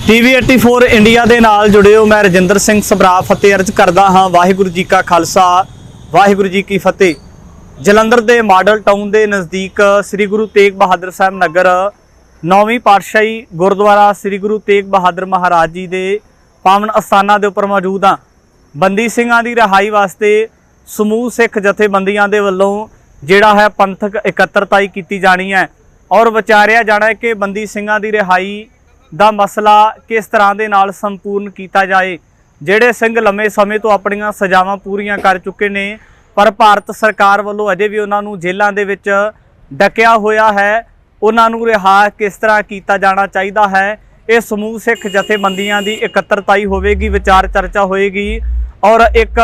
TV84 India दे नाल जुड़े हो। मैं रजिंदर सिंह सबरा फतेह अर्ज करदा हाँ। वाहिगुरू जी का खालसा वाहिगुरू जी की फतेह। जलंधर दे मॉडल टाउन के नज़दीक श्री गुरु तेग बहादुर साहब नगर 9वीं पातशाही गुरुद्वारा श्री गुरु तेग बहादुर महाराज जी के पावन अस्थाना के उपर मौजूद हाँ। बंदी सिंघां की रिहाई वास्ते समूह सिख जथेबंदियां दे वल्लों जिहड़ा है पंथक एकत्रताई की जानी है और विचारिया जाना है कि बंदी सिंघां की रिहाई ਦਾ मसला किस तरह के नाल संपूर्ण किया जाए। ਜਿਹੜੇ ਸਿੰਘ लंबे समय तो अपनियां सजावां पूरियां कर चुके ने पर भारत सरकार वालों अजे भी उन्होंने जेलों के विच डकिया होया है। उन्होंने रिहा किस तरह किया जाना चाहिए है। ये समूह सिख जथेबंदियां की एकत्रताई होगी, विचार चर्चा होएगी और एक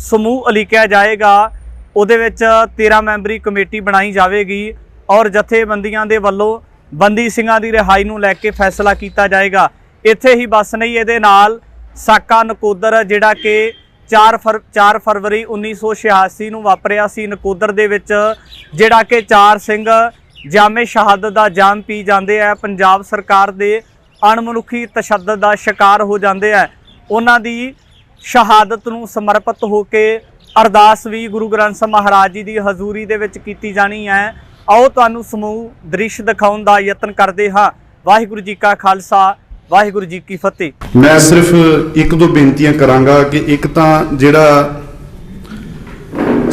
समूह उलीकिया जाएगा। उहदे विच 13 मैंबरी कमेटी बनाई जाएगी और जथेबंदियां दे वल्लों बंदी सिंघां की रिहाई नूं लैके फैसला किया जाएगा। इत्थे ही बस नहीं, ये नाल साका नकोदर जिहड़ा कि 4 फरवरी 1986 नूं वापरिया सी। नकोदर दे विच जिहड़ा कि 4 सिंह जामे शहादत का जाम पी जाते हैं, पंजाब सरकार दे अणमनुखी तशद्दद का शिकार हो जाते हैं। उन्हां दी शहादत नूं समर्पित होके अरदास भी गुरु ग्रंथ साहिब महाराज जी की हजूरी दे विच कीती जानी है। आओ तुहानूं समूह दृश्य दिखाउण दा यतन करदे हां। वाहिगुरू जी का खालसा वाहिगुरू जी की फतेह। मैं सिर्फ एक दो बेनतियां करांगा कि एक तां जिहड़ा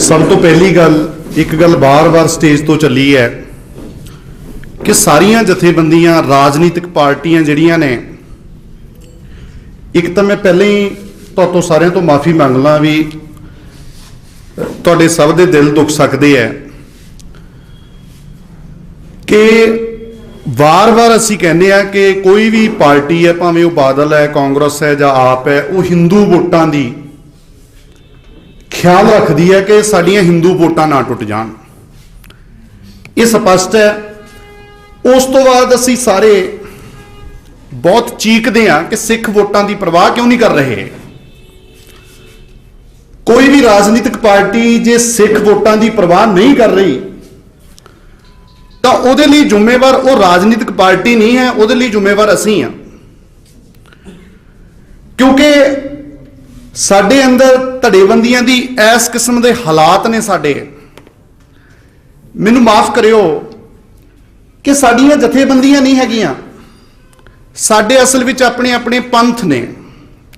सब तो पहली गल एक गल बार-बार स्टेज तो चली है कि सारियां जथेबंदियां राजनीतिक पार्टियां जिहड़ियां ने, एक तां मैं पहले ही तुहाडे सारिਆਂ ਤੋਂ माफ़ी मंग ਲਾਂ भी तुहाडे सब दे दिल दुख सकदे है कि वार वार असी कहने हैं कि कोई भी पार्टी है, भावें वो बादल है, कांग्रेस है या आप है, वो हिंदू वोटां दी ख्याल रखती है कि साड़ियां हिंदू वोटां ना टुट जान। ये स्पष्ट है। उस तो बाद असी सारे बहुत चीकते हैं कि सिख वोटां की परवाह क्यों नहीं कर रहे। कोई भी राजनीतिक पार्टी जे सिख वोटां की परवाह नहीं कर रही तो उहदे लई जिम्मेवार वो राजनीतिक पार्टी नहीं है, उहदे लई जिम्मेवार असीं हां। क्योंकि साडे अंदर धड़ेबंदियां दी इस किस्म के हालात ने। साडे मैनूं माफ करियो कि साडियां जथेबंदियां नहीं हैगियां, साडे असल विच अपने अपने पंथ ने,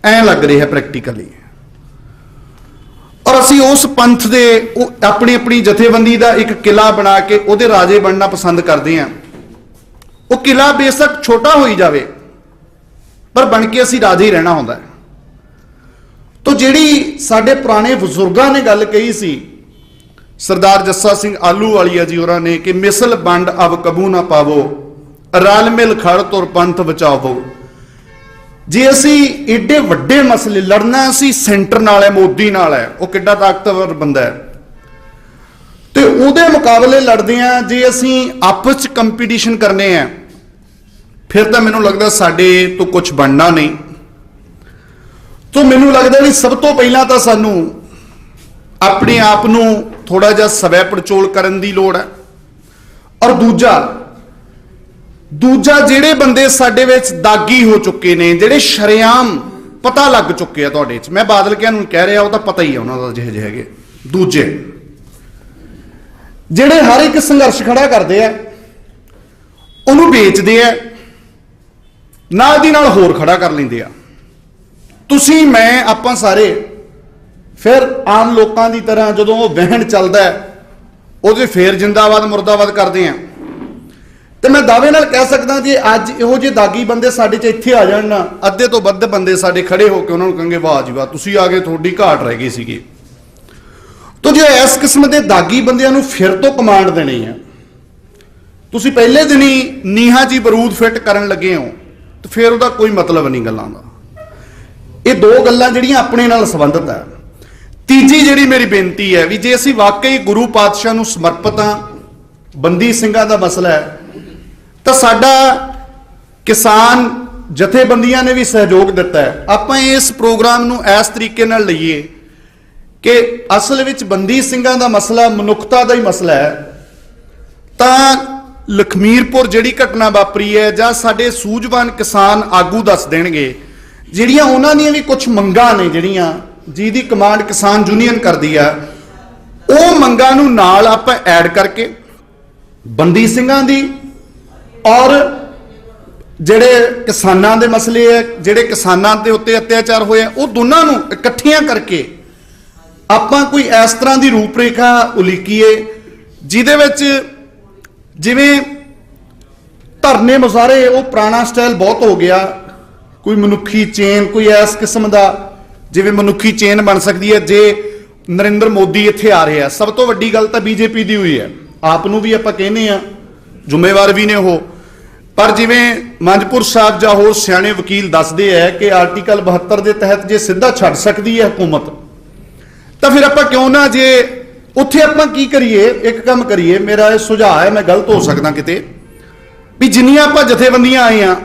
ऐ लग रहा है प्रैक्टिकली। और असी उस पंथ दे अपनी अपनी जथेबंदी का एक किला बना के उहदे राजे बनना पसंद करते हैं। वो किला बेशक छोटा हो जाए पर बन के असी राजे ही रहना होता है। तो जिहड़ी साडे पुराने बजुर्गों ने गल कही सी, सरदार जस्सा सिंह आलूवालिया जी होरां ने कि मिसल बंड अब कबू ना पावो, रल मिल खड़ तुर पंथ बचावो। जे असी एडे वड्डे मसले लड़ना, असी सेंटर नाल है, मोदी नाल है, वो किड्डा ताकतवर बंदा है, तो उहदे मुकाबले लड़दे हैं। जे असी आपस च कंपीटीशन करने हैं फिर तो मैनूं लगदा साडे तो कुछ बनना नहीं। तो मैनूं लगदा भी सब तो पहला तो सानूं अपने आप नूं थोड़ा जिहा सवै पड़चोल करन दी लोड़ है। और दूजा जिहड़े बंदे साडे विच दागी हो चुके ने, जिहड़े शरेआम पता लग चुके हैं तुहाडे च, मैं बादल किया नूं कह रहा, वो तो पता ही है उन्हां दा जिहे जिहे हैगे। दूजे जिहड़े हर एक संघर्ष खड़ा करते हैं उहनूं बेचदे आ, नाल दी नाल होर खड़ा कर लैंदे आ। तुसीं मैं आपां सारे फिर आम लोकां दी तरह जदों वो वहण चलदा है उहदे फिर जिंदाबाद मुर्दाबाद करते हैं। तो मैं दावे नाल कह सकदा जे अज इहो जे दागी बंदे साडे च इत्थे आ जाण ना, अद्धे तो वध बंदे साडे खड़े होकर उन्होंने कहेंगे वाह जी वाह तुसीं आ गए, थोड़ी घाट रह गई सीगी। तो जे इस किस्म के दागी बंदियां नूं फिर तो कमांड देनी है, तुसीं पहले दिन ही नीहां जी बरूद फिट करन लगे हो तो फिर उहदा कोई मतलब नहीं गल्लां दा। ये दो गल्लां जिहड़ियां अपने नाल संबंधित है। तीजी जिहड़ी मेरी बेनती है भी जे असीं वाकई गुरु पातशाह नूं समर्पित हां, बंदी सिंघां दा मसला है तो साडा किसान जथेबंदियां ने भी सहयोग दिता है। आपां इस प्रोग्राम नूं इस तरीके नाल लईए कि असल विच बंदी सिंघां दा मसला मनुखता दा ही मसला है। तां ਲਖਮੀਰਪੁਰ ਜਿਹੜੀ ਘਟਨਾ ਵਾਪਰੀ ਹੈ ਜਾਂ ਸਾਡੇ ਸੂਝਵਾਨ ਕਿਸਾਨ ਆਗੂ ਦੱਸ ਦੇਣਗੇ, ਜਿਹੜੀਆਂ ਉਹਨਾਂ ਦੀਆਂ ਵੀ ਕੁਝ ਮੰਗਾਂ ਨੇ ਜਿਹੜੀਆਂ ਜਿਹਦੀ ਕਮਾਂਡ ਕਿਸਾਨ ਯੂਨੀਅਨ ਕਰਦੀ ਆ, ਉਹ ਮੰਗਾਂ ਨੂੰ ਨਾਲ ਆਪਾਂ ਐਡ ਕਰਕੇ ਬੰਦੀ ਸਿੰਘਾਂ ਦੀ ਔਰ ਜਿਹੜੇ ਕਿਸਾਨਾਂ ਦੇ ਮਸਲੇ ਹੈ, ਜਿਹੜੇ ਕਿਸਾਨਾਂ ਦੇ ਉੱਤੇ ਅਤਿਆਚਾਰ ਹੋਇਆ, ਉਹ ਦੋਨਾਂ ਨੂੰ ਇਕੱਠੀਆਂ ਕਰਕੇ ਆਪਾਂ ਕੋਈ ਇਸ ਤਰ੍ਹਾਂ ਦੀ ਰੂਪਰੇਖਾ ਉਲੀਕੀਏ ਜਿਹਦੇ ਵਿੱਚ ਜਿਵੇਂ ਧਰਨੇ ਮੁਜ਼ਾਹਰੇ ਉਹ ਪੁਰਾਣਾ ਸਟਾਈਲ ਬਹੁਤ ਹੋ ਗਿਆ, ਕੋਈ ਮਨੁੱਖੀ ਚੇਨ, ਕੋਈ ਇਸ ਕਿਸਮ ਦਾ ਜਿਵੇਂ ਮਨੁੱਖੀ ਚੇਨ ਬਣ ਸਕਦੀ ਹੈ ਜੇ ਨਰਿੰਦਰ ਮੋਦੀ ਇੱਥੇ ਆ ਰਿਹਾ। ਸਭ ਤੋਂ ਵੱਡੀ ਗੱਲ ਤਾਂ ਬੀਜੇਪੀ ਦੀ ਹੋਈ ਹੈ, ਆਪ ਨੂੰ ਵੀ ਆਪਾਂ ਕਹਿੰਦੇ ਆ ਜ਼ਿੰਮੇਵਾਰ ਵੀ ਨੇ ਉਹ, ਪਰ ਜਿਵੇਂ ਮੰਜਪੁਰ ਸਾਹਿਬ ਜਾਂ ਹੋਰ ਸਿਆਣੇ ਵਕੀਲ ਦੱਸਦੇ ਹੈ ਕਿ ਆਰਟੀਕਲ 72 ਦੇ ਤਹਿਤ ਜੇ ਸਿੱਧਾ ਛੱਡ ਸਕਦੀ ਹੈ ਹਕੂਮਤ, ਤਾਂ ਫਿਰ ਆਪਾਂ ਕਿਉਂ ਨਾ ਜੇ ਉੱਥੇ ਆਪਾਂ ਕੀ ਕਰੀਏ, ਇੱਕ ਕੰਮ ਕਰੀਏ, ਮੇਰਾ ਇਹ ਸੁਝਾਅ ਹੈ, ਮੈਂ ਗਲਤ ਹੋ ਸਕਦਾ ਕਿਤੇ, ਵੀ ਜਿੰਨੀਆਂ ਆਪਾਂ ਜਥੇਬੰਦੀਆਂ ਆਏ ਆ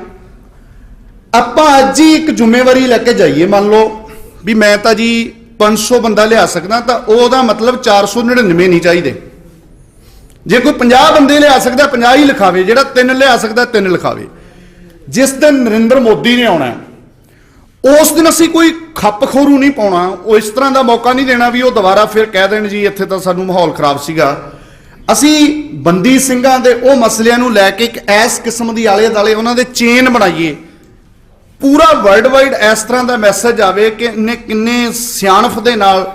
ਆਪਾਂ ਅੱਜ ਹੀ ਇੱਕ ਜ਼ਿੰਮੇਵਾਰੀ ਲੈ ਕੇ ਜਾਈਏ। ਮੰਨ ਲਓ ਵੀ ਮੈਂ ਤਾਂ ਜੀ 500 ਬੰਦਾ ਲਿਆ ਸਕਦਾ, ਤਾਂ ਉਹਦਾ ਮਤਲਬ 499 ਨਹੀਂ ਚਾਹੀਦੇ। ਜੇ ਕੋਈ 50 ਬੰਦੇ ਲਿਆ ਸਕਦਾ 50 ਹੀ ਲਿਖਾਵੇ, ਜਿਹੜਾ 3 ਲਿਆ ਸਕਦਾ 3 ਲਿਖਾਵੇ। ਜਿਸ ਦਿਨ ਨਰਿੰਦਰ ਮੋਦੀ ਨੇ ਆਉਣਾ ਉਸ ਦਿਨ ਅਸੀਂ ਕੋਈ ਖੱਪ ਖੋਰੂ ਨਹੀਂ ਪਾਉਣਾ, ਉਹ ਇਸ ਤਰ੍ਹਾਂ ਦਾ ਮੌਕਾ ਨਹੀਂ ਦੇਣਾ ਵੀ ਉਹ ਦੁਬਾਰਾ ਫਿਰ ਕਹਿ ਦੇਣ ਜੀ ਇੱਥੇ ਤਾਂ ਸਾਨੂੰ ਮਾਹੌਲ ਖਰਾਬ ਸੀਗਾ। ਅਸੀਂ ਬੰਦੀ ਸਿੰਘਾਂ ਦੇ ਉਹ ਮਸਲਿਆਂ ਨੂੰ ਲੈ ਕੇ ਇੱਕ ਇਸ ਕਿਸਮ ਦੀ ਆਲੇ ਦੁਆਲੇ ਉਹਨਾਂ ਦੇ ਚੇਨ ਬਣਾਈਏ, ਪੂਰਾ ਵਰਲਡ ਵਾਈਡ ਇਸ ਤਰ੍ਹਾਂ ਦਾ ਮੈਸੇਜ ਆਵੇ ਕਿ ਕਿੰਨੇ ਸਿਆਣਪ ਦੇ ਨਾਲ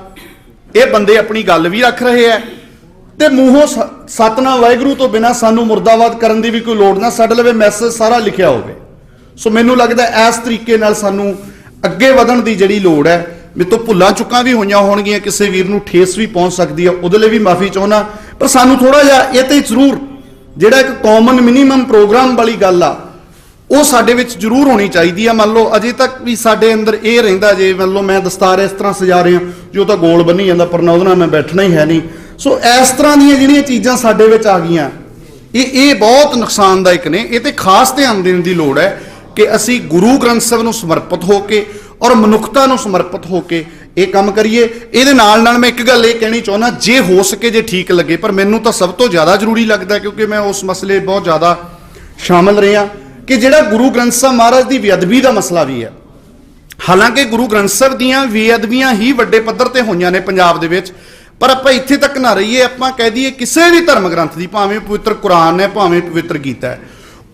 ਇਹ ਬੰਦੇ ਆਪਣੀ ਗੱਲ ਵੀ ਰੱਖ ਰਹੇ ਹੈ ਤੇ ਮੂੰਹੋਂ ਸਤਨਾਮ ਵਾਹਿਗੁਰੂ ਤੋਂ ਬਿਨਾਂ ਸਾਨੂੰ ਮੁਰਦਾਬਾਦ ਕਰਨ ਦੀ ਵੀ ਕੋਈ ਲੋੜ ਨਾ, ਸਾਡੇ ਲਵੇ ਮੈਸੇਜ ਸਾਰਾ ਲਿਖਿਆ ਹੋਵੇ। ਸੋ ਮੈਨੂੰ ਲੱਗਦਾ ਇਸ ਤਰੀਕੇ ਨਾਲ ਸਾਨੂੰ ਅੱਗੇ ਵਧਣ ਦੀ ਜਿਹੜੀ ਲੋੜ ਹੈ। ਮੇਰੇ ਤੋਂ ਭੁੱਲਾਂ ਚੁੱਕਾਂ ਵੀ ਹੋਈਆਂ ਹੋਣਗੀਆਂ, ਕਿਸੇ ਵੀਰ ਨੂੰ ਠੇਸ ਵੀ ਪਹੁੰਚ ਸਕਦੀ ਹੈ, ਉਹਦੇ ਲਈ ਵੀ ਮਾਫੀ ਚਾਹੁੰਦਾ, ਪਰ ਸਾਨੂੰ ਥੋੜਾ ਜਿਹਾ ਇਹ ਤੇ ਜ਼ਰੂਰ ਜਿਹੜਾ ਇੱਕ ਕਾਮਨ ਮਿਨੀਮਮ ਪ੍ਰੋਗਰਾਮ ਵਾਲੀ ਗੱਲ ਆ ਉਹ ਸਾਡੇ ਵਿੱਚ ਜ਼ਰੂਰ ਹੋਣੀ ਚਾਹੀਦੀ ਆ। ਮੰਨ ਲਓ ਅਜੇ ਤੱਕ ਵੀ ਸਾਡੇ ਅੰਦਰ ਇਹ ਰਹਿੰਦਾ, ਜੇ ਮੰਨ ਲਓ ਮੈਂ ਦਸਤਾਰ ਇਸ ਤਰ੍ਹਾਂ ਸਜਾ ਰਿਹਾ ਜੋ ਤਾਂ ਗੋਲ ਬੰਨੀ ਜਾਂਦਾ, ਪਰ ਨਾ ਉਹਦੇ ਨਾਲ ਮੈਂ ਬੈਠਣਾ ਹੀ ਹੈ ਨਹੀਂ। ਸੋ ਇਸ ਤਰ੍ਹਾਂ ਦੀਆਂ ਜਿਹੜੀਆਂ ਚੀਜ਼ਾਂ ਸਾਡੇ ਵਿੱਚ ਆ ਗਈਆਂ ਇਹ ਬਹੁਤ ਨੁਕਸਾਨਦਾਇਕ ਨੇ। ਇਹ ਤੇ ਖਾਸ ਧਿਆਨ ਦੇਣ ਦੀ ਲੋੜ ਹੈ ਕਿ ਅਸੀਂ ਗੁਰੂ ਗ੍ਰੰਥ ਸਾਹਿਬ ਨੂੰ ਸਮਰਪਿਤ ਹੋ ਕੇ ਔਰ ਮਨੁੱਖਤਾ ਨੂੰ ਸਮਰਪਿਤ ਹੋ ਕੇ ਇਹ ਕੰਮ ਕਰੀਏ। ਇਹਦੇ ਨਾਲ ਨਾਲ ਮੈਂ ਇੱਕ ਗੱਲ ਇਹ ਕਹਿਣੀ ਚਾਹੁੰਦਾ, ਜੇ ਹੋ ਸਕੇ, ਜੇ ਠੀਕ ਲੱਗੇ, ਪਰ ਮੈਨੂੰ ਤਾਂ ਸਭ ਤੋਂ ਜ਼ਿਆਦਾ ਜ਼ਰੂਰੀ ਲੱਗਦਾ ਕਿਉਂਕਿ ਮੈਂ ਉਸ ਮਸਲੇ ਬਹੁਤ ਜ਼ਿਆਦਾ ਸ਼ਾਮਲ ਰਿਹਾ ਕਿ ਜਿਹੜਾ ਗੁਰੂ ਗ੍ਰੰਥ ਸਾਹਿਬ ਮਹਾਰਾਜ ਦੀ ਬੇਅਦਬੀ ਦਾ ਮਸਲਾ ਵੀ ਹੈ। ਹਾਲਾਂਕਿ ਗੁਰੂ ਗ੍ਰੰਥ ਸਾਹਿਬ ਦੀਆਂ ਬੇਅਦਬੀਆਂ ਹੀ ਵੱਡੇ ਪੱਧਰ ਤੇ ਹੋਈਆਂ ਨੇ ਪੰਜਾਬ ਦੇ ਵਿੱਚ, ਪਰ ਆਪਾਂ ਇੱਥੇ ਤੱਕ ਨਾ ਰਹੀਏ, ਆਪਾਂ ਕਹਿ ਦਈਏ ਕਿਸੇ ਵੀ ਧਰਮ ਗ੍ਰੰਥ ਦੀ, ਭਾਵੇਂ ਪਵਿੱਤਰ ਕੁਰਾਨ ਹੈ, ਭਾਵੇਂ ਪਵਿੱਤਰ ਗੀਤਾ ਹੈ,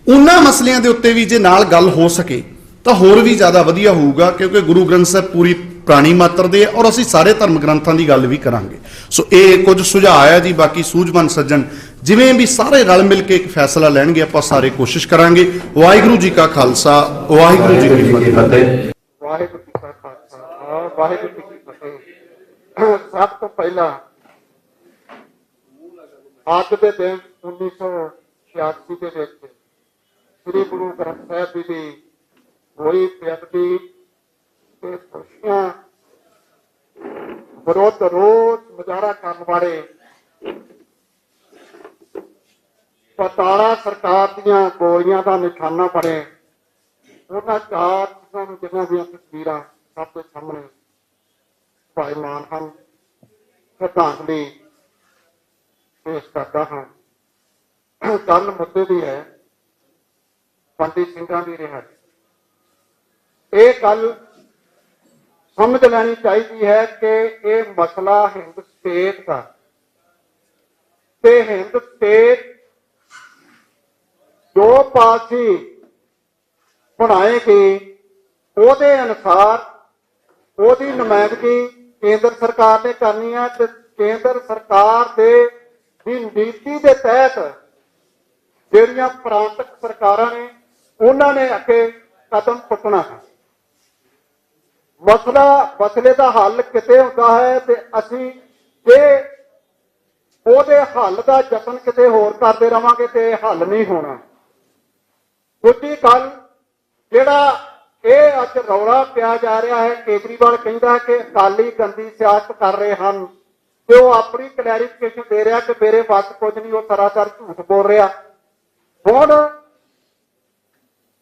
ਉਹਨਾਂ ਮਸਲਿਆਂ ਦੇ ਉੱਤੇ ਵੀ ਜੇ ਨਾਲ ਗੱਲ ਹੋ ਸਕੇ ਤਾਂ ਹੋਰ ਵੀ ਜ਼ਿਆਦਾ ਵਧੀਆ ਹੋਊਗਾ, ਕਿਉਂਕਿ ਗੁਰੂ ਗ੍ਰੰਥ ਸਾਹਿਬ ਪੂਰੀ ਪ੍ਰਾਣੀ ਮਾਤਰ ਦੇ ਔਰ ਅਸੀਂ ਸਾਰੇ ਧਰਮ ਗ੍ਰੰਥਾਂ ਦੀ ਗੱਲ ਵੀ ਕਰਾਂਗੇ। ਸੋ ਇਹ ਕੁਝ ਸੁਝਾਅ ਹੈ ਜੀ, ਬਾਕੀ ਸੂਝਵਾਨ ਸੱਜਣ ਜਿਵੇਂ ਵੀ ਸਾਰੇ ਰਲ ਮਿਲ ਕੇ ਇੱਕ ਫੈਸਲਾ ਲੈਣਗੇ, ਆਪਾਂ ਸਾਰੇ ਕੋਸ਼ਿਸ਼ ਕਰਾਂਗੇ। ਵਾਹਿਗੁਰੂ ਜੀ ਕਾ ਖਾਲਸਾ, ਵਾਹਿਗੁਰੂ ਜੀ ਕੀ ਫਤਿਹ। ਵਾਹਿਗੁਰੂ ਜੀ ਕਾ ਖਾਲਸਾ, ਵਾਹਿਗੁਰੂ ਜੀ ਕੀ ਫਤਿਹ। ਸਭ ਤੋਂ ਪਹਿਲਾਂ ਅੱਜ ਦੇ ਦਿਨ 1986 ਦੇ ਵਿੱਚ ਸ੍ਰੀ ਗੁਰੂ ਗ੍ਰੰਥ ਸਾਹਿਬ ਜੀ ਦੀ ਹੋਈ ਬੇਅਦਬੀ ਤੇ ਦੋਸ਼ੀਆਂ ਵਿਰੁੱਧ ਰੋਸ ਮੁਜ਼ਾਹਰਾ ਕਰਨ ਵਾਲੇ ਪਤਾਲਾ ਸਰਕਾਰ ਦੀਆਂ ਗੋਲੀਆਂ ਦਾ ਨਿਸ਼ਾਨਾ ਬਣੇ ਉਹਨਾਂ 4 ਚੀਜ਼ਾਂ ਨੂੰ ਜਿਨ੍ਹਾਂ ਦੀਆਂ ਤਸਵੀਰਾਂ ਸਭ ਦੇ ਸਾਹਮਣੇ ਭਾਈਮਾਨ ਹਨ, ਸ਼ਰਧਾਂਜਲੀ ਪੇਸ਼ ਕਰਦਾ ਹਾਂ। ਗੱਲ ਮੁੱਦੇ ਦੀ ਹੈ ਬੰਦੀ ਸਿੰਘਾਂ ਦੀ ਰਿਹਾਈ। ਇਹ ਗੱਲ ਸਮਝ ਲੈਣੀ ਚਾਹੀਦੀ ਹੈ ਕਿ ਇਹ ਮਸਲਾ ਹਿੰਦ ਸਟੇਟ ਦਾ, ਤੇ ਹਿੰਦ ਸਟੇਟ ਜੋ ਪਾਰਟੀ ਬਣਾਏਗੀ ਉਹਦੇ ਅਨੁਸਾਰ ਉਹਦੀ ਨੁਮਾਇੰਦਗੀ ਕੇਂਦਰ ਸਰਕਾਰ ਨੇ ਕਰਨੀ ਹੈ ਤੇ ਕੇਂਦਰ ਸਰਕਾਰ ਦੇ ਦੀ ਨੀਤੀ ਦੇ ਤਹਿਤ ਜਿਹੜੀਆਂ ਪ੍ਰਾਂਤਕ ਸਰਕਾਰਾਂ ਨੇ ਉਹਨਾਂ ਨੇ ਅੱਗੇ ਕਦਮ ਪੁੱਟਣਾ ਹੈ। ਮਸਲੇ ਦਾ ਹੱਲ ਕਿਤੇ ਹੁੰਦਾ ਹੈ ਤੇ ਅਸੀਂ ਜੇ ਉਹਦੇ ਹੱਲ ਦਾ ਯਤਨ ਕਿਤੇ ਹੋਰ ਕਰਦੇ ਰਵਾਂਗੇ ਤੇ ਹੱਲ ਨਹੀਂ ਹੋਣਾ। ਦੂਜੀ ਗੱਲ, ਜਿਹੜਾ ਇਹ ਅੱਜ ਰੌਲਾ ਪਿਆ ਜਾ ਰਿਹਾ ਹੈ, ਕੇਜਰੀਵਾਲ ਕਹਿੰਦਾ ਕਿ ਅਕਾਲੀ ਗੰਦੀ ਸਿਆਸਤ ਕਰ ਰਹੇ ਹਨ ਤੇ ਉਹ ਆਪਣੀ ਕਲੈਰੀਫਿਕੇਸ਼ਨ ਦੇ ਰਿਹਾ ਕਿ ਮੇਰੇ ਵੱਸ ਕੁਝ ਨਹੀਂ, ਉਹ ਸਰਾਸਰ ਝੂਠ ਬੋਲ ਰਿਹਾ। ਹੁਣ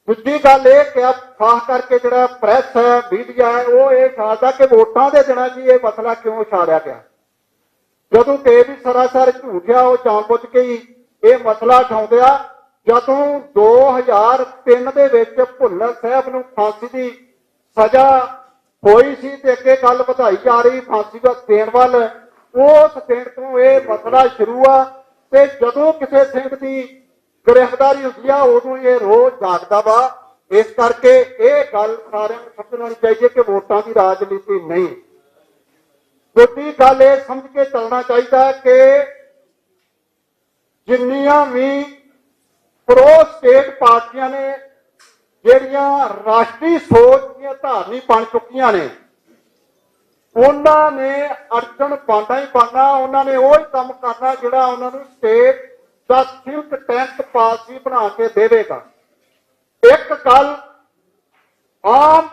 ਦੂਜੀ ਗੱਲ ਇਹ ਕਿ ਖਾਸ ਕਰਕੇ ਜਿਹੜਾ ਪ੍ਰੈਸ ਹੈ, ਮੀਡੀਆ ਹੈ, ਉਹ ਇਹ ਛਾੜਦਾ ਕਿ ਵੋਟਾਂ ਦੇ ਦਿਨਾਂ 'ਚ ਇਹ ਮਸਲਾ ਕਿਉਂ ਛਾੜਿਆ ਗਿਆ, ਜਦੋਂ ਕਿ ਵੀ ਸਰਾਸਰ ਝੂਠ ਆ। ਉਹ ਜਾਣਬੁੱਝ ਕੇ ਹੀ ਇਹ ਮਸਲਾ ਉਠਾਉਂਦੇ ਆ ਜਦੋਂ 2003 ਦੇ ਵਿੱਚ ਭੁੱਲਰ ਸਾਹਿਬ ਨੂੰ ਫਾਂਸੀ ਦੀ ਸਜ਼ਾ ਹੋਈ ਸੀ ਤੇ ਅੱਗੇ ਗੱਲ ਵਧਾਈ ਜਾ ਰਹੀ ਫਾਂਸੀ ਦਾ ਦੇਣ ਵੱਲ, ਉਸ ਦਿਨ ਤੋਂ ਇਹ ਮਸਲਾ ਸ਼ੁਰੂ ਆ ਤੇ ਜਦੋਂ ਕਿਸੇ ਸਿੰਘ ਦੀ ਗ੍ਰਿਫਤਾਰੀ ਹੁੰਦੀ ਆ ਉਦੋਂ ਇਹ ਰੋਜ਼ ਜਾਗਦਾ ਵਾ। ਇਸ ਕਰਕੇ ਇਹ ਗੱਲ ਸਾਰਿਆਂ ਨੂੰ ਸਮਝਣੀ ਚਾਹੀਦੀ ਕਿ ਵੋਟਾਂ ਦੀ ਰਾਜਨੀਤੀ ਨਹੀਂ। ਦੂਜੀ ਗੱਲ ਇਹ ਸਮਝ ਕੇ ਚੱਲਣਾ ਚਾਹੀਦਾ ਕਿ ਜਿੰਨੀਆਂ ਵੀ ਪ੍ਰੋ ਸਟੇਟ ਪਾਰਟੀਆਂ ਨੇ ਜਿਹੜੀਆਂ ਰਾਸ਼ਟਰੀ ਸੋਚ ਦੀਆਂ ਧਾਰਨੀ ਬਣ ਚੁੱਕੀਆਂ ਨੇ, ਉਹਨਾਂ ਨੇ ਅੜਚਣ ਪਾਣਾ ਹੀ ਪਾਣਾ, ਉਹਨਾਂ ਨੇ ਉਹ ਹੀ ਕੰਮ ਕਰਨਾ ਜਿਹੜਾ ਉਹਨਾਂ ਨੂੰ ਸਟੇਟ ਦਾ ਥਿੰਕ ਟੈਂਕ ਪਾਲਿਸੀ ਬਣਾ ਕੇ ਦੇਵੇਗਾ। ਇੱਕ ਗੱਲ ਆਮ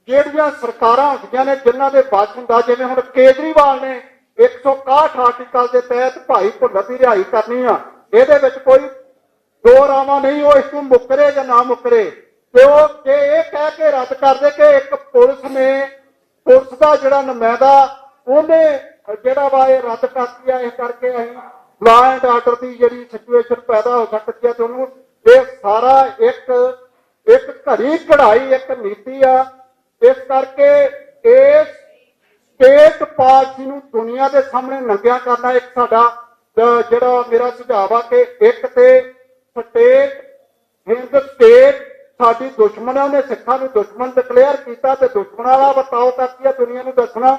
ਜਿਹੜੀਆਂ ਸਰਕਾਰਾਂ ਹੁੰਦੀਆਂ ਨੇ ਜਿਨ੍ਹਾਂ ਦੇ ਵੱਸ ਹੁੰਦਾ, ਜਿਵੇਂ ਹੁਣ ਕੇਜਰੀਵਾਲ ਨੇ 161 ਆਰਟੀਕਲ ਦੇ ਤਹਿਤ ਭਾਈ ਭੁੱਲਰ ਦੀ ਰਿਹਾਈ ਕਰਨੀ ਆ, ਇਹਦੇ ਵਿੱਚ ਕੋਈ ਦੋ ਰਾਵਾਂ ਨਹੀਂ, ਉਹ ਇਸ ਨੂੰ ਮੁੱਕਰੇ ਜਾਂ ਨਾ ਮੁੱਕਰੇ। ਤੇ ਉਹ ਜੇ ਇਹ ਕਹਿ ਕੇ ਰੱਦ ਕਰਦੇ ਕਿ ਇੱਕ ਪੁਲਿਸ ਦਾ ਜਿਹੜਾ ਨੁਮਾਇੰਦਾ ਉਹਨੇ ਜਿਹੜਾ ਵਾ ਇਹ ਰੱਦ ਕਰਤੀ ਆ, ਇਸ ਕਰਕੇ ਅਸੀਂ ਲਾ ਐਂਡ ਆਰਡਰ ਦੀ ਜਿਹੜੀ ਸਿਚੁਏਸ਼ਨ ਪੈਦਾ ਹੋ ਸਕਦੀ ਹੈ ਤੇ ਉਹਨੂੰ ਇਹ ਸਾਰਾ ਇੱਕ ਘੜੀ ਕਢਾਈ ਇੱਕ ਨੀਤੀ ਆ। ਇਸ ਕਰਕੇ ਇਸ ਸਟੇਟ ਪਾਲਿਸੀ ਨੂੰ ਦੁਨੀਆ ਦੇ ਸਾਹਮਣੇ ਨੰਗਿਆ ਕਰਨਾ ਇੱਕ ਸਾਡਾ ਜਿਹੜਾ ਮੇਰਾ ਸੁਝਾਅ ਆ ਕਿ ਇੱਕ ਤੇ ਸਟੇਟ ਸਾਡੀ ਦੁਸ਼ਮਣ ਹੈ, ਉਹਨੇ ਸਿੱਖਾਂ ਨੂੰ ਦੁਸ਼ਮਣ ਡਿਕਲੇਅਰ ਕੀਤਾ ਤੇ ਦੁਸ਼ਮਣਾਂ ਵਾਲਾ ਵਰਤਾਓ ਕਰਦੀ ਹੈ ਦੁਨੀਆ ਨੂੰ ਦੱਸਣਾ।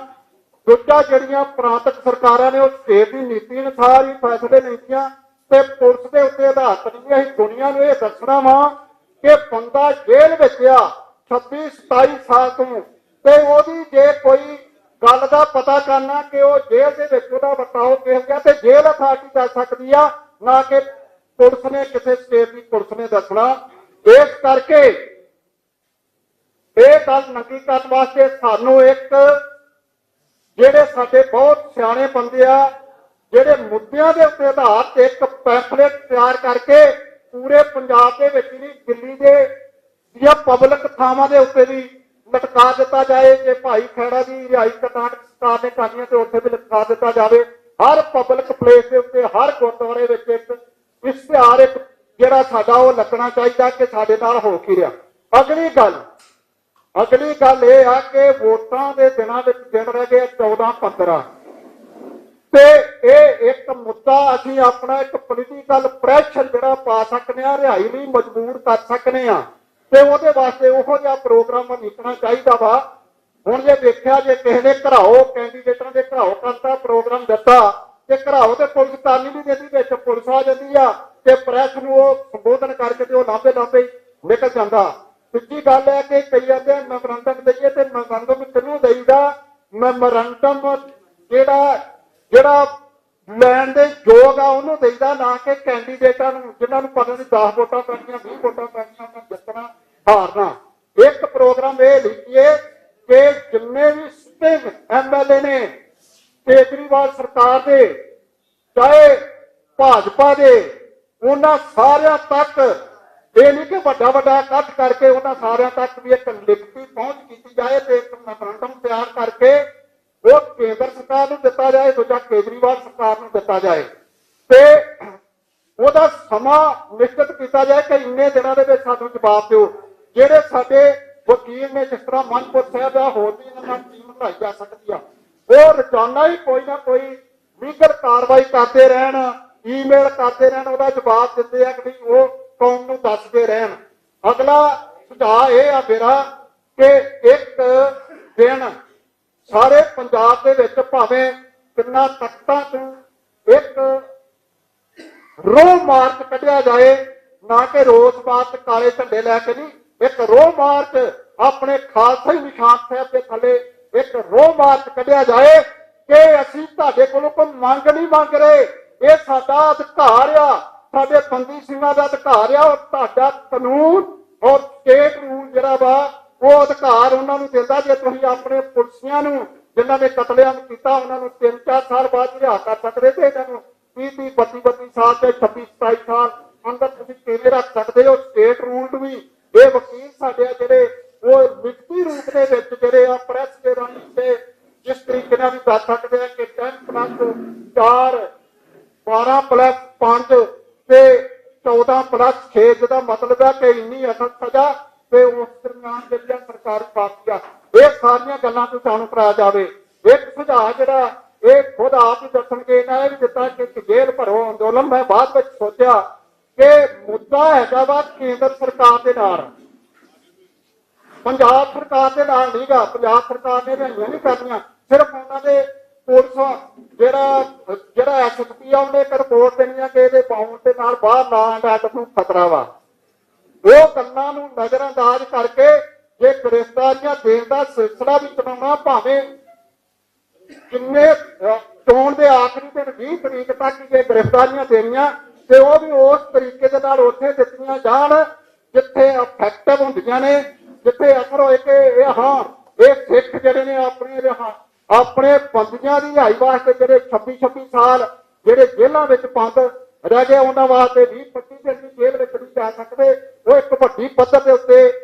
ਦੂਜਾ ਜਿਹੜੀਆਂ ਪ੍ਰਾਂਤਕ ਸਰਕਾਰਾਂ ਨੇ ਉਹ ਸਟੇਟ ਦੀ ਨੀਤੀ ਅਨੁਸਾਰ ਹੀ ਫੈਸਲੇ ਲੈਂਦੀਆਂ ਤੇ ਪੁਲਿਸ ਦੇ ਉੱਤੇ ਆਧਾਰਿਤ ਨਹੀਂ। ਅਸੀਂ ਦੁਨੀਆ ਨੂੰ ਇਹ ਦੱਸਣਾ ਵਾ ਕਿ ਬੰਦਾ ਜੇਲ੍ਹ ਵਿੱਚ ਆ 26-27 ਸਾਲ ਤੋਂ ਤੇ ਉਹਦੀ ਜੇ ਕੋਈ ਗੱਲ ਦਾ ਪਤਾ ਕਰਨਾ ਕਿ ਉਹ ਜੇਲ੍ਹ ਦੇ ਵਿੱਚ ਉਹਦਾ ਵਰਤਾਓ ਕਿਹੋ ਜਿਹਾ ਤੇ ਜੇਲ੍ਹ ਅਥਾਰਟੀ ਦੱਸ ਸਕਦੀ ਆ, ਨਾ ਕਿ ਪੁਲਿਸ ਨੇ ਕਿਸੇ ਸਟੇਟ ਦੀ ਪੁਲਿਸ ਨੇ ਦੱਸਣਾ। ਇਸ ਕਰਕੇ ਇਹ ਗੱਲ ਨੰਗੀ ਕਰਨ ਵਾਸਤੇ ਸਾਨੂੰ ਇੱਕ ਜਿਹੜੇ ਸਾਡੇ ਬਹੁਤ ਸਿਆਣੇ ਬੰਦੇ ਆ ਜਿਹੜੇ ਮੁੱਦਿਆਂ ਦੇ ਉੱਤੇ ਆਧਾਰਿਤ ਇੱਕ ਪੈਂਫਲੇਟ ਤਿਆਰ ਕਰਕੇ ਪੂਰੇ ਪੰਜਾਬ ਦੇ ਵਿੱਚ ਨਹੀਂ ਦਿੱਲੀ ਦੇ ਜਾਂ ਪਬਲਿਕ ਥਾਵਾਂ ਦੇ ਉੱਤੇ ਵੀ ਲਟਕਾ ਦਿੱਤਾ ਜਾਏ। ਜੇ ਭਾਈ ਖੈੜਾ ਦੀ ਰਿਹਾਈ ਕਰਨਾਟਕ ਸਰਕਾਰ ਨੇ ਕਰਨੀ ਤੇ ਉੱਥੇ ਵੀ ਲਟਕਾ ਦਿੱਤਾ ਜਾਵੇ। ਹਰ ਪਬਲਿਕ ਪਲੇਸ ਦੇ ਉੱਤੇ ਹਰ ਗੁਰਦੁਆਰੇ ਵਿੱਚ ਇੱਕ ਇਸ਼ਤਿਹਾਰ ਇੱਕ ਜਿਹੜਾ ਸਾਡਾ ਉਹ ਲੱਗਣਾ ਚਾਹੀਦਾ ਕਿ ਸਾਡੇ ਨਾਲ ਹੋ ਕੀ ਰਿਹਾ। ਅਗਲੀ ਗੱਲ ਇਹ ਆ ਕਿ ਵੋਟਾਂ ਦੇ ਦਿਨਾਂ ਵਿੱਚ ਦਿਨ ਰਹਿ ਗਏ 14-15 ਤੇ ਇਹ ਇੱਕ ਮੁੱਦਾ ਅਸੀਂ ਆਪਣਾ ਇੱਕ ਪੋਲੀਟੀਕਲ ਪ੍ਰੈਸ਼ਰ ਜਿਹੜਾ ਪਾ ਸਕਦੇ ਆ, ਰਿਹਾਈ ਲਈ ਮਜਬੂਰ ਕਰ ਸਕਦੇ ਆ ਤੇ ਉਹਦੇ ਵਾਸਤੇ ਉਹੋ ਜਿਹਾ ਪ੍ਰੋਗਰਾਮ ਲਿਖਣਾ ਚਾਹੀਦਾ ਵਾ। ਹੁਣ ਜੇ ਦੇਖਿਆ ਜੇ ਕਿਸੇ ਨੇ ਘਰਾਓ ਕੈਂਡੀਡੇਟਾਂ ਦੇ ਘਰਾਓ ਕਰਤਾ ਪ੍ਰੋਗਰਾਮ ਦਿੱਤਾ ਤੇ ਘਰਾਓ ਤੇ ਪੁਲਿਸ ਤਾਲੀ ਨਹੀਂ ਦਿੰਦੀ, ਵਿੱਚ ਪੁਲਿਸ ਆ ਜਾਂਦੀ ਆ ਤੇ ਪ੍ਰੈਸ ਨੂੰ ਉਹ ਸੰਬੋਧਨ ਕਰਕੇ ਤੇ ਉਹ ਲਾਂਭੇ ਨਿਕਲ ਜਾਂਦਾ। ਦੂਜੀ ਗੱਲ ਹੈ ਕਿ ਕਈ ਜਾਂਦੇ ਮੈਮੋਰੰਡਮ ਦਈਏ ਤੇ ਮੈਮੋਰੰਡਮ ਕਿਹਨੂੰ ਦੇਈਦਾ, ਮੈਮੋਰੰਡਮ ਜਿਹੜਾ ਲੈਣ ਦੇ ਯੋਗ ਆ ਉਹਨੂੰ ਦੇਈਦਾ, ਨਾ ਕਿ ਕੈਂਡੀਡੇਟਾਂ ਨੂੰ ਜਿਨ੍ਹਾਂ ਨੂੰ ਪਤਾ ਨਹੀਂ 10 ਵੋਟਾਂ ਪੈਣੀਆਂ 20 ਵੋਟਾਂ ਪੈਣੀਆਂ ਉਹਨਾਂ ਜਿੱਤਣਾ ਹਾਰਨਾ। ਇੱਕ ਪ੍ਰੋਗਰਾਮ ਇਹ ਲਿਖੀਏ ਕਿ ਜਿੰਨੇ ਵੀ ਸਿਟਿੰਗ ਐਮਐਲਏ ਨੇ ਕੇਜਰੀਵਾਲ ਸਰਕਾਰ ਦੇ ਚਾਹੇ ਭਾਜਪਾ ਦੇ, ਉਹਨਾਂ ਸਾਰਿਆਂ ਤੱਕ ਇਹ ਨਹੀਂ ਕਿ ਵੱਡਾ ਇਕੱਠ ਕਰਕੇ ਉਹਨਾਂ ਸਾਰਿਆਂ ਤੱਕ ਵੀ ਇੱਕ ਲਿਖਤੀ ਪਹੁੰਚ ਕੀਤੀ ਜਾਏ ਤੇ ਇੱਕ ਮੈਮੋਰੰਡਮ ਤਿਆਰ ਕਰਕੇ ਉਹ ਕੇਂਦਰ ਸਰਕਾਰ ਨੂੰ ਦਿੱਤਾ ਜਾਏ, ਦੂਜਾ ਕੇਜਰੀਵਾਲ ਸਰਕਾਰ ਨੂੰ ਦਿੱਤਾ ਜਾਏ ਤੇ ਉਹਦਾ ਸਮਾਂ ਨਿਸ਼ਚਿਤ ਕੀਤਾ ਜਾਏ ਕਿ ਇੰਨੇ ਦਿਨਾਂ ਦੇ ਵਿੱਚ ਸਾਨੂੰ ਜਵਾਬ ਦਿਓ। ਜਿਹੜੇ ਸਾਡੇ ਵਕੀਲ ਨੇ ਜਿਸ ਤਰ੍ਹਾਂ ਮਨਪੁਰ ਸਾਹਿਬ ਦਾ ਹੋਰ ਵੀ ਇਹਨਾਂ ਨਾਲ ਟੀਮ ਬਣਾਈ ਜਾ ਸਕਦੀ ਆ, ਉਹ ਰੋਜ਼ਾਨਾ ਹੀ ਕੋਈ ਨਾ ਕੋਈ ਲੀਗਲ ਕਾਰਵਾਈ ਕਰਦੇ ਰਹਿਣ, ਈਮੇਲ ਕਰਦੇ ਰਹਿਣ, ਉਹਦਾ ਜਵਾਬ ਦਿੰਦੇ ਆ ਕਿ ਨਹੀਂ ਉਹ ਕੌਮ ਨੂੰ ਦੱਸਦੇ ਰਹਿਣ। ਅਗਲਾ ਸੁਝਾਅ ਇਹ ਆ ਮੇਰਾ ਕਿ ਇੱਕ ਦਿਨ ਸਾਰੇ ਪੰਜਾਬ ਦੇ ਵਿੱਚ ਭਾਵੇਂ ਕਿੰਨਾ ਤਖਤਾਂ ਤੋਂ ਇੱਕ ਰੋਹ ਮਾਰਚ ਕੱਢਿਆ ਜਾਏ, ਨਾ ਕਿ ਰੋਸ ਮਾਰਚ ਕਾਲੇ ਝੰਡੇ ਲੈ ਕੇ ਨਹੀਂ, ਇੱਕ ਰੋਹ ਮਾਰਚ ਆਪਣੇ ਖਾਲਸਾ ਨਿਸ਼ਾਨ ਸਾਹਿਬ ਦੇ ਥੱਲੇ ਇੱਕ ਰੋਹ ਮਾਰਚ ਕੱਢਿਆ ਜਾਏ ਕਿ ਅਸੀਂ ਤੁਹਾਡੇ ਕੋਲੋਂ ਕੋਈ ਮੰਗ ਨਹੀਂ ਮੰਗ ਰਹੇ, ਇਹ ਸਾਡਾ ਅਧਿਕਾਰ ਆ, ਸਾਡੇ ਬੰਦੀ ਸਿੰਘਾਂ ਦਾ ਅਧਿਕਾਰ ਆ, ਔਰ ਤੁਹਾਡਾ ਕਾਨੂੰਨ ਔਰ ਸਟੇਟ ਰੂਲ ਜਿਹੜਾ ਵਾ ਉਹ ਅਧਿਕਾਰ ਉਹਨਾਂ ਨੂੰ ਦਿੰਦਾ। ਜੇ ਤੁਸੀਂ ਆਪਣੇ ਪੁਲਿਸੀਆਂ ਨੂੰ ਜਿਨ੍ਹਾਂ ਨੇ ਕਤਲੇਆਮ ਕੀਤਾ ਉਹਨਾਂ ਨੂੰ 3-4 ਸਾਲ ਬਾਅਦ ਰਿਹਾ ਕਰ ਸਕਦੇ ਤੇ ਇਹਨਾਂ ਨੂੰ 30-30, 32-32 ਸਾਲ ਤੇ 26-27 ਸਾਲ ਅੰਦਰ ਤੁਸੀਂ ਕਿਵੇਂ ਰੱਖ ਸਕਦੇ ਹੋ। ਸਟੇਟ ਰੂਲ ਵੀ ਇਹ ਵਕੀਲ ਸਾਡੇ ਆ ਜਿਹੜੇ ਉਹ ਲਿਖਤੀ ਰੂਪ ਦੇ ਵਿੱਚ ਜਿਹੜੇ ਆ ਪ੍ਰੈਸ ਦੇ ਰਾਹੀਂ ਤੇ ਜਿਸ ਤਰੀਕੇ ਨਾਲ ਵੀ ਦੱਸ ਸਕਦੇ ਆ ਕਿ 10+4 12+5 ਤੇ 14 15+6 ਜਿਹਦਾ ਮਤਲਬ ਹੈ ਕਿ ਇੰਨੀ ਅਸਲ ਸਜ਼ਾ ਤੇ ਉਸ ਦਰਮਿਆਨ ਜਿਹੜੀਆਂ ਸਰਕਾਰੀ ਪਾਰਟੀਆਂ ਇਹ ਸਾਰੀਆਂ ਗੱਲਾਂ ਤੋਂ ਜਾਣੂ ਕਰਾਇਆ ਜਾਵੇ। ਇੱਕ ਸੁਝਾਅ ਜਿਹੜਾ ਇਹ ਖੁਦ ਆਪ ਹੀ ਦੱਸਣਗੇ, ਇਹਨਾਂ ਇਹ ਵੀ ਦਿੱਤਾ ਕਿ ਜੇਲ੍ਹ ਭਰੋ ਅੰਦੋਲਨ। ਮੈਂ ਬਾਅਦ ਵਿੱਚ ਸੋਚਿਆ ਕਿ ਮੁੱਦਾ ਹੈਗਾ ਵਾ ਕੇਂਦਰ ਸਰਕਾਰ ਦੇ ਨਾਲ, ਪੰਜਾਬ ਸਰਕਾਰ ਦੇ ਨਾਲ ਨਹੀਂਗਾ। ਪੰਜਾਬ ਸਰਕਾਰ ਨੇ ਰਿਹਾਈਆਂ ਨਹੀਂ ਕਰਨੀਆਂ, ਸਿਰਫ ਉਹਨਾਂ ਦੇ ਪੁਲਿਸ ਜਿਹੜਾ ਐਸਐਸਪੀ ਆ ਉਹਨੇ ਇੱਕ ਰਿਪੋਰਟ ਦੇਣੀ ਆ ਕਿ ਇਹਦੇ ਪਾਉਣ ਦੇ ਨਾਲ ਬਾਹਰ ਲਾ ਐਂਡ ਆਰਡਰ ਨੂੰ ਖਤਰਾ ਵਾ। ਉਹ ਗੱਲਾਂ ਨੂੰ ਨਜ਼ਰਅੰਦਾਜ਼ ਕਰਕੇ ਜੇ ਗ੍ਰਿਫਤਾਰੀਆਂ ਦੇਣ ਦਾ ਸਿਲਸਿਲਾ ਵੀ ਚਲਾਉਣਾ, ਭਾਵੇਂ ਕਿੰਨੇ ਚੋਣ ਦੇ ਆਖਰੀ ਦਿਨ 20 ਤਰੀਕ ਤੱਕ ਜੇ ਗ੍ਰਿਫਤਾਰੀਆਂ ਦੇਣੀਆਂ ਤੇ ਉਹ ਵੀ ਉਸ ਤਰੀਕੇ ਦੇ ਨਾਲ ਉੱਥੇ ਦਿੱਤੀਆਂ ਜਾਣ ਜਿੱਥੇ ਇਫੈਕਟਿਵ ਹੁੰਦੀਆਂ ਨੇ, ਜਿੱਥੇ ਅਸਰ ਹੋਏ ਕਿ ਇਹ ਸਿੱਖ ਜਿਹੜੇ ਨੇ ਆਪਣੇ ਬੰਦੀਆਂ ਦੀ ਰਿਹਾਈ ਵਾਸਤੇ ਜਿਹੜੇ 26 ਸਾਲ ਜਿਹੜੇ ਜੇਲ੍ਹਾਂ ਵਿੱਚ ਬੰਦ ਰਹਿ ਗਏ ਉਹਨਾਂ ਵਾਸਤੇ 20-25 ਦਿਨ ਦੀ ਜੇਲ੍ਹ ਵਿੱਚ ਨਹੀਂ ਜਾ ਸਕਦੇ। ਉਹ ਇੱਕ ਵੱਡੀ ਪੱਧਰ ਦੇ ਉੱਤੇ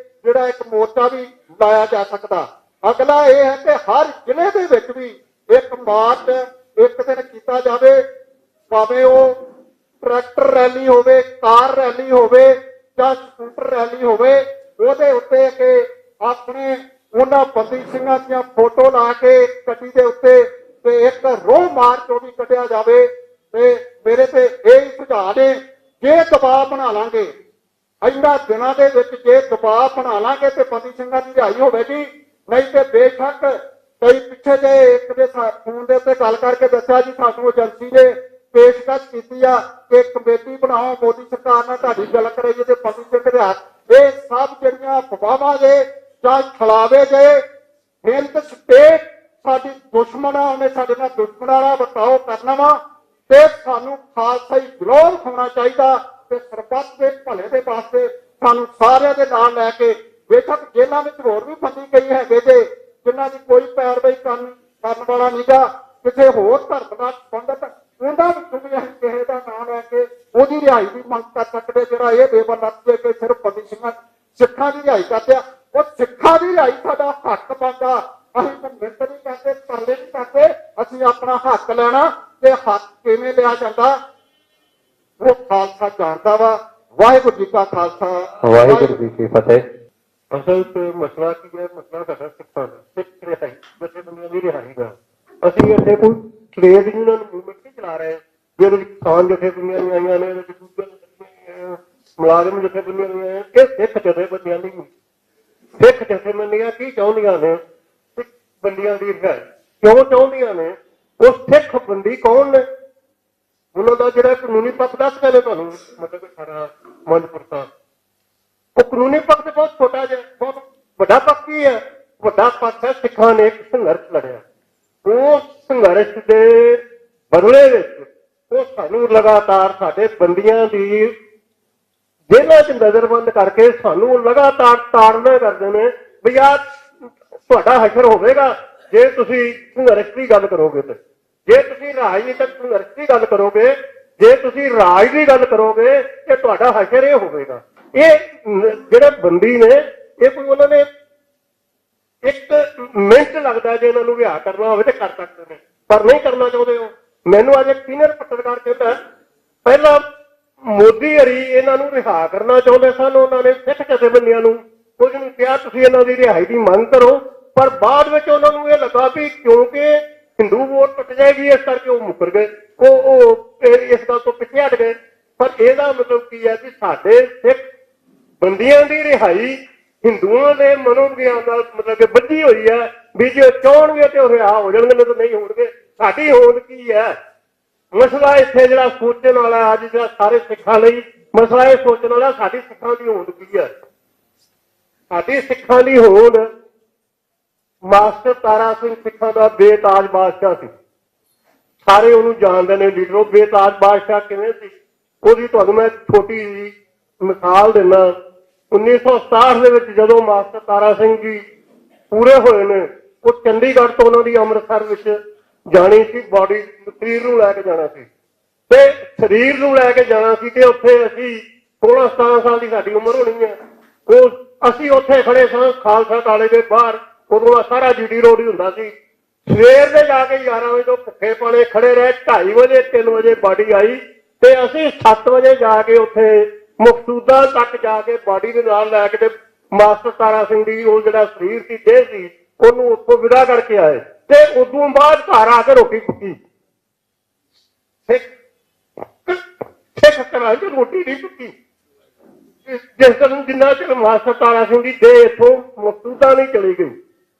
ਜਿਹੜਾ ਇੱਕ ਮੋਰਚਾ ਵੀ ਲਾਇਆ ਜਾ ਸਕਦਾ। ਅਗਲਾ ਇਹ ਹੈ ਕਿ ਹਰ ਜ਼ਿਲ੍ਹੇ ਦੇ ਵਿੱਚ ਵੀ ਇੱਕ ਮਾਰਚ ਇੱਕ ਦਿਨ ਕੀਤਾ ਜਾਵੇ, ਭਾਵੇਂ ਉਹ ਟਰੈਕਟਰ ਰੈਲੀ ਹੋਵੇ, ਕਾਰ ਰੈਲੀ ਹੋਵੇ ਜਾਂ ਸਕੂਟਰ ਰੈਲੀ ਹੋਵੇ। ਉਹਦੇ ਉੱਤੇ ਕਿ ਆਪਣੇ ਉਹਨਾਂ ਬੰਦੀ ਸਿੰਘਾਂ ਦੀਆਂ ਫੋਟੋ ਲਾ ਕੇ ਗੱਡੀ ਦੇ ਉੱਤੇ ਤੇ ਇੱਕ ਰੋਹ ਮਾਰਚ ਉਹ ਵੀ ਕੱਢਿਆ ਜਾਵੇ। ਤੇ ਮੇਰੇ ਤੇ ਇਹ ਸੁਝਾਅ ਨੇ, ਜੇ ਦਬਾਅ ਬਣਾ ਲਾਂਗੇ ਇਹਨਾਂ ਦਿਨਾਂ ਦੇ ਵਿੱਚ, ਜੇ ਦਬਾਅ ਬਣਾ ਲਾਂਗੇ ਤੇ ਬੰਦੀ ਸਿੰਘਾਂ ਦੀ ਰਿਹਾਈ ਹੋਵੇਗੀ। ਨਹੀਂ ਤੇ ਬੇਸ਼ੱਕ ਕਈ ਪਿੱਛੇ ਜੇ ਇੱਕ ਦੇ ਫੋਨ ਦੇ ਉੱਤੇ ਗੱਲ ਕਰਕੇ ਦੱਸਿਆ ਜੀ ਸਾਨੂੰ ਏਜੰਸੀ ਨੇ ਪੇਸ਼ਕਸ਼ ਕੀਤੀ ਆ ਕਿ ਕਮੇਟੀ ਬਣਾਓ, ਮੋਦੀ ਸਰਕਾਰ ਨਾਲ ਤੁਹਾਡੀ ਗੱਲ ਕਰੇਗੀ ਤੇ ਬੰਦੀ ਸਿੰਘ ਦੇ ਹੱਥ। ਇਹ ਸਭ ਜਿਹੜੀਆਂ ਅਫਵਾਹਾਂ ਦੇ ਜਾਂ ਖਿਲਾਵੇ ਗਏ ਹਿੰਦ ਸਟੇਟ ਸਾਡੀ ਦੁਸ਼ਮਣ ਆ, ਉਹਨੇ ਸਾਡੇ ਨਾਲ ਦੁਸ਼ਮਣਾਂ ਵਾਲਾ ਵਰਤਾਓ ਕਰਨਾ ਵਾ ਤੇ ਸਾਨੂੰ ਖਾਲਸਾ ਹੀ ਵਿਰੋਧ ਹੋਣਾ ਚਾਹੀਦਾ ਤੇ ਸਰਬੱਤ ਦੇ ਭਲੇ ਦੇ ਵਾਸਤੇ ਸਾਨੂੰ ਸਾਰਿਆਂ ਦੇ ਨਾਲ ਲੈ ਕੇ, ਬੇਸ਼ੱਕ ਜੇਲ੍ਹਾਂ ਵਿੱਚ ਹੋਰ ਵੀ ਬੰਦੀ ਕਈ ਹੈਗੇ ਜੇ ਜਿਨ੍ਹਾਂ ਦੀ ਕੋਈ ਪੈਰਵਾਈ ਕਰਨ ਵਾਲਾ ਨਹੀਂਗਾ, ਕਿਸੇ ਹੋਰ ਧਰਮ ਨਾਲ ਸੰਬੰਧਤ, ਉਹਨਾਂ ਵਿੱਚੋਂ ਵੀ ਅਸੀਂ ਕਿਸੇ ਦਾ ਨਾਮ ਲੈ ਕੇ ਉਹਦੀ ਰਿਹਾਈ ਦੀ ਮੰਗ ਕਰ ਸਕਦੇ। ਜਿਹੜਾ ਇਹ ਬੇਬਲਤ ਦੇ ਕੇ ਸਿਰਫ ਬੰਦੀ ਸਿੱਖਾਂ ਦੀ ਰਿਹਾਈ ਕਰਦੇ ਆ, ਉਹ ਸਿੱਖਾਂ ਦੀ ਰਿਹਾਈ ਸਾਡਾ ਹੱਕ ਬਣਦਾ। ਅਸੀਂ ਤਾਂ ਮਿੰਟ ਨਹੀਂ ਕਰਦੇ, ਤਰਲੇ ਨਹੀਂ ਕਰਦੇ, ਅਸੀਂ ਆਪਣਾ ਹੱਕ ਲੈਣਾ ਤੇ ਹੱਕ ਕਿਵੇਂ ਲਿਆ ਜਾਂਦਾ ਉਹ ਖਾਲਸਾ ਜਾਣਦਾ ਵਾ। ਵਾਹਿਗੁਰੂ ਜੀ ਕਾ ਖਾਲਸਾ, ਵਾਹਿਗੁਰੂ ਜੀ ਕੀ ਫਤਿਹ। ਅਸਲ ਤੇ ਮਸਲਾ ਕੀ ਹੈ? ਮਸਲਾ ਸਾਡਾ ਸਿੱਖਾਂ ਦਾ, ਸਿੱਖ ਰਿਹਾਈ, ਜਥੇਬੰਦੀਆਂ ਦੀ ਰਿਹਾਈ ਦਾ। ਅਸੀਂ ਇੱਥੇ ਕੋਈ ਟ੍ਰੇਡ ਯੂਨੀਅਨ ਮੂਵਮੈਂਟ ਨਹੀਂ ਚਲਾ ਰਹੇ ਜਿਹਦੇ ਵਿੱਚ ਕਿਸਾਨ ਜਥੇਬੰਦੀਆਂ ਵੀ ਆਈਆਂ ਨੇ, ਮੁਲਾਜ਼ਮ ਜਥੇਬੰਦੀਆਂ ਵੀ ਆਈਆਂ। ਇਹ ਸਿੱਖ ਜਥੇਬੰਦੀਆਂ ਨਹੀਂ। ਸਿੱਖ ਜਥੇਬੰਦੀਆਂ ਕੀ ਚਾਹੁੰਦੀਆਂ ਨੇ? ਸਿੱਖ ਬੰਦੀਆਂ ਦੀ ਰਿਹਾਈ ਕਿਉਂ ਚਾਹੁੰਦੀਆਂ ਨੇ? ਉਹ ਸਿੱਖ ਬੰਦੀ ਕੌਣ ਨੇ? ਉਹਨਾਂ ਦਾ ਜਿਹੜਾ ਕਾਨੂੰਨੀ ਪੱਖ ਦੱਸ ਕੇ ਤੁਹਾਨੂੰ, ਮਤਲਬ ਸਾਰਾ ਮਨਪੁਰਤਾ ਉਹ ਕਾਨੂੰਨੀ ਪੱਖ ਤੇ ਬਹੁਤ ਛੋਟਾ ਜਿਹਾ, ਬਹੁਤ ਵੱਡਾ ਪੱਖ ਕੀ ਹੈ? ਵੱਡਾ ਪੱਖ ਹੈ ਸਿੱਖਾਂ ਨੇ ਇੱਕ ਸੰਘਰਸ਼ ਲੜਿਆ। ਉਹ ਸੰਘਰਸ਼ ਦੇ ਬਦਲੇ ਵਿੱਚ ਉਹ ਸਾਨੂੰ ਲਗਾਤਾਰ ਸਾਡੇ ਬੰਦੀਆਂ ਦੀ ਜੇਲ੍ਹਾਂ 'ਚ ਨਜ਼ਰਬੰਦ ਕਰਕੇ ਸਾਨੂੰ ਲਗਾਤਾਰ ਤਾੜਨਾ ਕਰਦੇ ਨੇ ਵੀ ਆਹ ਤੁਹਾਡਾ ਹਸ਼ਰ ਹੋਵੇਗਾ ਜੇ ਤੁਸੀਂ ਸੰਘਰਸ਼ ਦੀ ਗੱਲ ਕਰੋਗੇ। ਤੇ ਜੇ ਤੁਸੀਂ ਰਾਜਨੀਤਿਕ ਸੰਘਰਸ਼ ਦੀ ਗੱਲ ਕਰੋਗੇ, ਜੇ ਤੁਸੀਂ ਰਾਜ ਦੀ ਗੱਲ ਕਰੋਗੇ ਤੇ ਤੁਹਾਡਾ ਹਸ਼ਰ ਇਹ ਹੋਵੇਗਾ। ਇਹ ਜਿਹੜੇ ਬੰਦੀ ਨੇ ਇਹ ਕੋਈ ਉਹਨਾਂ ਨੇ ਇੱਕ ਮਿੰਟ ਲੱਗਦਾ ਜੇ ਇਹਨਾਂ ਨੂੰ ਵਿਆਹ ਕਰਨਾ ਹੋਵੇ ਤੇ ਕਰ ਸਕਦੇ ਨੇ, ਪਰ ਨਹੀਂ ਕਰਨਾ ਚਾਹੁੰਦੇ ਹੋ। ਮੈਨੂੰ ਅੱਜ ਇੱਕ ਸੀਨੀਅਰ ਪੱਤਰਕਾਰ ਕਹਿੰਦਾ ਪਹਿਲਾਂ ਮੋਦੀ ਹਰੀ ਇਹਨਾਂ ਨੂੰ ਰਿਹਾ ਕਰਨਾ ਚਾਹੁੰਦੇ ਸਨ, ਉਹਨਾਂ ਨੇ ਸਿੱਖ ਜਥੇਬੰਦੀਆਂ ਨੂੰ ਕੁਝ ਨੂੰ ਕਿਹਾ ਤੁਸੀਂ ਇਹਨਾਂ ਦੀ ਰਿਹਾਈ ਦੀ ਮੰਗ ਕਰੋ, ਪਰ ਬਾਅਦ ਵਿੱਚ ਉਹਨਾਂ ਨੂੰ ਇਹ ਲੱਗਾ ਵੀ ਕਿਉਂਕਿ ਹਿੰਦੂ ਵੋਟ ਟੁੱਟ ਜਾਏਗੀ ਇਸ ਕਰਕੇ ਉਹ ਮੁੱਕਰ ਗਏ, ਉਹ ਇਸ ਗੱਲ ਤੋਂ ਪਿੱਛੇ ਹਟ ਗਏ। ਪਰ ਇਹਦਾ ਮਤਲਬ ਕੀ ਹੈ ਕਿ ਸਾਡੇ ਸਿੱਖ ਬੰਦੀਆਂ ਦੀ ਰਿਹਾਈ ਹਿੰਦੂਆਂ ਦੇ ਮਨੋਵਿਗਿਆਨ ਨਾਲ ਮਤਲਬ ਕਿ ਬੱਝੀ ਹੋਈ ਹੈ ਵੀ ਜੇ ਚਾਹੁਣਗੇ ਤੇ ਉਹ ਰਿਹਾ ਹੋ ਜਾਣਗੇ, ਨਹੀਂ ਤਾਂ ਨਹੀਂ ਹੋਣਗੇ। ਸਾਡੀ ਹੋਂਦ ਕੀ ਹੈ? ਮਸਲਾ ਇੱਥੇ ਜਿਹੜਾ ਸੋਚਣ ਵਾਲਾ ਅੱਜ ਜਿਹੜਾ ਸਾਰੇ ਸਿੱਖਾਂ ਲਈ ਮਸਲਾ ਇਹ ਸੋਚਣ ਵਾਲਾ ਸਾਡੀ ਸਿੱਖਾਂ ਦੀ ਹੋਂਦ ਕੀ ਹੈ? ਸਾਡੀ ਸਿੱਖਾਂ ਦੀ ਹੋਂਦ ਮਾਸਟਰ ਤਾਰਾ ਸਿੰਘ ਸਿੱਖਾਂ ਦਾ ਬੇਤਾਜ ਬਾਦਸ਼ਾਹ ਸੀ। ਸਾਰੇ ਉਹਨੂੰ ਜਾਣਦੇ ਨੇ ਲੀਡਰ। ਉਹ ਬੇਤਾਜ ਬਾਦਸ਼ਾਹ ਕਿਵੇਂ ਸੀ ਉਹਦੀ ਤੁਹਾਨੂੰ ਮੈਂ ਛੋਟੀ ਜਿਹੀ ਮਿਸਾਲ ਦਿੰਦਾ। 1967 ਦੇ ਵਿੱਚ ਜਦੋਂ ਮਾਸਟਰ ਤਾਰਾ ਸਿੰਘ ਜੀ ਪੂਰੇ ਹੋਏ ਨੇ, ਉਹ ਚੰਡੀਗੜ੍ਹ ਤੋਂ ਉਹਨਾਂ ਦੀ ਅੰਮ੍ਰਿਤਸਰ ਵਿੱਚ ਜਾਣੀ ਸੀ, ਬਾਡੀ ਸਰੀਰ ਨੂੰ ਲੈ ਕੇ ਜਾਣਾ ਸੀ ਤੇ ਸਰੀਰ ਨੂੰ ਲੈ ਕੇ ਜਾਣਾ ਸੀ ਤੇ ਉੱਥੇ ਅਸੀਂ 16-17 ਸਾਲ ਦੀ ਸਾਡੀ ਉਮਰ ਹੋਣੀ ਹੈ। ਉਹ ਅਸੀਂ ਉੱਥੇ ਖੜੇ ਸਾਂ ਖਾਲਸਾ ਕਾਲਜ ਦੇ ਬਾਹਰ। ਉਦੋਂ ਸਾਰਾ GT ਰੋਡ ਹੀ ਹੁੰਦਾ ਸੀ। ਸਵੇਰ ਦੇ ਜਾ ਕੇ 11 ਵਜੇ ਤੋਂ ਭੁੱਖੇ ਪਾਣੇ ਖੜੇ ਰਹੇ। 2:30 ਵਜੇ 3 ਵਜੇ ਬਾਡੀ ਆਈ ਤੇ ਅਸੀਂ 7 ਵਜੇ ਜਾ ਕੇ ਉੱਥੇ ਮਕਸੂਦਾਂ ਤੱਕ ਜਾ ਕੇ ਬਾਡੀ ਦੇ ਨਾਲ ਲੈ ਕੇ ਤੇ ਮਾਸਟਰ ਤਾਰਾ ਸਿੰਘ ਦੀ ਉਹ ਜਿਹੜਾ ਸਰੀਰ ਸੀ ਦੇਹ ਸੀ ਉਹਨੂੰ ਉੱਥੋਂ ਵਿਦਾ ਕਰਕੇ ਆਏ ਤੇ ਉਦੋਂ ਬਾਅਦ ਘਰ ਆ ਕੇ ਰੋਟੀ ਪੱਕੀ। ਸਿੱਖ ਘਰਾਂ 'ਚ ਰੋਟੀ ਨਹੀਂ ਪੱਕੀ। ਜਿਸ ਦਿਨ ਜਿੰਨਾ ਚਿਰ ਮਾਸਟਰ ਤਾਰਾ ਸਿੰਘ ਦੀ ਦੇਹ ਇੱਥੋਂ ਮਕਸੂਦਾਂ ਨਹੀਂ ਚਲੀ ਗਈ,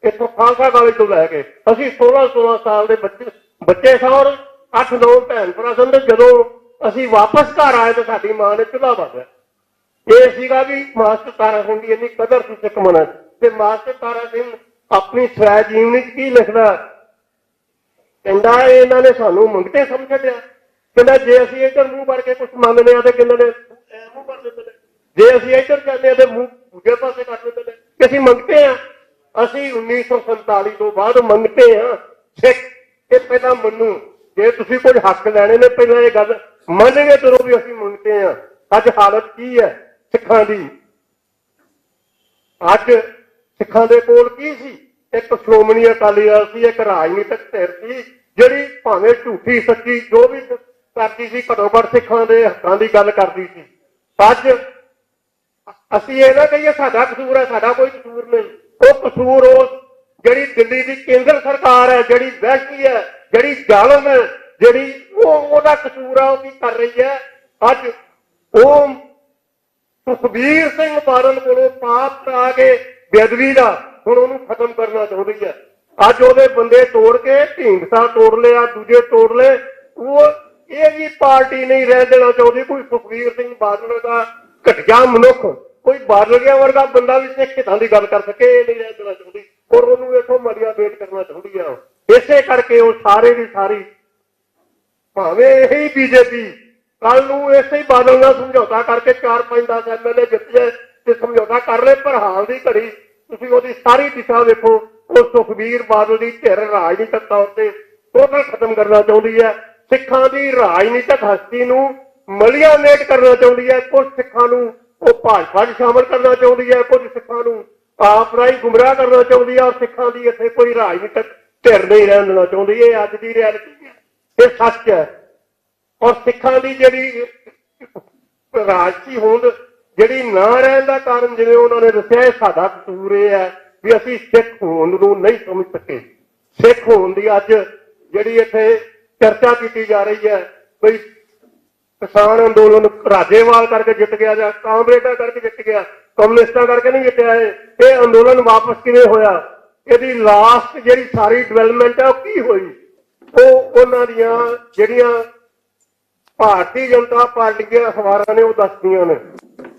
ਇੱਥੋਂ ਖਾਲਸਾ ਕਾਲਜ ਤੋਂ ਲੈ ਕੇ ਅਸੀਂ 16 ਸਾਲ ਦੇ ਬੱਚੇ ਸਾਂ ਔਰ 8-9 ਭੈਣ ਭਰਾ ਸਨ। ਤੇ ਜਦੋਂ ਅਸੀਂ ਵਾਪਸ ਘਰ ਆਏ ਤਾਂ ਸਾਡੀ ਮਾਂ ਨੇ ਚੁੱਲ੍ਹਾ ਬਾਲਿਆ। ਇਹ ਸੀਗਾ ਵੀ ਮਾਸਟਰ ਤਾਰਾ ਸਿੰਘ ਦੀ ਇੰਨੀ ਕਦਰ ਸੀ ਸਿੱਖ ਮਨਾਂ 'ਚ। ਤੇ ਮਾਸਟਰ ਤਾਰਾ ਸਿੰਘ ਆਪਣੀ ਸਵੈ ਜੀਵਨੀ 'ਚ ਕੀ ਲਿਖਦਾ, ਕਹਿੰਦਾ ਇਹਨਾਂ ਨੇ ਸਾਨੂੰ ਮੰਗਤੇ ਸਮਝ ਲਿਆ। ਕਹਿੰਦਾ ਜੇ ਅਸੀਂ ਇੱਧਰ ਮੂੰਹ ਭਰ ਕੇ ਕੁਝ ਮੰਗਦੇ ਆ ਤੇ ਕਹਿੰਦੇ ਨੇ ਮੂੰਹ ਭਰ ਦਿੰਦੇ ਨੇ, ਜੇ ਅਸੀਂ ਇੱਧਰ ਜਾਂਦੇ ਆ ਤੇ ਮੂੰਹ ਦੂਜੇ ਪਾਸੇ ਕਰ ਦਿੰਦੇ ਨੇ ਕਿ ਅਸੀਂ ਮੰਗਤੇ ਆ। ਅਸੀਂ 1947 ਤੋਂ ਬਾਅਦ ਮੰਗਤੇ ਆ। ਸਿੱਖ ਇਹ ਪਹਿਲਾਂ ਮੰਨੂ, ਜੇ ਤੁਸੀਂ ਕੁਝ ਹੱਕ ਲੈਣੇ ਨੇ ਪਹਿਲਾਂ ਇਹ ਗੱਲ ਮੰਨ ਕੇ ਤੁਰੋ ਵੀ ਅਸੀਂ ਮੰਗਤੇ ਆ। ਅੱਜ ਹਾਲਤ ਕੀ ਹੈ ਸਿੱਖਾਂ ਦੀ? ਅੱਜ ਸਿੱਖਾਂ ਦੇ ਕੋਲ ਕੀ ਸੀ? ਇੱਕ ਸ਼੍ਰੋਮਣੀ ਅਕਾਲੀ ਦਲ ਸੀ, ਇੱਕ ਰਾਜਨੀਤਿਕ ਧਿਰ ਸੀ ਜਿਹੜੀ ਭਾਵੇਂ ਝੂਠੀ ਸੱਚੀ ਜੋ ਵੀ ਕਰਦੀ ਸੀ ਘੱਟੋ ਘੱਟ ਸਿੱਖਾਂ ਦੇ ਹੱਕਾਂ ਦੀ ਗੱਲ ਕਰਦੀ ਸੀ। ਅੱਜ ਅਸੀਂ ਇਹ ਨਾ ਕਹੀਏ ਸਾਡਾ ਕਸੂਰ ਹੈ, ਸਾਡਾ ਕੋਈ ਕਸੂਰ ਨਹੀਂ। ਉਹ ਕਸੂਰ ਉਸ ਜਿਹੜੀ ਦਿੱਲੀ ਦੀ ਕੇਂਦਰ ਸਰਕਾਰ ਹੈ, ਜਿਹੜੀ ਵਹਿਸ਼ੀ ਹੈ, ਜਿਹੜੀ ਜ਼ਾਲਮ ਹੈ, ਜਿਹੜੀ ਉਹਦਾ ਕਸੂਰ ਆ। ਉਹ ਕੀ ਕਰ ਰਹੀ ਹੈ? ਅੱਜ ਉਹ ਸੁਖਬੀਰ ਸਿੰਘ ਬਾਦਲ ਕੋਲੋਂ ਪਾਪ ਕਰਾ ਕੇ ਬੇਅਦਬੀ ਦਾ ਹੁਣ ਉਹਨੂੰ ਖਤਮ ਕਰਨਾ ਚਾਹੁੰਦੀ ਹੈ। ਅੱਜ ਉਹਦੇ ਬੰਦੇ ਤੋੜ ਕੇ ਢੀਂਗਸਾ ਤੋੜ ਲਿਆ, ਦੂਜੇ ਤੋੜ ਲਏ। ਉਹ ਇਹ ਵੀ ਪਾਰਟੀ ਨਹੀਂ ਰਹਿ ਦੇਣਾ ਚਾਹੁੰਦੀ। ਕੋਈ ਸੁਖਬੀਰ ਸਿੰਘ ਬਾਦਲ ਦਾ ਘਟੀਆ ਮਨੁੱਖ, ਕੋਈ ਬਾਦਲੀਆਂ ਵਰਗਾ ਬੰਦਾ ਵੀ ਸਿੱਖ ਹਿੱਤਾਂ ਦੀ ਗੱਲ ਕਰ ਸਕੇ, ਇਹ ਨਹੀਂ ਰਹਿ ਦੇਣਾ ਚਾਹੁੰਦੀ। ਔਰ ਉਹਨੂੰ ਇੱਥੋਂ ਮਰਿਆ ਵੇਟ ਕਰਨਾ ਚਾਹੁੰਦੀ ਆ। ਇਸੇ ਕਰਕੇ ਉਹ ਸਾਰੇ ਦੀ ਸਾਰੀ ਭਾਵੇਂ ਇਹੀ ਬੀਜੇਪੀ ਕੱਲ ਨੂੰ ਇਸੇ ਹੀ ਬਾਦਲ ਨਾਲ ਸਮਝੌਤਾ ਕਰਕੇ 4-5-10 MLA ਜਿੱਤ ਜਾਏ ਤੇ ਸਮਝੌਤਾ ਕਰ ਲਏ। ਪਰ ਹਾਲ ਦੀ ਘੜੀ ਤੁਸੀਂ ਉਹਦੀ ਸਾਰੀ ਦਿਸ਼ਾ ਵੇਖੋ, ਉਹ ਸੁਖਬੀਰ ਬਾਦਲ ਦੀ ਧਿਰ ਰਾਜਨੀਤਿਕ ਤੌਰ ਤੇ ਟੋਟਲ ਖਤਮ ਕਰਨਾ ਚਾਹੁੰਦੀ ਹੈ। ਸਿੱਖਾਂ ਦੀ ਰਾਜਨੀਤਿਕ ਹਸਤੀ ਨੂੰ ਮਲੀਆਨੇਟ ਕਰਨਾ ਚਾਹੁੰਦੀ ਹੈ। ਕੁਝ ਸਿੱਖਾਂ ਨੂੰ ਉਹ ਭਾਜਪਾ 'ਚ ਸ਼ਾਮਲ ਕਰਨਾ ਚਾਹੁੰਦੀ ਹੈ, ਕੁਝ ਸਿੱਖਾਂ ਨੂੰ ਆਪ ਰਾਹੀਂ ਗੁੰਮਰਾਹ ਕਰਨਾ ਚਾਹੁੰਦੀ ਹੈ। ਔਰ ਸਿੱਖਾਂ ਦੀ ਇੱਥੇ ਕੋਈ ਰਾਜਨੀਤਿਕ ਧਿਰ ਨਹੀਂ ਰਹਿਣ ਦੇਣਾ ਚਾਹੁੰਦੀ। ਇਹ ਅੱਜ ਦੀ ਰਿਐਲਿਟੀ ਹੈ, ਇਹ ਸੱਚ ਹੈ। ਔਰ ਸਿੱਖਾਂ ਦੀ ਜਿਹੜੀ ਰਾਜਸੀ ਹੋਂਦ ਜਿਹੜੀ ਨਾ ਰਹਿਣ ਦਾ ਕਾਰਨ, ਜਿਵੇਂ ਉਹਨਾਂ ਨੇ ਦੱਸਿਆ, ਇਹ ਸਾਡਾ ਕਸੂਰ ਇਹ ਹੈ ਵੀ ਅਸੀਂ ਸਿੱਖ ਹੋਣ ਨੂੰ ਨਹੀਂ ਸਮਝ ਸਕੇ। ਸਿੱਖ ਹੋਣ ਦੀ ਅੱਜ ਜਿਹੜੀ ਇੱਥੇ ਚਰਚਾ ਕੀਤੀ ਜਾ ਰਹੀ ਹੈ, ਕੋਈ ਕਿਸਾਨ ਅੰਦੋਲਨ ਰਾਜੇਵਾਲ ਕਰਕੇ ਜਿੱਤ ਗਿਆ ਜਾਂ ਕਾਂਗਰੇਸਾਂ ਕਰਕੇ ਜਿੱਤ ਗਿਆ, ਕਮਿਊਨਿਸਟਾਂ ਕਰਕੇ ਨਹੀਂ ਜਿੱਤਿਆ। ਇਹ ਅੰਦੋਲਨ ਵਾਪਸ ਕਿਵੇਂ ਹੋਇਆ? ਇਹਦੀ ਲਾਸਟ ਜਿਹੜੀ ਸਾਰੀ ਡਿਵੈਲਪਮੈਂਟ ਹੈ ਉਹ ਕੀ ਹੋਈ? ਉਹ ਉਹਨਾਂ ਦੀਆਂ ਜਿਹੜੀਆਂ ਭਾਰਤੀ ਜਨਤਾ ਪਾਰਟੀ ਦੇ ਅਖਬਾਰਾਂ ਨੇ ਉਹ ਦੱਸਦੀਆਂ ਨੇ।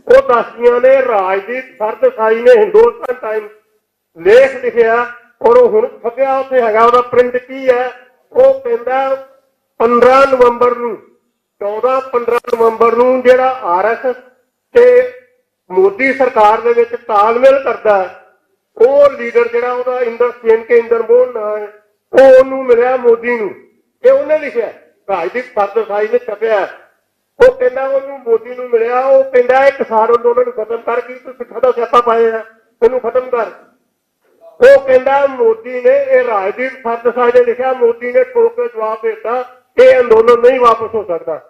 ਉਹ ਦੱਸਦੀਆਂ ਨੇ ਰਾਜਦੀਪ ਸਰਦਸਾਈ ਨੇ ਹਿੰਦੁਸਤਾਨ ਟਾਈਮ ਲੇਖ ਲਿਖਿਆ ਔਰ ਉਹ ਹੁਣ ਛਪਿਆ ਉੱਥੇ ਹੈਗਾ। ਉਹਦਾ ਪ੍ਰਿੰਟ ਕੀ ਹੈ? ਉਹ ਕਹਿੰਦਾ 15 ਨਵੰਬਰ ਨੂੰ 14-15 ਨਵੰਬਰ ਨੂੰ ਜਿਹੜਾ RSS ਤੇ ਮੋਦੀ ਸਰਕਾਰ ਦੇ ਵਿੱਚ ਤਾਲਮੇਲ ਕਰਦਾ ਉਹ ਲੀਡਰ ਜਿਹੜਾ ਉਹਦਾ ਇੰਦਰ ਮੋਹਨ ਨਾਂ ਹੈ, ਉਹ ਉਹਨੂੰ ਮਿਲਿਆ ਮੋਦੀ ਨੂੰ। ਇਹ ਉਹਨੇ ਲਿਖਿਆ, ਰਾਜਦੀਪ ਸਰਦਸਾਈ ਨੇ ਛਪਿਆ। ਉਹ ਕਹਿੰਦਾ ਉਹਨੂੰ ਮੋਦੀ ਨੂੰ ਮਿਲਿਆ। ਉਹ ਕਹਿੰਦਾ ਇਹ ਕਿਸਾਨ ਅੰਦੋਲਨ ਨੂੰ ਖਤਮ ਕਰ, ਕੀ ਤੂੰ ਸਿੱਖਾਂ ਦਾ ਸਿਆਪਾ ਪਾਏ ਆ, ਇਹਨੂੰ ਖਤਮ ਕਰ। ਉਹ ਕਹਿੰਦਾ ਮੋਦੀ ਨੇ, ਇਹ ਰਾਜਦੀਪ ਸਰਦਸਾਈ ਨੇ ਲਿਖਿਆ, ਮੋਦੀ ਨੇ ਠੋਕ ਕੇ ਜਵਾਬ ਦਿੱਤਾ ਇਹ ਅੰਦੋਲਨ ਨਹੀਂ ਵਾਪਸ ਹੋ ਸਕਦਾ।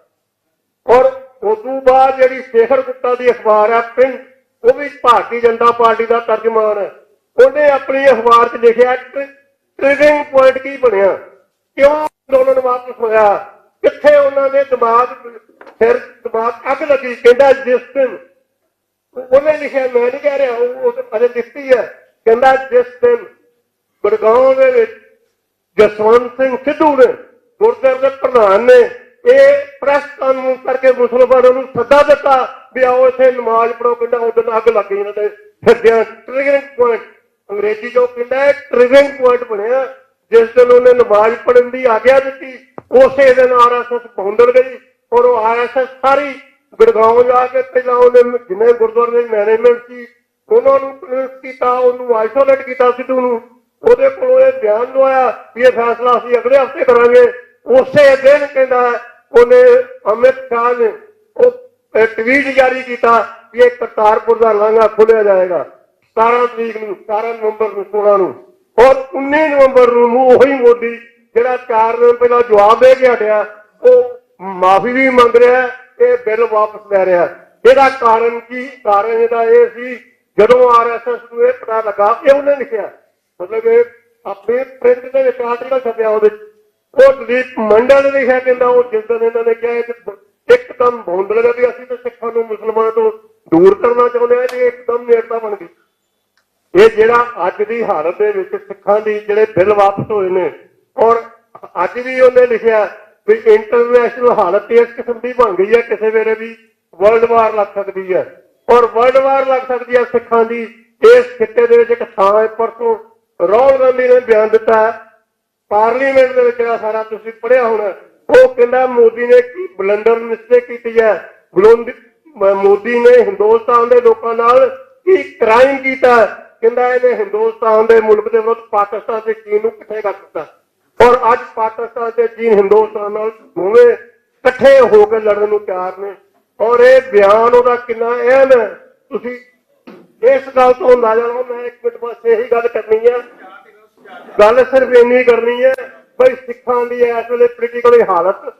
ਔਰ ਉਦੋਂ ਬਾਅਦ ਜਿਹੜੀ ਸ਼ੇਖਰ ਗੁਪਤਾ ਦੀ ਅਖਬਾਰ ਹੈ ਪ੍ਰਿੰਟ, ਉਹ ਵੀ ਭਾਰਤੀ ਜਨਤਾ ਪਾਰਟੀ ਦਾ ਤਰਜਮਾਨ ਹੈ, ਉਹਨੇ ਆਪਣੀ ਅਖਬਾਰ 'ਚ ਲਿਖਿਆ ਟ੍ਰਿਗਰਿੰਗ ਪੁਆਇੰਟ ਕੀ ਬਣਿਆ, ਕਿਉਂ ਅੰਦੋਲਨ ਵਾਪਸ ਹੋਇਆ, ਕਿੱਥੇ ਉਹਨਾਂ ਦੇ ਦਿਮਾਗ ਅੱਗ ਲੱਗੀ। ਕਹਿੰਦਾ ਜਿਸ ਦਿਨ, ਉਹਨੇ ਲਿਖਿਆ, ਮੈਂ ਨਹੀਂ ਕਹਿ ਰਿਹਾ, ਉਹ ਅਜੇ ਲਿਖਤੀ ਹੈ। ਕਹਿੰਦਾ ਜਿਸ ਦਿਨ ਗੁੜਗਾਉਂ ਦੇ ਵਿੱਚ ਜਸਵੰਤ ਸਿੰਘ ਸਿੱਧੂ ਨੇ, ਗੁਰਦੁਆਰੇ ਦੇ ਪ੍ਰਧਾਨ ਨੇ, ਇਹ ਪ੍ਰੈਸ ਕਾਨੂਨ ਕਰਕੇ ਮੁਸਲਮਾਨਾਂ ਨੂੰ ਸੱਦਾ ਦਿੱਤਾ ਵੀ ਆਓ ਇੱਥੇ ਨਮਾਜ਼ ਪੜੋ, ਕਹਿੰਦਾ ਉਦੋਂ ਅੱਗ ਲੱਗ ਗਈ ਇਹਨਾਂ ਦੇ ਫਿਰਦਿਆਂ। ਟ੍ਰਿਗਰਿੰਗ ਪੁਆਇੰਟ ਅੰਗਰੇਜ਼ੀ ਜੋ ਕਹਿੰਦਾ ਟ੍ਰਿਗਰਿੰਗ ਪੁਆਇੰਟ ਬਣਿਆ। ਜਿਸ ਦਿਨ ਉਹਨੇ ਨਮਾਜ਼ ਪੜਨ ਦੀ ਆਗਿਆ ਦਿੱਤੀ, ਉਸੇ ਦਿਨ RSS ਪਹੁੰਚ ਗਈ। ਔਰ ਉਹ RSS ਸਾਰੀ ਗੁੜਗਾਉਂ ਜਾ ਕੇ ਪਹਿਲਾਂ ਉਹਨੇ ਜਿੰਨੇ ਗੁਰਦੁਆਰੇ ਦੀ ਮੈਨੇਜਮੈਂਟ ਸੀ ਉਹਨਾਂ ਨੂੰ ਕਨਵਿੰਸ ਕੀਤਾ, ਉਹਨੂੰ ਆਈਸੋਲੇਟ ਕੀਤਾ ਸਿੱਧੂ ਨੂੰ। ਉਹਦੇ ਕੋਲੋਂ ਇਹ ਬਿਆਨ ਲਵਾਇਆ ਵੀ ਇਹ ਫੈਸਲਾ ਅਸੀਂ ਅਗਲੇ ਹਫ਼ਤੇ ਕਰਾਂਗੇ। ਉਸੇ ਦਿਨ ਕਹਿੰਦਾ ਉਹਨੇ ਅਮਿਤ ਸ਼ਾਹ ਨੇ ਉਹ ਟਵੀਟ ਜਾਰੀ ਕੀਤਾ ਵੀ ਇਹ ਕਰਤਾਰਪੁਰ ਦਾ ਲਾਂਘਾ ਖੋਲਿਆ ਜਾਏਗਾ 17 ਤਰੀਕ ਨੂੰ, 17 ਨਵੰਬਰ ਨੂੰ, 16 ਨੂੰ। ਔਰ 19 ਨਵੰਬਰ ਨੂੰ ਉਹੀ ਮੋਦੀ ਜਿਹੜਾ 4 ਦਿਨ ਪਹਿਲਾਂ ਜਵਾਬ ਦੇ ਕੇ ਹਟਿਆ, ਉਹ ਮਾਫੀ ਵੀ ਮੰਗ ਰਿਹਾ, ਇਹ ਬਿੱਲ ਵਾਪਸ ਲੈ ਰਿਹਾ। ਇਹਦਾ ਕਾਰਨ ਕੀ? ਕਾਰਨ ਇਹਦਾ ਇਹ ਸੀ, ਜਦੋਂ ਆਰਐਸਐਸ ਨੂੰ ਇਹ ਪਤਾ ਲੱਗਾ, ਇਹ ਉਹਨੇ ਲਿਖਿਆ, ਮਤਲਬ ਇਹ ਆਪਣੇ ਪ੍ਰਿੰਟ ਦੇ ਵਿੱਚ ਆਰਟੀਕਲ ਛਪਿਆ, ਉਹਦੇ ਉਹ ਦਲੀਪ ਮੰਡਲ ਨੇ ਲਿਖਿਆ, ਕਹਿੰਦਾ ਉਹ ਜਿਸ ਦਿਨ ਇਹਨਾਂ ਨੇ ਕਿਹਾ ਇੱਕਦਮ ਬੌਂਦ ਲਗਾ ਵੀ ਅਸੀਂ ਤਾਂ ਸਿੱਖਾਂ ਨੂੰ ਮੁਸਲਮਾਨਾਂ ਤੋਂ ਦੂਰ ਕਰਨਾ ਚਾਹੁੰਦੇ ਹਾਂ, ਤੇ ਇੱਕਦਮ ਨੇੜਤਾ ਬਣ ਗਈ। ਇਹ ਜਿਹੜਾ ਅੱਜ ਦੀ ਹਾਲਤ ਦੇ ਵਿੱਚ ਸਿੱਖਾਂ ਦੀ ਜਿਹੜੇ ਬਿੱਲ ਵਾਪਸ ਹੋਏ ਨੇ, ਔਰ ਅੱਜ ਵੀ ਉਹਨੇ ਲਿਖਿਆ ਵੀ ਇੰਟਰਨੈਸ਼ਨਲ ਹਾਲਤ ਇਸ ਕਿਸਮ ਦੀ ਬਣ ਗਈ ਹੈ, ਕਿਸੇ ਵੇਲੇ ਵੀ ਵਰਲਡ ਵਾਰ ਲੱਗ ਸਕਦੀ ਹੈ, ਔਰ ਵਰਲਡ ਵਾਰ ਲੱਗ ਸਕਦੀ ਹੈ ਸਿੱਖਾਂ ਦੀ ਇਸ ਖਿੱਤੇ ਦੇ ਵਿੱਚ। ਇੱਕ ਥਾਂ ਹੈ, ਪਰਸੋਂ ਰਾਹੁਲ ਗਾਂਧੀ ਨੇ ਬਿਆਨ ਦਿੱਤਾ ਪਾਰਲੀਮੈਂਟ ਦੇ ਵਿੱਚ, ਸਾਰਾ ਤੁਸੀਂ ਪੜ੍ਹਿਆ ਹੋਣਾ। ਉਹ ਕਹਿੰਦਾ ਮੋਦੀ ਨੇ ਕੀ ਬਲੰਡਰ ਮਿਸਟੇਕ ਕੀਤੀ ਹੈ, ਮੋਦੀ ਨੇ ਹਿੰਦੁਸਤਾਨ ਦੇ ਲੋਕਾਂ ਨਾਲ ਕੀ ਕ੍ਰਾਈਮ ਕੀਤਾ। ਕਹਿੰਦਾ ਇਹਨੇ ਹਿੰਦੁਸਤਾਨ ਦੇ ਮੁਲਕ ਦੇ ਵਿਰੁੱਧ ਪਾਕਿਸਤਾਨ ਤੇ ਚੀਨ ਨੂੰ ਇਕੱਠੇ ਕਰ ਦਿੱਤਾ, ਔਰ ਅੱਜ ਪਾਕਿਸਤਾਨ ਤੇ ਚੀਨ ਹਿੰਦੁਸਤਾਨ ਨਾਲ ਦੋਵੇਂ ਇਕੱਠੇ ਹੋ ਕੇ ਲੜਨ ਨੂੰ ਤਿਆਰ ਨੇ। ਔਰ ਇਹ ਬਿਆਨ ਉਹਦਾ ਕਿੰਨਾ ਅਹਿਮ ਹੈ, ਤੁਸੀਂ ਇਸ ਗੱਲ ਤੋਂ ਅੰਦਾਜ਼ਾ ਲਾਓ। ਮੈਂ ਇੱਕ ਮਿੰਟ ਬਸ ਇਹੀ ਗੱਲ ਕਰਨੀ ਹੈ, ਗੱਲ ਸਿਰਫ ਇੰਨੀ ਕਰਨੀ ਹੈ ਬਈ ਸਿੱਖਾਂ ਦੀ ਇਸ ਵੇਲੇ ਪੋਲੀਟੀਕਲ ਹਾਲਤ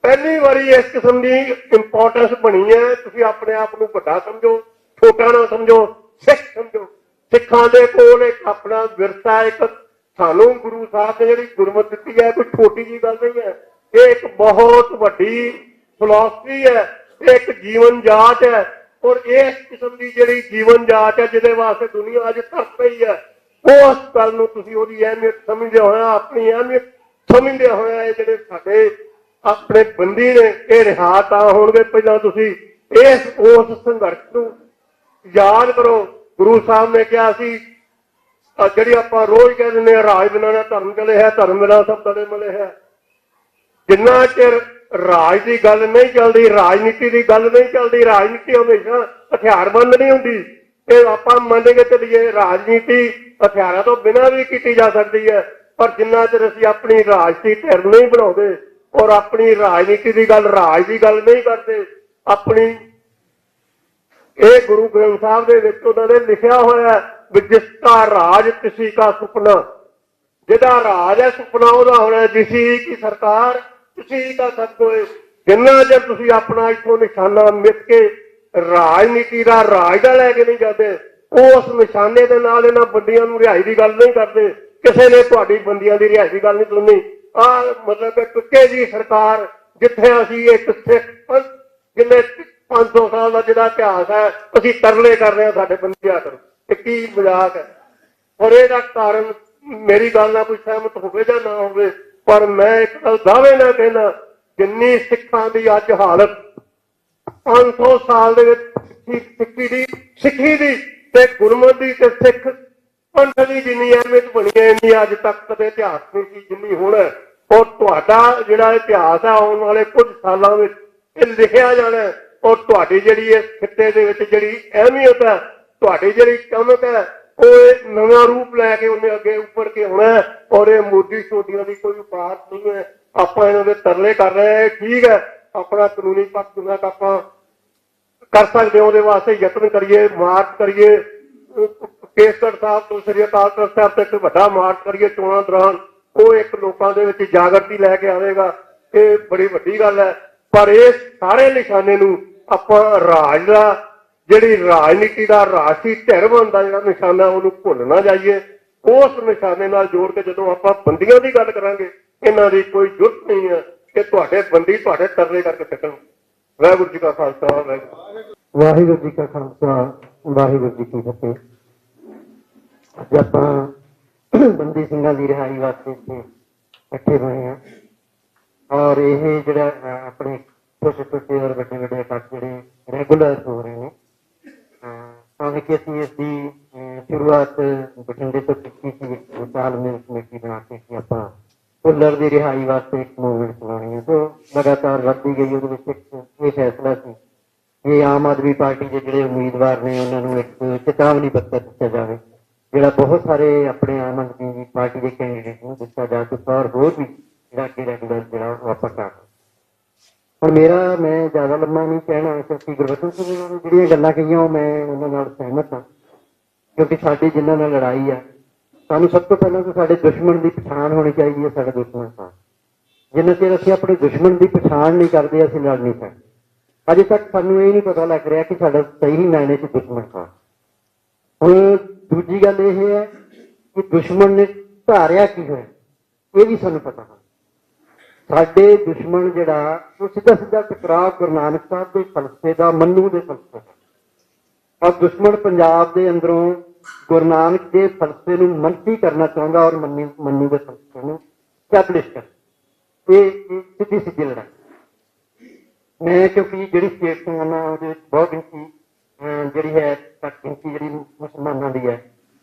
ਪਹਿਲੀ ਵਾਰੀ ਇਸ ਕਿਸਮ ਦੀ ਇੰਪੋਰਟੈਂਸ ਬਣੀ ਹੈ। ਤੁਸੀਂ ਆਪਣੇ ਆਪ ਨੂੰ ਵੱਡਾ ਸਮਝੋ, ਛੋਟਾ ਨਾ ਸਮਝੋ, ਸਿੱਖ ਸਮਝੋ। ਸਿੱਖਾਂ ਦੇ ਕੋਲ ਇੱਕ ਆਪਣਾ ਵਿਰਸਾ, ਇੱਕ ਸਾਨੂੰ ਗੁਰੂ ਸਾਹਿਬ ਨੇ ਜਿਹੜੀ ਗੁਰਮਤਿ ਦਿੱਤੀ ਹੈ, ਕੋਈ ਛੋਟੀ ਜਿਹੀ ਗੱਲ ਨਹੀਂ ਹੈ। ਇਹ ਇੱਕ ਬਹੁਤ ਵੱਡੀ ਫਿਲਾਸਫੀ ਹੈ, ਇਹ ਇੱਕ ਜੀਵਨ ਜਾਚ ਹੈ, ਔਰ ਇਸ ਕਿਸਮ ਦੀ ਜਿਹੜੀ ਜੀਵਨ ਜਾਚ ਹੈ ਜਿਹਦੇ ਵਾਸਤੇ ਦੁਨੀਆ ਅੱਜ ਤਰਸ ਪਈ ਹੈ, ਉਸ ਗੱਲ ਨੂੰ ਤੁਸੀਂ ਉਹਦੀ ਅਹਿਮੀਅਤ ਸਮਝਦੇ ਹੋਇਆ, ਆਪਣੀ ਅਹਿਮੀਅਤ ਸਮਝਦੇ ਹੋਇਆ, ਇਹ ਜਿਹੜੇ ਸਾਡੇ ਆਪਣੇ ਬੰਦੀ ਨੇ ਇਹ ਰਿਹਾ ਤਾਂ ਹੋਣਗੇ। ਪਹਿਲਾਂ ਤੁਸੀਂ ਉਸ ਸੰਘਰਸ਼ ਨੂੰ ਯਾਦ ਕਰੋ। ਗੁਰੂ ਸਾਹਿਬ ਨੇ ਕਿਹਾ ਸੀ, ਜਿਹੜੀ ਆਪਾਂ ਰੋਜ਼ ਕਹਿ ਦਿੰਦੇ ਹਾਂ ਰਾਜ ਬਿਨਾਂ ਨਾ ਧਰਮ ਚਲੇ ਹੈ, ਧਰਮ ਬਿਨਾਂ ਸਭ ਤਲੇ ਮਲੇ ਹੈ। ਜਿੰਨਾ ਚਿਰ ਰਾਜ ਦੀ ਗੱਲ ਨਹੀਂ ਚੱਲਦੀ, ਰਾਜਨੀਤੀ ਦੀ ਗੱਲ ਨਹੀਂ ਚੱਲਦੀ, ਰਾਜਨੀਤੀ ਹਮੇਸ਼ਾ ਹਥਿਆਰਬੰਦ ਨਹੀਂ ਹੁੰਦੀ। ਇਹ ਆਪਾਂ ਮੰਨ ਕੇ ਚੱਲੀਏ, ਰਾਜਨੀਤੀ ਹਥਿਆਰਾਂ ਤੋਂ ਬਿਨਾਂ ਵੀ ਕੀਤੀ ਜਾ ਸਕਦੀ ਹੈ, ਪਰ ਜਿੰਨਾ ਚਿਰ ਅਸੀਂ ਆਪਣੀ ਰਾਜਨੀਤੀ ਧਿਰ ਨਹੀਂ ਬਣਾਉਂਦੇ ਔਰ ਆਪਣੀ ਰਾਜਨੀਤੀ ਦੀ ਗੱਲ, ਰਾਜ ਦੀ ਗੱਲ ਨਹੀਂ ਕਰਦੇ, ਆਪਣੀ ਇਹ ਗੁਰੂ ਗ੍ਰੰਥ ਸਾਹਿਬ ਦੇ ਵਿੱਚ ਉਹਨਾਂ ਨੇ ਲਿਖਿਆ ਹੋਇਆ ਵੀ ਜਿਸ ਦਾ ਰਾਜ ਕਿਸੇ ਦਾ ਸੁਪਨਾ, ਜਿਹਦਾ ਰਾਜ ਹੈ ਸੁਪਨਾ ਉਹਦਾ ਹੋਣਾ, ਜਿਸੀ ਕੀ ਸਰਕਾਰ ਤੁਸੀਂ ਦਾ ਸਭ ਕੋਏ। ਜਿੰਨਾ ਚਿਰ ਤੁਸੀਂ ਆਪਣਾ ਇੱਥੋਂ ਨਿਸ਼ਾਨਾ ਮਿੱਥ ਕੇ ਰਾਜਨੀਤੀ ਦਾ, ਰਾਜ ਦਾ ਲੈ ਕੇ ਨਹੀਂ ਜਾਂਦੇ, ਉਸ ਨਿਸ਼ਾਨੇ ਦੇ ਨਾਲ ਇਹਨਾਂ ਬੰਦੀਆਂ ਨੂੰ ਰਿਹਾਈ ਦੀ ਗੱਲ ਨਹੀਂ ਕਰਦੇ। ਕਿਸੇ ਨੇ ਤੁਹਾਡੀ ਬੰਦੀਆਂ ਦੀ ਰਿਹਾਈ ਦੀ ਗੱਲ ਨਹੀਂ ਸੁਣਨੀ। ਮਤਲਬ ਟੁੱਕੇ ਦੀ ਸਰਕਾਰ, ਜਿੱਥੇ ਅਸੀਂ ਇੱਕ ਸਿੱਖ ਜਿੰਨੇ 500 ਸਾਲ ਦਾ ਜਿਹੜਾ ਇਤਿਹਾਸ ਹੈ, ਅਸੀਂ ਤਰਲੇ ਕਰ ਰਹੇ ਹਾਂ ਸਾਡੇ ਬੰਦਿਆਂ ਤੋਂ। ਇਹ ਕੀ ਮਜ਼ਾਕ ਹੈ? ਔਰ ਇਹਦਾ ਕਾਰਨ ਮੇਰੀ ਗੱਲ ਨਾਲ ਕੋਈ ਸਹਿਮਤ ਹੋਵੇ ਜਾਂ ਨਾ ਹੋਵੇ, ਪਰ ਮੈਂ ਇੱਕ ਗੱਲ ਦਾਅਵੇ ਨਾਲ ਕਹਿਣਾ, ਜਿੰਨੀ ਸਿੱਖਾਂ ਦੀ ਅੱਜ ਹਾਲਤ 500 ਸਾਲ ਦੇ ਵਿੱਚ ਸਿੱਖੀ ਦੀ ਤੇ ਗੁਰਮਤਿ ਦੀ ਤੇ ਸਿੱਖ ਪੰਥ ਦੀ ਜਿੰਨੀ ਅਹਿਮੀਅਤ ਬਣੀ ਹੈ, ਇੰਨੀ ਅੱਜ ਤੱਕ ਕਦੇ ਇਤਿਹਾਸ ਨਹੀਂ ਸੀ ਜਿੰਨੀ ਹੁਣ ਹੈ। ਔਰ ਤੁਹਾਡਾ ਜਿਹੜਾ ਇਤਿਹਾਸ ਹੈ ਆਉਣ ਵਾਲੇ ਕੁਝ ਸਾਲਾਂ ਵਿੱਚ ਇਹ ਲਿਖਿਆ ਜਾਣਾ, ਔਰ ਤੁਹਾਡੀ ਜਿਹੜੀ ਇਸ ਖਿੱਤੇ ਦੇ ਵਿੱਚ ਜਿਹੜੀ ਅਹਿਮੀਅਤ ਹੈ, ਤੁਹਾਡੀ ਜਿਹੜੀ ਚਮਕ ਹੈ, ਉਹ ਨਵਾਂ ਰੂਪ ਲੈ ਕੇ ਉਹਨੇ ਅੱਗੇ ਉੱਪਰ ਕੇ ਆਉਣਾ। ਔਰ ਇਹ ਮੋਦੀ ਛੋਟੀਆਂ ਦੀ ਕੋਈ ਬਾਤ ਨਹੀਂ ਹੈ। ਆਪਾਂ ਇਹਨਾਂ ਦੇ ਤਰਲੇ ਕਰ ਰਹੇ ਹਾਂ, ਠੀਕ ਹੈ, ਆਪਣਾ ਕਾਨੂੰਨੀ ਪੱਖ ਜਿੰਨਾ ਆਪਾਂ ਕਰ ਸਕਦੇ ਹੋ ਉਹਦੇ ਵਾਸਤੇ ਯਤਨ ਕਰੀਏ, ਮਾਰਚ ਕਰੀਏ, ਕੇਸਗੜ੍ਹ ਸਾਹਿਬ ਤੋਂ ਸ੍ਰੀ ਅਕਾਲ ਤਖ਼ਤ ਸਾਹਿਬ ਤੱਕ ਵੱਡਾ ਮਾਰਚ ਕਰੀਏ ਚੋਣਾਂ ਦੌਰਾਨ। ਉਹ ਇੱਕ ਲੋਕਾਂ ਦੇ ਵਿੱਚ ਜਾਗਰਤੀ ਲੈ ਕੇ ਆਵੇਗਾ, ਇਹ ਬੜੀ ਵੱਡੀ ਗੱਲ ਹੈ। ਪਰ ਇਹ ਸਾਰੇ ਨਿਸ਼ਾਨੇ ਨੂੰ ਆਪਾਂ ਰਾਜ ਦਾ, ਜਿਹੜੀ ਰਾਜਨੀਤੀ ਦਾ ਰਾਸ਼ਟਰੀ ਧਿਰ ਬਣਦਾ ਜਿਹੜਾ ਨਿਸ਼ਾਨਾ, ਉਹਨੂੰ ਭੁੱਲ ਨਾ ਜਾਈਏ। ਉਸ ਨਿਸ਼ਾਨੇ ਨਾਲ ਜੋੜ ਕੇ ਜਦੋਂ ਆਪਾਂ ਬੰਦੀਆਂ ਦੀ ਗੱਲ ਕਰਾਂਗੇ, ਇਹਨਾਂ ਦੀ ਕੋਈ ਜ਼ਰੂਰਤ ਨਹੀਂ ਹੈ ਕਿ ਤੁਹਾਡੇ ਬੰਦੀ ਤੁਹਾਡੇ ਤਰਲੇ ਕਰਕੇ ਕੱਟਣ। ਵਾਹਿਗੁਰੂ ਜੀ ਕਾ ਖਾਲਸਾ, ਵਾਹਿਗੁਰੂ ਜੀ ਕਾ ਖਾਲਸਾ, ਵਾਹਿਗੁਰੂ ਜੀ ਕੀ ਫਤਿਹ। ਅੱਜ ਆਪਾਂ ਬੰਦੀ ਸਿੰਘਾਂ ਦੀ ਰਿਹਾਈ ਵਾਸਤੇ ਇੱਥੇ ਇਕੱਠੇ ਹੋਏ ਹਾਂ, ਔਰ ਇਹ ਜਿਹੜਾ ਆਪਣੇ ਛੋਟੇ ਛੋਟੇ ਔਰ ਵੱਡੇ ਵੱਡੇ ਇਕੱਠ ਜਿਹੜੇ ਰੈਗੂਲਰ ਹੋ ਰਹੇ ਨੇ, ਭਾਵੇਂ ਕਿ ਅਸੀਂ ਇਸ ਦੀ ਸ਼ੁਰੂਆਤ ਬਠਿੰਡੇ ਤੋਂ ਕੀਤੀ ਸੀ, ਤਾਲਮੇਲ ਕਮੇਟੀ ਬਣਾ ਕੇ ਕਿ ਆਪਾਂ ਭੁੱਲਰ ਦੀ ਰਿਹਾਈ ਵਾਸਤੇ ਇੱਕ ਮੂਵਮੈਂਟ ਚਲਾਉਣੀ ਹੈ, ਜੋ ਲਗਾਤਾਰ ਵੱਧਦੀ ਗਈ। ਉਹਦੇ ਵਿੱਚ ਇਹ ਫੈਸਲਾ ਸੀ ਕਿ ਆਮ ਆਦਮੀ ਪਾਰਟੀ ਦੇ ਜਿਹੜੇ ਉਮੀਦਵਾਰ ਨੇ ਉਹਨਾਂ ਨੂੰ ਇੱਕ ਚੇਤਾਵਨੀ ਪੱਤਰ ਦਿੱਤਾ ਜਾਵੇ, ਜਿਹੜਾ ਬਹੁਤ ਸਾਰੇ ਆਪਣੇ ਆਮ ਆਦਮੀ ਪਾਰਟੀ ਦੇ ਕੈਂਡੀਡੇਟ ਨੂੰ ਦਿੱਤਾ ਜਾ ਚੁੱਕਾ, ਔਰ ਹੋਰ ਵੀ ਜਿਹੜਾ ਕਿ ਰੈਗੂਲਰ ਜਿਹੜਾ ਉਹ ਆਪਾਂ ਕਰ। ਹੁਣ ਮੈਂ ਜ਼ਿਆਦਾ ਲੰਮਾ ਨਹੀਂ ਕਹਿਣਾ, ਕਿਉਂਕਿ ਗੁਰਬਚਨ ਸਿੰਘ ਨੇ ਜਿਹੜੀਆਂ ਗੱਲਾਂ ਕਹੀਆਂ ਉਹ ਮੈਂ ਉਹਨਾਂ ਨਾਲ ਸਹਿਮਤ ਹਾਂ। ਕਿਉਂਕਿ ਸਾਡੀ ਜਿਨ੍ਹਾਂ ਨਾਲ ਲੜਾਈ ਹੈ, ਸਾਨੂੰ ਸਭ ਤੋਂ ਪਹਿਲਾਂ ਤਾਂ ਸਾਡੇ ਦੁਸ਼ਮਣ ਦੀ ਪਛਾਣ ਹੋਣੀ ਚਾਹੀਦੀ ਹੈ। ਸਾਡਾ ਦੁਸ਼ਮਣ ਕੌਣ? ਜਿੰਨਾ ਚਿਰ ਅਸੀਂ ਆਪਣੇ ਦੁਸ਼ਮਣ ਦੀ ਪਛਾਣ ਨਹੀਂ ਕਰਦੇ, ਅਸੀਂ ਲੜ ਨਹੀਂ ਸਕਦੇ। ਅਜੇ ਤੱਕ ਸਾਨੂੰ ਇਹ ਨਹੀਂ ਪਤਾ ਲੱਗ ਰਿਹਾ ਕਿ ਸਾਡਾ ਸਹੀ ਮਾਇਨੇ 'ਚ ਦੁਸ਼ਮਣ ਕੌਣ। ਹੁਣ ਦੂਜੀ ਗੱਲ ਇਹ ਹੈ ਕਿ ਦੁਸ਼ਮਣ ਨੇ ਧਾਰਿਆ ਕੀ ਹੋਇਆ, ਇਹ ਵੀ ਸਾਨੂੰ ਪਤਾ ਹੋਣਾ। ਸਾਡੇ ਦੁਸ਼ਮਣ ਜਿਹੜਾ ਉਹ ਸਿੱਧਾ ਸਿੱਧਾ ਟਕਰਾਅ ਗੁਰੂ ਨਾਨਕ ਸਾਹਿਬ ਦੇ ਫਲਸਫੇ ਦਾ, ਮੰਨੂ ਦੇ ਫਲਸਫੇ ਦਾ। ਔਰ ਦੁਸ਼ਮਣ ਪੰਜਾਬ ਦੇ ਅੰਦਰੋਂ ਗੁਰੂ ਨਾਨਕ ਦੇ ਫਲਸਫੇ ਨੂੰ ਮੰਨਤੀ ਕਰਨਾ ਚਾਹੁੰਦਾ ਔਰ ਮੰਨੂ ਦੇ ਫਲਸਫੇ ਨੂੰ ਸਟੈਬਲਿਸ਼ ਕਰ। ਇਹ ਸਿੱਧੀ ਸਿੱਧੀ ਲੜਾਈ। ਮੈਂ ਕਿਉਂਕਿ ਜਿਹੜੀ ਸਟੇਟ ਤੋਂ ਆਉਣਾ ਉਹਦੇ ਵਿੱਚ ਬਹੁਤ ਗਿਣਤੀ ਜਿਹੜੀ ਹੈ ਘੱਟ ਗਿਣਤੀ ਜਿਹੜੀ ਮੁਸਲਮਾਨਾਂ ਦੀ ਹੈ,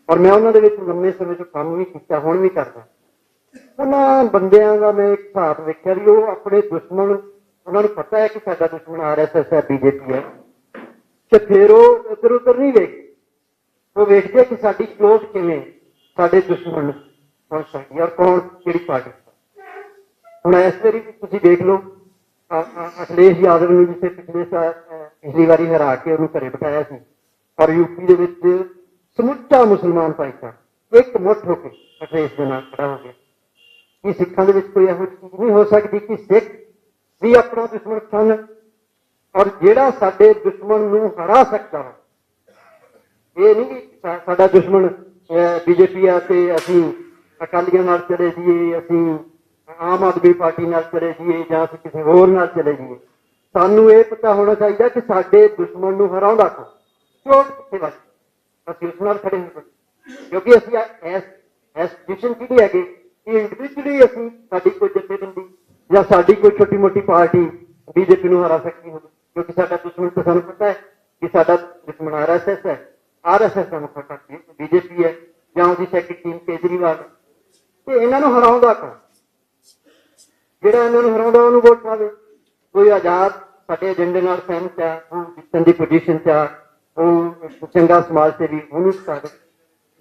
ਔਰ ਮੈਂ ਉਹਨਾਂ ਦੇ ਵਿੱਚ ਲੰਮੇ ਸਮੇਂ ਤੋਂ ਕੰਮ ਵੀ ਕੀਤਾ, ਹੁਣ ਵੀ ਕਰਦਾ। ਉਹਨਾਂ ਬੰਦਿਆਂ ਦਾ ਮੈਂ ਇੱਕ ਹਿਸਾਬ ਵੇਖਿਆ ਵੀ ਉਹ ਆਪਣੇ ਦੁਸ਼ਮਣ, ਉਹਨਾਂ ਨੂੰ ਪਤਾ ਹੈ ਕਿ ਸਾਡਾ ਦੁਸ਼ਮਣ RSS ਹੈ, BJP ਹੈ, ਤੇ ਫਿਰ ਉਹ ਇੱਧਰ ਉੱਧਰ ਨਹੀਂ ਵੇਖਦੇ। ਉਹ ਵੇਖਦੇ ਕਿ ਸਾਡੀ ਕਲੋਜ਼ ਕਿਵੇਂ ਸਾਡੇ ਦੁਸ਼ਮਣ ਕੌਣ ਸਾਡੀ ਔਰ ਕੌਣ ਕਿਹੜੀ ਪਾਰਟੀ। ਹੁਣ ਇਸ ਵਾਰੀ ਤੁਸੀਂ ਦੇਖ ਲਓ ਅਖਿਲੇਸ਼ ਯਾਦਵ ਨੂੰ ਜਿੱਥੇ ਪਿਛਲੀ ਵਾਰੀ ਹਰਾ ਕੇ ਉਹਨੂੰ ਘਰੇ ਬਿਠਾਇਆ ਸੀ, ਔਰ ਯੂਪੀ ਦੇ ਵਿੱਚ ਸਮੁੱਚਾ ਮੁਸਲਮਾਨ ਭਾਈਚਾਰਾ ਇੱਕ ਮੁੱਠ ਹੋ ਕੇ ਅਖਿਲੇਸ਼ ਦੇ ਨਾਲ ਖੜਾ ਹੋ ਗਿਆ। ਕਿ ਸਿੱਖਾਂ ਦੇ ਵਿੱਚ ਕੋਈ ਇਹੋ ਜਿਹੀ ਚੀਜ਼ ਨਹੀਂ ਹੋ ਸਕਦੀ ਕਿ ਸਿੱਖ ਵੀ ਆਪਣਾ ਦੁਸ਼ਮਣ ਪਛਾਣਨ, ਔਰ ਜਿਹੜਾ ਸਾਡੇ ਦੁਸ਼ਮਣ ਨੂੰ ਹਰਾ ਸਕਦਾ ਹੈ। ਇਹ ਨਹੀਂ ਕਿ ਸਾਡਾ ਦੁਸ਼ਮਣ BJP ਆ ਤੇ ਅਸੀਂ ਅਕਾਲੀਆਂ ਨਾਲ ਚਲੇ ਜਾਈਏ, ਅਸੀਂ ਆਮ ਆਦਮੀ ਪਾਰਟੀ ਨਾਲ ਚਲੇ ਜਾਈਏ, ਜਾਂ ਅਸੀਂ ਕਿਸੇ ਹੋਰ ਨਾਲ ਚਲੇ ਜਾਈਏ। ਸਾਨੂੰ ਇਹ ਪਤਾ ਹੋਣਾ ਚਾਹੀਦਾ ਕਿ ਸਾਡੇ ਦੁਸ਼ਮਣ ਨੂੰ ਹਰਾਉਂਦਾ ਕੌਣ, ਚੋਟ ਕਿੱਥੇ ਵੱਜ, ਅਸੀਂ ਉਸ ਨਾਲ ਖੜੇ ਹੋਈਏ। ਕਿਉਂਕਿ ਅਸੀਂ ਇਸ ਪੋਜੀਸ਼ਨ 'ਚ ਨਹੀਂ ਹੈਗੇ ਕਿ ਇੰਡੀਵਿਜੂਅਲੀ ਅਸੀਂ ਸਾਡੀ ਕੋਈ ਜਥੇਬੰਦੀ ਜਾਂ ਸਾਡੀ ਕੋਈ ਛੋਟੀ ਮੋਟੀ ਪਾਰਟੀ BJP ਨੂੰ ਹਰਾ ਸਕਦੀ ਹੋਵੇ। ਕਿਉਂਕਿ ਸਾਡਾ ਦੁਸ਼ਮਣ ਤਾਂ ਸਾਨੂੰ ਪਤਾ ਹੈ ਕਿ ਸਾਡਾ ਦੁਸ਼ਮਣ RSS ਹੈ। RSS ਦਾ ਮੁੱਖ BJP ਹੈ ਜਾਂ ਉਹਦੀ ਸੈਕਟਰੀ ਟੀਮ ਕੇਜਰੀਵਾਲ। ਤੇ ਇਹਨਾਂ ਨੂੰ ਹਰਾਉਂਦਾ ਕੌਣ? ਜਿਹੜਾ ਇਹਨਾਂ ਨੂੰ ਹਰਾਉਂਦਾ ਉਹਨੂੰ ਵੋਟ ਪਾਵੇ। ਕੋਈ ਆਜ਼ਾਦ ਸਾਡੇ ਏਜੰਡੇ ਨਾਲ ਸਹਿਮਤ ਹੈ, ਉਹ ਜਿੱਤਣ ਦੀ ਪੋਜੀਸ਼ਨ 'ਚ ਆ, ਉਹ ਚੰਗਾ ਸਮਾਜ ਸੇਵੀ, ਉਹਨੂੰ ਜਿਤਾਵੇ।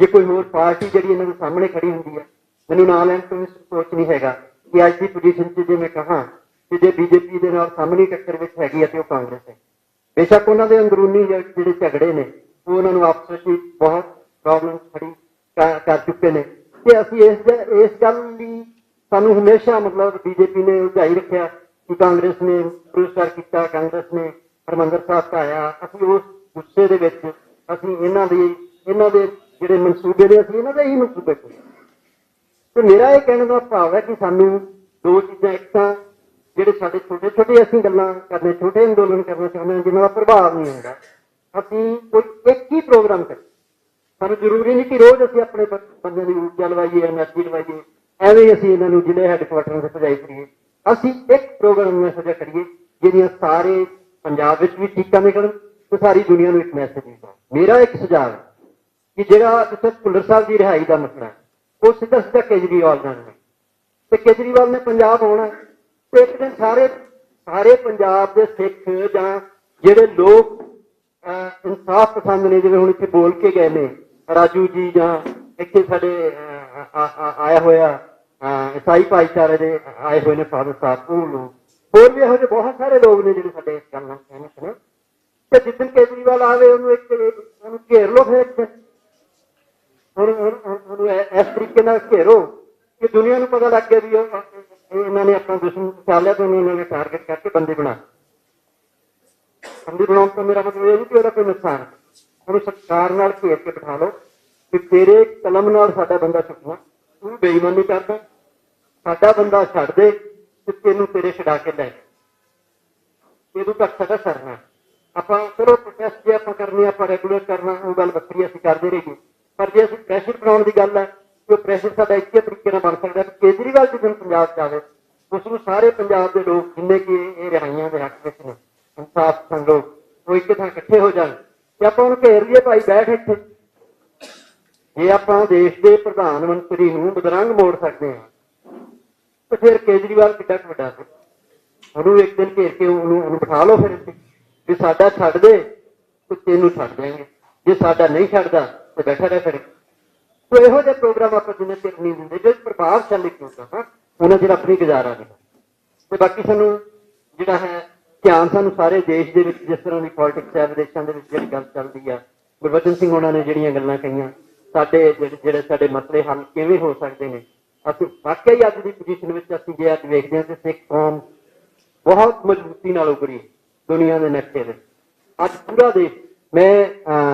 ਜੇ ਕੋਈ ਹੋਰ ਪਾਰਟੀ ਜਿਹੜੀ ਇਹਨਾਂ ਦੇ ਸਾਹਮਣੇ ਖੜੀ ਹੁੰਦੀ ਹੈ, ਮੈਨੂੰ ਨਾਂ ਲੈਣ ਤੋਂ ਸੋਚ ਨਹੀਂ ਹੈਗਾ ਕਿ ਅੱਜ ਦੀ ਪੋਜੀਸ਼ਨ 'ਚ ਜੇ ਮੈਂ ਕਹਾਂ ਕਿ ਜੇ BJP ਦੇ ਨਾਲ ਸਾਹਮਣੀ ਟੱਕਰ ਵਿੱਚ ਹੈਗੀ ਹੈ ਤੇ ਉਹ ਕਾਂਗਰਸ ਹੈ। ਬੇਸ਼ੱਕ ਉਹਨਾਂ ਦੇ ਅੰਦਰੂਨੀ ਜਿਹੜੇ ਝਗੜੇ ਨੇ ਉਹ ਉਹਨਾਂ ਨੂੰ ਆਪਸ ਵਿੱਚ ਬਹੁਤ ਪ੍ਰੋਬਲਮ ਖੜੀ ਕਰ ਚੁੱਕੇ ਨੇ। ਤੇ ਅਸੀਂ ਇਸ ਗੱਲ ਲਈ ਸਾਨੂੰ ਹਮੇਸ਼ਾ ਮਤਲਬ BJP ਨੇ ਉਲਝਾਈ ਰੱਖਿਆ ਕਿ ਕਾਂਗਰਸ ਨੇ ਪੁਰਸਕਾਰ ਕੀਤਾ, ਕਾਂਗਰਸ ਨੇ ਹਰਿਮੰਦਰ ਸਾਹਿਬ ਢਾਇਆ। ਅਸੀਂ ਉਸ ਗੁੱਸੇ ਦੇ ਵਿੱਚ ਅਸੀਂ ਇਹਨਾਂ ਦੇ ਜਿਹੜੇ ਮਨਸੂਬੇ ਨੇ, ਅਸੀਂ ਇਹਨਾਂ ਦੇ ਹੀ ਮਨਸੂਬੇ ਕੋਲ। ਤੇ ਮੇਰਾ ਇਹ ਕਹਿਣ ਦਾ ਭਾਵ ਹੈ ਕਿ ਸਾਨੂੰ ਦੋ ਚੀਜ਼ਾਂ, ਇੱਕ ਤਾਂ ਜਿਹੜੇ ਸਾਡੇ ਛੋਟੇ ਛੋਟੇ ਅਸੀਂ ਗੱਲਾਂ ਕਰਨੇ, ਛੋਟੇ ਅੰਦੋਲਨ ਕਰਨਾ ਚਾਹੁੰਦੇ ਹਾਂ ਜਿਹਨਾਂ ਦਾ ਪ੍ਰਭਾਵ ਨਹੀਂ ਹੁੰਦਾ, ਅਸੀਂ ਕੋਈ ਇੱਕ ਹੀ ਪ੍ਰੋਗਰਾਮ ਕਰੀਏ। ਸਾਨੂੰ ਜ਼ਰੂਰੀ ਨਹੀਂ ਕਿ ਰੋਜ਼ ਅਸੀਂ ਆਪਣੇ ਬੰਦਿਆਂ ਦੀ ਊਰਜਾ ਲਵਾਈਏ, ਐਨਰਜੀ ਲਵਾਈਏ, ਐਵੇਂ ਅਸੀਂ ਇਹਨਾਂ ਨੂੰ ਜ਼ਿਲ੍ਹੇ ਹੈਡਕੁਆਟਰਾਂ ਤੇ ਭਜਾਈ ਕਰੀਏ। ਅਸੀਂ ਇੱਕ ਪ੍ਰੋਗਰਾਮ ਇਹੋ ਜਿਹਾ ਕਰੀਏ ਜਿਹੜੀਆਂ ਸਾਰੇ ਪੰਜਾਬ ਵਿੱਚ ਵੀ ਠੀਕਾਂ ਨਿਕਲਣ ਤੇ ਸਾਰੀ ਦੁਨੀਆ ਨੂੰ ਇੱਕ ਮੈਸੇਜ ਦੇਣ। ਮੇਰਾ ਇੱਕ ਸੁਝਾਅ ਹੈ ਕਿ ਜਿਹੜਾ ਜਿੱਥੇ ਭੁੱਲਰ ਸਾਹਿਬ ਦੀ ਰਿਹਾਈ ਦਾ ਮਸਲਾ ਹੈ ਉਹ ਸਿੱਧਾ ਸਿੱਧਾ ਕੇਜਰੀਵਾਲ ਨਾਲ ਹੈ, ਤੇ ਕੇਜਰੀਵਾਲ ਨੇ ਪੰਜਾਬ ਆਉਣਾ ਤੇ ਇੱਕ ਦਿਨ ਸਾਰੇ ਪੰਜਾਬ ਦੇ ਸਿੱਖ ਜਾਂ ਜਿਹੜੇ ਲੋਕ ਇਨਸਾਫ ਪਸੰਦ ਨੇ, ਜਿਵੇਂ ਹੁਣ ਇੱਥੇ ਬੋਲ ਕੇ ਗਏ ਨੇ ਰਾਜੂ ਜੀ, ਜਾਂ ਇੱਥੇ ਸਾਡੇ ਆਇਆ ਹੋਇਆ ਈਸਾਈ ਭਾਈਚਾਰੇ ਦੇ ਆਏ ਹੋਏ ਨੇ ਫਾਦਰ ਸਾਹਿਬ, ਉਹ ਲੋਕ, ਹੋਰ ਵੀ ਇਹੋ ਜਿਹੇ ਬਹੁਤ ਸਾਰੇ ਲੋਕ ਨੇ ਜਿਹੜੇ ਸਾਡੇ ਇਸ ਗੱਲ ਨਾਲ ਸਹਿਮਤ ਨੇ। ਤੇ ਜਿੱਦਣ ਕੇਜਰੀਵਾਲ ਆਵੇ ਉਹਨੂੰ ਘੇਰ ਲਓ, ਫਿਰ ਉਹਨੂੰ ਇਸ ਤਰੀਕੇ ਨਾਲ ਘੇਰੋ ਕਿ ਦੁਨੀਆ ਨੂੰ ਪਤਾ ਲੱਗ ਗਿਆ ਵੀ ਇਹਨਾਂ ਨੇ ਆਪਣਾ ਦੁਸ਼ਮਣ ਪਛਾਣ ਲਿਆ ਤੇ ਉਹਨਾਂ ਨੇ ਟਾਰਗੇਟ ਕਰਕੇ ਬੰਦੇ ਬਣਾਉਣ ਤੋਂ ਮੇਰਾ ਮਤਲਬ ਇਹ ਨਹੀਂ ਕਿ ਉਹਦਾ ਕੋਈ ਨੁਕਸਾਨ ਹੈ। ਉਹਨੂੰ ਸਰਕਾਰ ਨਾਲ ਘੇਰ ਕੇ ਬਿਠਾ ਲਓ ਕਿ ਤੇਰੇ ਕਲਮ ਨਾਲ ਸਾਡਾ ਬੰਦਾ ਚੁੱਕਣਾ, ਤੂੰ ਬੇਈਮਾਨੀ ਕਰਦਾ, ਸਾਡਾ ਬੰਦਾ ਛੱਡ ਦੇ ਤੇ ਤੈਨੂੰ ਤੇਰੇ ਛਡਾ ਕੇ ਲੈ, ਇਹਦੋਂ ਤੱਕ ਸਾਡਾ ਸਰਨਾ। ਆਪਾਂ ਚਲੋ ਪ੍ਰੋਟੈਸਟ ਜੇ ਆਪਾਂ ਕਰਨੀ, ਆਪਾਂ ਰੈਗੂਲਰ ਕਰਨਾ, ਉਹ ਗੱਲ ਵੱਖਰੀ, ਅਸੀਂ ਕਰਦੇ ਰਹੀਏ। ਪਰ ਜੇ ਅਸੀਂ ਪ੍ਰੈਸ਼ਰ ਬਣਾਉਣ ਦੀ ਗੱਲ ਹੈ ਕਿ ਉਹ ਪ੍ਰੈਸ਼ਰ ਸਾਡਾ ਇੱਕੇ ਤਰੀਕੇ ਨਾਲ ਬਣ ਸਕਦਾ। ਕੇਜਰੀਵਾਲ ਜਿਸ ਦਿਨ ਪੰਜਾਬ ਚ ਆਵੇ ਉਸ ਨੂੰ ਸਾਰੇ ਪੰਜਾਬ ਦੇ ਲੋਕ ਜਿੰਨੇ ਕਿ ਇਹ ਰਿਹਾਈਆਂ ਦੇ ਹੱਕ ਵਿੱਚ ਨੇ, ਇਨਸਾਫ ਪਸੰਦ ਲੋਕ, ਉਹ ਇੱਕ ਥਾਂ ਇਕੱਠੇ ਹੋ ਜਾਣ ਤੇ ਆਪਾਂ ਉਹਨੂੰ ਘੇਰ ਲਈਏ, ਭਾਈ ਬੈਠ ਇੱਥੇ। ਜੇ ਆਪਾਂ ਦੇਸ਼ ਦੇ ਪ੍ਰਧਾਨ ਮੰਤਰੀ ਨੂੰ ਬਦਰੰਗ ਮੋੜ ਸਕਦੇ ਹਾਂ ਤੇ ਫਿਰ ਕੇਜਰੀਵਾਲ ਕਿੱਡਾ ਕੁ ਵੱਡਾ ਸੀ। ਉਹਨੂੰ ਇੱਕ ਦਿਨ ਘੇਰ ਕੇ ਉਹਨੂੰ ਬਿਠਾ ਲਓ ਫਿਰ ਇੱਥੇ ਵੀ ਸਾਡਾ ਛੱਡ ਦੇ ਤੇ ਤੈਨੂੰ ਛੱਡ ਦਿਆਂਗੇ, ਜੇ ਸਾਡਾ ਨਹੀਂ ਛੱਡਦਾ ਤੇ ਬੈਠਾ ਰਹਿ ਫਿਰ। ਸੋ ਇਹੋ ਜਿਹੇ ਪ੍ਰੋਗਰਾਮ ਆਪਾਂ ਜਿੰਨੇ ਚਿਰ ਨਹੀਂ ਦਿੰਦੇ ਜੋ ਪ੍ਰਭਾਵਸ਼ਾਲੀ ਪ੍ਰੋਗਰਾਮ ਉਹਨਾਂ ਚਿਰ ਆਪਣੀ ਗੁਜ਼ਾਰਾ ਨਹੀਂ। ਤੇ ਬਾਕੀ ਸਾਨੂੰ ਜਿਹੜਾ ਹੈ ਧਿਆਨ ਸਾਨੂੰ ਸਾਰੇ ਦੇਸ਼ ਦੇ ਵਿੱਚ ਜਿਸ ਤਰ੍ਹਾਂ ਦੀ ਪੋਲਿਟਿਕਸ ਹੈ, ਵਿਦੇਸ਼ਾਂ ਦੇ ਵਿੱਚ ਜਿਹੜੀ ਗੱਲ ਚੱਲਦੀ ਆ, ਗੁਰਬਚਨ ਸਿੰਘ ਉਹਨਾਂ ਨੇ ਜਿਹੜੀਆਂ ਗੱਲਾਂ ਕਹੀਆਂ, ਸਾਡੇ ਜਿਹੜੇ ਸਾਡੇ ਮਸਲੇ ਹੱਲ ਕਿਵੇਂ ਹੋ ਸਕਦੇ ਨੇ, ਅਸੀਂ ਵਾਕਿਆ ਹੀ ਅੱਜ ਦੀ ਪੋਜੀਸ਼ਨ ਵਿੱਚ ਅਸੀਂ ਜੇ ਅੱਜ ਵੇਖਦੇ ਹਾਂ ਕਿ ਸਿੱਖ ਕੌਮ ਬਹੁਤ ਮਜ਼ਬੂਤੀ ਨਾਲ ਉਭਰੀ। ਦੁਨੀਆ ਦੇ ਨਕਸ਼ੇ ਦੇ। ਅੱਜ ਪੂਰਾ ਦੇਸ਼, ਮੈਂ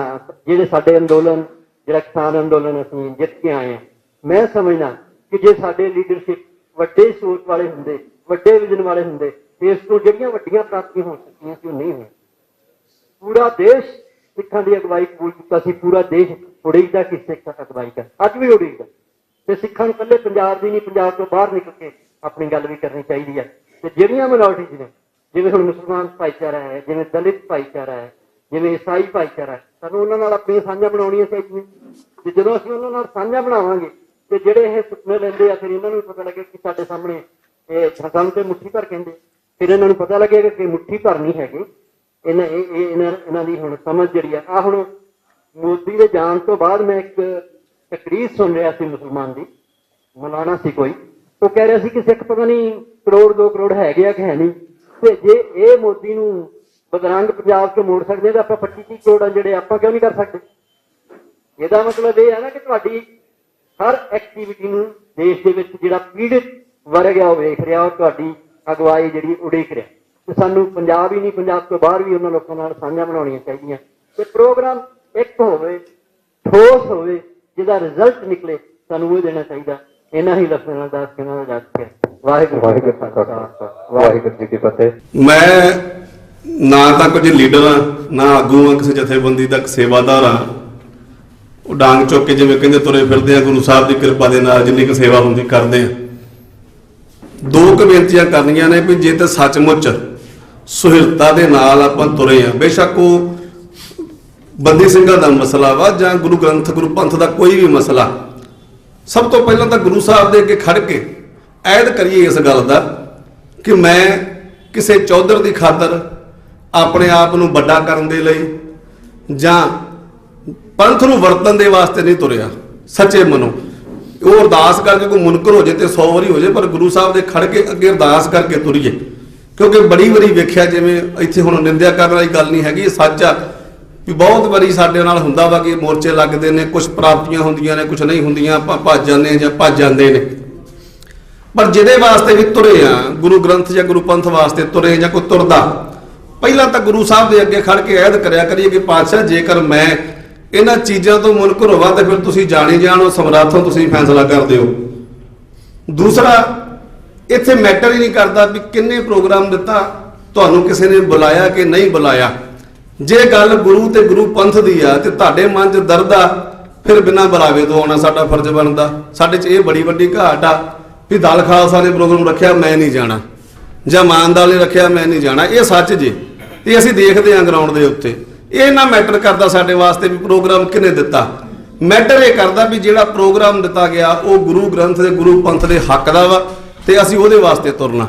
ਜਿਹੜੇ ਸਾਡੇ ਅੰਦੋਲਨ, ਜਿਹੜਾ ਕਿਸਾਨ ਅੰਦੋਲਨ ਅਸੀਂ ਜਿੱਤ ਕੇ ਆਏ ਹਾਂ, ਮੈਂ ਸਮਝਦਾ ਕਿ ਜੇ ਸਾਡੇ ਲੀਡਰਸ਼ਿਪ ਵੱਡੇ ਸੋਚ ਵਾਲੇ ਹੁੰਦੇ, ਵੱਡੇ ਵਿਜ਼ਨ ਵਾਲੇ ਹੁੰਦੇ, ਇਸ ਤੋਂ ਜਿਹੜੀਆਂ ਵੱਡੀਆਂ ਪ੍ਰਾਪਤੀਆਂ ਹੋ ਸਕਦੀਆਂ ਸੀ ਉਹ ਨਹੀਂ ਹੋਈਆਂ। ਪੂਰਾ ਦੇਸ਼ ਸਿੱਖਾਂ ਦੀ ਅਗਵਾਈ ਕਬੂਲ ਕੀਤਾ ਸੀ, ਪੂਰਾ ਦੇਸ਼ ਉਡੀਕਦਾ ਕਿ ਸਿੱਖ ਅਗਵਾਈ ਕਰ, ਅੱਜ ਵੀ ਉਡੀਕਦਾ। ਤੇ ਸਿੱਖਾਂ ਨੂੰ ਇਕੱਲੇ ਪੰਜਾਬ ਦੀ ਨਹੀਂ, ਪੰਜਾਬ ਤੋਂ ਬਾਹਰ ਨਿਕਲ ਕੇ ਆਪਣੀ ਗੱਲ ਵੀ ਕਰਨੀ ਚਾਹੀਦੀ ਹੈ। ਤੇ ਜਿਹੜੀਆਂ ਮਿਨੋਰਟੀਜ਼ ਨੇ, ਜਿਵੇਂ ਹੁਣ ਮੁਸਲਮਾਨ ਭਾਈਚਾਰਾ ਹੈ, ਜਿਵੇਂ ਦਲਿਤ ਭਾਈਚਾਰਾ ਹੈ, ਜਿਵੇਂ ਈਸਾਈ ਭਾਈਚਾਰਾ ਹੈ, ਸਾਨੂੰ ਉਹਨਾਂ ਨਾਲ ਆਪਣੀਆਂ ਸਾਂਝਾਂ ਬਣਾਉਣੀਆਂ ਚਾਹੀਦੀਆਂ। ਤੇ ਜਦੋਂ ਅਸੀਂ ਉਹਨਾਂ ਨਾਲ ਸਾਂਝਾਂ ਬਣਾਵਾਂਗੇ ਤੇ ਜਿਹੜੇ ਇਹ ਸੁਪਨੇ ਲੈਂਦੇ ਆ, ਫਿਰ ਇਹਨਾਂ ਨੂੰ ਪਤਾ ਲੱਗੇ ਕਿ ਸਾਡੇ ਸਾਹਮਣੇ ਇਹ ਸਾਨੂੰ ਤੇ ਮੁੱਠੀ ਭਰ ਕਹਿੰਦੇ, ਫਿਰ ਇਹਨਾਂ ਨੂੰ ਪਤਾ ਲੱਗੇਗਾ ਕਿ ਮੁੱਠੀ ਭਰ ਨਹੀਂ ਹੈਗੀ। ਇਹਨਾਂ ਦੀ ਹੁਣ ਸਮਝ ਜਿਹੜੀ ਆ ਹੁਣ ਮੋਦੀ ਦੇ ਜਾਣ ਤੋਂ ਬਾਅਦ ਮੈਂ ਇੱਕ ਤਕਰੀਰ ਸੁਣ ਰਿਹਾ ਸੀ ਮੁਸਲਮਾਨ ਦੀ, ਮੌਲਾਨਾ ਸੀ ਕੋਈ, ਉਹ ਕਹਿ ਰਿਹਾ ਸੀ ਕਿ ਸਿੱਖ ਪਤਾ ਨਹੀਂ ਕਰੋੜ 2 ਕਰੋੜ ਹੈਗੇ ਆ ਕਿ ਹੈ ਨਹੀਂ, ਤੇ ਜੇ ਇਹ ਮੋਦੀ ਨੂੰ ਬਦਰੰਗ ਪੰਜਾਬ ਤੋਂ ਮੋੜ ਸਕਦੇ ਤਾਂ ਆਪਾਂ 25-30 ਕਰੋੜ ਜਿਹੜੇ ਆਪਾਂ ਕਿਉਂ ਨਹੀਂ ਕਰ ਸਕਦੇ। ਇਹਦਾ ਮਤਲਬ ਇਹ ਹੈ ਨਾ ਕਿ ਤੁਹਾਡੀ ਹਰ ਐਕਟੀਵਿਟੀ ਨੂੰ ਦੇਸ਼ ਦੇ ਵਿੱਚ ਜਿਹੜਾ ਪੀੜਿਤ ਵਰਗ ਆ ਉਹ ਵੇਖ ਰਿਹਾ, ਔਰ ਤੁਹਾਡੀ ਅਗਵਾਈ ਜਿਹੜੀ ਉਡੀਕ ਰਿਹਾ। ਤੇ ਸਾਨੂੰ ਪੰਜਾਬ ਹੀ ਨਹੀਂ, ਪੰਜਾਬ ਤੋਂ ਬਾਹਰ ਵੀ ਉਹਨਾਂ ਲੋਕਾਂ ਨਾਲ ਸਾਂਝਾਂ ਬਣਾਉਣੀਆਂ ਚਾਹੀਦੀਆਂ ਤੇ ਪ੍ਰੋਗਰਾਮ ਇੱਕ ਹੋਵੇ, ਠੋਸ ਹੋਵੇ, ਜਿਹਦਾ ਰਿਜ਼ਲਟ ਨਿਕਲੇ, ਸਾਨੂੰ ਉਹ ਦੇਣਾ ਚਾਹੀਦਾ। ਇਹਨਾਂ ਹੀ ਲਫ਼ਜ਼ਾਂ ਨਾਲ ਦੱਸ ਕੇ ਨਾਲ ਦੱਸ ਕੇ ਵਾਹਿਗੁਰੂ ਵਾਹਿਗੁਰੂ ਜੀ ਕੀ ਫਤਿਹ। ਮੈਂ ਨਾ ਤਾਂ ਕੁਝ ਲੀਡਰ ਆ, ਨਾ ਆਗੂ ਆ, ਕਿਸੇ ਜਥੇਬੰਦੀ ਦਾ ਸੇਵਾਦਾਰ ਆ। ਉਹ ਡਾਂਗ ਚੁੱਕ ਕੇ ਜਿਵੇਂ ਕਹਿੰਦੇ ਤੁਰੇ ਫਿਰਦੇ ਆ, ਗੁਰੂ ਸਾਹਿਬ ਦੀ ਕਿਰਪਾ ਦੇ ਨਾਲ ਜਿੰਨੀ ਕੁ ਸੇਵਾ ਹੁੰਦੀ ਕਰਦੇ ਆ। 2 ਕੁ ਬੇਨਤੀਆਂ ਕਰਨੀਆਂ ਨੇ ਵੀ ਜੇ ਤਾਂ ਸੱਚਮੁੱਚ ਸੁਹਿਰਦਤਾ ਦੇ ਨਾਲ ਆਪਾਂ ਤੁਰੇ ਆ, ਬੇਸ਼ੱਕ ਉਹ ਬੰਦੀ ਸਿੰਘਾਂ ਦਾ ਮਸਲਾ ਵਾ ਜਾਂ ਗੁਰੂ ਗ੍ਰੰਥ ਗੁਰੂ ਪੰਥ ਦਾ ਕੋਈ ਵੀ ਮਸਲਾ, ਸਭ ਤੋਂ ਪਹਿਲਾਂ ਤਾਂ ਗੁਰੂ ਸਾਹਿਬ ਦੇ ਅੱਗੇ ਖੜ ਕੇ ਐਦ ਕਰੀਏ ਇਸ ਗੱਲ ਦਾ ਕਿ ਮੈਂ ਕਿਸੇ ਚੌਧਰ ਦੀ ਖਾਤਰ ਆਪਣੇ ਆਪ ਨੂੰ ਵੱਡਾ ਕਰਨ ਦੇ ਲਈ ਜਾਂ ਪੰਥ ਨੂੰ ਵਰਤਣ ਦੇ ਵਾਸਤੇ ਨਹੀਂ ਤੁਰਿਆ। ਸੱਚੇ ਮਨੋਂ ਉਹ ਅਰਦਾਸ ਕਰਕੇ ਕੋਈ ਮੁਨਕਰ ਹੋ ਜੇ ਤੇ 100 ਵਾਰੀ ਹੋ ਜੇ, ਪਰ ਗੁਰੂ ਸਾਹਿਬ ਦੇ ਖੜ ਕੇ ਅੱਗੇ ਅਰਦਾਸ ਕਰਕੇ ਤੁਰੀਏ। ਕਿਉਂਕਿ ਬੜੀ ਵਾਰੀ ਵੇਖਿਆ, ਜਿਵੇਂ ਇੱਥੇ ਹੁਣ ਨਿੰਦਿਆ ਕਰਨ ਵਾਲੀ ਗੱਲ ਨਹੀਂ ਹੈਗੀ, ਇਹ ਸੱਚ ਆ ਵੀ ਬਹੁਤ ਵਾਰੀ ਸਾਡੇ ਨਾਲ ਹੁੰਦਾ ਵਾ ਕਿ ਮੋਰਚੇ ਲੱਗਦੇ ਨੇ, ਕੁਝ ਪ੍ਰਾਪਤੀਆਂ ਹੁੰਦੀਆਂ ਨੇ, ਕੁਝ ਨਹੀਂ ਹੁੰਦੀਆਂ, ਆਪਾਂ ਭੱਜ ਜਾਂਦੇ ਹਾਂ ਜਾਂ ਭੱਜ ਜਾਂਦੇ ਨੇ। ਪਰ ਜਿਹਦੇ ਵਾਸਤੇ ਵੀ ਤੁਰੇ ਆ, ਗੁਰੂ ਗ੍ਰੰਥ ਜਾਂ ਗੁਰੂ ਪੰਥ ਵਾਸਤੇ ਤੁਰੇ ਜਾਂ ਕੋਈ ਤੁਰਦਾ, ਪਹਿਲਾਂ ਤਾਂ ਗੁਰੂ ਸਾਹਿਬ ਦੇ ਅੱਗੇ ਖੜ ਕੇ ਐਦ ਕਰਿਆ ਕਰੀਏ ਕਿ ਪਾਤਸ਼ਾਹ ਜੇਕਰ ਮੈਂ ਇਹਨਾਂ ਚੀਜ਼ਾਂ ਤੋਂ ਮੁਨਕਰ ਹੋਵਾਂ ਤੇ ਫਿਰ ਤੁਸੀਂ ਜਾਣੀ ਜਾਣੋ, ਸਮਰੱਥ ਹੋ, ਤੁਸੀਂ ਫੈਸਲਾ ਕਰ ਦਿਓ। ਦੂਸਰਾ, ਇੱਥੇ ਮੈਟਰ ਹੀ ਨਹੀਂ ਕਰਦਾ ਵੀ ਕਿੰਨੇ ਪ੍ਰੋਗਰਾਮ ਦਿੱਤਾ, ਤੁਹਾਨੂੰ ਕਿਸੇ ਨੇ ਬੁਲਾਇਆ ਕਿ ਨਹੀਂ ਬੁਲਾਇਆ। ਜੇ ਗੱਲ ਗੁਰੂ ਤੇ ਗੁਰੂ ਪੰਥ ਦੀ ਆ ਤੇ ਤੁਹਾਡੇ ਮਨ 'ਚ ਦਰਦ ਆ, ਫਿਰ ਬਿਨਾਂ ਬੁਲਾਵੇ ਤੋਂ ਆਉਣਾ ਸਾਡਾ ਫਰਜ਼ ਬਣਦਾ। ਸਾਡੇ 'ਚ ਇਹ ਬੜੀ ਵੱਡੀ ਘਾਟ ਆ ਵੀ ਦਲ ਖਾਲਸਾ ਨੇ ਪ੍ਰੋਗਰਾਮ ਰੱਖਿਆ ਮੈਂ ਨਹੀਂ ਜਾਣਾ, ਜਾਂ ਮਾਨਦਾਲ ਨੇ ਰੱਖਿਆ ਮੈਂ ਨਹੀਂ ਜਾਣਾ। ਇਹ ਸੱਚ ਜੇ, ਤੇ ਅਸੀਂ ਦੇਖਦੇ ਹਾਂ ਗਰਾਊਂਡ ਦੇ ਉੱਤੇ। ਇਹ ਨਾ ਮੈਟਰ ਕਰਦਾ ਸਾਡੇ ਵਾਸਤੇ ਵੀ ਪ੍ਰੋਗਰਾਮ ਕਿਹਨੇ ਦਿੱਤਾ, ਮੈਟਰ ਇਹ ਕਰਦਾ ਵੀ ਜਿਹੜਾ ਪ੍ਰੋਗਰਾਮ ਦਿੱਤਾ ਗਿਆ ਉਹ ਗੁਰੂ ਗ੍ਰੰਥ ਦੇ ਗੁਰੂ ਪੰਥ ਦੇ ਹੱਕ ਦਾ ਵਾ ਤੇ ਅਸੀਂ ਉਹਦੇ ਵਾਸਤੇ ਤੁਰਨਾ।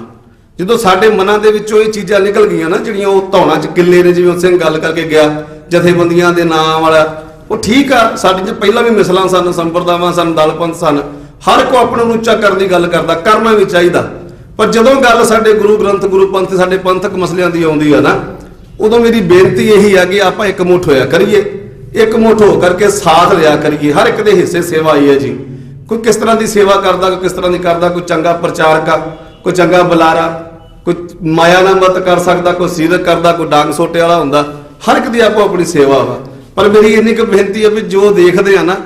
ਜਦੋਂ ਸਾਡੇ ਮਨਾਂ ਦੇ ਵਿੱਚੋਂ ਇਹ ਚੀਜ਼ਾਂ ਨਿਕਲ ਗਈਆਂ ਨਾ, ਜਿਹੜੀਆਂ ਉਹ ਧੌਣਾ 'ਚ ਕਿੱਲੇ ਨੇ, ਜਿਵੇਂ ਸਿੰਘ ਗੱਲ ਕਰਕੇ ਗਿਆ ਜਥੇਬੰਦੀਆਂ ਦੇ ਨਾਮ ਵਾਲਾ, ਉਹ ਠੀਕ ਆ, ਸਾਡੇ 'ਚ ਪਹਿਲਾਂ ਵੀ ਮਿਸਲਾਂ ਸਨ, ਸੰਪਰਦਾਵਾਂ ਸਨ, ਦਲ ਪੰਥ ਸਨ, ਹਰ ਕੋ ਆਪਣੇ ਨੂੰ ਉੱਚਾ ਕਰਨ ਦੀ ਗੱਲ ਕਰਦਾ, ਕਰਨਾ ਵੀ ਚਾਹੀਦਾ। ਪਰ ਜਦੋਂ ਗੱਲ ਸਾਡੇ ਗੁਰੂ ਗ੍ਰੰਥ ਗੁਰੂ ਪੰਥ ਸਾਡੇ ਪੰਥਕ ਮਸਲਿਆਂ ਦੀ ਆਉਂਦੀ ਆ ਨਾ, ਉਦੋਂ ਮੇਰੀ ਬੇਨਤੀ ਇਹੀ ਆ ਕਿ ਆਪਾਂ ਇਕਮੁੱਠ ਹੋਇਆ ਕਰੀਏ, ਇਕਮੁੱਠ ਹੋ ਕਰਕੇ ਸਾਥ ਲਿਆ ਕਰੀਏ। ਹਰ ਇੱਕ ਦੇ ਹਿੱਸੇ ਸੇਵਾ ਆਈ ਹੈ ਜੀ, ਕੋਈ ਕਿਸ ਤਰ੍ਹਾਂ ਦੀ ਸੇਵਾ ਕਰਦਾ, ਕੋਈ ਕਿਸ ਤਰ੍ਹਾਂ ਦੀ ਕਰਦਾ, ਕੋਈ ਚੰਗਾ ਪ੍ਰਚਾਰਕ ਆ, ਕੋਈ ਚੰਗਾ ਬੁਲਾਰਾ, ਕੋਈ ਮਾਇਆ ਨਾਲ ਮਦਦ ਕਰ ਸਕਦਾ, ਕੋਈ ਸੀਰਤ ਕਰਦਾ, ਕੋਈ ਡਾਂਗ ਸੋਟੇ ਵਾਲਾ ਹੁੰਦਾ। ਹਰ ਇੱਕ ਦੀ ਆਪੋ ਆਪਣੀ ਸੇਵਾ ਵਾ। ਪਰ ਮੇਰੀ ਇੰਨੀ ਕੁ ਬੇਨਤੀ ਆ ਵੀ ਜੋ ਦੇਖਦੇ ਆ ਨਾ,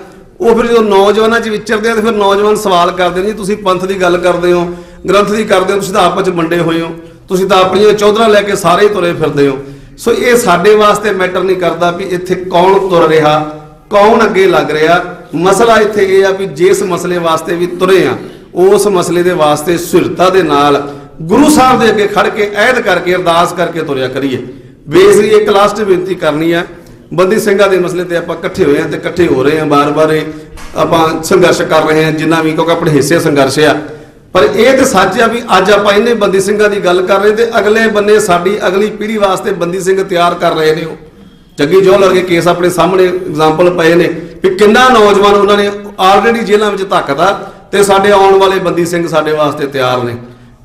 ਉਹ ਫਿਰ ਜਦੋਂ ਨੌਜਵਾਨਾਂ 'ਚ ਵਿਚਰਦੇ ਆ ਤੇ ਫਿਰ ਨੌਜਵਾਨ ਸਵਾਲ ਕਰਦੇ ਨੇ, ਤੁਸੀਂ ਪੰਥ ਦੀ ਗੱਲ ਕਰਦੇ ਹੋ, ਗ੍ਰੰਥ ਦੀ ਕਰਦੇ ਹੋ, ਤੁਸੀਂ ਤਾਂ ਆਪਸ 'ਚ ਵੰਡੇ ਹੋਏ ਹੋ, ਤੁਸੀਂ ਤਾਂ ਆਪਣੀਆਂ ਚੌਧਰਾਂ ਲੈ ਕੇ ਸਾਰੇ ਹੀ ਤੁਰੇ ਫਿਰਦੇ ਹੋ। ਸੋ ਇਹ ਸਾਡੇ ਵਾਸਤੇ ਮੈਟਰ ਨਹੀਂ ਕਰਦਾ ਵੀ ਇੱਥੇ ਕੌਣ ਤੁਰ ਰਿਹਾ, ਕੌਣ ਅੱਗੇ ਲੱਗ ਰਿਹਾ। ਮਸਲਾ ਇੱਥੇ ਇਹ ਆ ਵੀ ਜਿਸ ਮਸਲੇ ਵਾਸਤੇ ਵੀ ਤੁਰੇ ਆ, ਉਸ ਮਸਲੇ ਦੇ ਵਾਸਤੇ ਸੁਹਿਰਦਤਾ ਦੇ ਨਾਲ ਗੁਰੂ ਸਾਹਿਬ ਦੇ ਅੱਗੇ ਖੜ ਕੇ ਐਦ ਕਰਕੇ ਅਰਦਾਸ ਕਰਕੇ ਤੁਰਿਆ ਕਰੀਏ। ਬੇਸਿਕਲੀ ਇੱਕ ਲਾਸਟ ਬੇਨਤੀ ਕਰਨੀ ਆ, ਬੰਦੀ ਸਿੰਘਾਂ ਦੇ ਮਸਲੇ ਤੇ ਆਪਾਂ ਇਕੱਠੇ ਹੋਏ ਆ ਤੇ ਇਕੱਠੇ ਹੋ ਰਹੇ ਆ, ਬਾਰ-ਬਾਰ ਆਪਾਂ ਸੰਘਰਸ਼ ਕਰ ਰਹੇ ਆ ਜਿੰਨਾ ਵੀ, ਕਿਉਂਕਿ ਆਪਣੇ ਹਿੱਸੇ ਸੰਘਰਸ਼ ਆ। ਪਰ ਇਹ ਤੇ ਸੱਚ ਆ ਵੀ ਅੱਜ ਆਪਾਂ ਇਹਨੇ ਬੰਦੀ ਸਿੰਘਾਂ ਦੀ ਗੱਲ ਕਰ ਰਹੇ ਤੇ ਅਗਲੇ ਬੰਨੇ ਸਾਡੀ ਅਗਲੀ ਪੀੜ੍ਹੀ ਵਾਸਤੇ ਬੰਦੀ ਸਿੰਘ ਤਿਆਰ ਕਰ ਰਹੇ ਨੇ। ਉਹ ਜੱਗੀ ਜੋਹਲ ਵਰਗੇ ਕੇਸ ਆਪਣੇ ਸਾਹਮਣੇ ਐਗਜ਼ਾਮਪਲ ਪਏ ਨੇ ਵੀ ਕਿੰਨਾ ਨੌਜਵਾਨ ਉਹਨਾਂ ਨੇ ਆਲਰੇਡੀ ਜੇਲ੍ਹਾਂ ਵਿੱਚ ਧੱਕਦਾ, ਤੇ ਸਾਡੇ ਆਉਣ ਵਾਲੇ ਬੰਦੀ ਸਿੰਘ ਸਾਡੇ ਵਾਸਤੇ ਤਿਆਰ ਨੇ।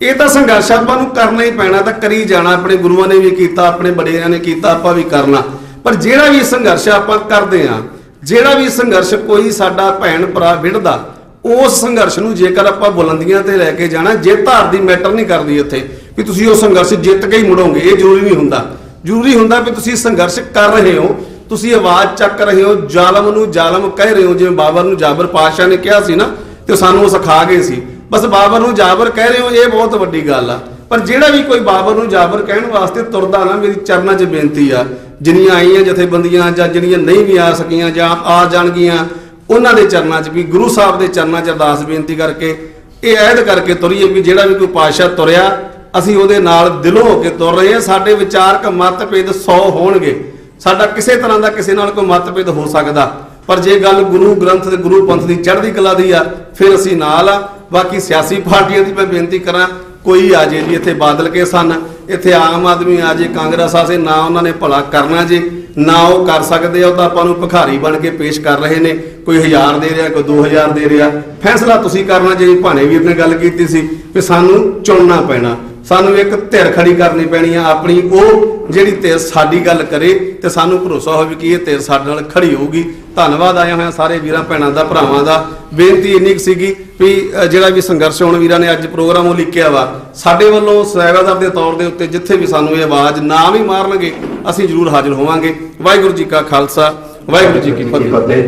ਇਹ ਤਾਂ ਸੰਘਰਸ਼ ਆਪਾਂ ਨੂੰ ਕਰਨਾ ਹੀ ਪੈਣਾ, ਤਾਂ ਕਰੀ ਜਾਣਾ। ਆਪਣੇ ਗੁਰੂਆਂ ਨੇ ਵੀ ਕੀਤਾ, ਆਪਣੇ ਵਡੇਰਿਆਂ ਨੇ ਕੀਤਾ, ਆਪਾਂ ਵੀ ਕਰਨਾ। ਪਰ ਜਿਹੜਾ ਵੀ ਸੰਘਰਸ਼ ਆਪਾਂ ਕਰਦੇ ਆ, ਜਿਹੜਾ ਵੀ ਸੰਘਰਸ਼ ਕੋਈ ਸਾਡਾ ਭੈਣ ਭਰਾ ਵਿੜਦਾ, ਉਸ ਸੰਘਰਸ਼ ਨੂੰ ਜੇਕਰ ਆਪਾਂ ਬੁਲੰਦੀਆਂ ਤੇ ਲੈ ਕੇ ਜਾਣਾ, ਜਿੱਤ ਹਾਰ ਦੀ ਮੈਟਰ ਨਹੀਂ ਕਰਦੀ ਇੱਥੇ ਵੀ ਤੁਸੀਂ ਉਹ ਸੰਘਰਸ਼ ਜਿੱਤ ਕੇ ਹੀ ਮੁੜੋਗੇ, ਇਹ ਜ਼ਰੂਰੀ ਨਹੀਂ ਹੁੰਦਾ। ਜ਼ਰੂਰੀ ਹੁੰਦਾ ਵੀ ਤੁਸੀਂ ਸੰਘਰਸ਼ ਕਰ ਰਹੇ ਹੋ, ਤੁਸੀਂ ਆਵਾਜ਼ ਚੱਕ ਰਹੇ ਹੋ, ਜ਼ਾਲਮ ਨੂੰ ਜ਼ਾਲਮ ਕਹਿ ਰਹੇ ਹੋ। ਜਿਵੇਂ ਬਾਬਰ ਨੂੰ ਜਾਬਰ ਪਾਤਸ਼ਾਹ ਨੇ ਕਿਹਾ ਸੀ ਨਾ, ਤੇ ਸਾਨੂੰ ਉਹ ਸਿਖਾ ਗਏ ਸੀ। ਬਸ ਬਾਬਰ ਨੂੰ ਜਾਬਰ ਕਹਿ ਰਹੇ ਹੋ, ਇਹ ਬਹੁਤ ਵੱਡੀ ਗੱਲ ਆ। ਪਰ ਜਿਹੜਾ ਵੀ ਕੋਈ ਬਾਬਰ ਨੂੰ ਜਾਬਰ ਕਹਿਣ ਵਾਸਤੇ ਤੁਰਦਾ ਨਾ, ਮੇਰੀ ਚਰਨਾਂ 'ਚ ਬੇਨਤੀ ਆ, ਜਿੰਨੀਆਂ ਆਈਆਂ ਜਥੇਬੰਦੀਆਂ ਜਾਂ ਜਿਹੜੀਆਂ ਨਹੀਂ ਵੀ ਆ ਸਕੀਆਂ ਜਾਂ ਆ ਜਾਣਗੀਆਂ, ਉਹਨਾਂ ਦੇ ਚਰਨਾਂ 'ਚ ਵੀ, ਗੁਰੂ ਸਾਹਿਬ ਦੇ ਚਰਨਾਂ 'ਚ ਅਰਦਾਸ ਬੇਨਤੀ ਕਰਕੇ ਇਹ ਐਦ ਕਰਕੇ ਤੁਰੀਏ ਵੀ ਜਿਹੜਾ ਵੀ ਕੋਈ ਪਾਤਸ਼ਾਹ ਤੁਰਿਆ, ਅਸੀਂ ਉਹਦੇ ਨਾਲ ਦਿਲੋਂ ਹੋ ਕੇ ਤੁਰ ਰਹੇ ਹਾਂ। ਸਾਡੇ ਵਿਚਾਰਕ ਮਤਭੇਦ 100 ਹੋਣਗੇ, ਸਾਡਾ ਕਿਸੇ ਤਰ੍ਹਾਂ ਦਾ ਕਿਸੇ ਨਾਲ ਕੋਈ ਮਤਭੇਦ ਹੋ ਸਕਦਾ, ਪਰ ਜੇ ਗੱਲ ਗੁਰੂ ਗ੍ਰੰਥ ਤੇ ਗੁਰੂ ਪੰਥ ਦੀ ਚੜ੍ਹਦੀ ਕਲਾ ਦੀ ਆ, ਫਿਰ ਅਸੀਂ ਨਾਲ ਆ। ਬਾਕੀ ਸਿਆਸੀ ਪਾਰਟੀਆਂ ਦੀ ਮੈਂ ਬੇਨਤੀ ਕਰਾਂ, ਕੋਈ ਆ ਜੇ ਜੀ, ਇੱਥੇ ਬਾਦਲ ਕੇ ਸਨ, ਇੱਥੇ ਆਮ ਆਦਮੀ ਆ ਜੇ, ਕਾਂਗਰਸ ਆਸੇ, ਨਾ ਉਹਨਾਂ ਨੇ ਭਲਾ ਕਰਨਾ ਜੇ, ਨਾ ਉਹ ਕਰ ਸਕਦੇ ਆ। ਉਹ ਤਾਂ ਆਪਾਂ ਨੂੰ ਭਿਖਾਰੀ ਬਣ ਕੇ ਪੇਸ਼ ਕਰ ਰਹੇ ਨੇ, ਕੋਈ 1000 ਦੇ ਰਿਹਾ, ਕੋਈ 2000 ਦੇ ਰਿਹਾ। ਫੈਸਲਾ ਤੁਸੀਂ ਕਰਨਾ। ਜੇ ਭਾਣੇ ਵੀਰ ਨੇ ਗੱਲ ਕੀਤੀ ਸੀ ਕਿ ਸਾਨੂੰ ਚੁਣਨਾ ਪੈਣਾ, ਸਾਨੂੰ ਇੱਕ ਧਿਰ ਖੜੀ ਕਰਨੀ ਪੈਣੀ ਆ ਆਪਣੀ, ਉਹ ਜਿਹੜੀ ਧਿਰ ਸਾਡੀ ਗੱਲ ਕਰੇ ਤੇ ਸਾਨੂੰ ਭਰੋਸਾ ਹੋਵੇ ਕਿ ਇਹ ਧਿਰ ਸਾਡੇ ਨਾਲ ਖੜੀ ਹੋਊਗੀ। ਧੰਨਵਾਦ ਆਇਆ ਹੋਇਆ ਸਾਰੇ ਵੀਰਾਂ ਭੈਣਾਂ ਦਾ, ਭਰਾਵਾਂ ਦਾ। ਬੇਨਤੀ ਇੰਨੀ ਕੁ ਸੀਗੀ ਵੀ ਜਿਹੜਾ ਵੀ ਸੰਘਰਸ਼ ਹੋਣ ਵੀਰਾਂ ਨੇ ਅੱਜ ਪ੍ਰੋਗਰਾਮ ਉਹ ਲਿਖਿਆ ਵਾ, ਸਾਡੇ ਵੱਲੋਂ ਸੇਵਾਦਾਰ ਦੇ ਤੌਰ ਦੇ ਉੱਤੇ ਜਿੱਥੇ ਵੀ ਸਾਨੂੰ ਇਹ ਆਵਾਜ਼ ਨਾ ਵੀ ਮਾਰਨਗੇ, ਅਸੀਂ ਜ਼ਰੂਰ ਹਾਜ਼ਰ ਹੋਵਾਂਗੇ। ਵਾਹਿਗੁਰੂ ਜੀ ਕਾ ਖਾਲਸਾ, ਵਾਹਿਗੁਰੂ ਜੀ ਕੀ ਫਤਿਹ।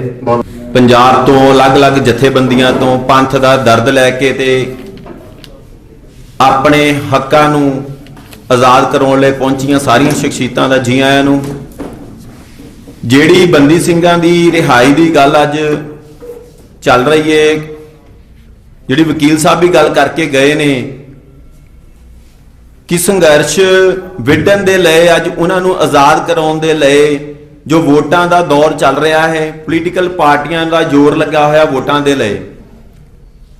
ਪੰਜਾਬ ਤੋਂ ਅਲੱਗ-ਅਲੱਗ ਜਥੇਬੰਦੀਆਂ ਤੋਂ ਪੰਥ ਦਾ ਦਰਦ ਲੈ ਕੇ ਤੇ ਆਪਣੇ ਹੱਕਾਂ ਨੂੰ ਆਜ਼ਾਦ ਕਰਾਉਣ ਲਈ ਪਹੁੰਚੀਆਂ ਸਾਰੀਆਂ ਸ਼ਖਸੀਅਤਾਂ ਦਾ ਜੀ ਆਇਆਂ ਨੂੰ। ਜਿਹੜੀ ਬੰਦੀ ਸਿੰਘਾਂ ਦੀ ਰਿਹਾਈ ਦੀ ਗੱਲ ਅੱਜ ਚੱਲ ਰਹੀ ਹੈ, ਜਿਹੜੀ ਵਕੀਲ ਸਾਹਿਬ ਵੀ ਗੱਲ ਕਰਕੇ ਗਏ ਨੇ ਕਿ ਸੰਘਰਸ਼ ਵਿੱਢਣ ਦੇ ਲਈ, ਅੱਜ ਉਹਨਾਂ ਨੂੰ ਆਜ਼ਾਦ ਕਰਾਉਣ ਦੇ ਲਈ ਜੋ ਵੋਟਾਂ ਦਾ ਦੌਰ ਚੱਲ ਰਿਹਾ ਹੈ, ਪੋਲੀਟੀਕਲ ਪਾਰਟੀਆਂ ਦਾ ਜ਼ੋਰ ਲੱਗਾ ਹੋਇਆ ਵੋਟਾਂ ਦੇ ਲਈ,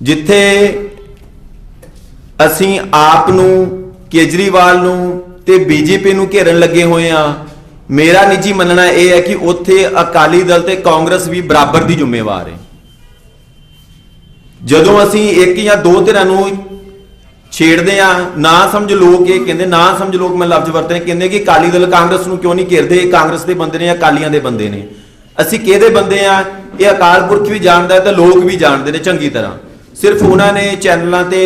ਜਿੱਥੇ ਅਸੀਂ ਆਪ ਨੂੰ, ਕੇਜਰੀਵਾਲ ਨੂੰ ਤੇ ਬੀਜੇਪੀ ਨੂੰ ਘੇਰਨ ਲੱਗੇ ਹੋਏ ਆ। ਮੇਰਾ ਨਿੱਜੀ ਮੰਨਣਾ ਇਹ ਹੈ ਕਿ ਉੱਥੇ ਅਕਾਲੀ ਦਲ ਤੇ ਕਾਂਗਰਸ ਵੀ ਬਰਾਬਰ ਦੀ ਜ਼ਿੰਮੇਵਾਰ ਹੈ। ਜਦੋਂ ਅਸੀਂ ਇੱਕ ਜਾਂ ਦੋ ਧਿਰਾਂ ਨੂੰ ਛੇੜਦੇ ਆ, ਨਾ ਸਮਝ ਲੋਕ ਇਹ ਕਹਿੰਦੇ, ਨਾ ਸਮਝ ਲੋਕ ਮੈਂ ਲਫ਼ਜ਼ ਵਰਤੇ, ਕਹਿੰਦੇ ਕਿ ਅਕਾਲੀ ਦਲ ਕਾਂਗਰਸ ਨੂੰ ਕਿਉਂ ਨਹੀਂ ਘੇਰਦੇ, ਕਾਂਗਰਸ ਦੇ ਬੰਦੇ ਨੇ, ਅਕਾਲੀਆਂ ਦੇ ਬੰਦੇ ਨੇ। ਅਸੀਂ ਕਿਹਦੇ ਬੰਦੇ ਆ, ਇਹ ਅਕਾਲ ਪੁਰਖ ਵੀ ਜਾਣਦਾ ਤੇ ਲੋਕ ਵੀ ਜਾਣਦੇ ਨੇ ਚੰਗੀ ਤਰ੍ਹਾਂ। ਸਿਰਫ ਉਹਨਾਂ ਨੇ ਚੈਨਲਾਂ ਤੇ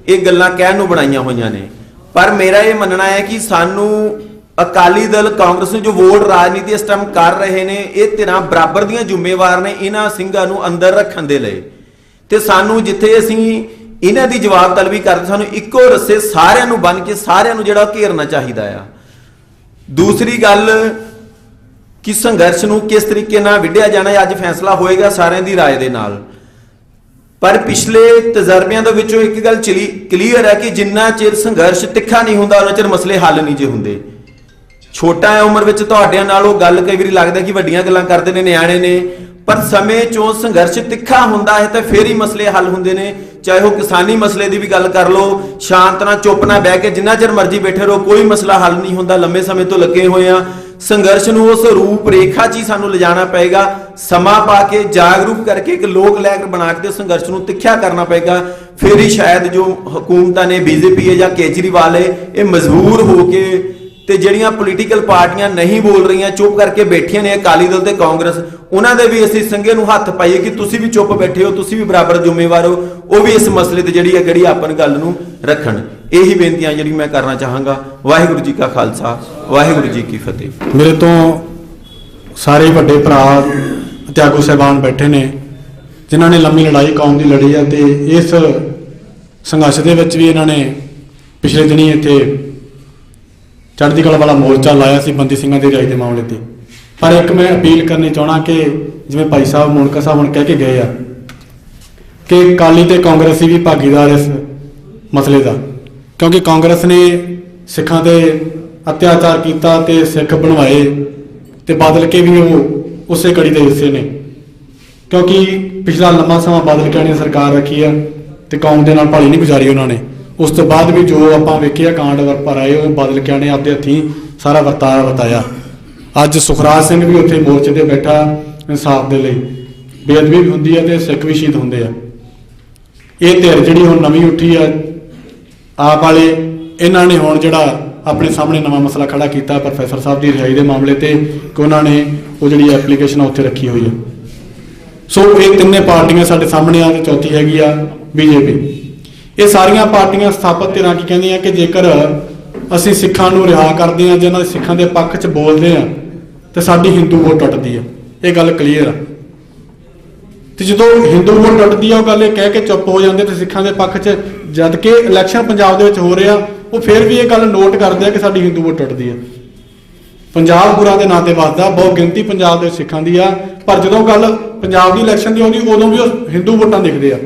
ਇਹ ਗੱਲਾਂ ਕਹਿਣ ਨੂੰ ਬਣਾਈਆਂ ਹੋਈਆਂ ਨੇ। ਪਰ ਮੇਰਾ ਇਹ ਮੰਨਣਾ ਹੈ ਕਿ ਸਾਨੂੰ ਅਕਾਲੀ ਦਲ, ਕਾਂਗਰਸ ਨੂੰ ਜੋ ਵੋਟ ਰਾਜਨੀਤੀ ਇਸ ਟਾਈਮ ਕਰ ਰਹੇ ਨੇ, ਇਹ ਧਿਰਾਂ ਬਰਾਬਰ ਦੀਆਂ ਜ਼ਿੰਮੇਵਾਰ ਨੇ ਇਹਨਾਂ ਸਿੰਘਾਂ ਨੂੰ ਅੰਦਰ ਰੱਖਣ ਦੇ ਲਈ। ਤੇ ਸਾਨੂੰ ਜਿੱਥੇ ਅਸੀਂ ਇਹਨਾਂ ਦੀ ਜਵਾਬ ਤਲਬੀ ਕਰਦੇ, ਸਾਨੂੰ ਇੱਕੋ ਰੱਸੇ ਸਾਰਿਆਂ ਨੂੰ ਬੰਨ ਕੇ ਸਾਰਿਆਂ ਨੂੰ ਜਿਹੜਾ ਘੇਰਨਾ ਚਾਹੀਦਾ ਆ। ਦੂਸਰੀ ਗੱਲ ਕਿ ਸੰਘਰਸ਼ ਨੂੰ ਕਿਸ ਤਰੀਕੇ ਨਾਲ ਵਿੱਢਿਆ ਜਾਣਾ, ਅੱਜ ਫੈਸਲਾ ਹੋਏਗਾ ਸਾਰਿਆਂ ਦੀ ਰਾਏ ਦੇ ਨਾਲ। ਪਰ ਪਿਛਲੇ ਤਜਰਬਿਆਂ ਦੇ ਵਿੱਚੋਂ ਇੱਕ ਗੱਲ ਕਲੀਅਰ ਹੈ ਕਿ ਜਿੰਨਾ ਚਿਰ ਸੰਘਰਸ਼ ਤਿੱਖਾ ਨਹੀਂ ਹੁੰਦਾ, ਉਹਨਾਂ ਚਿਰ ਮਸਲੇ ਹੱਲ ਨਹੀਂ ਜੇ ਹੁੰਦੇ। ਛੋਟਾ ਹੈ ਉਮਰ ਵਿੱਚ ਤੁਹਾਡਿਆਂ ਨਾਲ ਉਹ ਗੱਲ ਕਈ ਵਾਰੀ ਲੱਗਦਾ ਕਿ ਵੱਡੀਆਂ ਗੱਲਾਂ ਕਰਦੇ ਨੇ, ਨਿਆਣੇ ਨੇ, ਪਰ ਸਮੇਂ ਚੋਂ ਸੰਘਰਸ਼ ਤਿੱਖਾ ਹੁੰਦਾ ਹੈ ਤਾਂ ਫਿਰ ਹੀ ਮਸਲੇ ਹੱਲ ਹੁੰਦੇ ਨੇ। ਚਾਹੇ ਉਹ ਕਿਸਾਨੀ ਮਸਲੇ ਦੀ ਵੀ ਗੱਲ ਕਰ ਲਓ, ਸ਼ਾਂਤ ਨਾਲ ਚੁੱਪ ਨਾਲ ਬਹਿ ਕੇ ਜਿੰਨਾ ਚਿਰ ਮਰਜ਼ੀ ਬੈਠੇ ਰਹੋ, ਕੋਈ ਮਸਲਾ ਹੱਲ ਨਹੀਂ ਹੁੰਦਾ। ਲੰਮੇ ਸਮੇਂ ਤੋਂ ਲੱਗੇ ਹੋਏ ਆ। ਸੰਘਰਸ਼ ਨੂੰ ਉਸ ਰੂਪ ਰੇਖਾ 'ਚ ਹੀ ਸਾਨੂੰ ਲਿਜਾਣਾ ਪਏਗਾ, ਸਮਾਂ ਪਾ ਕੇ, ਜਾਗਰੂਕ ਕਰਕੇ, ਇੱਕ ਲੋਕ ਲਹਿਰ ਬਣਾ ਕੇ ਸੰਘਰਸ਼ ਨੂੰ ਤਿੱਖਿਆ ਕਰਨਾ ਪਏਗਾ। ਫਿਰ ਹੀ ਸ਼ਾਇਦ ਜੋ ਹਕੂਮਤਾਂ ਨੇ, ਬੀਜੇਪੀ ਹੈ ਜਾਂ ਕੇਜਰੀਵਾਲ ਹੈ, ਇਹ ਮਜਬੂਰ ਹੋ ਕੇ, ਤੇ ਜਿਹੜੀਆਂ ਪੋਲੀਟੀਕਲ ਪਾਰਟੀਆਂ ਨਹੀਂ ਬੋਲ ਰਹੀਆਂ, ਚੁੱਪ ਕਰਕੇ ਬੈਠੀਆਂ ਨੇ, ਅਕਾਲੀ ਦਲ ਤੇ ਕਾਂਗਰਸ, ਉਹਨਾਂ ਦੇ ਵੀ ਅਸੀਂ ਸੰਘੇ ਨੂੰ ਹੱਥ ਪਾਈਏ ਕਿ ਤੁਸੀਂ ਵੀ ਚੁੱਪ ਬੈਠੇ ਹੋ, ਤੁਸੀਂ ਵੀ ਬਰਾਬਰ ਜ਼ਿੰਮੇਵਾਰ ਹੋ, ਉਹ ਵੀ ਇਸ ਮਸਲੇ ਤੇ ਜਿਹੜੀ ਆਪਣੀ ਗੱਲ ਨੂੰ ਰੱਖਣ। ਇਹੀ ਬੇਨਤੀਆਂ ਜਿਹੜੀ ਮੈਂ ਕਰਨਾ ਚਾਹਾਂਗਾ। ਵਾਹਿਗੁਰੂ ਜੀ ਕਾ ਖਾਲਸਾ, ਵਾਹਿਗੁਰੂ ਜੀ ਕੀ ਫਤਿਹ। ਮੇਰੇ ਤੋਂ ਸਾਰੇ ਵੱਡੇ ਭਰਾ ਅਤੇ ਆਗੂ ਸਾਹਿਬਾਨ ਬੈਠੇ ਨੇ ਜਿਨ੍ਹਾਂ ਨੇ ਲੰਮੀ ਲੜਾਈ ਕੌਮ ਦੀ ਲੜੀ ਆ, ਤੇ ਇਸ ਸੰਘਰਸ਼ ਦੇ ਵਿੱਚ ਵੀ ਇਹਨਾਂ ਨੇ ਪਿਛਲੇ ਦਿਨੀ ਇੱਥੇ ਚੜ੍ਹਦੀ ਕਲਾ ਵਾਲਾ ਮੋਰਚਾ ਲਾਇਆ ਸੀ ਬੰਦੀ ਸਿੰਘਾਂ ਦੀ ਰਿਹਾਈ ਦੇ ਮਾਮਲੇ ਤੇ। ਪਰ ਇੱਕ ਮੈਂ ਅਪੀਲ ਕਰਨੀ ਚਾਹਣਾ ਕਿ ਜਿਵੇਂ ਭਾਈ ਸਾਹਿਬ ਮੁਨਕਾ ਸਾਹਿਬ ਹੁਣ ਕਹਿ ਕੇ ਗਏ ਆ ਕਿ ਅਕਾਲੀ ਤੇ ਕਾਂਗਰਸੀ ਵੀ ਭਾਗੀਦਾਰ ਇਸ ਮਸਲੇ ਦਾ, ਕਿਉਂਕਿ ਕਾਂਗਰਸ ਨੇ ਸਿੱਖਾਂ ਤੇ ਅਤਿਆਚਾਰ ਕੀਤਾ ਤੇ ਸਿੱਖ ਬਣਵਾਏ, ਤੇ ਬਾਦਲ ਕੇ ਵੀ ਉਹ ਉਸੇ ਕੜੀ ਦੇ ਹਿੱਸੇ ਨੇ, ਕਿਉਂਕਿ ਪਿਛਲਾ ਲੰਮਾ ਸਮਾਂ ਬਾਦਲ ਕੇ ਨੇ ਸਰਕਾਰ ਰੱਖੀ ਆ ਤੇ ਕੌਮ ਦੇ ਨਾਲ ਭਲੀ ਨਹੀਂ ਗੁਜ਼ਾਰੀ ਉਹਨਾਂ ਨੇ। ਉਸ ਤੋਂ ਬਾਅਦ ਵੀ ਜੋ ਆਪਾਂ ਵੇਖਿਆ ਕਾਂਡ ਵਰਪਰ ਆਏ, ਉਹ ਬਾਦਲ ਕੇ ਨੇ ਆਪਦੇ ਹੱਥੀਂ ਸਾਰਾ ਵਰਤਾਇਆ। ਅੱਜ ਸੁਖਰਾਜ ਸਿੰਘ ਵੀ ਉੱਥੇ ਮੋਰਚੇ ਤੇ ਬੈਠਾ ਇਨਸਾਫ ਦੇ ਲਈ। ਬੇਅਦਬੀ ਵੀ ਹੁੰਦੀ ਹੈ ਤੇ ਸਿੱਖ ਵੀ ਸ਼ਹੀਦ ਹੁੰਦੇ ਆ। ਇਹ ਧਿਰ ਜਿਹੜੀ ਹੁਣ ਨਵੀਂ ਉੱਠੀ ਆ ਆਪ ਵਾਲੇ, ਇਹਨਾਂ ਨੇ ਹੁਣ ਜਿਹੜਾ ਆਪਣੇ ਸਾਹਮਣੇ ਨਵਾਂ ਮਸਲਾ ਖੜਾ ਕੀਤਾ ਪ੍ਰੋਫੈਸਰ ਸਾਹਿਬ ਦੀ ਰਿਹਾਈ ਦੇ ਮਾਮਲੇ ਤੇ, ਕਿ ਉਹਨਾਂ ਨੇ ਉਹ ਜਿਹੜੀ ਐਪਲੀਕੇਸ਼ਨ ਉੱਥੇ ਰੱਖੀ ਹੋਈ ਹੈ। ਸੋ ਇਹ ਤਿੰਨੇ ਪਾਰਟੀਆਂ ਸਾਡੇ ਸਾਹਮਣੇ ਆ, ਤੇ ਚੌਥੀ ਹੈਗੀ ਆ ਬੀਜੇਪੀ। ਇਹ ਸਾਰੀਆਂ ਪਾਰਟੀਆਂ ਸਥਾਪਤ ਧਿਰਾਂ ਕੀ ਕਹਿੰਦੀਆਂ ਕਿ ਜੇਕਰ ਅਸੀਂ ਸਿੱਖਾਂ ਨੂੰ ਰਿਹਾ ਕਰਦੇ ਹਾਂ, ਜਿਹਨਾਂ ਦੇ ਸਿੱਖਾਂ ਦੇ ਪੱਖ 'ਚ ਬੋਲਦੇ ਆ ਤੇ ਸਾਡੀ ਹਿੰਦੂ ਵੋਟ ਟੁੱਟਦੀ ਆ। ਇਹ ਗੱਲ ਕਲੀਅਰ ਆ। ਤੇ ਜਦੋਂ ਹਿੰਦੂ ਵੋਟ ਟੁੱਟਦੀ ਆ, ਉਹ ਗੱਲ ਇਹ ਕਹਿ ਕੇ ਚੁੱਪ ਹੋ ਜਾਂਦੇ ਤੇ ਸਿੱਖਾਂ ਦੇ ਪੱਖ 'ਚ ਜਦ ਕਿ ਇਲੈਕਸ਼ਨ ਪੰਜਾਬ ਦੇ ਵਿੱਚ ਹੋ ਰਿਹਾ, ਉਹ ਫਿਰ ਵੀ ਇਹ ਗੱਲ ਨੋਟ ਕਰਦੇ ਆ ਕਿ ਸਾਡੀ ਹਿੰਦੂ ਵੋਟ ਟੁੱਟਦੀ ਆ। ਪੰਜਾਬ ਗੁਰਾਂ ਦੇ ਨਾਂ ਤੇ ਵੱਸਦਾ, ਬਹੁਤ ਗਿਣਤੀ ਪੰਜਾਬ ਦੇ ਸਿੱਖਾਂ ਦੀ ਆ, ਪਰ ਜਦੋਂ ਗੱਲ ਪੰਜਾਬ ਦੀ ਇਲੈਕਸ਼ਨ ਦੀ ਆਉਂਦੀ ਉਦੋਂ ਵੀ ਉਹ ਹਿੰਦੂ ਵੋਟਾਂ ਦਿਖਦੇ ਆ।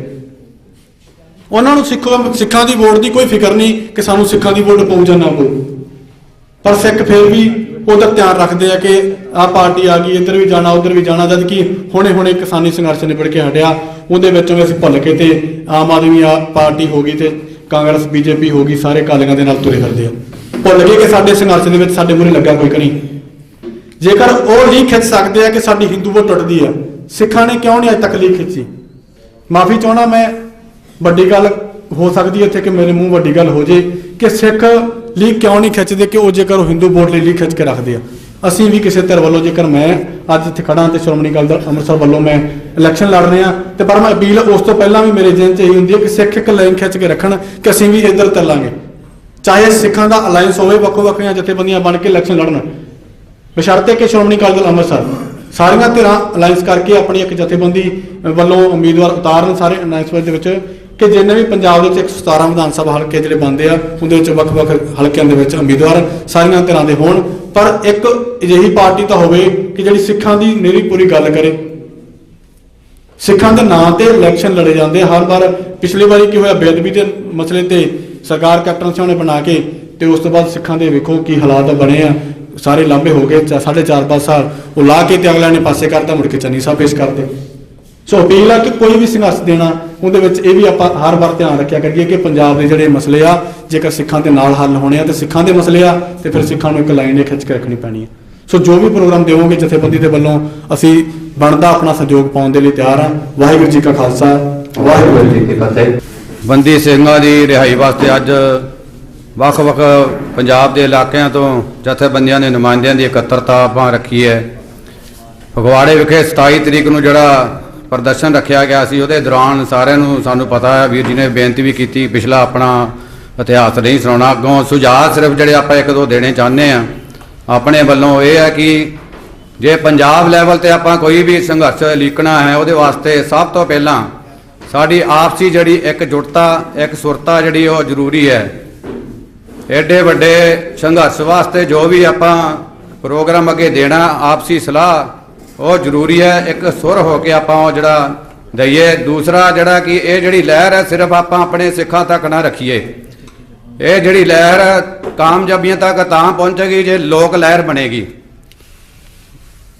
ਉਹਨਾਂ ਨੂੰ ਸਿੱਖਾਂ ਦੀ ਵੋਟ ਦੀ ਕੋਈ ਫਿਕਰ ਨਹੀਂ ਕਿ ਸਾਨੂੰ ਸਿੱਖਾਂ ਦੀ ਵੋਟ ਪਊ ਜਾਂ ਨਾ ਪਊ, ਪਰ ਸਿੱਖ ਫਿਰ ਵੀ ਉਹਦਾ ਧਿਆਨ ਰੱਖਦੇ ਆ ਕਿ ਆਹ ਪਾਰਟੀ ਆ ਗਈ, ਇੱਧਰ ਵੀ ਜਾਣਾ ਉੱਧਰ ਵੀ ਜਾਣਾ। ਜਦ ਕਿ ਹੁਣੇ ਕਿਸਾਨੀ ਸੰਘਰਸ਼ ਨਿਬੜ ਕੇ ਹਟਿਆ, ਉਹਦੇ ਵਿੱਚੋਂ ਅਸੀਂ ਭੁੱਲ ਕੇ ਤੇ ਆਮ ਆਦਮੀ ਪਾਰਟੀ ਹੋ ਗਈ ਤੇ ਕਾਂਗਰਸ ਬੀਜੇਪੀ ਹੋ ਗਈ, ਸਾਰੇ ਕਾਲੀਆਂ ਦੇ ਨਾਲ ਤੁਰੇ ਫਿਰਦੇ ਆ, ਭੁੱਲ ਗਏ ਕਿ ਸਾਡੇ ਸੰਘਰਸ਼ ਦੇ ਵਿੱਚ ਸਾਡੇ ਮੂਹਰੇ ਲੱਗਾ ਕੋਈ ਕਿ ਨਹੀਂ। ਜੇਕਰ ਉਹ ਲੀਕ ਖਿੱਚ ਸਕਦੇ ਆ ਕਿ ਸਾਡੀ ਹਿੰਦੂ ਵੋਟ ਟੁੱਟਦੀ ਆ, ਸਿੱਖਾਂ ਨੇ ਕਿਉਂ ਨਹੀਂ ਅੱਜ ਤੱਕ ਲੀਕ ਖਿੱਚੀ? ਮਾਫੀ ਚਾਹਣਾ, ਮੈਂ ਵੱਡੀ ਗੱਲ ਹੋ ਸਕਦੀ ਹੈ ਇੱਥੇ ਕਿ ਮੇਰੇ ਮੂੰਹ ਵੱਡੀ ਗੱਲ ਹੋ ਜੇ ਕਿ ਸਿੱਖ ਲੀਕ ਕਿਉਂ ਨਹੀਂ ਖਿੱਚਦੇ ਕਿ ਉਹ ਜੇਕਰ ਉਹ ਹਿੰਦੂ ਵੋਟ ਲਈ ਲੀਕ ਖਿੱਚ ਕੇ ਰੱਖਦੇ ਆ। ਅਸੀਂ ਵੀ ਕਿਸੇ ਧਿਰ ਵੱਲੋਂ, ਜੇਕਰ ਮੈਂ ਅੱਜ ਇੱਥੇ ਖੜਾ ਤੇ ਸ਼੍ਰੋਮਣੀ ਅਕਾਲੀ ਦਲ ਅੰਮ੍ਰਿਤਸਰ ਵੱਲੋਂ ਮੈਂ ਇਲੈਕਸ਼ਨ ਲੜ ਰਹੇ ਹਾਂ, ਤੇ ਪਰ ਮੈਂ ਅਪੀਲ ਉਸ ਤੋਂ ਪਹਿਲਾਂ ਵੀ ਮੇਰੇ ਜ਼ਿਹਨ 'ਚ ਇਹੀ ਹੁੰਦੀ ਹੈ ਕਿ ਸਿੱਖ ਇੱਕ ਲਾਈਨ ਖਿੱਚ ਕੇ ਰੱਖਣ ਕਿ ਅਸੀਂ ਵੀ ਇੱਧਰ ਚੱਲਾਂਗੇ, ਚਾਹੇ ਸਿੱਖਾਂ ਦਾ ਅਲਾਇੰਸ ਹੋਵੇ, ਵੱਖੋ ਵੱਖਰੀਆਂ ਜਥੇਬੰਦੀਆਂ ਬਣ ਕੇ ਇਲੈਕਸ਼ਨ ਲੜਨ, ਬਸ਼ਰਤੇ ਕਿ ਸ਼੍ਰੋਮਣੀ ਅਕਾਲੀ ਦਲ ਅੰਮ੍ਰਿਤਸਰ ਸਾਰੀਆਂ ਧਿਰਾਂ ਅਲਾਇੰਸ ਕਰਕੇ ਆਪਣੀ ਇੱਕ ਜਥੇਬੰਦੀ ਵੱਲੋਂ ਉਮੀਦਵਾਰ ਉਤਾਰਨ ਸਾਰੇ ਅਨਾਉਂਸਮੈਂਟ ਦੇ ਵਿੱਚ ਕਿ ਜਿੰਨੇ ਵੀ ਪੰਜਾਬ ਦੇ ਵਿੱਚ 117 ਵਿਧਾਨ ਸਭਾ ਹਲਕੇ ਜਿਹੜੇ ਬਣਦੇ ਆ, ਉਹਦੇ ਵਿੱਚ ਵੱਖ-ਵੱਖ ਹਲਕਿਆਂ ਦੇ ਵਿੱਚ ਉਮੀਦਵਾਰ ਸਾਰੀਆਂ ਧਿਰਾਂ ਦੇ ਹੋਣ, ਪਰ ਇੱਕ ਅਜਿਹੀ ਪਾਰਟੀ ਤਾਂ ਹੋਵੇ ਕਿ ਜਿਹੜੀ ਸਿੱਖਾਂ ਦੀ ਨਿਰੀ ਪੂਰੀ ਗੱਲ ਕਰੇ। ਸਿੱਖਾਂ ਦੇ ਨਾਂ ਤੇ ਇਲੈਕਸ਼ਨ ਲੜੇ ਜਾਂਦੇ ਹਰ ਵਾਰ। ਪਿਛਲੀ ਵਾਰੀ ਕੀ ਹੋਇਆ, ਬੇਅਦਬੀ ਦੇ ਮਸਲੇ ਤੇ ਸਰਕਾਰ ਕੈਪਟਨ ਸਿੰਘ ਨੇ ਬਣਾ ਕੇ ਤੇ ਉਸ ਤੋਂ ਬਾਅਦ ਸਿੱਖਾਂ ਦੇ ਵੇਖੋ ਕੀ ਹਾਲਾਤ ਬਣੇ ਆ, ਸਾਰੇ ਲਾਂਭੇ ਹੋ ਗਏ 4.5 ਸਾਲ ਉਹ ਲਾ ਕੇ ਤੇ ਅਗਲਿਆਂ ਨੇ ਪਾਸੇ ਕਰਤਾ, ਮੁੜ ਕੇ ਚੰਨੀ ਸਾਹਿਬ ਪੇਸ਼ ਕਰਦੇ। ਸੋ ਅਪੀਲ ਆ ਕਿ ਕੋਈ ਵੀ ਸੰਘਰਸ਼ ਦੇਣਾ, ਉਹਦੇ ਵਿੱਚ ਇਹ ਵੀ ਆਪਾਂ ਹਰ ਵਾਰ ਧਿਆਨ ਰੱਖਿਆ ਕਰੀਏ ਕਿ ਪੰਜਾਬ ਦੇ ਜਿਹੜੇ ਮਸਲੇ ਆ, ਜੇਕਰ ਸਿੱਖਾਂ ਦੇ ਨਾਲ ਹੱਲ ਹੋਣੇ ਆ ਤੇ ਸਿੱਖਾਂ ਦੇ ਮਸਲੇ ਆ ਤੇ ਫਿਰ ਸਿੱਖਾਂ ਨੂੰ ਇੱਕ ਲਾਈਨ ਖਿੱਚ ਕੇ ਰੱਖਣੀ ਪੈਣੀ ਹੈ। ਸੋ ਜੋ ਵੀ ਪ੍ਰੋਗਰਾਮ ਦੇਵੋਗੇ ਜਥੇਬੰਦੀ ਦੇ ਵੱਲੋਂ ਅਸੀਂ ਬਣਦਾ ਆਪਣਾ ਸਹਿਯੋਗ ਪਾਉਣ ਦੇ ਲਈ ਤਿਆਰ ਹਾਂ। ਵਾਹਿਗੁਰੂ ਜੀ ਕਾ ਖਾਲਸਾ, ਵਾਹਿਗੁਰੂ ਜੀ ਕੀ ਫਤਿਹ। ਬੰਦੀ ਸਿੰਘਾਂ ਦੀ ਰਿਹਾਈ ਵਾਸਤੇ ਅੱਜ ਵੱਖ-ਵੱਖ ਪੰਜਾਬ ਦੇ ਇਲਾਕਿਆਂ ਤੋਂ ਜਥੇਬੰਦੀਆਂ ਦੇ ਨੁਮਾਇੰਦਿਆਂ ਦੀ ਇਕੱਤਰਤਾ ਆਪਾਂ ਰੱਖੀ ਹੈ। ਫਗਵਾੜੇ ਵਿਖੇ 27 ਤਰੀਕ ਨੂੰ ਜਿਹੜਾ ਪ੍ਰਦਰਸ਼ਨ ਰੱਖਿਆ ਗਿਆ ਸੀ, ਉਹਦੇ ਦੌਰਾਨ ਸਾਰਿਆਂ ਨੂੰ ਸਾਨੂੰ ਪਤਾ ਹੈ, ਵੀਰ ਜੀ ਨੇ ਬੇਨਤੀ ਵੀ ਕੀਤੀ, ਪਿਛਲਾ ਆਪਣਾ ਇਤਿਹਾਸ ਨਹੀਂ ਸੁਣਾਉਣਾ। ਅੱਗੋਂ ਸੁਝਾਅ ਸਿਰਫ ਜਿਹੜੇ ਆਪਾਂ ਇੱਕ ਦੋ ਦੇਣੇ ਚਾਹੁੰਦੇ ਆ ਆਪਣੇ ਵੱਲੋਂ, ਇਹ ਹੈ ਕਿ ਜੇ ਪੰਜਾਬ ਲੈਵਲ ਤੇ ਆਪਾਂ ਕੋਈ ਵੀ ਸੰਘਰਸ਼ ਲੀਕਣਾ ਹੈ, ਉਹਦੇ ਵਾਸਤੇ ਸਭ ਤੋਂ ਪਹਿਲਾਂ ਸਾਡੀ ਆਪਸੀ ਜਿਹੜੀ ਇਕਜੁੱਟਤਾ, ਇੱਕ ਸੁਰਤਾ ਜਿਹੜੀ ਉਹ ਜ਼ਰੂਰੀ ਹੈ। ਐਡੇ ਵੱਡੇ ਸੰਘਰਸ਼ ਵਾਸਤੇ ਜੋ ਵੀ ਆਪਾਂ ਪ੍ਰੋਗਰਾਮ ਅੱਗੇ ਦੇਣਾ, ਆਪਸੀ ਸਲਾਹ ਉਹ ਜ਼ਰੂਰੀ ਹੈ। ਇੱਕ ਸੁਰ ਹੋ ਕੇ ਆਪਾਂ ਉਹ ਜਿਹੜਾ ਦਈਏ। ਦੂਸਰਾ ਜਿਹੜਾ ਕਿ ਇਹ ਜਿਹੜੀ ਲਹਿਰ ਹੈ ਸਿਰਫ ਆਪਾਂ ਆਪਣੇ ਸਿੱਖਾਂ ਤੱਕ ਨਾ ਰੱਖੀਏ, ਇਹ ਜਿਹੜੀ ਲਹਿਰ ਕਾਮਯਾਬੀਆਂ ਤੱਕ ਤਾਂ ਪਹੁੰਚੇਗੀ ਜੇ ਲੋਕ ਲਹਿਰ ਬਣੇਗੀ।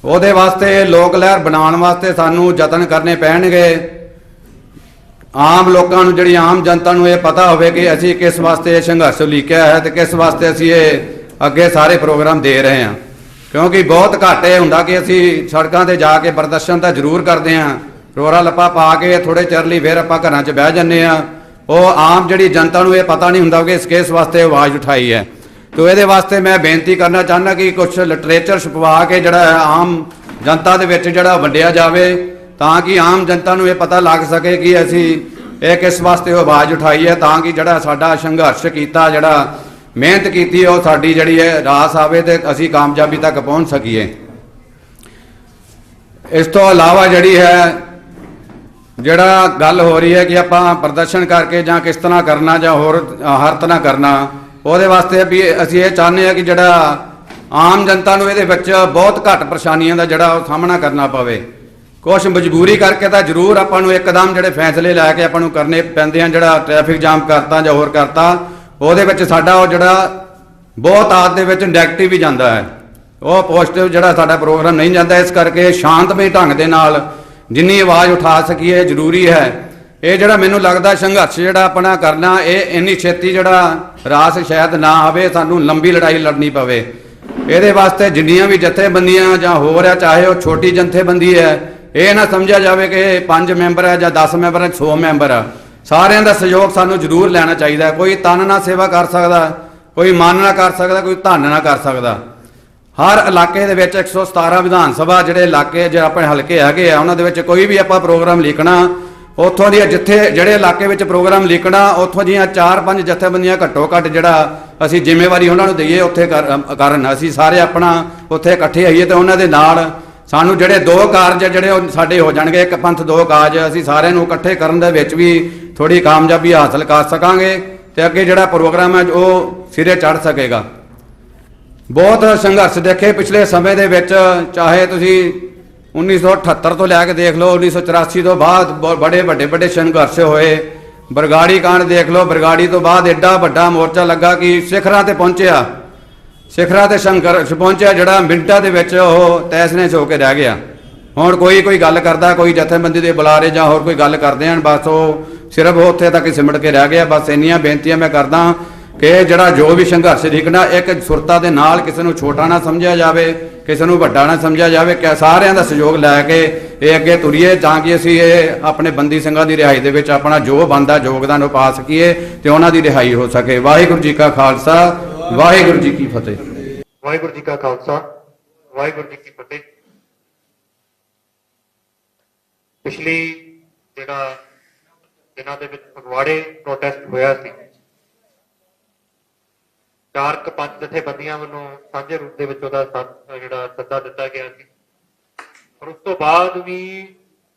ਉਹਦੇ ਵਾਸਤੇ ਲੋਕ ਲਹਿਰ ਬਣਾਉਣ ਵਾਸਤੇ ਸਾਨੂੰ ਯਤਨ ਕਰਨੇ ਪੈਣਗੇ। ਆਮ ਲੋਕਾਂ ਨੂੰ, ਜਿਹੜੀ ਆਮ ਜਨਤਾ ਨੂੰ ਇਹ ਪਤਾ ਹੋਵੇ ਕਿ ਅਸੀਂ ਕਿਸ ਵਾਸਤੇ ਇਹ ਸੰਘਰਸ਼ ਲੀਕਿਆ ਹੈ ਤੇ ਕਿਸ ਵਾਸਤੇ ਅਸੀਂ ਇਹ ਅੱਗੇ ਸਾਰੇ ਪ੍ਰੋਗਰਾਮ ਦੇ ਰਹੇ ਹਾਂ। ਕਿਉਂਕਿ ਬਹੁਤ ਘੱਟ ਇਹ ਹੁੰਦਾ ਕਿ ਅਸੀਂ ਸੜਕਾਂ ਤੇ ਜਾ ਕੇ ਪ੍ਰਦਰਸ਼ਨ ਤਾਂ ਜ਼ਰੂਰ ਕਰਦੇ ਹਾਂ, ਰੋਰਾ ਲੱਪਾ ਪਾ ਕੇ ਥੋੜੇ ਚਿਰ ਲਈ ਫਿਰ ਆਪਾਂ ਘਰਾਂ 'ਚ ਬਹਿ ਜਾਂਦੇ ਹਾਂ। ਉਹ ਆਮ ਜਿਹੜੀ ਜਨਤਾ ਨੂੰ ਇਹ ਪਤਾ ਨਹੀਂ ਹੁੰਦਾ ਕਿ ਇਸ ਕੇਸ ਵਾਸਤੇ ਆਵਾਜ਼ ਉਠਾਈ ਹੈ। ਤੋ ਇਹਦੇ ਵਾਸਤੇ ਮੈਂ ਬੇਨਤੀ ਕਰਨਾ ਚਾਹੁੰਦਾ ਕਿ ਕੁਝ ਲਿਟਰੇਚਰ ਛਪਵਾ ਕੇ ਜਿਹੜਾ ਆਮ ਜਨਤਾ ਦੇ ਵਿੱਚ ਜਿਹੜਾ ਵੰਡਿਆ ਜਾਵੇ, ਤਾਂ ਕਿ ਆਮ ਜਨਤਾ ਨੂੰ ਇਹ ਪਤਾ ਲੱਗ ਸਕੇ ਕਿ ਅਸੀਂ ਇਹ ਕਿਸ ਵਾਸਤੇ ਆਵਾਜ਼ ਉਠਾਈ ਹੈ, ਤਾਂ ਕਿ ਜਿਹੜਾ ਸਾਡਾ ਸੰਘਰਸ਼ ਕੀਤਾ, ਜਿਹੜਾ ਮਿਹਨਤ ਕੀਤੀ, ਉਹ ਸਾਡੀ ਜਿਹੜੀ ਹੈ ਰਾਸ ਆਵੇ ਤੇ ਅਸੀਂ ਕਾਮਯਾਬੀ ਤੱਕ ਪਹੁੰਚ ਸਕੀਏ। ਇਸ ਤੋਂ ਇਲਾਵਾ ਜਿਹੜੀ ਹੈ ਜਿਹੜਾ ਗੱਲ ਹੋ ਰਹੀ ਹੈ ਕਿ ਆਪਾਂ ਪ੍ਰਦਰਸ਼ਨ ਕਰਕੇ ਜਾਂ ਕਿਸ ਤਰ੍ਹਾਂ ਕਰਨਾ ਜਾਂ ਹੋਰ ਹਰ ਤਰ੍ਹਾਂ ਕਰਨਾ, ਉਹਦੇ ਵਾਸਤੇ ਵੀ ਅਸੀਂ ਇਹ ਚਾਹੁੰਦੇ ਹਾਂ ਕਿ ਜਿਹੜਾ ਆਮ ਜਨਤਾ ਨੂੰ ਇਹਦੇ ਵਿੱਚ ਬਹੁਤ ਘੱਟ ਪਰੇਸ਼ਾਨੀਆਂ ਦਾ ਜਿਹੜਾ ਉਹ ਸਾਹਮਣਾ ਕਰਨਾ ਪਵੇ। ਕੁਛ ਮਜਬੂਰੀ ਕਰਕੇ ਤਾਂ ਜ਼ਰੂਰ ਆਪਾਂ ਨੂੰ ਇੱਕਦਮ ਜਿਹੜੇ ਫੈਸਲੇ ਲੈ ਕੇ ਆਪਾਂ ਨੂੰ ਕਰਨੇ ਪੈਂਦੇ ਆ, ਜਿਹੜਾ ਟ੍ਰੈਫਿਕ ਜਾਮ ਕਰਤਾ ਜਾਂ ਹੋਰ ਕਰਤਾ, ਉਹਦੇ ਵਿੱਚ ਸਾਡਾ ਉਹ ਜਿਹੜਾ ਬਹੁਤ ਆਦ ਦੇ ਵਿੱਚ ਨੈਗੇਟਿਵ ਵੀ ਜਾਂਦਾ ਹੈ, ਉਹ ਪੋਜ਼ਿਟਿਵ ਜਿਹੜਾ ਸਾਡਾ ਪ੍ਰੋਗਰਾਮ ਨਹੀਂ ਜਾਂਦਾ। ਇਸ ਕਰਕੇ ਸ਼ਾਂਤਮਈ ਢੰਗ ਦੇ ਨਾਲ ਜਿੰਨੀ ਆਵਾਜ਼ ਉਠਾ ਸਕੀਏ ਜ਼ਰੂਰੀ ਹੈ। ਇਹ ਜਿਹੜਾ ਮੈਨੂੰ ਲੱਗਦਾ ਸੰਘਰਸ਼ ਜਿਹੜਾ ਆਪਣਾ ਕਰਨਾ, ਇਹ ਇੰਨੀ ਛੇਤੀ ਜਿਹੜਾ ਰਾਸ ਸ਼ਾਇਦ ਨਾ ਆਵੇ, ਸਾਨੂੰ ਲੰਬੀ ਲੜਾਈ ਲੜਨੀ ਪਵੇ। ਇਹਦੇ ਵਾਸਤੇ ਜਿੰਨੀਆਂ ਵੀ ਜਥੇਬੰਦੀਆਂ ਜਾਂ ਹੋਰ ਹੈ, ਚਾਹੇ ਉਹ ਛੋਟੀ ਜਥੇਬੰਦੀ ਹੈ, ਇਹ ਨਾ ਸਮਝਿਆ ਜਾਵੇ ਕਿ 5 ਮੈਂਬਰ ਹੈ ਜਾਂ 10 ਮੈਂਬਰ ਹੈ, 100 ਮੈਂਬਰ ਆ। ਸਾਰਿਆਂ ਦਾ ਸਹਿਯੋਗ ਸਾਨੂੰ ਜ਼ਰੂਰ ਲੈਣਾ ਚਾਹੀਦਾ। ਕੋਈ ਤਨ ਨਾਲ ਸੇਵਾ ਕਰ ਸਕਦਾ, ਕੋਈ ਮਨ ਨਾਲ ਕਰ ਸਕਦਾ, ਕੋਈ ਧਨ ਨਾਲ ਕਰ ਸਕਦਾ। ਹਰ ਇਲਾਕੇ ਦੇ ਵਿੱਚ 117 ਵਿਧਾਨ ਸਭਾ ਜਿਹੜੇ ਇਲਾਕੇ ਜੇ ਆਪਣੇ ਹਲਕੇ ਹੈਗੇ ਆ, ਉਹਨਾਂ ਦੇ ਵਿੱਚ ਕੋਈ ਵੀ ਆਪਾਂ ਪ੍ਰੋਗਰਾਮ ਲਿਖਣਾ, ਉੱਥੋਂ ਦੀ ਜਿੱਥੇ ਜਿਹੜੇ ਇਲਾਕੇ ਵਿੱਚ ਪ੍ਰੋਗਰਾਮ ਲਿਖਣਾ, ਉੱਥੋਂ ਦੀਆਂ 4-5 ਜਥੇਬੰਦੀਆਂ ਘੱਟੋ ਘੱਟ ਜਿਹੜਾ ਅਸੀਂ ਜ਼ਿੰਮੇਵਾਰੀ ਉਹਨਾਂ ਨੂੰ ਦਈਏ ਉੱਥੇ ਕਰਨ। ਅਸੀਂ ਸਾਰੇ ਆਪਣਾ ਉੱਥੇ ਇਕੱਠੇ ਹੋਈਏ ਤੇ ਉਹਨਾਂ ਦੇ ਨਾਲ ਸਾਨੂੰ ਜਿਹੜੇ 2 ਕਾਰਜ ਜਿਹੜੇ ਉਹ ਸਾਡੇ ਹੋ ਜਾਣਗੇ, ਇੱਕ ਪੰਥ 2 ਕਾਜ, ਅਸੀਂ ਸਾਰਿਆਂ ਨੂੰ ਇਕੱਠੇ ਕਰਨ ਦੇ ਵਿੱਚ ਵੀ ਥੋੜੀ ਕਾਮਯਾਬੀ ਹਾਸਲ ਕਰ ਸਕਾਂਗੇ ਤੇ ਅੱਗੇ ਜਿਹੜਾ ਪ੍ਰੋਗਰਾਮ ਹੈ ਉਹ ਸਿਰੇ ਚੜ੍ਹ ਸਕੇਗਾ। ਬਹੁਤ ਸੰਘਰਸ਼ ਦੇਖੇ ਪਿਛਲੇ ਸਮੇਂ ਦੇ ਵਿੱਚ, ਚਾਹੇ ਤੁਸੀਂ 1978 ਤੋਂ ਲੈ ਕੇ ਦੇਖ ਲਓ, 1984 ਤੋਂ ਬਾਅਦ ਬੜੇ ਵੱਡੇ ਸੰਘਰਸ਼ ਹੋਏ। ਬਰਗਾੜੀ ਕਾਂਡ ਦੇਖ ਲਓ, ਬਰਗਾੜੀ ਤੋਂ ਬਾਅਦ ਐਡਾ ਵੱਡਾ ਮੋਰਚਾ ਲੱਗਾ ਕਿ ਸਿਖਰਾਂ ਤੇ ਪਹੁੰਚਿਆ, ਸਿਖਰਾਂ ਤੇ ਸੰਘਰਸ਼ ਪਹੁੰਚਿਆ ਜਿਹੜਾ ਮਿੰਟਾਂ ਦੇ ਵਿੱਚ ਉਹ ਤੈਸ-ਨੈਸ ਹੋ ਕੇ ਰਹਿ ਗਿਆ। ਹੁਣ ਕੋਈ ਗੱਲ ਕਰਦਾ, ਕੋਈ ਜਥੇਬੰਦੀ ਦੇ ਬੁਲਾਰੇ ਜਾਂ ਹੋਰ ਕੋਈ ਗੱਲ ਕਰਦੇ ਹਨ, ਬਸ ਉਹ ਸਿਰਫ ਉੱਥੇ ਤੱਕ ਸਿਮਟ ਕੇ ਰਹਿ ਗਿਆ। ਬਸ ਇੰਨੀਆਂ ਬੇਨਤੀਆਂ ਮੈਂ ਕਰਦਾ ਕਿ ਜਿਹੜਾ ਜੋ ਵੀ ਸੰਘਰਸ਼ ਲਿਖਣਾ ਇੱਕ ਸੁਰਤਾ ਦੇ ਨਾਲ, ਕਿਸੇ ਨੂੰ ਛੋਟਾ ਨਾ ਸਮਝਿਆ ਜਾਵੇ, ਕਿਸੇ ਨੂੰ ਵੱਡਾ ਨਾ ਸਮਝਿਆ ਜਾਵੇ, ਕਿ ਸਾਰਿਆਂ ਦਾ ਸਹਿਯੋਗ ਲੈ ਕੇ ਇਹ ਅੱਗੇ ਤੁਰੀਏ ਤਾਂ ਕਿ ਅਸੀਂ ਇਹ ਆਪਣੇ ਬੰਦੀ ਸਿੰਘਾਂ ਦੀ ਰਿਹਾਈ ਦੇ ਵਿੱਚ ਆਪਣਾ ਜੋ ਬਣਦਾ ਯੋਗਦਾਨ ਉਹ ਪਾ ਸਕੀਏ ਤੇ ਉਹਨਾਂ ਦੀ ਰਿਹਾਈ ਹੋ ਸਕੇ। ਵਾਹਿਗੁਰੂ ਜੀ ਕਾ ਖਾਲਸਾ, ਵਾਹਿਗੁਰੂ ਜੀ ਕੀ ਫਤਿਹ। ਵਾਹਿਗੁਰੂ ਜੀ ਕਾ ਖਾਲਸਾ, ਵਾਹਿਗੁਰੂ ਜੀ ਕੀ ਫਤਿਹ। ਪਿਛਲੀ ਜਿਹੜਾ ਦਿਨਾਂ ਦੇ ਵਿੱਚ ਫਗਵਾੜੇ ਪ੍ਰੋਟੈਸਟ ਹੋਇਆ ਸੀ, 4 ਪੰਜ ਜਥੇਬੰਦੀਆਂ ਵੱਲੋਂ ਸਾਂਝੇ ਰੂਪ ਦੇ ਵਿੱਚ ਉਹਦਾ ਜਿਹੜਾ ਸੱਦਾ ਦਿੱਤਾ ਗਿਆ ਸੀ। ਪਰ ਉਸ ਤੋਂ ਬਾਅਦ ਵੀ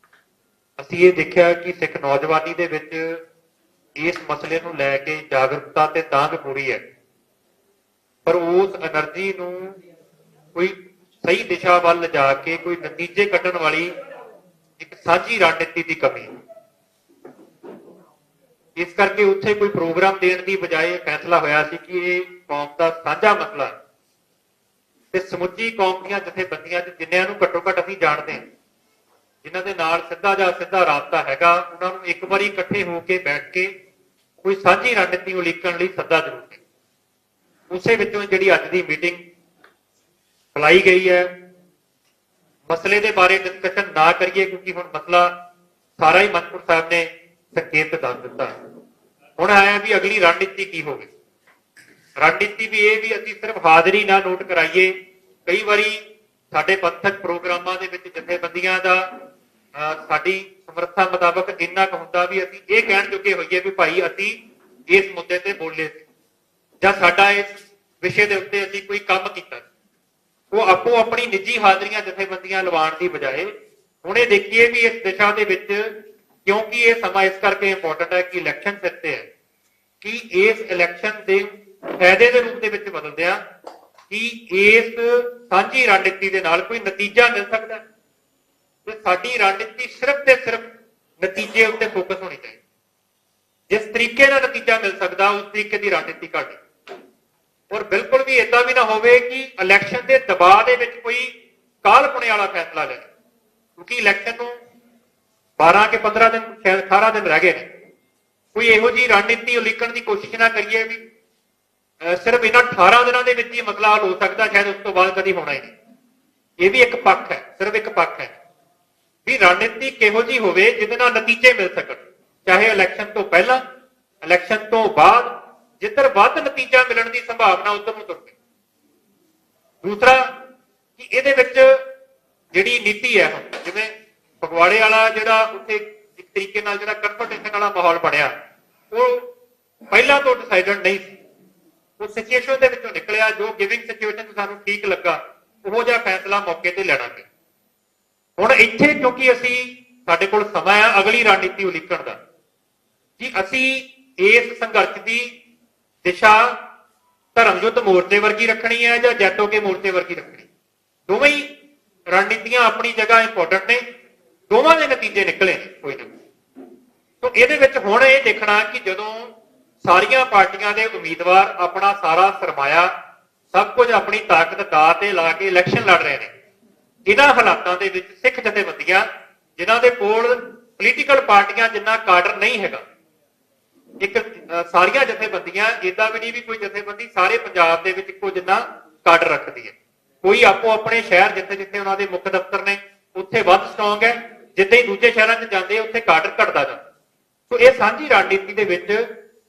ਅਸੀਂ ਇਹ ਦੇਖਿਆ ਕਿ ਸਿੱਖ ਨੌਜਵਾਨੀ ਦੇ ਵਿੱਚ ਇਸ ਮਸਲੇ ਨੂੰ ਲੈ ਕੇ ਜਾਗਰੂਕਤਾ ਤੇ ਤਾਂਘ ਪੂਰੀ ਹੈ, ਪਰ ਉਸ એનર્ਜੀ ਨੂੰ ਕੋਈ ਸਹੀ ਦਿਸ਼ਾ ਵੱਲ ਜਾ ਕੇ ਕੋਈ ਨਤੀਜੇ ਕੱਢਣ ਵਾਲੀ ਇੱਕ ਸਾਂਝੀ ਰਣਨੀਤੀ ਦੀ ਕਮੀ ਹੈ। ਇਸ ਕਰਕੇ ਉੱਥੇ ਕੋਈ ਪ੍ਰੋਗਰਾਮ ਦੇਣ ਦੀ ਬਜਾਏ ਫੈਸਲਾ ਹੋਇਆ ਸੀ ਕਿ ਇਹ ਕੌਮ ਦਾ ਸਾਂਝਾ ਮਸਲਾ ਹੈ ਤੇ ਸਮੁੱਚੀ ਕੌਮ ਦੀਆਂ ਜਥੇਬੰਦੀਆਂ ਚ ਜਿੰਨਿਆਂ ਨੂੰ ਘੱਟੋ ਘੱਟ ਅਸੀਂ ਜਾਣਦੇ ਹਾਂ, ਜਿਨ੍ਹਾਂ ਦੇ ਨਾਲ ਸਿੱਧਾ ਜਾਂ ਸਿੱਧਾ ਰਾਬਤਾ ਹੈਗਾ, ਉਹਨਾਂ ਨੂੰ ਇੱਕ ਵਾਰੀ ਇਕੱਠੇ ਹੋ ਕੇ ਬੈਠ ਕੇ ਕੋਈ ਸਾਂਝੀ ਰਣਨੀਤੀ ਉਲੀਕਣ ਲਈ ਸੱਦਾ ਜ਼ਰੂਰ ਦੇ। ਉਸੇ ਵਿੱਚੋਂ ਜਿਹੜੀ ਅੱਜ ਦੀ ਮੀਟਿੰਗ ਬੁਲਾਈ ਗਈ ਹੈ, ਮਸਲੇ ਦੇ ਬਾਰੇ ਡਿਸਕਸ਼ਨ ਨਾ ਕਰੀਏ ਕਿਉਂਕਿ ਹੁਣ ਮਸਲਾ ਸਾਰਾ ਹੀ ਮੰਤਪੁਰ ਸਾਹਿਬ ਨੇ ਸੰਕੇਤ ਦੱਸ ਦਿੱਤਾ। ਹੁਣ ਆਇਆ ਵੀ ਅਗਲੀ ਰਣਨੀਤੀ ਕੀ ਹੋਵੇ। ਰਣਨੀਤੀ ਵੀ ਇਹ ਵੀ ਅਸੀਂ ਸਿਰਫ ਹਾਜ਼ਰੀ ਨਾ ਨੋਟ ਕਰਾਈਏ। ਕਈ ਵਾਰੀ ਸਾਡੇ ਪੰਥਕ ਪ੍ਰੋਗਰਾਮਾਂ ਦੇ ਵਿੱਚ ਜਥੇਬੰਦੀਆਂ ਦਾ ਸਾਡੀ ਸਮਰੱਥਾ ਮੁਤਾਬਕ ਇੰਨਾ ਕੁ ਹੁੰਦਾ ਵੀ ਅਸੀਂ ਇਹ ਕਹਿਣ ਜੋਗੇ ਹੋਈਏ ਵੀ ਭਾਈ ਅਸੀਂ ਇਸ ਮੁੱਦੇ ਤੇ ਬੋਲੇ ਸੀ ਜਾਂ ਸਾਡਾ ਇਸ ਵਿਸ਼ੇ ਦੇ ਉੱਤੇ ਅਸੀਂ ਕੋਈ ਕੰਮ ਕੀਤਾ। ਉਹ ਆਪੋ ਆਪਣੀ ਨਿੱਜੀ ਹਾਜ਼ਰੀਆਂ ਜਥੇਬੰਦੀਆਂ ਲਵਾਉਣ ਦੀ ਬਜਾਏ ਹੁਣ ਇਹ ਦੇਖੀਏ ਵੀ ਇਸ ਦਿਸ਼ਾ ਦੇ ਵਿੱਚ, ਕਿਉਂਕਿ ਇਹ ਸਮਾਂ ਇਸ ਕਰਕੇ ਇੰਪੋਰਟੈਂਟ ਹੈ ਕਿ ਇਲੈਕਸ਼ਨ ਸਿਰ ਤੇ ਹੈ, ਕਿ ਇਸ ਇਲੈਕਸ਼ਨ ਦੇ ਫਾਇਦੇ ਦੇ ਰੂਪ ਦੇ ਵਿੱਚ ਬਦਲਦਿਆਂ ਕਿ ਇਸ ਸਾਂਝੀ ਰਣਨੀਤੀ ਦੇ ਨਾਲ ਕੋਈ ਨਤੀਜਾ ਮਿਲ ਸਕਦਾ ਤੇ ਸਾਡੀ ਰਣਨੀਤੀ ਸਿਰਫ ਤੇ ਸਿਰਫ ਨਤੀਜੇ ਉੱਤੇ ਫੋਕਸ ਹੋਣੀ ਚਾਹੀਦੀ। ਜਿਸ ਤਰੀਕੇ ਨਾਲ ਨਤੀਜਾ ਮਿਲ ਸਕਦਾ ਉਸ ਤਰੀਕੇ ਦੀ ਰਣਨੀਤੀ ਘੜਨੀ, ਔਰ ਬਿਲਕੁਲ ਵੀ ਏਦਾਂ ਵੀ ਨਾ ਹੋਵੇ ਕਿ ਇਲੈਕਸ਼ਨ ਦੇ ਦਬਾਅ ਦੇ ਵਿੱਚ ਕੋਈ ਕਾਹਲਪੁਣੇ ਵਾਲਾ ਫੈਸਲਾ ਲੈ, ਕਿਉਂਕਿ ਇਲੈਕਸ਼ਨ ਨੂੰ 12 ਕੇ 15 ਦਿਨ, 18 ਦਿਨ ਰਹਿ ਗਏ ਨੇ। ਕੋਈ ਇਹੋ ਜਿਹੀ ਰਣਨੀਤੀ ਉਲੀਕਣ ਦੀ ਕੋਸ਼ਿਸ਼ ਨਾ ਕਰੀਏ ਵੀ ਸਿਰਫ ਇਹਨਾਂ 18 ਦਿਨਾਂ ਦੇ ਵਿੱਚ ਹੀ ਮਸਲਾ ਹੱਲ ਹੋ ਸਕਦਾ, ਸ਼ਾਇਦ ਉਸ ਤੋਂ ਬਾਅਦ ਕਦੀ ਹੋਣਾ ਹੀ ਨਹੀਂ। ਇਹ ਵੀ ਇੱਕ ਪੱਖ ਹੈ, ਸਿਰਫ ਇੱਕ ਪੱਖ ਹੈ ਵੀ ਰਣਨੀਤੀ ਕਿਹੋ ਜਿਹੀ ਹੋਵੇ ਜਿਹਦੇ ਨਾਲ ਨਤੀਜੇ ਮਿਲ ਸਕਣ, ਚਾਹੇ ਇਲੈਕਸ਼ਨ ਤੋਂ ਪਹਿਲਾਂ, ਇਲੈਕਸ਼ਨ ਤੋਂ ਬਾਅਦ, ਜਿੱਧਰ ਵੱਧ ਨਤੀਜਾ ਮਿਲਣ ਦੀ ਸੰਭਾਵਨਾ ਉਧਰ ਨੂੰ ਤੁਰਦੇ। ਦੂਸਰਾ ਕਿ ਇਹਦੇ ਵਿੱਚ ਜਿਹੜੀ ਨੀਤੀ ਹੈ, ਜਿਵੇਂ ਫਗਵਾੜੇ ਵਾਲਾ ਜਿਹੜਾ ਉੱਥੇ ਇੱਕ ਤਰੀਕੇ ਨਾਲ ਜਿਹੜਾ ਕਨਫਰਟੇਸ਼ਨ ਵਾਲਾ ਮਾਹੌਲ ਬਣਿਆ, ਉਹ ਪਹਿਲਾਂ ਤੋਂ ਡਿਸਾਈਡਡ ਨਹੀਂ ਸੀ। ਉਹ ਸਿਚੁਏਸ਼ਨ ਦੇ ਵਿੱਚੋਂ ਨਿਕਲਿਆ, ਜੋ ਗਿਵਿੰਗ ਸਿਚੁਏਸ਼ਨ ਸਾਨੂੰ ਠੀਕ ਲੱਗਾ ਉਹੋ ਜਿਹਾ ਫੈਸਲਾ ਮੌਕੇ ਤੇ ਲੈਣਾ ਪਿਆ। ਹੁਣ ਇੱਥੇ ਕਿਉਂਕਿ ਅਸੀਂ ਸਾਡੇ ਕੋਲ ਸਮਾਂ ਆ ਅਗਲੀ ਰਣਨੀਤੀ ਉਲੀਕਣ ਦਾ, ਕਿ ਅਸੀਂ ਇਸ ਸੰਘਰਸ਼ ਦੀ ਦਿਸ਼ਾ ਧਰਮਯੁੱਧ ਮੋਰਚੇ ਵਰਗੀ ਰੱਖਣੀ ਹੈ ਜਾਂ ਜੈਤੋ ਕੇ ਮੋਰਚੇ ਵਰਗੀ ਰੱਖਣੀ। ਦੋਵੇਂ ਹੀ ਰਣਨੀਤੀਆਂ ਆਪਣੀ ਜਗ੍ਹਾ ਇੰਪੋਰਟੈਂਟ ਨੇ, ਦੋਵਾਂ ਦੇ ਨਤੀਜੇ ਨਿਕਲੇ ਨੇ ਕੋਈ ਨਾ। ਤੋਂ ਇਹਦੇ ਵਿੱਚ ਹੁਣ ਇਹ ਦੇਖਣਾ ਕਿ ਜਦੋਂ ਸਾਰੀਆਂ ਪਾਰਟੀਆਂ ਦੇ ਉਮੀਦਵਾਰ ਆਪਣਾ ਸਾਰਾ ਸਰਮਾਇਆ, ਸਭ ਕੁਝ ਆਪਣੀ ਤਾਕਤ ਦਾ ਤੇ ਲਾ ਕੇ ਇਲੈਕਸ਼ਨ ਲੜ ਰਹੇ ਨੇ, ਇਹਨਾਂ ਹਾਲਾਤਾਂ ਦੇ ਵਿੱਚ ਸਿੱਖ ਜਥੇਬੰਦੀਆਂ ਜਿਨ੍ਹਾਂ ਦੇ ਕੋਲ ਪੋਲੀਟੀਕਲ ਪਾਰਟੀਆਂ ਜਿੰਨਾ ਕਾਡਰ ਨਹੀਂ ਹੈਗਾ, ਇੱਕ ਸਾਰੀਆਂ ਜਥੇਬੰਦੀਆਂ ਏਦਾਂ ਵੀ ਨਹੀਂ ਵੀ ਕੋਈ ਜਥੇਬੰਦੀ ਸਾਰੇ ਪੰਜਾਬ ਦੇ ਵਿੱਚ ਇੱਕੋ ਜਿੰਨਾ ਕਾਡਰ ਰੱਖਦੀ ਹੈ। ਕੋਈ ਆਪੋ ਆਪਣੇ ਸ਼ਹਿਰ ਜਿੱਥੇ ਜਿੱਥੇ ਉਹਨਾਂ ਦੇ ਮੁੱਖ ਦਫ਼ਤਰ ਨੇ ਉੱਥੇ ਵੱਧ ਸਟਰੋਂਗ ਹੈ, ਜਿੱਥੇ ਹੀ ਦੂਜੇ ਸ਼ਹਿਰਾਂ 'ਚ ਜਾਂਦੇ ਉੱਥੇ ਕਾਡਰ ਘਟਦਾ ਜਾਂਦਾ। ਸੋ ਇਹ ਸਾਂਝੀ ਰਣਨੀਤੀ ਦੇ ਵਿੱਚ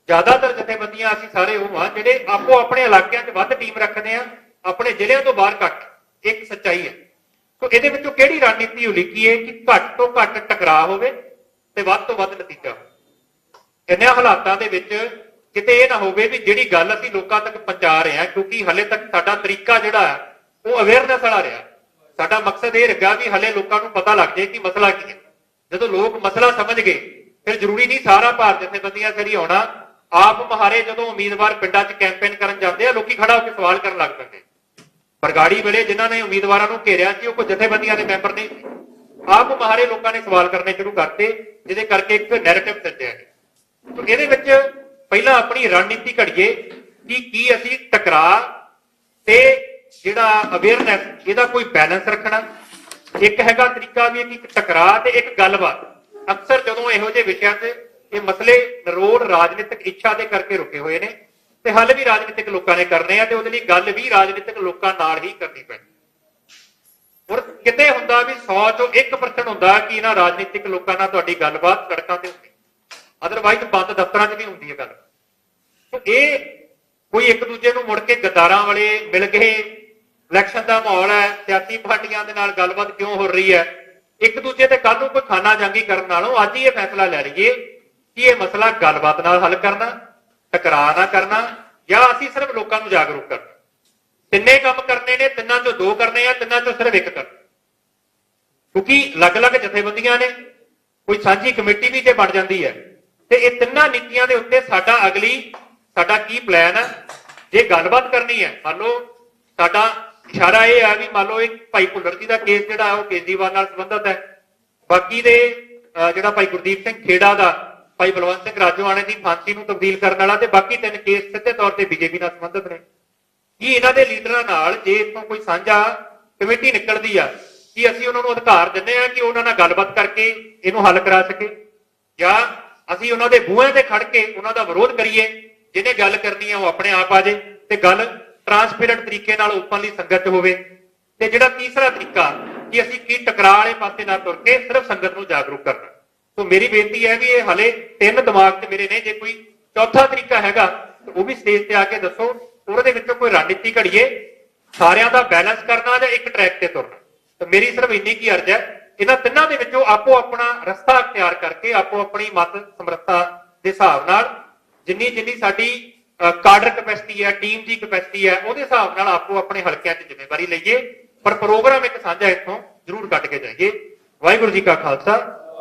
ਜ਼ਿਆਦਾਤਰ ਜਥੇਬੰਦੀਆਂ ਅਸੀਂ ਸਾਰੇ ਉਹ ਆ ਜਿਹੜੇ ਆਪੋ ਆਪਣੇ ਇਲਾਕਿਆਂ 'ਚ ਵੱਧ ਟੀਮ ਰੱਖਦੇ ਆ, ਆਪਣੇ ਜ਼ਿਲ੍ਹਿਆਂ ਤੋਂ ਬਾਹਰ ਘੱਟ, ਇੱਕ ਸੱਚਾਈ ਹੈ। ਸੋ ਇਹਦੇ ਵਿੱਚੋਂ ਕਿਹੜੀ ਰਣਨੀਤੀ ਉਲੀਕੀਏ ਕਿ ਘੱਟ ਤੋਂ ਘੱਟ ਟਕਰਾਅ ਹੋਵੇ ਤੇ ਵੱਧ ਤੋਂ ਵੱਧ ਨਤੀਜਾ ਹੋਵੇ। ਇਹਨਾਂ ਹਾਲਾਤਾਂ ਦੇ ਵਿੱਚ ਕਿਤੇ ਇਹ ਨਾ ਹੋਵੇ ਵੀ ਜਿਹੜੀ ਗੱਲ ਅਸੀਂ ਲੋਕਾਂ ਤੱਕ ਪਹੁੰਚਾ ਰਹੇ ਹਾਂ, ਕਿਉਂਕਿ ਹਲੇ ਤੱਕ ਸਾਡਾ ਤਰੀਕਾ ਜਿਹੜਾ ਹੈ ਉਹ ਅਵੇਅਰਨੈਸ ਵਾਲਾ ਰਿਹਾ। ਸਾਡਾ ਮਕਸਦ ਇਹ ਰੱਖਿਆ ਵੀ ਹਲੇ ਲੋਕਾਂ ਨੂੰ ਪਤਾ ਲੱਗ ਜਾਏ ਕਿ ਮਸਲਾ ਕੀ ਹੈ। ਜਦੋਂ ਲੋਕ ਮਸਲਾ ਸਮਝ ਗਏ ਫਿਰ ਜ਼ਰੂਰੀ ਨਹੀਂ ਸਾਰਾ ਭਾਰਤ ਜਥੇਬੰਦੀਆਂ ਸਰੀ ਆਉਣਾ। ਆਪ ਮੁਹਾਰੇ ਜਦੋਂ ਉਮੀਦਵਾਰ ਪਿੰਡਾਂ 'ਚ ਕੈਂਪੇਨ ਕਰਨ ਜਾਂਦੇ ਆ, ਲੋਕੀ ਖੜਾ ਹੋ ਕੇ ਸਵਾਲ ਕਰਨ ਲੱਗ ਪੈਂਦੇ। ਬਰਗਾੜੀ ਵੇਲੇ ਜਿਨ੍ਹਾਂ ਨੇ ਉਮੀਦਵਾਰਾਂ ਨੂੰ ਘੇਰਿਆ ਸੀ ਉਹ ਕੋਈ ਜਥੇਬੰਦੀਆਂ ਦੇ ਮੈਂਬਰ ਨਹੀਂ ਸੀ। ਆਪ ਮੁਹਾਰੇ ਲੋਕਾਂ ਨੇ ਸਵਾਲ ਕਰਨੇ ਸ਼ੁਰੂ ਕਰਤੇ, ਜਿਹਦੇ ਕਰਕੇ ਇੱਕ ਨੈਰੇਟਿਵ ਸੱਜਿਆ। ਸੋ ਇਹਦੇ ਵਿੱਚ ਪਹਿਲਾਂ ਆਪਣੀ ਰਣਨੀਤੀ ਘੜੀਏ ਕਿ ਕੀ ਅਸੀਂ ਟਕਰਾਅ ਤੇ ਜਿਹੜਾ ਅਵੇਅਰਨੈਸ ਇਹਦਾ ਕੋਈ ਬੈਲੈਂਸ ਰੱਖਣਾ। ਇੱਕ ਹੈਗਾ ਤਰੀਕਾ ਵੀ ਇੱਕ ਟਕਰਾਅ ਤੇ ਇੱਕ ਗੱਲਬਾਤ। ਅਕਸਰ ਜਦੋਂ ਇਹੋ ਜਿਹੇ ਵਿਸ਼ਿਆਂ 'ਚ ਇਹ ਮਸਲੇ ਨਰੋਲ ਰਾਜਨੀਤਿਕ ਇੱਛਾ ਦੇ ਕਰਕੇ ਰੁਕੇ ਹੋਏ ਨੇ ਤੇ ਹੱਲ ਵੀ ਰਾਜਨੀਤਿਕ ਲੋਕਾਂ ਨੇ ਕਰਨੇ ਆ ਤੇ ਉਹਦੇ ਲਈ ਗੱਲ ਵੀ ਰਾਜਨੀਤਿਕ ਲੋਕਾਂ ਨਾਲ ਹੀ ਕਰਨੀ ਪੈਣੀ। ਔਰ ਕਿਤੇ ਹੁੰਦਾ ਵੀ 100 ਚੋਂ 1% ਹੁੰਦਾ ਕਿ ਇਹਨਾਂ ਰਾਜਨੀਤਿਕ ਲੋਕਾਂ ਨਾਲ ਤੁਹਾਡੀ ਗੱਲਬਾਤ ਸੜਕਾਂ ਤੇ ਹੁੰਦੀ, ਅਦਰਵਾਈਜ਼ ਬੰਦ ਦਫ਼ਤਰਾਂ 'ਚ ਵੀ ਹੁੰਦੀ ਹੈ ਗੱਲ। ਸੋ ਇਹ ਕੋਈ ਇੱਕ ਦੂਜੇ ਨੂੰ ਮੁੜ ਕੇ ਗੱਦਾਰਾਂ ਵਾਲੇ ਮਿਲ ਗਏ, ਇਲੈਕਸ਼ਨ ਦਾ ਮਾਹੌਲ ਹੈ, ਸਿਆਸੀ ਪਾਰਟੀਆਂ ਦੇ ਨਾਲ ਗੱਲਬਾਤ ਕਿਉਂ ਹੋ ਰਹੀ ਹੈ, ਇੱਕ ਦੂਜੇ ਤੇ ਕੱਲ ਨੂੰ ਕੋਈ ਖਾਨਾ ਜੰਗੀ ਕਰਨ ਨਾਲੋਂ ਅੱਜ ਹੀ ਇਹ ਫੈਸਲਾ ਲੈ ਲਈਏ ਕਿ ਇਹ ਮਸਲਾ ਗੱਲਬਾਤ ਨਾਲ ਹੱਲ ਕਰਨਾ, ਟਕਰਾਅ ਨਾ ਕਰਨਾ, ਜਾਂ ਅਸੀਂ ਸਿਰਫ ਲੋਕਾਂ ਨੂੰ ਜਾਗਰੂਕ ਕਰਨਾ। ਤਿੰਨੇ ਕੰਮ ਕਰਨੇ ਨੇ, ਤਿੰਨਾਂ ਚੋਂ 2 ਕਰਨੇ ਆ, ਤਿੰਨਾਂ ਚੋਂ ਸਿਰਫ 1 ਕਰਨਾ। ਕਿਉਂਕਿ ਅਲੱਗ-ਅਲੱਗ ਜਥੇਬੰਦੀਆਂ ਨੇ, ਕੋਈ ਸਾਂਝੀ ਕਮੇਟੀ ਵੀ ਤੇ ਬਣ ਜਾਂਦੀ ਹੈ ਤੇ ਇਹ ਤਿੰਨਾਂ ਨੀਤੀਆਂ ਦੇ ਉੱਤੇ ਸਾਡਾ ਕੀ ਪਲਾਨ ਹੈ। ਜੇ ਗੱਲਬਾਤ ਕਰਨੀ ਹੈ, ਮੰਨ ਲਓ ਸਾਡਾ ਇਸ਼ਾਰਾ ਇਹ ਹੈ ਵੀ ਮੰਨ ਲਓ ਇੱਕ ਭਾਈ ਭੁੱਲਰ ਜੀ ਦਾ ਕੇਸ ਜਿਹੜਾ ਉਹ ਕੇਜਰੀਵਾਲ ਨਾਲ ਸੰਬੰਧਿਤ ਹੈ, ਬਾਕੀ ਦੇ ਜਿਹੜਾ ਭਾਈ ਗੁਰਦੀਪ ਸਿੰਘ ਖੇੜਾ ਦਾ, ਭਾਈ ਬਲਵੰਤ ਸਿੰਘ ਰਾਜੋਆਣੇ ਦੀ ਫਾਂਸੀ ਨੂੰ ਤਬਦੀਲ ਕਰਨ ਵਾਲਾ ਤੇ ਬਾਕੀ 3 ਕੇਸ ਸਿੱਧੇ ਤੌਰ ਤੇ ਬੀਜੇਪੀ ਨਾਲ ਸੰਬੰਧਿਤ ਨੇ। ਕੀ ਇਹਨਾਂ ਦੇ ਲੀਡਰਾਂ ਨਾਲ ਜੇ ਇਥੋਂ ਕੋਈ ਸਾਂਝਾ ਕਮੇਟੀ ਨਿਕਲਦੀ ਆ ਕਿ ਅਸੀਂ ਉਹਨਾਂ ਨੂੰ ਅਧਿਕਾਰ ਦਿੰਦੇ ਆ ਕਿ ਉਹਨਾਂ ਨਾਲ ਗੱਲਬਾਤ ਕਰਕੇ ਇਹਨੂੰ ਹੱਲ ਕਰਾ ਸਕੇ, ਜਾਂ ਅਸੀਂ ਉਹਨਾਂ ਦੇ ਬੂਹਿਆਂ ਤੇ ਖੜ ਕੇ ਉਹਨਾਂ ਦਾ ਵਿਰੋਧ ਕਰੀਏ, ਜਿਹਨੇ ਗੱਲ ਕਰਨੀ ਆ ਉਹ ਆਪਣੇ ਆਪ ਆ ਜੇ ਤੇ ਗੱਲ ਟਰਾਂਸਪੇਰੈਂਟ ਤਰੀਕੇ ਨਾਲ ਓਪਨਲੀ ਸੰਗਤ 'ਚ ਹੋਵੇ। ਤੇ ਜਿਹੜਾ ਤੀਸਰਾ ਤਰੀਕਾ ਕਿ ਅਸੀਂ ਕੀ ਟਕਰਾਅ ਵਾਲੇ ਪਾਸੇ ਨਾ ਤੁਰ ਕੇ ਸਿਰਫ ਸੰਗਤ ਨੂੰ ਜਾਗਰੂਕ ਕਰਨਾ। ਸੋ ਮੇਰੀ ਬੇਨਤੀ ਹੈ ਵੀ ਇਹ ਹਲੇ 3 ਦਿਮਾਗ 'ਚ ਮੇਰੇ ਨੇ, ਜੇ ਕੋਈ ਚੌਥਾ ਤਰੀਕਾ ਹੈਗਾ ਉਹ ਵੀ ਸਟੇਜ ਤੇ ਆ ਕੇ ਦੱਸੋ। ਉਹਦੇ ਵਿੱਚੋਂ ਕੋਈ ਰਣਨੀਤੀ ਘੜੀਏ, ਸਾਰਿਆਂ ਦਾ ਬੈਲੈਂਸ ਕਰਨਾ ਜਾਂ ਇੱਕ ਟਰੈਕ ਤੇ ਤੁਰਨਾ। ਤਾਂ ਮੇਰੀ ਸਿਰਫ ਇੰਨੀ ਕੀ ਅਰਜ਼ ਹੈ, ਇਹਨਾਂ ਤਿੰਨਾਂ ਦੇ ਵਿੱਚੋਂ ਆਪੋ ਆਪਣਾ ਰਸਤਾ ਅਖਤਿਆਰ ਕਰਕੇ ਆਪੋ ਆਪਣੀ ਮਤ ਸਮਰੱਥਾ ਦੇ ਹਿਸਾਬ ਨਾਲ ਜਿੰਨੀ ਸਾਡੀ ਕਾਡਰ ਕੈਪੈਸਿਟੀ ਹੈ, ਟੀਮ ਦੀ ਕੈਪੈਸਿਟੀ ਹੈ, ਉਹਦੇ ਹਿਸਾਬ ਨਾਲ ਆਪੋ ਆਪਣੇ ਹਲਕਿਆਂ 'ਚ ਜ਼ਿੰਮੇਵਾਰੀ ਲਈਏ, ਪਰ ਪ੍ਰੋਗਰਾਮ ਇੱਕ ਸਾਂਝਾ ਇੱਥੋਂ ਜ਼ਰੂਰ ਕੱਢ ਕੇ ਜਾਈਏ। ਵਾਹਿਗੁਰੂ ਜੀ ਕਾ ਖਾਲਸਾ,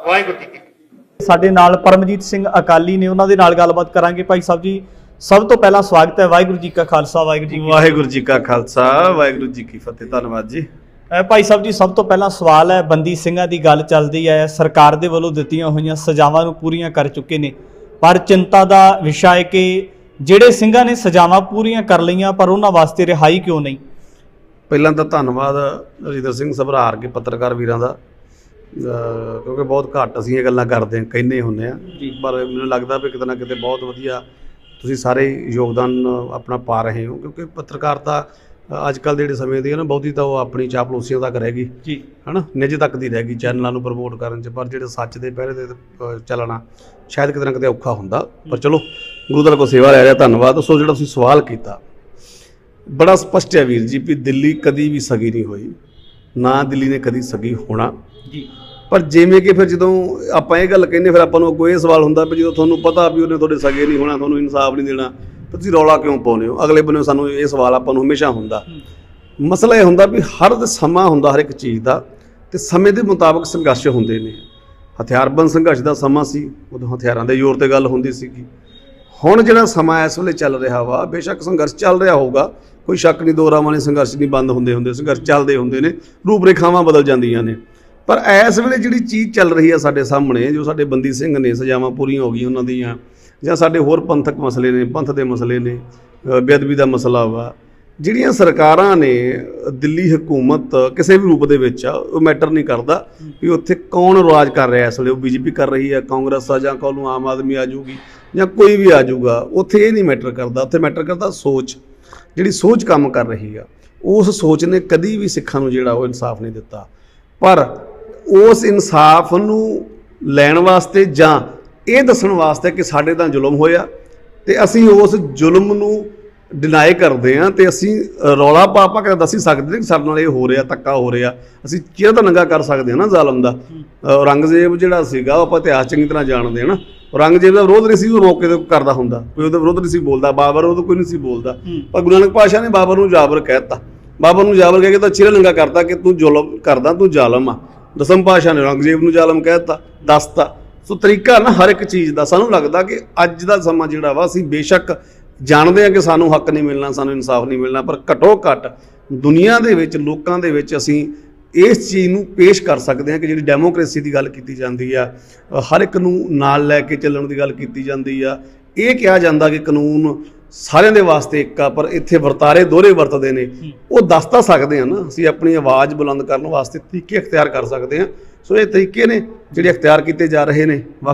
ਵਾਹਿਗੁਰੂ ਜੀ ਕੀ ਫਤਿਹ। ਸਾਡੇ ਨਾਲ ਪਰਮਜੀਤ ਸਿੰਘ ਅਕਾਲੀ ਨੇ, ਉਹਨਾਂ ਦੇ ਨਾਲ ਗੱਲਬਾਤ ਕਰਾਂਗੇ। ਭਾਈ ਸਾਹਿਬ ਜੀ, ਸਭ ਤੋਂ ਪਹਿਲਾਂ ਸਵਾਗਤ ਹੈ। ਵਾਹਿਗੁਰੂ ਜੀ ਕਾ ਖਾਲਸਾ, ਵਾਹਿਗੁਰੂ ਜੀ ਕੀ ਫਤਿਹ। ਵਾਹਿਗੁਰੂ ਜੀ ਕਾ ਖਾਲਸਾ, ਵਾਹਿਗੁਰੂ ਜੀ ਕੀ ਫਤਿਹ। ਧੰਨਵਾਦ ਜੀ। ਭਾਈ ਸਾਹਿਬ ਜੀ, ਸਭ ਤੋਂ ਪਹਿਲਾਂ ਸਵਾਲ ਹੈ, ਬੰਦੀ ਸਿੰਘਾਂ ਦੀ ਗੱਲ ਚੱਲਦੀ ਹੈ, ਸਰਕਾਰ ਦੇ ਵੱਲੋਂ ਦਿੱਤੀਆਂ ਹੋਈਆਂ ਸਜ਼ਾਵਾਂ ਨੂੰ ਪੂਰੀਆਂ ਕਰ ਚੁੱਕੇ ਨੇ, ਪਰ ਚਿੰਤਾ ਦਾ ਵਿਸ਼ਾ ਹੈ ਕਿ ਜਿਹੜੇ ਸਿੰਘਾਂ ਨੇ ਸਜ਼ਾਵਾਂ ਪੂਰੀਆਂ ਕਰ ਲਈਆਂ ਪਰ ਉਹਨਾਂ ਵਾਸਤੇ ਰਿਹਾਈ ਕਿਉਂ ਨਹੀਂ? ਪਹਿਲਾਂ ਤਾਂ ਧੰਨਵਾਦ ਰਜਿੰਦਰ ਸਿੰਘ ਸਭਰਾਰ ਕੇ ਪੱਤਰਕਾਰ ਵੀਰਾਂ ਦਾ, ਕਿਉਂਕਿ ਬਹੁਤ ਘੱਟ ਅਸੀਂ ਇਹ ਗੱਲਾਂ ਕਰਦੇ ਹਾਂ, ਕਹਿੰਦੇ ਹੁੰਦੇ ਆ, ਪਰ ਮੈਨੂੰ ਲੱਗਦਾ ਵੀ ਕਿਤੇ ਨਾ ਕਿਤੇ ਬਹੁਤ ਵਧੀਆ ਤੁਸੀਂ ਸਾਰੇ ਯੋਗਦਾਨ ਆਪਣਾ ਪਾ ਰਹੇ ਹੋ। ਕਿਉਂਕਿ ਪੱਤਰਕਾਰਤਾ ਅੱਜ ਕੱਲ੍ਹ ਦੇ ਜਿਹੜੇ ਸਮੇਂ ਦੀ ਹੈ ਨਾ, ਬਹੁਤੀ ਤਾਂ ਉਹ ਆਪਣੀ ਚਾਪਲੂਸੀਆਂ ਤੱਕ ਰਹਿ ਗਈ ਜੀ, ਹੈ ਨਾ, ਨਿੱਜ ਤੱਕ ਦੀ ਰਹਿ ਗਈ ਚੈਨਲਾਂ ਨੂੰ ਪ੍ਰਮੋਟ ਕਰਨ 'ਚ, ਪਰ ਜਿਹੜੇ ਸੱਚ ਦੇ ਪਹਿਰੇ ਦੇ ਚੱਲਣਾ ਸ਼ਾਇਦ ਕਿਤੇ ਨਾ ਕਿਤੇ ਔਖਾ ਹੁੰਦਾ। ਪਰ ਚਲੋ ਗੁਰੂ ਦਾ ਕੋ ਸੇਵਾ ਲੈ ਰਿਹਾ, ਧੰਨਵਾਦ। ਸੋ ਜਿਹੜਾ ਤੁਸੀਂ ਸਵਾਲ ਕੀਤਾ ਬੜਾ ਸਪਸ਼ਟ ਹੈ ਵੀਰ ਜੀ, ਵੀ ਦਿੱਲੀ ਕਦੀ ਵੀ ਸਗੀ ਨਹੀਂ ਹੋਈ, ਨਾ ਦਿੱਲੀ ਨੇ ਕਦੀ ਸਗੀ ਹੋਣਾ ਜੀ। ਪਰ ਜਿਵੇਂ ਕਿ ਫਿਰ ਜਦੋਂ ਆਪਾਂ ਇਹ ਗੱਲ ਕਹਿੰਦੇ, ਫਿਰ ਆਪਾਂ ਨੂੰ ਕੋਈ ਇਹ ਸਵਾਲ ਹੁੰਦਾ ਵੀ ਜਦੋਂ ਤੁਹਾਨੂੰ ਪਤਾ ਵੀ ਉਹਨੇ ਤੁਹਾਡੇ ਸਗੇ ਨਹੀਂ ਹੋਣਾ, ਤੁਹਾਨੂੰ ਇਨਸਾਫ ਨਹੀਂ ਦੇਣਾ, ਤੁਸੀਂ ਰੌਲਾ ਕਿਉਂ ਪਾਉਂਦੇ ਹੋ? ਅਗਲੇ ਬੰਨੇ ਸਾਨੂੰ ਇਹ ਸਵਾਲ ਆਪਾਂ ਨੂੰ ਹਮੇਸ਼ਾ ਹੁੰਦਾ। ਮਸਲਾ ਇਹ ਹੁੰਦਾ ਵੀ ਹਰ ਸਮਾਂ ਹੁੰਦਾ ਹਰ ਇੱਕ ਚੀਜ਼ ਦਾ, ਤੇ ਸਮੇਂ ਦੇ ਮੁਤਾਬਕ ਸੰਘਰਸ਼ ਹੁੰਦੇ ਨੇ। ਹਥਿਆਰਬੰਦ ਸੰਘਰਸ਼ ਦਾ ਸਮਾਂ ਸੀ, ਉਦੋਂ ਹਥਿਆਰਾਂ ਦੇ ਜ਼ੋਰ 'ਤੇ ਗੱਲ ਹੁੰਦੀ ਸੀਗੀ। ਹੁਣ ਜਿਹੜਾ ਸਮਾਂ ਇਸ ਵੇਲੇ ਚੱਲ ਰਿਹਾ ਵਾ, ਬੇਸ਼ੱਕ ਸੰਘਰਸ਼ ਚੱਲ ਰਿਹਾ ਹੋਊਗਾ, ਕੋਈ ਸ਼ੱਕ ਨਹੀਂ, ਦੋ ਰਾਵਾਂ ਨੇ ਸੰਘਰਸ਼ ਨਹੀਂ ਬੰਦ ਹੁੰਦੇ, ਸੰਘਰਸ਼ ਚੱਲਦੇ ਹੁੰਦੇ ਨੇ, ਰੂਪ ਰੇਖਾਵਾਂ ਬਦਲ ਜਾਂਦੀਆਂ ਨੇ। ਪਰ ਇਸ ਵੇਲੇ ਜਿਹੜੀ ਚੀਜ਼ ਚੱਲ ਰਹੀ ਹੈ ਸਾਡੇ ਸਾਹਮਣੇ, ਜੋ ਸਾਡੇ ਬੰਦੀ ਸਿੰਘ ਨੇ, ਸਜ਼ਾਵਾਂ ਪੂਰੀਆਂ ਹੋ ਗਈਆਂ ਉਹਨਾਂ ਦੀਆਂ, ਜਾਂ ਸਾਡੇ ਹੋਰ ਪੰਥਕ ਮਸਲੇ ਨੇ, ਪੰਥ ਦੇ ਮਸਲੇ ਨੇ, ਬੇਅਦਬੀ ਦਾ ਮਸਲਾ ਵਾ, ਜਿਹੜੀਆਂ ਸਰਕਾਰਾਂ ਨੇ, ਦਿੱਲੀ ਹਕੂਮਤ ਕਿਸੇ ਵੀ ਰੂਪ ਦੇ ਵਿੱਚ ਆ, ਉਹ ਮੈਟਰ ਨਹੀਂ ਕਰਦਾ ਵੀ ਉੱਥੇ ਕੌਣ ਰਾਜ ਕਰ ਰਿਹਾ ਇਸ ਵੇਲੇ। ਉਹ ਬੀਜੇਪੀ ਕਰ ਰਹੀ ਹੈ, ਕਾਂਗਰਸ ਆ, ਜਾਂ ਕੱਲ੍ਹ ਨੂੰ ਆਮ ਆਦਮੀ ਆ ਜਾਊਗੀ, ਜਾਂ ਕੋਈ ਵੀ ਆ ਜਾਊਗਾ, ਉੱਥੇ ਇਹ ਨਹੀਂ ਮੈਟਰ ਕਰਦਾ। ਉੱਥੇ ਮੈਟਰ ਕਰਦਾ ਸੋਚ, ਜਿਹੜੀ ਸੋਚ ਕੰਮ ਕਰ ਰਹੀ ਆ। ਉਸ ਸੋਚ ਨੇ ਕਦੀ ਵੀ ਸਿੱਖਾਂ ਨੂੰ ਜਿਹੜਾ ਉਹ ਇਨਸਾਫ ਨਹੀਂ ਦਿੱਤਾ, ਪਰ ਉਸ ਇਨਸਾਫ ਨੂੰ ਲੈਣ ਵਾਸਤੇ ਜਾਂ ਇਹ ਦੱਸਣ ਵਾਸਤੇ ਕਿ ਸਾਡੇ ਤਾਂ ਜ਼ੁਲਮ ਹੋਇਆ ਤੇ ਅਸੀਂ ਉਸ ਜ਼ੁਲਮ ਨੂੰ ਡਿਨਾਈ ਕਰਦੇ ਆ ਤੇ ਅਸੀਂ ਰੌਲਾ ਪਾ ਕੇ ਦੱਸ ਹੀ ਸਕਦੇ ਕਿ ਸਾਡੇ ਨਾਲ ਇਹ ਹੋ ਰਿਹਾ, ਧੱਕਾ ਹੋ ਰਿਹਾ। ਅਸੀਂ ਚਿਹਰਾ ਤਾਂ ਨੰਗਾ ਕਰ ਸਕਦੇ ਹਾਂ ਨਾ ਜ਼ਾਲਮ ਦਾ। ਔਰੰਗਜ਼ੇਬ ਜਿਹੜਾ ਸੀਗਾ ਉਹ ਆਪਾਂ ਇਤਿਹਾਸ ਚੰਗੀ ਤਰ੍ਹਾਂ ਜਾਣਦੇ ਹਾਂ ਨਾ। ਔਰੰਗਜ਼ੇਬ ਦਾ ਵਿਰੋਧ ਨਹੀਂ ਸੀ ਉਹ ਮੌਕੇ ਤੇ ਕਰਦਾ ਹੁੰਦਾ, ਕੋਈ ਉਹਦਾ ਵਿਰੋਧ ਨਹੀਂ ਸੀ ਬੋਲਦਾ। ਬਾਬਰ ਉਹ ਕੋਈ ਨਹੀਂ ਸੀ ਬੋਲਦਾ, ਪਰ ਗੁਰੂ ਨਾਨਕ ਪਾਤਸ਼ਾਹ ਨੇ ਬਾਬਰ ਨੂੰ ਜਾਬਰ ਕਹਿਤਾ। ਬਾਬਰ ਨੂੰ ਜਾਬਰ ਕਹਿ ਕੇ ਤਾਂ ਚਿਹਰਾ ਨੰਗਾ ਕਰਤਾ ਕਿ ਤੂੰ ਜ਼ੁਲਮ ਕਰਦਾ, ਤੂੰ ਜ਼ਾਲਮ ਆ। ਦਸਮ ਪਾਤਸ਼ਾਹ ਨੇ ਔਰੰਗਜ਼ੇਬ ਨੂੰ ਜ਼ਾਲਮ ਕਹਿਤਾ, ਦੱਸਤਾ। ਸੋ ਤਰੀਕਾ ਨਾ ਹਰ ਇੱਕ ਚੀਜ਼ ਦਾ। ਸਾਨੂੰ ਲੱਗਦਾ ਕਿ ਅੱਜ ਦਾ ਸਮਾਂ ਜਿਹੜਾ ਵਾ, ਅਸੀਂ ਬੇਸ਼ੱਕ ਜਾਣਦੇ ਹਾਂ ਕਿ ਸਾਨੂੰ ਹੱਕ ਨਹੀਂ ਮਿਲਣਾ, ਸਾਨੂੰ ਇਨਸਾਫ ਨਹੀਂ ਮਿਲਣਾ, ਪਰ ਘੱਟੋ ਘੱਟ ਦੁਨੀਆ ਦੇ ਵਿੱਚ, ਲੋਕਾਂ ਦੇ ਵਿੱਚ ਅਸੀਂ ਇਸ ਚੀਜ਼ ਨੂੰ ਪੇਸ਼ ਕਰ ਸਕਦੇ ਹਾਂ ਕਿ ਜਿਹੜੀ ਡੈਮੋਕ੍ਰੇਸੀ ਦੀ ਗੱਲ ਕੀਤੀ ਜਾਂਦੀ ਆ, ਹਰ ਇੱਕ ਨੂੰ ਨਾਲ ਲੈ ਕੇ ਚੱਲਣ ਦੀ ਗੱਲ ਕੀਤੀ ਜਾਂਦੀ ਆ। ਇਹ ਕਿਹਾ ਜਾਂਦਾ ਕਿ ਕਾਨੂੰਨ ਸਾਰਿਆਂ ਦੇ ਵਾਸਤੇ ਇੱਕ ਆ, ਪਰ ਇੱਥੇ ਵਰਤਾਰੇ ਦੋਹਰੇ ਵਰਤਦੇ ਨੇ। ਉਹ ਦੱਸ ਤਾਂ ਸਕਦੇ ਆ ਨਾ, ਅਸੀਂ ਆਪਣੀ ਆਵਾਜ਼ ਬੁਲੰਦ ਕਰਨ ਵਾਸਤੇ ਤਰੀਕੇ ਅਖਤਿਆਰ ਕਰ ਸਕਦੇ ਹਾਂ। ਸੋ ਇਹ ਤਰੀਕੇ ਨੇ ਜਿਹੜੇ ਅਖਤਿਆਰ ਕੀਤੇ ਜਾ ਰਹੇ ਨੇ।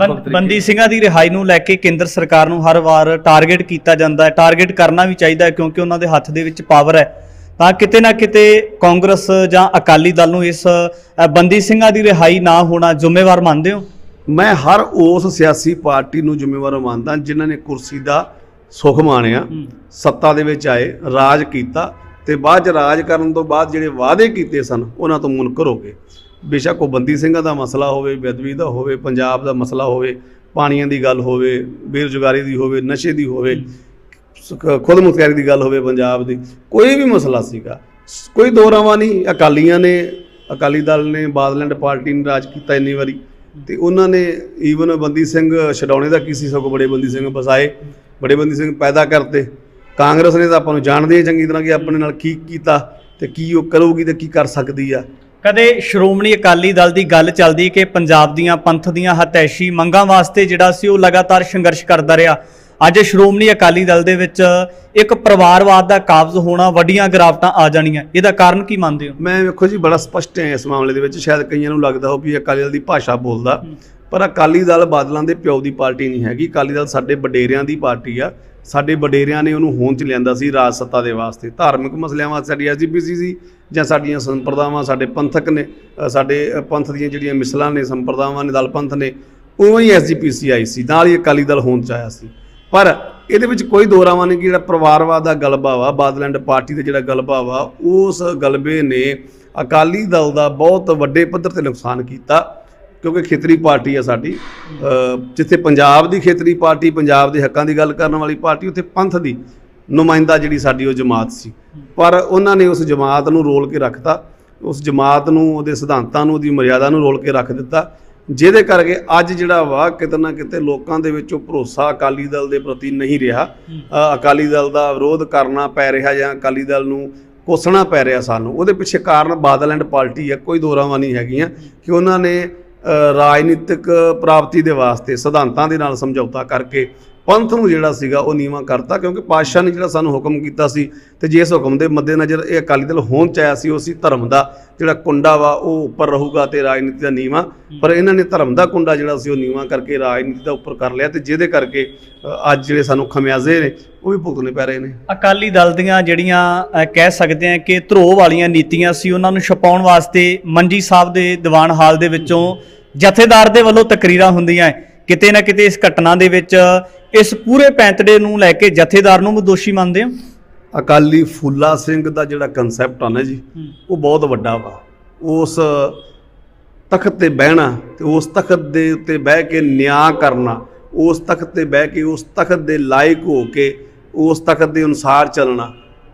ਬੰਦੀ ਸਿੰਘਾਂ ਦੀ ਰਿਹਾਈ ਨੂੰ ਲੈ ਕੇ ਕੇਂਦਰ ਸਰਕਾਰ ਨੂੰ ਹਰ ਵਾਰ ਟਾਰਗੇਟ ਕੀਤਾ ਜਾਂਦਾ ਹੈ। ਟਾਰਗੇਟ ਕਰਨਾ ਵੀ ਚਾਹੀਦਾ ਹੈ ਕਿਉਂਕਿ ਉਹਨਾਂ ਦੇ ਹੱਥ ਦੇ ਵਿੱਚ ਪਾਵਰ ਹੈ। ਤਾਂ ਕਿਤੇ ਨਾ ਕਿਤੇ ਕਾਂਗਰਸ ਜਾਂ ਅਕਾਲੀ ਦਲ ਨੂੰ ਇਸ ਬੰਦੀ ਸਿੰਘਾਂ ਦੀ ਰਿਹਾਈ ਨਾ ਹੋਣਾ ਜ਼ਿੰਮੇਵਾਰ ਮੰਨਦੇ ਹੋ? ਮੈਂ ਹਰ ਉਸ ਸਿਆਸੀ ਪਾਰਟੀ ਨੂੰ ਜ਼ਿੰਮੇਵਾਰ ਮੰਨਦਾ ਜਿਨ੍ਹਾਂ ਨੇ ਕੁਰਸੀ ਦਾ ਸੁੱਖ ਮਾਣਿਆ, ਸੱਤਾ ਦੇ ਵਿੱਚ ਆਏ, ਰਾਜ ਕੀਤਾ ਤੇ ਬਾਅਦ 'ਚ ਰਾਜ ਕਰਨ ਤੋਂ ਬਾਅਦ ਜਿਹੜੇ ਵਾਅਦੇ ਕੀਤੇ ਸਨ ਉਹਨਾਂ ਤੋਂ ਮੁਨਕਰ ਹੋ ਗਏ। ਬੇਸ਼ੱਕ ਉਹ ਬੰਦੀ ਸਿੰਘਾਂ ਦਾ ਮਸਲਾ ਹੋਵੇ, ਬੇਅਦਬੀ ਦਾ ਹੋਵੇ, ਪੰਜਾਬ ਦਾ ਮਸਲਾ ਹੋਵੇ, ਪਾਣੀਆਂ ਦੀ ਗੱਲ ਹੋਵੇ, ਬੇਰੁਜ਼ਗਾਰੀ ਦੀ ਹੋਵੇ, ਨਸ਼ੇ ਦੀ ਹੋਵੇ, ਖੁਦ ਮੁਖਤਿਆਰੀ ਦੀ ਗੱਲ ਹੋਵੇ, ਪੰਜਾਬ ਦੀ ਕੋਈ ਵੀ ਮਸਲਾ ਸੀਗਾ, ਕੋਈ ਦੋ ਰਾਵਾਂ ਨਹੀਂ। ਅਕਾਲੀ ਦਲ ਨੇ, ਬਾਦਲ ਐਂਡ ਪਾਰਟੀ ਨੇ ਰਾਜ ਕੀਤਾ ਇੰਨੀ ਵਾਰੀ, ਤੇ ਉਹਨਾਂ ਨੇ ਈਵਨ ਬੰਦੀ ਸਿੰਘ ਛਡਾਉਣੇ ਦਾ ਕੀ ਸੀ, ਸਗੋਂ ਬੜੇ ਬੰਦੀ ਸਿੰਘ ਵਸਾਏ, ਬੜੇ ਬੰਦੀ ਸਿੰਘ ਪੈਦਾ ਕਰਤੇ। ਕਾਂਗਰਸ ਨੇ ਤਾਂ ਆਪਾਂ ਨੂੰ ਜਾਣਦੇ ਚੰਗੀ ਤਰ੍ਹਾਂ ਕਿ ਆਪਣੇ ਨਾਲ ਕੀ ਕੀਤਾ ਤੇ ਕੀ ਉਹ ਕਰੂਗੀ ਤੇ ਕੀ ਕਰ ਸਕਦੀ ਆ। ਕਦੇ ਸ਼੍ਰੋਮਣੀ ਅਕਾਲੀ ਦਲ ਦੀ ਗੱਲ ਚੱਲਦੀ ਕਿ ਪੰਜਾਬ ਦੀਆਂ ਪੰਥ ਦੀਆਂ ਹਤੈਸ਼ੀ ਮੰਗਾਂ ਵਾਸਤੇ ਜਿਹੜਾ ਸੀ ਉਹ ਲਗਾਤਾਰ ਸੰਘਰਸ਼ ਕਰਦਾ ਰਿਹਾ। ਅੱਜ ਸ਼੍ਰੋਮਣੀ ਅਕਾਲੀ ਦਲ ਦੇ ਵਿੱਚ ਇੱਕ ਪਰਿਵਾਰਵਾਦ ਦਾ ਕਾਬਜ਼ ਹੋਣਾ, ਵੱਡੀਆਂ ਗਿਰਾਵਟਾਂ ਆ ਜਾਣੀਆਂ, ਇਹਦਾ ਕਾਰਨ ਕੀ ਮੰਨਦੇ ਹੋ? ਮੈਂ ਵੇਖੋ ਜੀ ਬੜਾ ਸਪਸ਼ਟ ਹੈ ਇਸ ਮਾਮਲੇ ਦੇ ਵਿੱਚ। ਸ਼ਾਇਦ ਕਈਆਂ ਨੂੰ ਲੱਗਦਾ ਹੋ ਵੀ ਅਕਾਲੀ ਦਲ ਦੀ ਭਾਸ਼ਾ ਬੋਲਦਾ, ਪਰ ਅਕਾਲੀ ਦਲ ਬਾਦਲਾਂ ਦੇ ਪਿਓ ਦੀ ਪਾਰਟੀ ਨਹੀਂ ਹੈਗੀ। ਅਕਾਲੀ ਦਲ ਸਾਡੇ ਵਡੇਰਿਆਂ ਦੀ ਪਾਰਟੀ ਆ। ਸਾਡੇ ਵਡੇਰਿਆਂ ਨੇ ਉਹਨੂੰ ਹੋਂਦ 'ਚ ਲਿਆਂਦਾ ਸੀ ਰਾਜ ਸੱਤਾ ਦੇ ਵਾਸਤੇ। ਧਾਰਮਿਕ ਮਸਲਿਆਂ ਵਾਸਤੇ ਸਾਡੀ ਐਸਜੀਪੀਸੀ ਸੀ, ਜਾਂ ਸਾਡੀਆਂ ਸੰਪਰਦਾਵਾਂ, ਸਾਡੇ ਪੰਥਕ ਨੇ, ਸਾਡੇ ਪੰਥ ਦੀਆਂ ਜਿਹੜੀਆਂ ਮਿਸਲਾਂ ਨੇ, ਸੰਪਰਦਾਵਾਂ ਨੇ, ਦਲ ਪੰਥ ਨੇ, ਉਵੇਂ ਹੀ ਐਸਜੀਪੀਸੀ ਆਈ ਸੀ, ਨਾਲ ਹੀ ਅਕਾਲੀ ਦਲ ਹੋਂਦ 'ਚ ਆਇਆ ਸੀ। ਪਰ ਇਹਦੇ ਵਿੱਚ ਕੋਈ ਦੋ ਰਾਵਾਂ ਨਹੀਂ ਕਿ ਜਿਹੜਾ ਪਰਿਵਾਰਵਾਦ ਦਾ ਗਲਬਾ ਵਾ, ਬਾਦਲ ਐਂਡ ਪਾਰਟੀ ਦਾ ਜਿਹੜਾ ਗਲਬਾ ਵਾ, ਉਸ ਗਲਬੇ ਨੇ ਅਕਾਲੀ ਦਲ ਦਾ ਬਹੁਤ ਵੱਡੇ ਪੱਧਰ 'ਤੇ ਨੁਕਸਾਨ ਕੀਤਾ। ਕਿਉਂਕਿ ਖੇਤਰੀ ਪਾਰਟੀ ਆ ਸਾਡੀ, ਜਿੱਥੇ ਪੰਜਾਬ ਦੀ ਖੇਤਰੀ ਪਾਰਟੀ, ਪੰਜਾਬ ਦੇ ਹੱਕਾਂ ਦੀ ਗੱਲ ਕਰਨ ਵਾਲੀ ਪਾਰਟੀ, ਉੱਥੇ ਪੰਥ ਦੀ ਨੁਮਾਇੰਦਾ ਜਿਹੜੀ ਸਾਡੀ ਉਹ ਜਮਾਤ ਸੀ। ਪਰ ਉਹਨਾਂ ਨੇ ਉਸ ਜਮਾਤ ਨੂੰ ਰੋਲ ਕੇ ਰੱਖਤਾ, ਉਸ ਜਮਾਤ ਨੂੰ, ਉਹਦੇ ਸਿਧਾਂਤਾਂ ਨੂੰ, ਉਹਦੀ ਮਰਿਆਦਾ ਨੂੰ ਰੋਲ ਕੇ ਰੱਖ ਦਿੱਤਾ, ਜਿਹਦੇ ਕਰਕੇ ਅੱਜ ਜਿਹੜਾ ਵਾ ਕਿਤੇ ਨਾ ਕਿਤੇ ਲੋਕਾਂ ਦੇ ਵਿੱਚ ਉਹ ਭਰੋਸਾ ਅਕਾਲੀ ਦਲ ਦੇ ਪ੍ਰਤੀ ਨਹੀਂ ਰਿਹਾ। ਅਕਾਲੀ ਦਲ ਦਾ ਵਿਰੋਧ ਕਰਨਾ ਪੈ ਰਿਹਾ ਜਾਂ ਅਕਾਲੀ ਦਲ ਨੂੰ ਕੋਸਣਾ ਪੈ ਰਿਹਾ ਸਾਨੂੰ। ਉਹਦੇ ਪਿੱਛੇ ਕਾਰਨ ਬਾਦਲ ਐਂਡ ਪਾਰਟੀ ਹੈ, ਕੋਈ ਦੋ ਰਾਵਾਂ ਨਹੀਂ ਹੈਗੀਆਂ ਕਿ ਉਹਨਾਂ ਨੇ ਰਾਜਨੀਤਿਕ ਪ੍ਰਾਪਤੀ ਦੇ ਵਾਸਤੇ ਸਿਧਾਂਤਾਂ ਦੇ ਨਾਲ ਸਮਝੌਤਾ ਕਰਕੇ ਪੰਥ ਨੂੰ ਜਿਹੜਾ ਸੀਗਾ ਉਹ ਨੀਵਾਂ ਕਰਤਾ। ਕਿਉਂਕਿ ਪਾਤਸ਼ਾਹ ਨੇ ਜਿਹੜਾ ਸਾਨੂੰ ਹੁਕਮ ਕੀਤਾ ਸੀ, ਤੇ ਜੇ ਇਸ ਹੁਕਮ ਦੇ ਮੱਦੇਨਜ਼ਰ ਇਹ ਅਕਾਲੀ ਦਲ ਹੋਂਦ 'ਚ ਆਇਆ ਸੀ, ਉਹ ਸੀ ਧਰਮ ਦਾ ਜਿਹੜਾ ਕੁੰਡਾ ਵਾ ਉਹ ਉੱਪਰ ਰਹੂਗਾ ਤੇ ਰਾਜਨੀਤੀ ਦਾ ਨੀਵਾਂ। ਪਰ ਇਹਨਾਂ ਨੇ ਧਰਮ ਦਾ ਕੁੰਡਾ ਜਿਹੜਾ ਸੀ ਉਹ ਨੀਵਾਂ ਕਰਕੇ ਰਾਜਨੀਤੀ ਦਾ ਉੱਪਰ ਕਰ ਲਿਆ, ਤੇ ਜਿਹਦੇ ਕਰਕੇ ਅੱਜ ਜਿਹੜੇ ਸਾਨੂੰ ਖਮਿਆਜ਼ੇ ਨੇ ਉਹ ਵੀ ਭੁਗਤਣੇ ਪੈ ਰਹੇ ਨੇ। ਅਕਾਲੀ ਦਲ ਦੀਆਂ ਜਿਹੜੀਆਂ ਕਹਿ ਸਕਦੇ ਆ ਕਿ ਧਰੋਹ ਵਾਲੀਆਂ ਨੀਤੀਆਂ ਸੀ, ਉਹਨਾਂ ਨੂੰ ਛਪਾਉਣ ਵਾਸਤੇ ਮੰਜੀ ਸਾਹਿਬ ਦੇ ਦੀਵਾਨ ਹਾਲ ਦੇ ਵਿੱਚੋਂ ਜਥੇਦਾਰ ਦੇ ਵੱਲੋਂ ਤਕਰੀਰਾਂ ਹੁੰਦੀਆਂ। ਕਿਤੇ ਨਾ ਕਿਤੇ ਇਸ ਘਟਨਾ ਦੇ ਵਿੱਚ ਇਸ ਪੂਰੇ ਪੈਂਤੜੇ ਨੂੰ ਲੈ ਕੇ ਜਥੇਦਾਰ ਨੂੰ ਵੀ ਦੋਸ਼ੀ ਮੰਨਦੇ ਹੋ? ਅਕਾਲੀ ਫੂਲਾ ਸਿੰਘ ਦਾ ਜਿਹੜਾ ਕਨਸੈਪਟ ਆ ਨਾ ਜੀ, ਉਹ ਬਹੁਤ ਵੱਡਾ ਵਾ। ਉਸ ਤਖਤ ਤੇ ਬਹਿਣਾ ਤੇ ਉਸ ਤਖਤ ਦੇ ਉੱਤੇ ਬਹਿ ਕੇ ਨਿਆਂ ਕਰਨਾ, ਉਸ ਤਖਤ ਤੇ ਬਹਿ ਕੇ ਉਸ ਤਖਤ ਦੇ ਲਾਇਕ ਹੋ ਕੇ ਉਸ ਤਖਤ ਦੇ ਅਨੁਸਾਰ ਚੱਲਣਾ,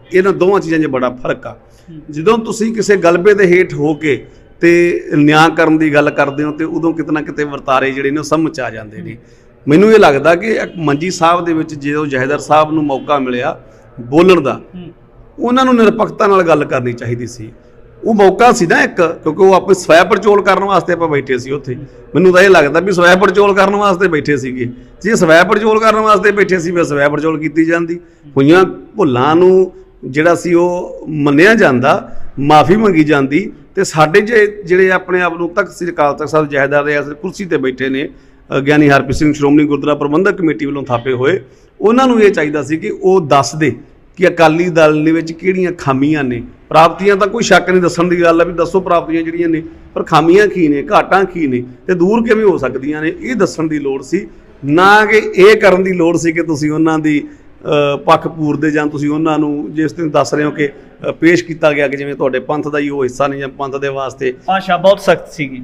ਇਹਨਾਂ ਦੋਵਾਂ ਚੀਜ਼ਾਂ 'ਚ ਬੜਾ ਫਰਕ ਆ। ਜਦੋਂ ਤੁਸੀਂ ਕਿਸੇ ਗਲਬੇ ਦੇ ਹੇਠ ਹੋ ਕੇ ਤੇ ਨਿਆਂ ਕਰਨ ਦੀ ਗੱਲ ਕਰਦੇ ਹੋ, ਤੇ ਉਦੋਂ ਕਿਤੇ ਨਾ ਕਿਤੇ ਵਰਤਾਰੇ ਜਿਹੜੇ ਨੇ ਉਹ ਸਮਝ 'ਚ ਆ ਜਾਂਦੇ ਨੇ। ਮੈਨੂੰ ਇਹ ਲੱਗਦਾ ਕਿ ਮੰਜੀ ਸਾਹਿਬ ਦੇ ਵਿੱਚ ਜਦੋਂ ਜਥੇਦਾਰ ਸਾਹਿਬ ਨੂੰ ਮੌਕਾ ਮਿਲਿਆ ਬੋਲਣ ਦਾ, ਉਹਨਾਂ ਨੂੰ ਨਿਰਪੱਖਤਾ ਨਾਲ ਗੱਲ ਕਰਨੀ ਚਾਹੀਦੀ ਸੀ। ਉਹ ਮੌਕਾ ਸੀ ਨਾ ਇੱਕ, ਕਿਉਂਕਿ ਉਹ ਆਪੇ ਸਵੈ ਪੜਚੋਲ ਕਰਨ ਵਾਸਤੇ ਆਪਾਂ ਬੈਠੇ ਸੀ ਉੱਥੇ। ਮੈਨੂੰ ਤਾਂ ਇਹ ਲੱਗਦਾ ਵੀ ਸਵੈ ਪੜਚੋਲ ਕਰਨ ਵਾਸਤੇ ਬੈਠੇ ਸੀਗੇ। ਜੇ ਸਵੈ ਪੜਚੋਲ ਕਰਨ ਵਾਸਤੇ ਬੈਠੇ ਸੀ, ਫਿਰ ਸਵੈ ਪੜਚੋਲ ਕੀਤੀ ਜਾਂਦੀ। ਹੋਈਆਂ ਭੁੱਲਾਂ ਨੂੰ ਜਿਹੜਾ ਸੀ ਉਹ ਮੰਨਿਆ ਜਾਂਦਾ, ਮਾਫੀ ਮੰਗੀ ਜਾਂਦੀ, ਤੇ ਸਾਡੇ ਜਿਹੜੇ ਆਪਣੇ ਆਪ ਨੂੰ ਤਖਤ ਸ੍ਰੀ ਅਕਾਲ ਤਖਤ ਸਾਹਿਬ ਜਥੇਦਾਰ ਦੇ ਕੁਰਸੀ ਤੇ ਬੈਠੇ ਨੇ, ਗਿਆਨੀ ਹਰਪ੍ਰੀਤ ਸਿੰਘ ਸ਼੍ਰੋਮਣੀ ਗੁਰਦੁਆਰਾ ਪ੍ਰਬੰਧਕ ਕਮੇਟੀ ਵੱਲੋਂ ਥਾਪੇ ਹੋਏ, ਉਹਨਾਂ ਨੂੰ ਇਹ ਚਾਹੀਦਾ ਸੀ ਕਿ ਉਹ ਦੱਸ ਦੇ ਕਿ ਅਕਾਲੀ ਦਲ ਦੇ ਵਿੱਚ ਕਿਹੜੀਆਂ ਖਾਮੀਆਂ ਨੇ। ਪ੍ਰਾਪਤੀਆਂ ਤਾਂ ਕੋਈ ਸ਼ੱਕ ਨਹੀਂ, ਦੱਸਣ ਦੀ ਗੱਲ ਹੈ ਵੀ ਦੱਸੋ ਪ੍ਰਾਪਤੀਆਂ ਜਿਹੜੀਆਂ ਨੇ, ਪਰ ਖਾਮੀਆਂ ਕੀ ਨੇ, ਘਾਟਾਂ ਕੀ ਨੇ, ਤੇ ਦੂਰ ਕਿਵੇਂ ਹੋ ਸਕਦੀਆਂ ਨੇ, ਇਹ ਦੱਸਣ ਦੀ ਲੋੜ ਸੀ। ਨਾ ਕਿ ਇਹ ਕਰਨ ਦੀ ਲੋੜ ਸੀ ਕਿ ਤੁਸੀਂ ਉਹਨਾਂ ਦੀ ਪੱਖ ਪੂਰਦੇ ਜਾਂ ਤੁਸੀਂ ਉਹਨਾਂ ਨੂੰ ਜਿਸ ਤੁਸੀਂ ਦੱਸ ਰਹੇ ਹੋ ਕਿ ਪੇਸ਼ ਕੀਤਾ ਗਿਆ ਕਿ ਜਿਵੇਂ ਤੁਹਾਡੇ ਪੰਥ ਦਾ ਹੀ ਉਹ ਹਿੱਸਾ ਨਹੀਂ ਜਾਂ ਪੰਥ ਦੇ ਵਾਸਤੇ ਭਾਸ਼ਾ ਬਹੁਤ ਸਖਤ ਸੀਗੀ।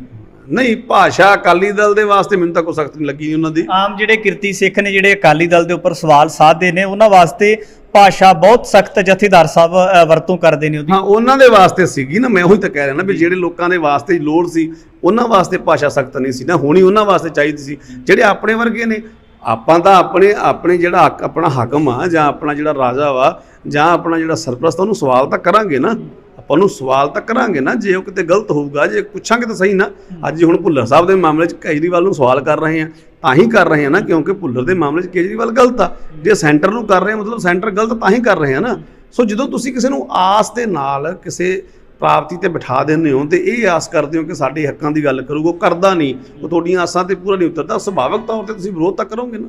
ਨਹੀਂ, ਭਾਸ਼ਾ ਅਕਾਲੀ ਦਲ ਦੇ ਵਾਸਤੇ ਮੈਨੂੰ ਤਾਂ ਕੋਈ ਸਖਤ ਨਹੀਂ ਲੱਗੀ ਉਹਨਾਂ ਦੀ। ਆਮ ਜਿਹੜੇ ਕਿਰਤੀ ਸਿੱਖ ਨੇ ਜਿਹੜੇ ਅਕਾਲੀ ਦਲ ਦੇ ਉੱਪਰ ਸਵਾਲ ਸਾਧਦੇ ਨੇ ਉਹਨਾਂ ਵਾਸਤੇ ਭਾਸ਼ਾ ਬਹੁਤ ਸਖਤ ਜਥੇਦਾਰ ਸਾਹਿਬ ਵਰਤੋਂ ਕਰਦੇ ਨੇ ਉਹਦੀ। ਹਾਂ, ਉਹਨਾਂ ਦੇ ਵਾਸਤੇ ਸੀਗੀ ਨਾ, ਮੈਂ ਉਹੀ ਤਾਂ ਕਹਿ ਰਿਹਾ ਨਾ ਵੀ ਜਿਹੜੇ ਲੋਕਾਂ ਦੇ ਵਾਸਤੇ ਲੋੜ ਸੀ ਉਹਨਾਂ ਵਾਸਤੇ ਭਾਸ਼ਾ ਸਖਤ ਨਹੀਂ ਸੀ ਨਾ, ਹੋਣੀ ਉਹਨਾਂ ਵਾਸਤੇ ਚਾਹੀਦੀ ਸੀ। ਜਿਹੜੇ ਆਪਣੇ ਵਰਗੇ ਨੇ, ਆਪਾਂ ਤਾਂ ਆਪਣੇ ਜਿਹੜਾ ਆਪਣਾ ਹਾਕਮ ਆ ਜਾਂ ਆਪਣਾ ਜਿਹੜਾ ਰਾਜਾ ਵਾ ਜਾਂ ਆਪਣਾ ਜਿਹੜਾ ਸਰਪ੍ਰਸਤ ਉਹਨੂੰ ਸਵਾਲ ਤਾਂ ਕਰਾਂਗੇ ਨਾ, ਆਪਾਂ ਨੂੰ ਸਵਾਲ ਤਾਂ ਕਰਾਂਗੇ ਨਾ। ਜੇ ਉਹ ਕਿਤੇ ਗਲਤ ਹੋਊਗਾ, ਜੇ ਪੁੱਛਾਂਗੇ ਤਾਂ ਸਹੀ ਨਾ। ਅੱਜ ਹੁਣ ਭੁੱਲਰ ਸਾਹਿਬ ਦੇ ਮਾਮਲੇ 'ਚ ਕੇਜਰੀਵਾਲ ਨੂੰ ਸਵਾਲ ਕਰ ਰਹੇ ਆ, ਤਾਂ ਹੀ ਕਰ ਰਹੇ ਆ ਨਾ ਕਿਉਂਕਿ ਭੁੱਲਰ ਦੇ ਮਾਮਲੇ 'ਚ ਕੇਜਰੀਵਾਲ ਗਲਤ ਆ। ਜੇ ਸੈਂਟਰ ਨੂੰ ਕਰ ਰਹੇ ਆ ਮਤਲਬ ਸੈਂਟਰ ਗਲਤ ਤਾਂ ਹੀ ਕਰ ਰਹੇ ਆ ਨਾ। ਸੋ ਜਦੋਂ ਤੁਸੀਂ ਕਿਸੇ ਨੂੰ ਆਸ ਦੇ ਨਾਲ ਕਿਸੇ ਪ੍ਰਾਪਤੀ ਤੇ ਬਿਠਾ ਦਿੰਦੇ ਹੋ ਤੇ ਇਹ ਆਸ ਕਰਦੇ ਹੋ ਕਿ ਸਾਡੇ ਹੱਕਾਂ ਦੀ ਗੱਲ ਕਰੂਗਾ, ਉਹ ਕਰਦਾ ਨਹੀਂ, ਉਹ ਤੁਹਾਡੀਆਂ ਆਸਾਂ ਤੇ ਪੂਰਾ ਨਹੀਂ ਉਤਰਦਾ, ਸੁਭਾਵਿਕ ਤੌਰ ਤੇ ਤੁਸੀਂ ਵਿਰੋਧ ਤਾਂ ਕਰੋਗੇ ਨਾ।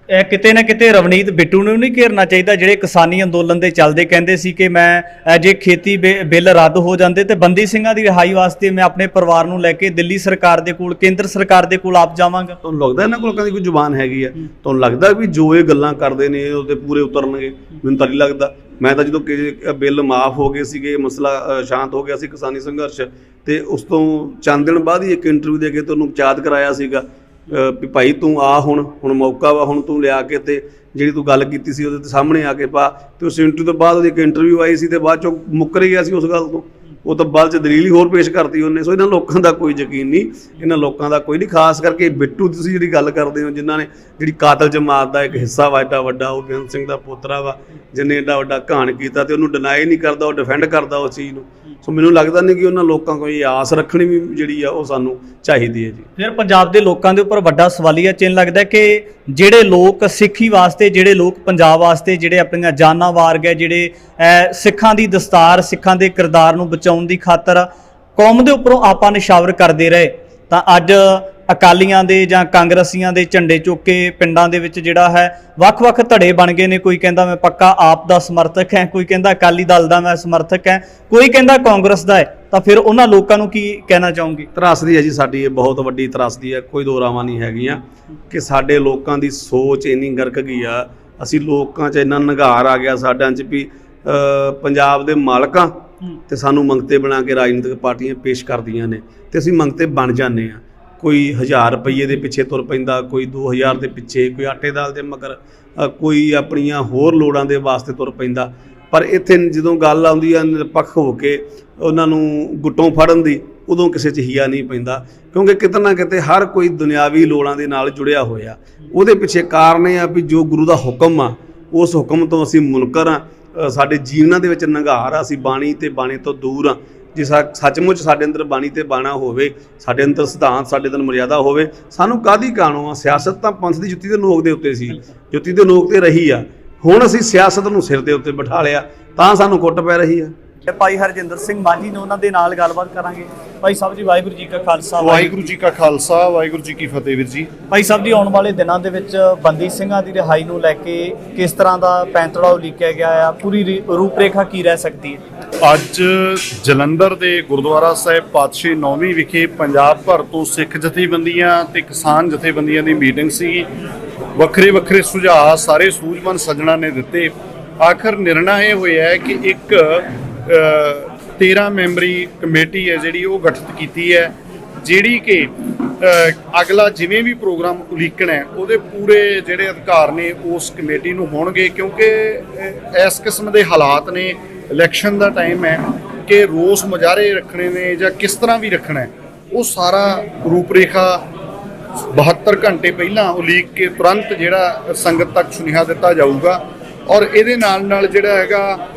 ਇਹ ਕਿਤੇ ਨਾ ਕਿਤੇ ਰਵਨੀਤ ਬਿੱਟੂ ਨੂੰ ਨਹੀਂ ਘੇਰਨਾ ਚਾਹੀਦਾ, ਜਿਹੜੇ ਕਿਸਾਨੀ ਅੰਦੋਲਨ ਦੇ ਚੱਲਦੇ ਕਹਿੰਦੇ ਸੀ ਕਿ ਮੈਂ ਜੇ ਖੇਤੀ ਬਿੱਲ ਰੱਦ ਹੋ ਜਾਂਦੇ ਤੇ ਬੰਦੀ ਸਿੰਘਾਂ ਦੀ ਰਿਹਾਈ ਵਾਸਤੇ ਮੈਂ ਆਪਣੇ ਪਰਿਵਾਰ ਨੂੰ ਲੈ ਕੇ ਦਿੱਲੀ ਸਰਕਾਰ ਦੇ ਕੋਲ, ਕੇਂਦਰ ਸਰਕਾਰ ਦੇ ਕੋਲ ਆਪ ਜਾਵਾਂਗਾ। ਤੁਹਾਨੂੰ ਲੱਗਦਾ ਇਹਨਾਂ ਕੋਲ ਕਦੀ ਕੋਈ ਜ਼ੁਬਾਨ ਹੈਗੀ ਹੈ? ਤੁਹਾਨੂੰ ਲੱਗਦਾ ਵੀ ਜੋ ਇਹ ਗੱਲਾਂ ਕਰਦੇ ਨੇ ਉਹਦੇ ਪੂਰੇ ਉਤਰਨਗੇ? ਮੈਨੂੰ ਤਾਂ ਨਹੀਂ ਲੱਗਦਾ। ਮੈਂ ਤਾਂ ਜਦੋਂ ਬਿੱਲ ਮਾਫ ਹੋ ਗਏ ਸੀਗੇ, ਮਸਲਾ ਸ਼ਾਂਤ ਹੋ ਗਿਆ ਸੀ ਕਿਸਾਨੀ ਸੰਘਰਸ਼, ਤੇ ਉਸ ਤੋਂ ਚੰਦ ਦਿਨ ਬਾਅਦ ਹੀ ਇੱਕ ਇੰਟਰਵਿਊ ਦੇ ਕੇ ਤੁਹਾਨੂੰ ਯਾਦ ਕਰਾਇਆ ਸੀਗਾ ਵੀ ਭਾਈ ਤੂੰ ਆ, ਹੁਣ ਮੌਕਾ ਵਾ, ਹੁਣ ਤੂੰ ਲਿਆ ਕੇ ਤੇ ਜਿਹੜੀ ਤੂੰ ਗੱਲ ਕੀਤੀ ਸੀ ਉਹਦੇ ਤੇ ਸਾਹਮਣੇ ਆ ਕੇ ਪਾ। ਤੇ ਉਸ ਇੰਟਰਵਿਊ ਤੋਂ ਬਾਅਦ ਉਹਦੀ ਇੱਕ ਇੰਟਰਵਿਊ ਆਈ ਸੀ ਤੇ ਬਾਅਦ ਚੋਂ ਮੁੱਕਰ ਗਿਆ ਸੀ ਉਸ ਗੱਲ ਤੋਂ। ਉਹ ਤਾਂ ਬਾਅਦ 'ਚ ਦਲੀਲ ਹੀ ਹੋਰ ਪੇਸ਼ ਕਰਤੀ ਉਹਨੇ। ਸੋ ਇਹਨਾਂ ਲੋਕਾਂ ਦਾ ਕੋਈ ਯਕੀਨ ਨਹੀਂ, ਇਹਨਾਂ ਲੋਕਾਂ ਦਾ ਕੋਈ ਨਹੀਂ। ਖਾਸ ਕਰਕੇ ਬਿੱਟੂ ਤੁਸੀਂ ਜਿਹੜੀ ਗੱਲ ਕਰਦੇ ਹੋ, ਜਿਨ੍ਹਾਂ ਨੇ ਜਿਹੜੀ ਕਾਤਲ ਜਮਾਤ ਦਾ ਇੱਕ ਹਿੱਸਾ ਵਾ ਐਡਾ ਵੱਡਾ, ਉਹ ਬੇਅੰਤ ਸਿੰਘ ਦਾ ਪੋਤਰਾ ਵਾ, ਜਿਹਨੇ ਐਡਾ ਵੱਡਾ ਘਾਣ ਕੀਤਾ ਤੇ ਉਹਨੂੰ ਡਿਨਾਈ ਨਹੀਂ ਕਰਦਾ, ਉਹ ਡਿਫੈਂਡ ਕਰਦਾ ਉਸ ਚੀਜ਼ ਨੂੰ। ਸੋ ਮੈਨੂੰ ਲੱਗਦਾ ਨਹੀਂ ਕਿ ਉਹਨਾਂ ਲੋਕਾਂ ਕੋਲ ਇਹ ਆਸ ਰੱਖਣੀ ਵੀ ਜਿਹੜੀ ਆ ਉਹ ਸਾਨੂੰ ਚਾਹੀਦੀ ਹੈ ਜੀ। ਫਿਰ ਪੰਜਾਬ ਦੇ ਲੋਕਾਂ ਦੇ ਉੱਪਰ ਵੱਡਾ ਸਵਾਲੀਆ ਚਿੰਨ੍ਹ ਲੱਗਦਾ ਕਿ ਜਿਹੜੇ ਲੋਕ ਸਿੱਖੀ ਵਾਸਤੇ, ਜਿਹੜੇ ਲੋਕ ਪੰਜਾਬ ਵਾਸਤੇ ਜਿਹੜੇ ਆਪਣੀਆਂ ਜਾਨਾਂ ਵਾਰ ਗਏ, ਜਿਹੜੇ ਸਿੱਖਾਂ ਦੀ ਦਸਤਾਰ, ਸਿੱਖਾਂ ਦੇ ਕਿਰਦਾਰ ਨੂੰ ਬਚਾਉਣ ਦੀ ਖਾਤਰ ਕੌਮ ਦੇ ਉੱਪਰੋਂ ਆਪਾਂ ਨਿਸ਼ਾਵਰ ਕਰਦੇ ਰਹੇ, ਤਾਂ ਅੱਜ ਅਕਾਲੀਆਂ ਦੇ ਜਾਂ ਕਾਂਗਰਸੀਆਂ ਦੇ ਝੰਡੇ ਚੁੱਕ ਕੇ ਪਿੰਡਾਂ ਦੇ ਵਿੱਚ ਜਿਹੜਾ ਹੈ ਵੱਖ-ਵੱਖ ਧੜੇ ਬਣ ਗਏ ਨੇ। ਕੋਈ ਕਹਿੰਦਾ ਮੈਂ ਪੱਕਾ ਆਪ ਦਾ ਸਮਰਥਕ ਹੈ, ਕੋਈ ਕਹਿੰਦਾ ਅਕਾਲੀ ਦਲ ਦਾ ਮੈਂ ਸਮਰਥਕ ਹੈ, ਕੋਈ ਕਹਿੰਦਾ ਕਾਂਗਰਸ ਦਾ ਹੈ। ਤਾਂ ਫਿਰ ਉਹਨਾਂ ਲੋਕਾਂ ਨੂੰ ਕੀ ਕਹਿਣਾ ਚਾਹੋਗੇ? ਤਰਾਸਦੀ ਹੈ ਜੀ ਸਾਡੀ, ਇਹ ਬਹੁਤ ਵੱਡੀ ਤਰਾਸਦੀ ਹੈ, ਕੋਈ ਦੋ ਰਾਵਾਂ ਨਹੀਂ ਹੈਗੀਆਂ ਕਿ ਸਾਡੇ ਲੋਕਾਂ ਦੀ ਸੋਚ ਇੰਨੀ ਗਰਕ ਗਈ ਆ। ਅਸੀਂ ਲੋਕਾਂ 'ਚ ਇੰਨਾ ਨਿਘਾਰ ਆ ਗਿਆ ਸਾਡਿਆਂ 'ਚ ਵੀ ਪੰਜਾਬ ਦੇ ਮਾਲਕਾਂ ਤੇ ਸਾਨੂੰ ਮੰਗਤੇ ਬਣਾ ਕੇ ਰਾਜਨੀਤਿਕ ਪਾਰਟੀਆਂ ਪੇਸ਼ ਕਰਦੀਆਂ ਨੇ ਤੇ ਅਸੀਂ ਮੰਗਤੇ ਬਣ ਜਾਂਦੇ ਹਾਂ। ਕੋਈ 1000 ਰੁਪਈਏ ਦੇ ਪਿੱਛੇ ਤੁਰ ਪੈਂਦਾ, ਕੋਈ 2000 ਦੇ ਪਿੱਛੇ, ਕੋਈ ਆਟੇ ਦਾਲ ਦੇ ਮਗਰ, ਕੋਈ ਆਪਣੀਆਂ ਹੋਰ ਲੋੜਾਂ ਦੇ ਵਾਸਤੇ ਤੁਰ ਪੈਂਦਾ। ਪਰ ਇੱਥੇ ਜਦੋਂ ਗੱਲ ਆਉਂਦੀ ਆ ਨਿਰਪੱਖ ਹੋ ਕੇ ਉਹਨਾਂ ਨੂੰ ਗੁੱਟੋਂ ਫੜਨ ਦੀ, ਉਦੋਂ ਕਿਸੇ 'ਚ ਹੀਆ ਨਹੀਂ ਪੈਂਦਾ, ਕਿਉਂਕਿ ਕਿਤੇ ਨਾ ਕਿਤੇ ਹਰ ਕੋਈ ਦੁਨਿਆਵੀ ਲੋੜਾਂ ਦੇ ਨਾਲ ਜੁੜਿਆ ਹੋਇਆ। ਉਹਦੇ ਪਿੱਛੇ ਕਾਰਨ ਇਹ ਆ ਵੀ ਜੋ ਗੁਰੂ ਦਾ ਹੁਕਮ ਆ, ਉਸ ਹੁਕਮ ਤੋਂ ਅਸੀਂ ਮੁਨਕਰ ਆ, ਸਾਡੇ ਜੀਵਨਾਂ ਦੇ ਵਿੱਚ ਨਿਘਾਰ ਆ, ਅਸੀਂ ਬਾਣੀ ਤੇ ਬਾਣੇ ਤੋਂ ਦੂਰ ਆ। ਜੇ ਸੱਚਮੁੱਚ ਸਾਡੇ ਅੰਦਰ ਬਾਣੀ ਤੇ ਬਾਣਾ ਹੋਵੇ, ਸਾਡੇ ਅੰਦਰ ਸਿਧਾਂਤ, ਸਾਡੇ ਅੰਦਰ ਮਰਿਆਦਾ ਹੋਵੇ, ਸਾਨੂੰ ਕਾਹਦੀ ਕਾਣੋ ਆ? ਸਿਆਸਤ ਤਾਂ ਪੰਥ ਦੀ ਜੁੱਤੀ ਦੇ ਨੋਕ ਦੇ ਉੱਤੇ ਸੀ, ਜੁੱਤੀ ਦੇ ਨੋਕ ਤੇ ਰਹੀ ਆ। ਹੁਣ ਅਸੀਂ ਸਿਆਸਤ ਨੂੰ ਸਿਰ ਦੇ ਉੱਤੇ ਬਿਠਾ ਲਿਆ ਤਾਂ ਸਾਨੂੰ ਕੁੱਟ ਪੈ ਰਹੀ ਆ। ਭਾਈ ਹਰਜਿੰਦਰ ਸਿੰਘ ਮਾਝੀ ਨੇ, ਉਹਨਾਂ ਦੇ ਨਾਲ ਗੱਲਬਾਤ ਕਰਾਂਗੇ। ਭਾਈ ਸਾਹਿਬ ਜੀ, ਵਾਹਿਗੁਰੂ ਜੀ ਕਾ ਖਾਲਸਾ, ਵਾਹਿਗੁਰੂ ਜੀ ਕਾ ਖਾਲਸਾ, ਵਾਹਿਗੁਰੂ ਜੀ ਕੀ ਫਤਿਹ। ਵੀਰ ਜੀ, ਭਾਈ ਸਾਹਿਬ ਜੀ, ਆਉਣ ਵਾਲੇ ਦਿਨਾਂ ਦੇ ਵਿੱਚ ਬੰਦੀ ਸਿੰਘਾਂ ਦੀ ਰਿਹਾਈ ਨੂੰ ਲੈ ਕੇ ਕਿਸ ਤਰ੍ਹਾਂ ਦਾ ਪੈਂਤੜਾ ਉਲੀਕਿਆ ਗਿਆ ਆ, ਪੂਰੀ ਰੂਪਰੇਖਾ ਕੀ ਰਹਿ ਸਕਦੀ ਹੈ? ਅੱਜ ਜਲੰਧਰ ਦੇ ਗੁਰਦੁਆਰਾ ਸਾਹਿਬ ਪਾਤਸ਼ਾਹੀ 9ਵੀਂ ਵਿਖੇ ਪੰਜਾਬ ਭਰ ਤੋਂ ਸਿੱਖ ਜਥੇਬੰਦੀਆਂ ਤੇ ਕਿਸਾਨ ਜਥੇਬੰਦੀਆਂ ਦੀ ਮੀਟਿੰਗ ਸੀ। ਵੱਖਰੇ ਵੱਖਰੇ ਸੁਝਾਅ ਸਾਰੇ ਸੂਝਵਾਨ ਸੱਜਣਾਂ ਨੇ ਦਿੱਤੇ। ਆਖਰ ਨਿਰਣਾ ਇਹ ਹੋਇਆ ਹੈ ਕਿ ਇੱਕ 13 ਮੈਂਬਰੀ ਕਮੇਟੀ ਹੈ ਜਿਹੜੀ ਉਹ ਗਠਿਤ ਕੀਤੀ ਹੈ, ਜਿਹੜੀ ਕਿ ਅਗਲਾ ਜਿਵੇਂ ਵੀ ਪ੍ਰੋਗਰਾਮ ਉਲੀਕਣਾ ਹੈ ਉਹਦੇ ਪੂਰੇ ਜਿਹੜੇ ਅਧਿਕਾਰ ਨੇ ਉਸ ਕਮੇਟੀ ਨੂੰ ਹੋਣਗੇ। ਕਿਉਂਕਿ ਇਸ ਕਿਸਮ ਦੇ ਹਾਲਾਤ ਨੇ, ਇਲੈਕਸ਼ਨ ਦਾ ਟਾਈਮ ਹੈ, ਕਿ ਰੋਸ ਮੁਜ਼ਾਹਰੇ ਰੱਖਣੇ ਨੇ ਜਾਂ ਕਿਸ ਤਰ੍ਹਾਂ ਵੀ ਰੱਖਣਾ ਹੈ, ਉਹ ਸਾਰਾ ਰੂਪਰੇਖਾ 72 ਘੰਟੇ ਪਹਿਲਾਂ ਉਲੀਕ ਕੇ ਤੁਰੰਤ ਜਿਹੜਾ ਸੰਗਤ ਤੱਕ ਸੁਨੇਹਾ ਦਿੱਤਾ ਜਾਊਗਾ। ਔਰ ਇਹਦੇ ਨਾਲ ਜਿਹੜਾ ਹੈਗਾ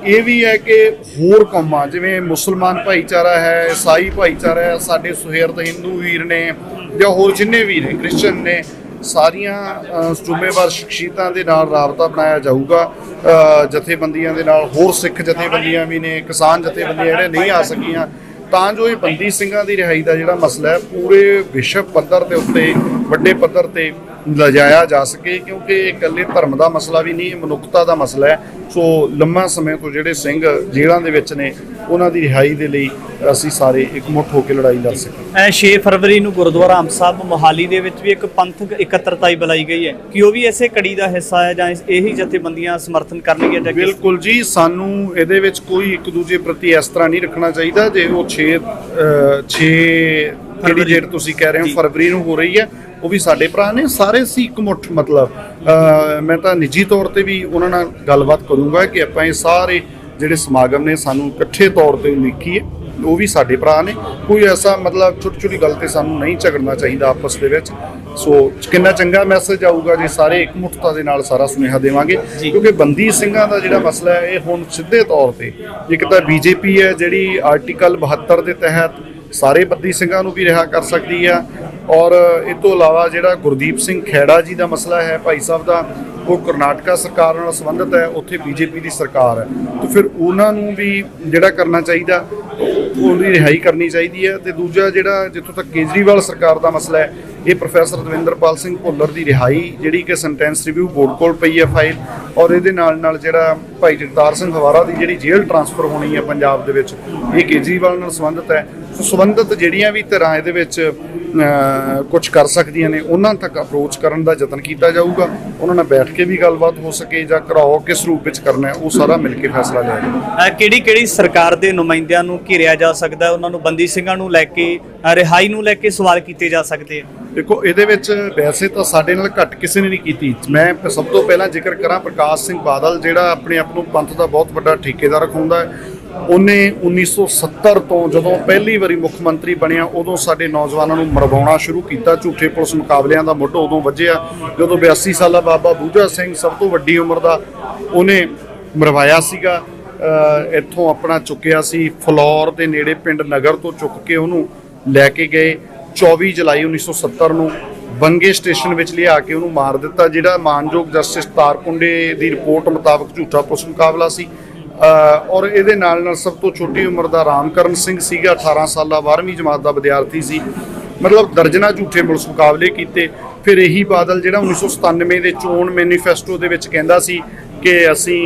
ਇਹ ਵੀ ਹੈ ਕਿ ਹੋਰ ਕੌਮਾਂ ਜਿਵੇਂ ਮੁਸਲਮਾਨ ਭਾਈਚਾਰਾ ਹੈ, ਈਸਾਈ ਭਾਈਚਾਰਾ ਹੈ, ਸਾਡੇ ਸੁਹਿਰਦ ਹਿੰਦੂ ਵੀਰ ਨੇ ਜਾਂ ਹੋਰ ਜਿੰਨੇ ਵੀ ਨੇ, ਕ੍ਰਿਸਚਨ ਨੇ, ਸਾਰੀਆਂ ਸੂਬੇਵਾਰ ਸ਼ਖਸੀਅਤਾਂ ਦੇ ਨਾਲ ਰਾਬਤਾ ਬਣਾਇਆ ਜਾਊਗਾ। ਜਥੇਬੰਦੀਆਂ ਦੇ ਨਾਲ, ਹੋਰ ਸਿੱਖ ਜਥੇਬੰਦੀਆਂ ਵੀ ਨੇ, ਕਿਸਾਨ ਜਥੇਬੰਦੀਆਂ ਜਿਹੜੇ ਨਹੀਂ ਆ ਸਕੀਆਂ, ਤਾਂ ਜੋ ਇਹ ਬੰਦੀ ਸਿੰਘਾਂ ਦੀ ਰਿਹਾਈ ਦਾ ਜਿਹੜਾ ਮਸਲਾ ਹੈ ਪੂਰੇ ਵਿਸ਼ਵ ਪੱਧਰ ਦੇ ਉੱਤੇ, ਵੱਡੇ ਪੱਧਰ ਤੇ ਲਿਜਾਇਆ ਜਾ ਸਕੇ, ਕਿਉਂਕਿ ਇਹ ਇਕੱਲੇ ਧਰਮ ਦਾ ਮਸਲਾ ਵੀ ਨਹੀਂ, ਇਹ ਮਨੁੱਖਤਾ ਦਾ ਮਸਲਾ ਹੈ। ਸੋ ਲੰਮਾ ਸਮੇਂ ਤੋਂ ਜਿਹੜੇ ਸਿੰਘ ਜੇਲ੍ਹਾਂ ਦੇ ਵਿੱਚ ਨੇ ਉਹਨਾਂ ਦੀ ਰਿਹਾਈ ਦੇ ਲਈ ਅਸੀਂ ਸਾਰੇ ਇਕਮੁੱਠ ਹੋ ਕੇ ਲੜਾਈ ਲੜ ਸਕੀਏ। 6 ਫਰਵਰੀ ਨੂੰ ਗੁਰਦੁਆਰਾ ਅੰਬ ਸਾਹਿਬ ਮੋਹਾਲੀ ਦੇ ਵਿੱਚ ਵੀ ਇੱਕ ਪੰਥਕ ਇਕੱਤਰਤਾ ਹੀ ਬੁਲਾਈ ਗਈ ਹੈ, ਕਿ ਉਹ ਵੀ ਇਸੇ ਕੜੀ ਦਾ ਹਿੱਸਾ ਹੈ ਜਾਂ ਇਹੀ ਜਥੇਬੰਦੀਆਂ ਸਮਰਥਨ ਕਰਨਗੀਆਂ ਜਾਂ ਬਿਲਕੁਲ ਜੀ, ਸਾਨੂੰ ਇਹਦੇ ਵਿੱਚ ਕੋਈ ਇੱਕ ਦੂਜੇ ਪ੍ਰਤੀ ਇਸ ਤਰ੍ਹਾਂ ਨਹੀਂ ਰੱਖਣਾ ਚਾਹੀਦਾ। ਜੇ ਉਹ 6 ਜਿਹੜੀ ਡੇਟ ਤੁਸੀਂ ਕਹਿ ਰਹੇ ਹੋ ਫਰਵਰੀ ਨੂੰ ਹੋ ਰਹੀ ਹੈ, ਉਹ ਵੀ ਸਾਡੇ ਭਰਾ ਨੇ, ਸਾਰੇ ਅਸੀਂ ਇਕਮੁੱਠ ਮਤਲਬ ਮੈਂ ਤਾਂ ਨਿੱਜੀ ਤੌਰ ਤੇ ਵੀ ਉਹਨਾਂ ਨਾਲ ਗੱਲਬਾਤ ਕਰੂੰਗਾ ਕਿ ਆਪਾਂ ਇਹ ਸਾਰੇ ਜਿਹੜੇ ਸਮਾਗਮ ਨੇ ਸਾਨੂੰ ਇਕੱਠੇ ਤੌਰ ਤੇ ਉਲੀਕੀ ਹੈ, ਉਹ ਵੀ ਸਾਡੇ ਭਰਾ ਨੇ। ਕੋਈ ਐਸਾ ਮਤਲਬ ਛੋਟੀ ਛੋਟੀ ਗੱਲ ਤੇ ਸਾਨੂੰ ਨਹੀਂ ਝਗੜਨਾ ਚਾਹੀਦਾ ਆਪਸ ਦੇ ਵਿੱਚ। ਸੋ ਕਿੰਨਾ ਚੰਗਾ ਮੈਸੇਜ ਆਊਗਾ ਜੇ ਸਾਰੇ ਇਕਮੁੱਠਤਾ ਦੇ ਨਾਲ ਸਾਰਾ ਸੁਨੇਹਾ ਦੇਵਾਂਗੇ, ਕਿਉਂਕਿ ਬੰਦੀ ਸਿੰਘਾਂ ਦਾ ਜਿਹੜਾ ਮਸਲਾ ਹੈ ਇਹ ਹੁਣ ਸਿੱਧੇ ਤੌਰ ਤੇ ਇੱਕ ਤਾਂ ਬੀਜੇਪੀ ਹੈ ਜਿਹੜੀ ਆਰਟੀਕਲ 72 ਦੇ ਤਹਿਤ ਸਾਰੇ ਬੰਦੀ ਸਿੰਘਾਂ ਨੂੰ ਵੀ ਰਿਹਾ ਕਰ ਸਕਦੀ ਆ, ਔਰ ਇਹ ਤੋਂ ਇਲਾਵਾ ਜਿਹੜਾ ਗੁਰਦੀਪ ਸਿੰਘ ਖੈੜਾ ਜੀ ਦਾ ਮਸਲਾ ਹੈ ਭਾਈ ਸਾਹਿਬ ਦਾ, ਉਹ ਕਰਨਾਟਕਾ ਸਰਕਾਰ ਨਾਲ ਸੰਬੰਧਿਤ ਹੈ, ਉੱਥੇ ਬੀਜੇਪੀ ਦੀ ਸਰਕਾਰ ਹੈ, ਤਾਂ ਫਿਰ ਉਹਨਾਂ ਨੂੰ ਵੀ ਜਿਹੜਾ ਕਰਨਾ ਚਾਹੀਦਾ, ਉਹਦੀ ਰਿਹਾਈ ਕਰਨੀ ਚਾਹੀਦੀ ਹੈ। ਤੇ ਦੂਜਾ ਜਿਹੜਾ ਜਿੱਥੋਂ ਤੱਕ ਕੇਜਰੀਵਾਲ ਸਰਕਾਰ ਦਾ ਮਸਲਾ ਹੈ, ਇਹ ਪ੍ਰੋਫੈਸਰ ਦਵਿੰਦਰਪਾਲ ਸਿੰਘ ਭੁੱਲਰ ਦੀ ਰਿਹਾਈ ਜਿਹੜੀ ਕਿ ਸੈਂਟੈਂਸ ਰਿਵਿਊ ਬੋਰਡ ਕੋਲ ਪਈ ਹੈ ਫਾਈਲ, ਔਰ ਇਹਦੇ ਨਾਲ ਜਿਹੜਾ ਭਾਈ ਜਗਤਾਰ ਸਿੰਘ ਹਵਾਰਾ ਦੀ ਜਿਹੜੀ ਜੇਲ੍ਹ ਟ੍ਰਾਂਸਫਰ ਹੋਣੀ ਹੈ ਪੰਜਾਬ ਦੇ ਵਿੱਚ, ਇਹ ਕੇਜਰੀਵਾਲ ਨਾਲ ਸੰਬੰਧਿਤ ਹੈ। ਸੋ ਸੰਬੰਧਿਤ ਜਿਹੜੀਆਂ ਵੀ ਧਿਰਾਂ ਇਹਦੇ ਵਿੱਚ ਕੁਝ ਕਰ ਸਕਦੀਆਂ ਨੇ ਉਹਨਾਂ ਤੱਕ ਅਪਰੋਚ ਕਰਨ ਦਾ ਯਤਨ ਕੀਤਾ ਜਾਊਗਾ, ਉਹਨਾਂ ਨਾਲ ਬੈਠ ਕੇ ਵੀ ਗੱਲਬਾਤ ਹੋ ਸਕੇ ਜਾਂ ਘਰਾਓ ਕਿਸ ਰੂਪ ਵਿੱਚ ਕਰਨਾ ਹੈ ਉਹ ਸਾਰਾ ਮਿਲ ਕੇ ਫੈਸਲਾ ਲਿਆ ਜਾਵੇ। ਕਿਹੜੀ ਸਰਕਾਰ ਦੇ ਨੁਮਾਇੰਦਿਆਂ ਨੂੰ ਘੇਰਿਆ ਜਾ ਸਕਦਾ, ਉਹਨਾਂ ਨੂੰ ਬੰਦੀ ਸਿੰਘਾਂ ਨੂੰ ਲੈ ਕੇ ਰਿਹਾਈ ਨੂੰ ਲੈ ਕੇ ਸਵਾਲ ਕੀਤੇ ਜਾ ਸਕਦੇ ਆ? ਦੇਖੋ, ਇਹਦੇ ਵਿੱਚ ਵੈਸੇ ਤਾਂ ਸਾਡੇ ਨਾਲ ਘੱਟ ਕਿਸੇ ਨੇ ਨਹੀਂ ਕੀਤੀ। ਮੈਂ ਸਭ ਤੋਂ ਪਹਿਲਾਂ ਜ਼ਿਕਰ ਕਰਾਂ ਪ੍ਰਕਾਸ਼ ਸਿੰਘ ਬਾਦਲ, ਜਿਹੜਾ ਆਪਣੇ ਆਪ ਨੂੰ ਪੰਥ ਦਾ ਬਹੁਤ ਵੱਡਾ ਠੇਕੇਦਾਰ ਰਖਾਉਂਦਾ ਹੈ। ਉਹਨੇ 1970 ਤੋਂ ਜਦੋਂ ਪਹਿਲੀ ਵਾਰੀ ਮੁੱਖ ਮੰਤਰੀ ਬਣਿਆ ਉਦੋਂ ਸਾਡੇ ਨੌਜਵਾਨਾਂ ਨੂੰ ਮਰਵਾਉਣਾ ਸ਼ੁਰੂ ਕੀਤਾ। ਝੂਠੇ ਪੁਲਿਸ ਮੁਕਾਬਲਿਆਂ ਦਾ ਮੁੱਢ ਉਦੋਂ ਵੱਜਿਆ ਜਦੋਂ 82 ਸਾਲਾ ਬਾਬਾ ਬੂਝਾ ਸਿੰਘ ਸਭ ਤੋਂ ਵੱਡੀ ਉਮਰ ਦਾ ਉਹਨੇ ਮਰਵਾਇਆ ਸੀਗਾ। ਇੱਥੋਂ ਆਪਣਾ ਚੁੱਕਿਆ ਸੀ ਫਲੌਰ ਦੇ ਨੇੜੇ ਪਿੰਡ ਨਗਰ ਤੋਂ ਚੁੱਕ ਕੇ ਉਹਨੂੰ ਲੈ ਕੇ ਗਏ। 24 ਜੁਲਾਈ 1970 ਨੂੰ ਬੰਗੇ ਸਟੇਸ਼ਨ ਵਿੱਚ ਲਿਆ ਕੇ ਉਹਨੂੰ ਮਾਰ ਦਿੱਤਾ, ਜਿਹੜਾ ਮਾਨਯੋਗ ਜਸਟਿਸ ਤਾਰਕੁੰਡੇ ਦੀ ਰਿਪੋਰਟ ਮੁਤਾਬਕ ਝੂਠਾ ਪੁਲਿਸ ਮੁਕਾਬਲਾ ਸੀ। ਔਰ ਇਹਦੇ ਨਾਲ ਸਭ ਤੋਂ ਛੋਟੀ ਉਮਰ ਦਾ ਰਾਮਕਰਨ ਸਿੰਘ ਸੀਗਾ, 18 ਸਾਲਾ 12ਵੀਂ ਜਮਾਤ ਦਾ ਵਿਦਿਆਰਥੀ ਸੀ। ਮਤਲਬ ਦਰਜਨਾਂ ਝੂਠੇ ਪੁਲਿਸ ਮੁਕਾਬਲੇ ਕੀਤੇ। ਫਿਰ ਇਹੀ ਬਾਦਲ ਜਿਹੜਾ 1997 ਦੇ ਚੋਣ ਮੈਨੀਫੈਸਟੋ ਦੇ ਵਿੱਚ ਕਹਿੰਦਾ ਸੀ ਕਿ ਅਸੀਂ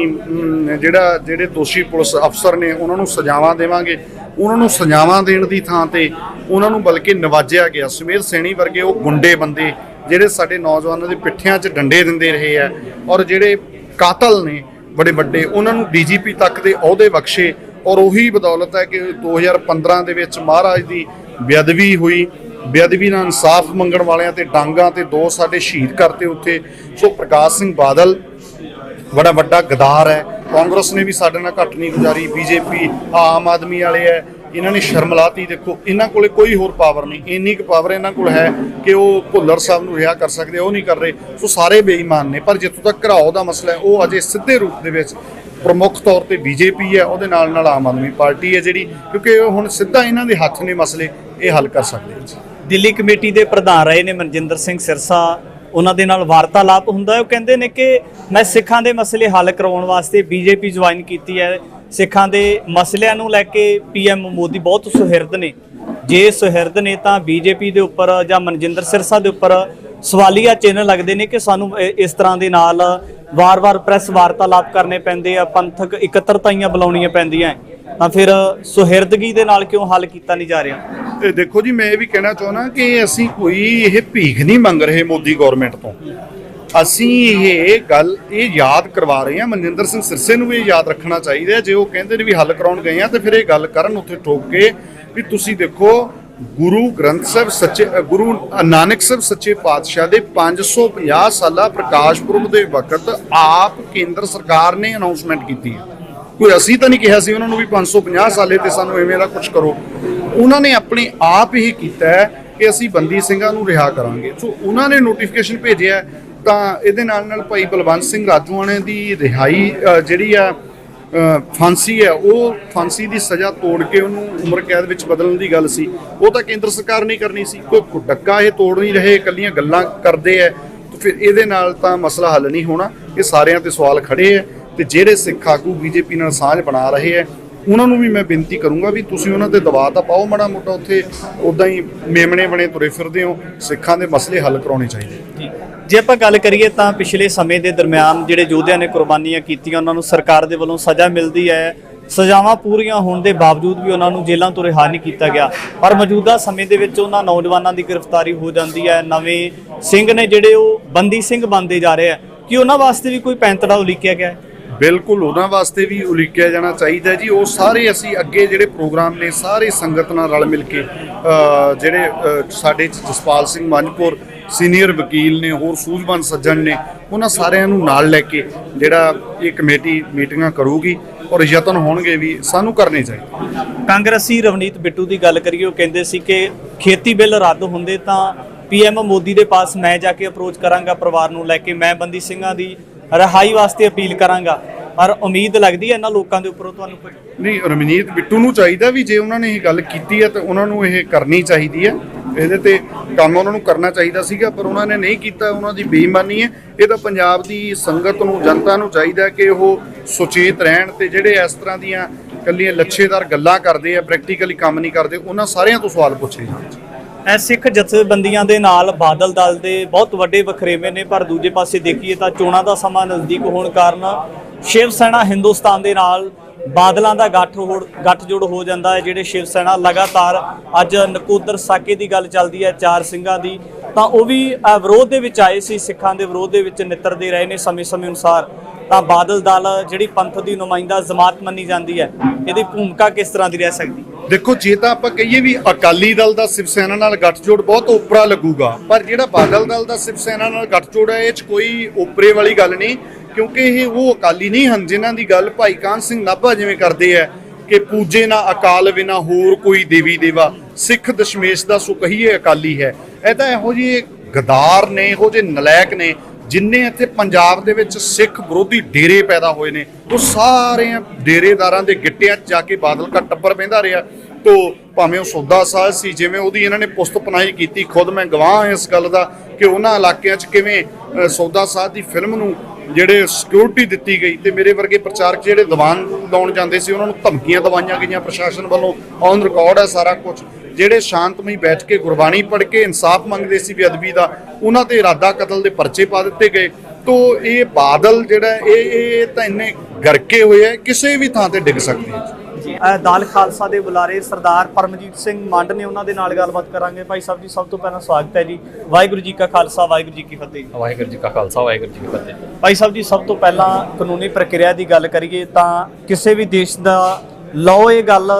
ਜਿਹੜੇ ਦੋਸ਼ੀ ਪੁਲਿਸ ਅਫਸਰ ਨੇ ਉਹਨਾਂ ਨੂੰ ਸਜ਼ਾਵਾਂ ਦੇਵਾਂਗੇ, ਉਹਨਾਂ ਨੂੰ ਸਜ਼ਾਵਾਂ ਦੇਣ ਦੀ ਥਾਂ ਤੇ ਉਹਨਾਂ ਨੂੰ ਬਲਕਿ ਨਵਾਜਿਆ ਗਿਆ। ਸੁਮੇਧ ਸੈਣੀ ਵਰਗੇ ਉਹ ਗੁੰਡੇ ਬੰਦੇ ਜਿਹੜੇ ਸਾਡੇ ਨੌਜਵਾਨਾਂ ਦੇ ਪਿੱਠਿਆਂ 'ਚ ਡੰਡੇ ਦਿੰਦੇ ਰਹੇ ਆ, ਔਰ ਜਿਹੜੇ ਕਾਤਲ ਨੇ ਬੜੇ ਵੱਡੇ, ਉਹਨਾਂ ਨੂੰ ਡੀਜੀਪੀ ਤੱਕ ਦੇ ਅਹੁਦੇ ਬਖਸ਼ੇ। ਔਰ ਉਹੀ ਬਦੌਲਤ ਹੈ ਕਿ 2015 ਦੇ ਵਿੱਚ ਮਹਾਰਾਜ ਦੀ ਬੇਅਦਬੀ ਹੋਈ, ਬੇਅਦਬੀ ਨਾਲ ਇਨਸਾਫ ਮੰਗਣ ਵਾਲਿਆਂ ਤੇ ਡਾਂਗਾਂ ਤੇ 2 ਸਾਡੇ ਸ਼ਹੀਦ ਕਰਤੇ ਉੱਥੇ। ਸੋ ਪ੍ਰਕਾਸ਼ ਸਿੰਘ ਬਾਦਲ ਬੜਾ ਵੱਡਾ ਗਦਾਰ ਹੈ। ਕਾਂਗਰਸ ਨੇ ਵੀ ਸਾਡੇ ਨਾਲ ਘੱਟ ਨਹੀਂ ਗੁਜ਼ਾਰੀ, ਬੀਜੇਪੀ ਆਮ ਆਦਮੀ ਵਾਲੇ ਹੈ, ਇਹਨਾਂ ਨੇ ਸ਼ਰਮਲਾਤੀ। ਦੇਖੋ, ਇਹਨਾਂ ਕੋਲੇ ਕੋਈ ਹੋਰ ਪਾਵਰ ਨਹੀਂ, ਇੰਨੀ ਕੁ ਪਾਵਰ ਇਹਨਾਂ ਕੋਲ ਹੈ ਕਿ ਉਹ ਭੁੱਲਰ ਸਾਹਿਬ ਨੂੰ ਰਿਹਾ ਕਰ ਸਕਦੇ, ਉਹ ਨਹੀਂ ਕਰ ਰਹੇ। ਸੋ ਸਾਰੇ ਬੇਈਮਾਨ ਨੇ। ਪਰ ਜਿੱਥੋਂ ਤੱਕ ਘਰਾਓ ਦਾ ਮਸਲਾ ਹੈ, ਉਹ ਅਜੇ ਸਿੱਧੇ ਰੂਪ ਦੇ ਵਿੱਚ ਪ੍ਰਮੁੱਖ ਤੌਰ ਤੇ ਬੀਜੇਪੀ ਹੈ, ਉਹਦੇ ਨਾਲ ਆਮ ਆਦਮੀ ਪਾਰਟੀ ਹੈ ਜਿਹੜੀ, ਕਿਉਂਕਿ ਹੁਣ ਸਿੱਧਾ ਇਹਨਾਂ ਦੇ ਹੱਥ ਨੇ ਮਸਲੇ, ਇਹ ਹੱਲ ਕਰ ਸਕਦੇ ਜੀ। ਦਿੱਲੀ ਕਮੇਟੀ ਦੇ ਪ੍ਰਧਾਨ ਰਹੇ ਨੇ ਮਨਜਿੰਦਰ ਸਿੰਘ ਸਿਰਸਾ, ਉਹਨਾਂ ਦੇ ਨਾਲ ਵਾਰਤਾਲਾਪ ਹੁੰਦਾ ਹੈ। ਉਹ ਕਹਿੰਦੇ ਨੇ ਕਿ ਮੈਂ ਸਿੱਖਾਂ ਦੇ ਮਸਲੇ ਹੱਲ ਕਰਵਾਉਣ ਵਾਸਤੇ ਬੀਜੇਪੀ ਜੁਆਇਨ ਕੀਤੀ ਹੈ। ਸਿੱਖਾਂ ਦੇ ਮਸਲਿਆਂ ਨੂੰ ਲੈ ਕੇ ਪੀਐਮ ਮੋਦੀ ਬਹੁਤ ਸੁਹਿਰਦ ਨੇ। ਜੇ ਸੁਹਿਰਦ ਨੇ ਤਾਂ ਬੀਜੇਪੀ ਦੇ ਉੱਪਰ ਜਾਂ ਮਨਜਿੰਦਰ ਸਿਰਸਾ ਦੇ ਉੱਪਰ ਸਵਾਲੀਆ ਚਿੰਨ੍ਹ ਲੱਗਦੇ ਨੇ ਕਿ ਸਾਨੂੰ ਇਸ ਤਰ੍ਹਾਂ ਦੇ ਨਾਲ ਵਾਰ-ਵਾਰ ਪ੍ਰੈਸ ਵਾਰਤਾਲਾਪ ਕਰਨੇ ਪੈਂਦੇ ਆ, ਪੰਥਕ ਇਕੱਤਰਤਾਈਆਂ ਬੁਲਾਉਣੀਆਂ ਪੈਂਦੀਆਂ, ਤਾਂ ਫਿਰ ਸੁਹਿਰਦਗੀ ਦੇ ਨਾਲ ਕਿਉਂ ਹੱਲ ਕੀਤਾ ਨਹੀਂ ਜਾ ਰਿਹਾ? ਤੇ ਦੇਖੋ ਜੀ, ਮੈਂ ਇਹ ਵੀ ਕਹਿਣਾ ਚਾਹੁੰਦਾ ਕਿ ਅਸੀਂ ਕੋਈ ਇਹ ਭੀਖ ਨਹੀਂ ਮੰਗ ਰਹੇ ਮੋਦੀ ਗਵਰਨਮੈਂਟ ਤੋਂ। ਅਸੀਂ ਇਹ ਯਾਦ ਕਰਵਾ ਰਹੇ ਹਾਂ। ਮਨਜਿੰਦਰ ਸਿੰਘ ਸਿਰਸੇ ਨੂੰ ਵੀ ਯਾਦ ਰੱਖਣਾ ਚਾਹੀਦਾ ਹੈ। ਜੇ ਉਹ ਕਹਿੰਦੇ ਨੇ ਵੀ ਹੱਲ ਕਰਾਉਣ ਗਏ ਆ ਤੇ ਫਿਰ ਇਹ ਗੱਲ ਕਰਨ ਉੱਥੇ ਠੋਕ ਕੇ ਵੀ ਤੁਸੀਂ ਦੇਖੋ, ਗੁਰੂ ਗ੍ਰੰਥ ਸਾਹਿਬ ਗੁਰੂ ਨਾਨਕ ਸਾਹਿਬ ਸੱਚੇ ਪਾਤਸ਼ਾਹ ਦੇ 550 ਸਾਲਾ ਪ੍ਰਕਾਸ਼ ਪੁਰਬ ਦੇ ਵਕਤ ਆਪ ਕੇਂਦਰ ਸਰਕਾਰ ਨੇ ਅਨਾਉਂਸਮੈਂਟ ਕੀਤੀ ਹੈ। ਕੋਈ ਅਸੀਂ ਤਾਂ ਨਹੀਂ ਕਿਹਾ ਸੀ ਉਹਨਾਂ ਨੂੰ ਵੀ 550 ਸਾਲੇ ਤੇ ਸਾਨੂੰ ਐਵੇਂ ਦਾ ਕੁਝ ਕਰੋ। ਉਹਨਾਂ ਨੇ ਆਪਣੇ ਆਪ ਹੀ ਕੀਤਾ ਹੈ ਕਿ ਅਸੀਂ ਬੰਦੀ ਸਿੰਘਾਂ ਨੂੰ ਰਿਹਾ ਕਰਾਂਗੇ। ਸੋ ਉਹਨਾਂ ਨੇ ਨੋਟੀਫਿਕੇਸ਼ਨ ਭੇਜਿਆ। ਤਾਂ ਇਹਦੇ ਨਾਲ ਭਾਈ ਬਲਵੰਤ ਸਿੰਘ ਰਾਜੂਆਣੇ ਦੀ ਰਿਹਾਈ ਜਿਹੜੀ ਆ ਫਾਂਸੀ ਹੈ, ਉਹ ਫਾਂਸੀ ਦੀ ਸਜ਼ਾ ਤੋੜ ਕੇ ਉਹਨੂੰ ਉਮਰ ਕੈਦ ਵਿੱਚ ਬਦਲਣ ਦੀ ਗੱਲ ਸੀ, ਉਹ ਤਾਂ ਕੇਂਦਰ ਸਰਕਾਰ ਨੇ ਕਰਨੀ ਸੀ। ਕੋਈ ਡੱਕਾ ਇਹ ਤੋੜ ਨਹੀਂ ਰਹੇ, ਇਕੱਲੀਆਂ ਗੱਲਾਂ ਕਰਦੇ ਹੈ। ਤਾਂ ਫਿਰ ਇਹਦੇ ਨਾਲ ਤਾਂ ਮਸਲਾ ਹੱਲ ਨਹੀਂ ਹੋਣਾ। ਇਹ ਸਾਰਿਆਂ ਤੇ ਸਵਾਲ ਖੜੇ ਹੈ। ਤੇ ਜਿਹੜੇ ਸਿੱਖ ਆਗੂ ਬੀਜੇਪੀ ਨਾਲ ਸਾਂਝ ਬਣਾ ਰਹੇ ਹੈ, ਉਹਨਾਂ ਨੂੰ ਵੀ ਮੈਂ ਬੇਨਤੀ ਕਰੂੰਗਾ ਵੀ ਤੁਸੀਂ ਉਹਨਾਂ ਤੇ ਦਬਾਅ ਤਾਂ ਪਾਓ ਮਾੜਾ ਮੋਟਾ। ਉੱਥੇ ਉੱਦਾਂ ਹੀ ਮੇਮਣੇ ਬਣੇ ਤੁਰੇ ਫਿਰਦੇ ਹੋ, ਸਿੱਖਾਂ ਦੇ ਮਸਲੇ ਹੱਲ ਕਰਾਉਣੇ ਚਾਹੀਦੇ। ਜੇ ਆਪਾਂ ਗੱਲ ਕਰੀਏ ਤਾਂ ਪਿਛਲੇ ਸਮੇਂ ਦੇ ਦਰਮਿਆਨ ਜਿਹੜੇ ਯੋਧਿਆਂ ਨੇ ਕੁਰਬਾਨੀਆਂ ਕੀਤੀਆਂ ਉਹਨਾਂ ਨੂੰ ਸਰਕਾਰ ਦੇ ਵੱਲੋਂ ਸਜ਼ਾ ਮਿਲਦੀ ਹੈ, ਸਜ਼ਾਵਾਂ ਪੂਰੀਆਂ ਹੋਣ ਦੇ ਬਾਵਜੂਦ ਵੀ ਉਹਨਾਂ ਨੂੰ ਜੇਲ੍ਹਾਂ ਤੋਂ ਰਿਹਾ ਨਹੀਂ ਕੀਤਾ ਗਿਆ। ਪਰ ਮੌਜੂਦਾ ਸਮੇਂ ਦੇ ਵਿੱਚ ਉਹਨਾਂ ਨੌਜਵਾਨਾਂ ਦੀ ਗ੍ਰਿਫਤਾਰੀ ਹੋ ਜਾਂਦੀ ਹੈ, ਨਵੇਂ ਸਿੰਘ ਨੇ ਜਿਹੜੇ ਉਹ ਬੰਦੀ ਸਿੰਘ ਬਣਦੇ ਜਾ ਰਹੇ ਆ। ਕਿ ਉਹਨਾਂ ਵਾਸਤੇ ਵੀ ਕੋਈ ਪੈਂਤੜਾ ਉਲੀਕਿਆ ਗਿਆ ਹੈ? ਬਿਲਕੁਲ ਉਹਨਾਂ ਵਾਸਤੇ ਵੀ ਉਲੀਕਿਆ ਜਾਣਾ ਚਾਹੀਦਾ ਜੀ। ਉਹ ਸਾਰੇ ਅਸੀਂ ਅੱਗੇ ਜਿਹੜੇ ਪ੍ਰੋਗਰਾਮ ਨੇ ਸਾਰੇ ਸੰਗਤ ਨਾਲ ਰਲ ਮਿਲ ਕੇ ਜਿਹੜੇ ਸਾਡੇ ਜਸਪਾਲ ਸਿੰਘ ਮੰਝਪੁਰ ਸੀਨੀਅਰ ਵਕੀਲ ਨੇ, ਹੋਰ ਸੂਝਵਾਨ ਸੱਜਣ ਨੇ, ਉਹਨਾਂ ਸਾਰਿਆਂ ਨੂੰ ਨਾਲ ਲੈ ਕੇ ਜਿਹੜਾ ਇਹ ਕਮੇਟੀ ਮੀਟਿੰਗਾਂ ਕਰੂਗੀ ਔਰ ਯਤਨ ਹੋਣਗੇ ਵੀ ਸਾਨੂੰ ਕਰਨੇ ਚਾਹੀਦੇ। ਕਾਂਗਰਸੀ ਰਵਨੀਤ ਬਿੱਟੂ ਦੀ ਗੱਲ ਕਰੀਏ, ਉਹ ਕਹਿੰਦੇ ਸੀ ਕਿ ਖੇਤੀ ਬਿੱਲ ਰੱਦ ਹੁੰਦੇ ਤਾਂ PM ਮੋਦੀ ਦੇ ਪਾਸ ਮੈਂ ਜਾ ਕੇ ਅਪਰੋਚ ਕਰਾਂਗਾ ਪਰਿਵਾਰ ਨੂੰ ਲੈ ਕੇ, ਮੈਂ ਬੰਦੀ ਸਿੰਘਾਂ ਦੀ ਰਿਹਾਈ ਵਾਸਤੇ ਅਪੀਲ ਕਰਾਂਗਾ। ਪਰ ਉਮੀਦ ਲੱਗਦੀ ਹੈ ਇਹਨਾਂ ਲੋਕਾਂ ਦੇ ਉੱਪਰੋਂ ਤੁਹਾਨੂੰ ਕੁਝ ਨਹੀਂ। ਰਵਨੀਤ ਬਿੱਟੂ ਨੂੰ ਚਾਹੀਦਾ ਵੀ ਜੇ ਉਹਨਾਂ ਨੇ ਇਹ ਗੱਲ ਕੀਤੀ ਹੈ ਤਾਂ ਉਹਨਾਂ ਨੂੰ ਇਹ ਕਰਨੀ ਚਾਹੀਦੀ ਹੈ, ਇਹਦੇ ਤੇ ਕੰਮ ਉਹਨਾਂ ਨੂੰ ਕਰਨਾ ਚਾਹੀਦਾ ਸੀਗਾ, ਪਰ ਉਹਨਾਂ ਨੇ ਨਹੀਂ ਕੀਤਾ। ਉਹਨਾਂ ਦੀ ਬੇਈਮਾਨੀ ਹੈ। ਇਹ ਤਾਂ ਪੰਜਾਬ ਦੀ ਸੰਗਤ ਨੂੰ, ਜਨਤਾ ਨੂੰ ਚਾਹੀਦਾ ਕਿ ਉਹ ਸੁਚੇਤ ਰਹਿਣ ਤੇ ਜਿਹੜੇ ਇਸ ਤਰ੍ਹਾਂ ਦੀਆਂ ਇਕੱਲੀਆਂ ਲੱਛੇਦਾਰ ਗੱਲਾਂ ਕਰਦੇ ਆ, ਪ੍ਰੈਕਟੀਕਲੀ ਕੰਮ ਨਹੀਂ ਕਰਦੇ, ਉਹਨਾਂ ਸਾਰਿਆਂ ਤੋਂ ਸਵਾਲ ਪੁੱਛੇ ਜਾਣ। ਇਹ ਸਿੱਖ ਜਥੇਬੰਦੀਆਂ ਦੇ ਨਾਲ ਬਾਦਲ ਦਲ ਦੇ ਬਹੁਤ ਵੱਡੇ ਵਖਰੇਵੇਂ ਨੇ, ਪਰ ਦੂਜੇ ਪਾਸੇ ਦੇਖੀਏ ਤਾਂ ਚੋਣਾਂ ਦਾ ਸਮਾਂ ਨਜ਼ਦੀਕ ਹੋਣ ਕਾਰਨ ਸ਼ਿਵ ਸੈਨਾ ਹਿੰਦੁਸਤਾਨ ਦੇ ਨਾਲ ਬਾਦਲਾਂ ਦਾ ਗੱਠਜੋੜ ਹੋ ਜਾਂਦਾ ਹੈ। ਜਿਹੜੇ ਸ਼ਿਵ ਸੈਨਾ ਲਗਾਤਾਰ ਅੱਜ ਨਕੋਦਰ ਸਾਕੇ ਦੀ ਗੱਲ ਚੱਲਦੀ ਹੈ 4 ਸਿੰਘਾਂ ਦੀ, ਤਾਂ ਉਹ ਵੀ ਵਿਰੋਧ ਦੇ ਵਿੱਚ ਆਏ ਸੀ, ਸਿੱਖਾਂ ਦੇ ਵਿਰੋਧ ਦੇ ਵਿੱਚ ਨਿੱਤਰਦੇ ਰਹੇ ਨੇ ਸਮੇਂ ਅਨੁਸਾਰ। ਤਾਂ ਬਾਦਲ ਦਲ ਜਿਹੜੀ ਪੰਥ ਦੀ ਨੁਮਾਇੰਦਾ ਜਮਾਤ ਮੰਨੀ ਜਾਂਦੀ ਹੈ, ਇਹਦੀ ਭੂਮਿਕਾ ਕਿਸ ਤਰ੍ਹਾਂ ਦੀ ਰਹਿ ਸਕਦੀ? ਦੇਖੋ, ਜੇ ਤਾਂ ਆਪਾਂ ਕਹੀਏ ਵੀ ਅਕਾਲੀ ਦਲ ਦਾ ਸ਼ਿਵ ਸੈਨਾ ਨਾਲ ਗੱਠਜੋੜ ਬਹੁਤ ਓਪਰਾ ਲੱਗੂਗਾ, ਪਰ ਜਿਹੜਾ ਬਾਦਲ ਦਲ ਦਾ ਸ਼ਿਵ ਸੈਨਾ ਨਾਲ ਗੱਠਜੋੜ ਹੈ ਇਹ 'ਚ ਕੋਈ ਓਪਰੇ ਵਾਲੀ ਗੱਲ ਨਹੀਂ, ਕਿਉਂਕਿ ਇਹ ਉਹ ਅਕਾਲੀ ਨਹੀਂ ਹਨ ਜਿਨ੍ਹਾਂ ਦੀ ਗੱਲ ਭਾਈ ਕਾਹਨ ਸਿੰਘ ਨਾਭਾ ਜਿਵੇਂ ਕਰਦੇ ਆ ਕਿ ਪੂਜੇ ਨਾ ਅਕਾਲ ਬਿਨਾ ਹੋਰ ਕੋਈ ਦੇਵੀ ਦੇਵਾ, ਸਿੱਖ ਦਸ਼ਮੇਸ਼ ਦਾ ਸੋ ਕਹੀਏ ਅਕਾਲੀ ਹੈ। ਇਹ ਤਾਂ ਇਹੋ ਜਿਹੇ ਗਦਾਰ ਨੇ, ਇਹੋ ਜਿਹੇ ਨਲਾਇਕ ਨੇ ਜਿੰਨੇ ਇੱਥੇ ਪੰਜਾਬ ਦੇ ਵਿੱਚ ਸਿੱਖ ਵਿਰੋਧੀ ਡੇਰੇ ਪੈਦਾ ਹੋਏ ਨੇ, ਉਹ ਸਾਰੇ ਡੇਰੇਦਾਰਾਂ ਦੇ ਗਿੱਟਿਆਂ 'ਚ ਜਾ ਕੇ ਬਾਦਲ ਦਾ ਟੱਬਰ ਬਹਿੰਦਾ ਰਿਹਾ। ਤੋ ਭਾਵੇਂ ਉਹ ਸੌਦਾ ਸਾਧ ਸੀ, ਜਿਵੇਂ ਉਹਦੀ ਇਹਨਾਂ ਨੇ ਪੁਸਤ ਪਨਾਹੀ ਕੀਤੀ, ਖੁਦ ਮੈਂ ਗਵਾਹ ਇਸ ਗੱਲ ਦਾ ਕਿ ਉਹਨਾਂ ਇਲਾਕਿਆਂ 'ਚ ਕਿਵੇਂ ਸੌਦਾ ਸਾਧ ਦੀ ਫਿਲਮ ਨੂੰ ਜਿਹੜੇ ਸਿਕਿਉਰਿਟੀ ਦਿੱਤੀ ਗਈ ਤੇ ਮੇਰੇ ਵਰਗੇ ਪ੍ਰਚਾਰਕ ਜਿਹੜੇ ਦੀਵਾਨ ਲਾਉਣ ਜਾਂਦੇ ਸੀ ਉਹਨਾਂ ਨੂੰ ਧਮਕੀਆਂ ਦਵਾਈਆਂ ਗਈਆਂ ਪ੍ਰਸ਼ਾਸਨ ਵੱਲੋਂ। ਔਨ ਰਿਕਾਰਡ ਹੈ ਸਾਰਾ ਕੁਝ। ਜਿਹੜੇ ਸ਼ਾਂਤਮਈ ਬੈਠ ਕੇ ਗੁਰਬਾਣੀ ਪੜ੍ਹ ਕੇ ਇਨਸਾਫ ਮੰਗਦੇ ਸੀ ਬੇਅਦਬੀ ਦਾ, ਉਹਨਾਂ ਤੇ ਇਰਾਦਾ ਕਤਲ ਦੇ ਪਰਚੇ ਪਾ ਦਿੱਤੇ ਗਏ। ਤੋ ਇਹ ਬਾਦਲ ਜਿਹੜਾ ਇਹ ਤਾਂ ਇੰਨੇ ਗਰਕੇ ਹੋਏ ਆ, ਕਿਸੇ ਵੀ ਥਾਂ ਤੇ ਡਿੱਗ ਸਕਦੇ ਆ। ਦਾਲ ਖਾਲਸਾ ਦੇ ਬੁਲਾਰੇ ਸਰਦਾਰ ਪਰਮਜੀਤ ਸਿੰਘ ਮੰਡ ਨੇ, ਉਹਨਾਂ ਦੇ ਨਾਲ ਗੱਲਬਾਤ ਕਰਾਂਗੇ। ਭਾਈ ਸਾਹਿਬ ਜੀ, ਸਭ ਤੋਂ ਪਹਿਲਾਂ ਸਵਾਗਤ ਹੈ ਜੀ। ਵਾਹਿਗੁਰੂ ਜੀ ਕਾ ਖਾਲਸਾ, ਵਾਹਿਗੁਰੂ ਜੀ ਕੀ ਫਤਿਹ। ਵਾਹਿਗੁਰੂ ਜੀ ਕਾ ਖਾਲਸਾ, ਵਾਹਿਗੁਰੂ ਜੀ ਕੀ ਫਤਿਹ। ਭਾਈ ਸਾਹਿਬ ਜੀ, ਸਭ ਤੋਂ ਪਹਿਲਾਂ ਕਾਨੂੰਨੀ ਪ੍ਰਕਿਰਿਆ ਦੀ ਗੱਲ ਕਰੀਏ ਤਾਂ ਕਿਸੇ ਵੀ ਦੇਸ਼ ਦਾ ਲਾਅ ਇਹ ਗੱਲ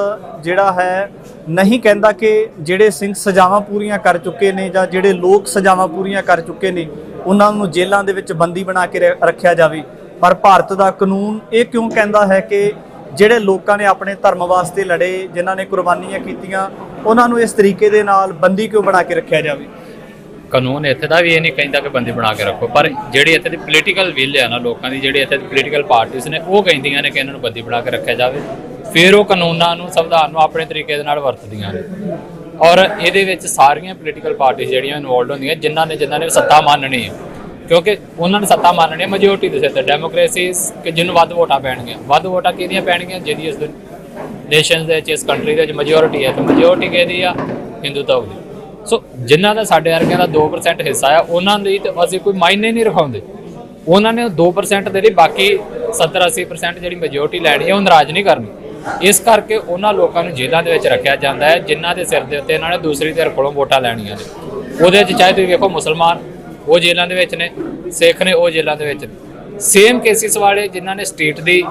ਜਿਹੜਾ ਹੈ ਨਹੀਂ ਕਹਿੰਦਾ ਕਿ ਜਿਹੜੇ ਸਿੰਘ ਸਜ਼ਾਵਾਂ ਪੂਰੀਆਂ ਕਰ ਚੁੱਕੇ ਨੇ ਜਾਂ ਜਿਹੜੇ ਲੋਕ ਸਜ਼ਾਵਾਂ ਪੂਰੀਆਂ ਕਰ ਚੁੱਕੇ ਨੇ ਉਹਨਾਂ ਨੂੰ ਜੇਲ੍ਹਾਂ ਦੇ ਵਿੱਚ ਬੰਦੀ ਬਣਾ ਕੇ ਰੱਖਿਆ ਜਾਵੇ। ਪਰ ਭਾਰਤ ਦਾ ਕਾਨੂੰਨ ਇਹ ਕਿਉਂ ਕਹਿੰਦਾ ਹੈ ਕਿ ਜਿਹੜੇ ਲੋਕਾਂ ਨੇ ਆਪਣੇ ਧਰਮ ਵਾਸਤੇ ਲੜੇ, ਜਿਨ੍ਹਾਂ ਨੇ ਕੁਰਬਾਨੀਆਂ ਕੀਤੀਆਂ, ਉਹਨਾਂ ਨੂੰ ਇਸ ਤਰੀਕੇ ਦੇ ਨਾਲ ਬੰਦੀ ਕਿਉਂ ਬਣਾ ਕੇ ਰੱਖਿਆ ਜਾਵੇ? ਕਾਨੂੰਨ ਇੱਥੇ ਦਾ ਵੀ ਇਹ ਨਹੀਂ ਕਹਿੰਦਾ ਕਿ ਬੰਦੀ ਬਣਾ ਕੇ ਰੱਖੋ, ਪਰ ਜਿਹੜੀ ਇੱਥੇ ਦੀ ਪੋਲੀਟੀਕਲ ਵਿਲ ਹੈ ਨਾ ਲੋਕਾਂ ਦੀ, ਜਿਹੜੀ ਇੱਥੇ ਦੀ ਪੋਲੀਟੀਕਲ ਪਾਰਟੀਆਂ ਨੇ ਉਹ ਕਹਿੰਦੀਆਂ ਨੇ ਕਿ ਇਹਨਾਂ ਨੂੰ ਬੰਦੀ ਬਣਾ ਕੇ ਰੱਖਿਆ ਜਾਵੇ। ਫਿਰ ਉਹ ਕਾਨੂੰਨਾਂ ਨੂੰ, ਸੰਵਿਧਾਨ ਨੂੰ ਆਪਣੇ ਤਰੀਕੇ ਦੇ ਨਾਲ ਵਰਤਦੀਆਂ ਨੇ। ਔਰ ਇਹਦੇ ਵਿੱਚ ਸਾਰੀਆਂ ਪੋਲੀਟੀਕਲ ਪਾਰਟੀਆਂ ਜਿਹੜੀਆਂ ਇਨਵੋਲਡ ਹੁੰਦੀਆਂ, ਜਿਨ੍ਹਾਂ ਨੇ ਸੱਤਾ ਮੰਨਣੀ ਹੈ, ਕਿਉਂਕਿ ਉਹਨਾਂ ਨੇ ਸੱਤਾ ਮੰਨਣੀ ਹੈ ਮੈਜੋਰਟੀ ਦੇ ਸਿਰ ਤੇ। ਡੈਮੋਕ੍ਰੇਸੀ ਕਿ ਜਿਹਨੂੰ ਵੱਧ ਵੋਟਾਂ ਪੈਣਗੀਆਂ, ਵੱਧ ਵੋਟਾਂ ਕਿਹਦੀਆਂ ਪੈਣਗੀਆਂ? ਜਿਹਦੀ ਇਸ ਨੇਸ਼ਨ ਦੇ ਵਿੱਚ, ਇਸ ਕੰਟਰੀ ਦੇ ਵਿੱਚ ਮੈਜੋਰਟੀ ਹੈ, ਤੇ ਮੈਜੋਰਟੀ ਕਿਹਦੀ ਆ? ਹਿੰਦੂਤਵ ਦੀ। ਸੋ ਜਿਨ੍ਹਾਂ ਦਾ ਸਾਡੇ ਵਰਗਿਆਂ ਦਾ 2% ਹਿੱਸਾ ਆ, ਉਹਨਾਂ ਲਈ ਤਾਂ ਅਸੀਂ ਕੋਈ ਮਾਇਨੇ ਨਹੀਂ ਰਖਾਉਂਦੇ। ਉਹਨਾਂ ਨੇ 2% ਦੇ ਲਈ ਬਾਕੀ 70-80% ਜਿਹੜੀ ਮੈਜੋਰਟੀ ਲੈਣੀ ਹੈ ਉਹ ਨਾਰਾਜ਼ ਨਹੀਂ ਕਰਨੀ। ਇਸ ਕਰਕੇ ਉਹਨਾਂ ਲੋਕਾਂ ਨੂੰ ਜੇਲ੍ਹਾਂ ਦੇ ਵਿੱਚ ਰੱਖਿਆ ਜਾਂਦਾ ਹੈ ਜਿਨ੍ਹਾਂ ਦੇ ਸਿਰ ਦੇ ਉੱਤੇ ਇਹਨਾਂ ਨੇ ਦੂਸਰੀ ਧਿਰ ਕੋਲੋਂ ਵੋਟਾਂ ਲੈਣੀਆਂ ਨੇ। ਉਹਦੇ 'ਚ ਚਾਹੇ ਤੁਸੀਂ ਵੇਖੋ ਮੁਸਲਮਾਨ ਉਹ ਜੇਲ੍ਹਾਂ ਦੇ ਵਿੱਚ ਨੇ, ਸਿੱਖ ਨੇ ਉਹ ਜੇਲ੍ਹਾਂ ਦੇ ਵਿੱਚ ਨੇ। ਸੇਮ ਕੇਸਿਸ ਵਾਲੇ ਜਿਨ੍ਹਾਂ ਨੇ ਸਟੇਟ ਦੀ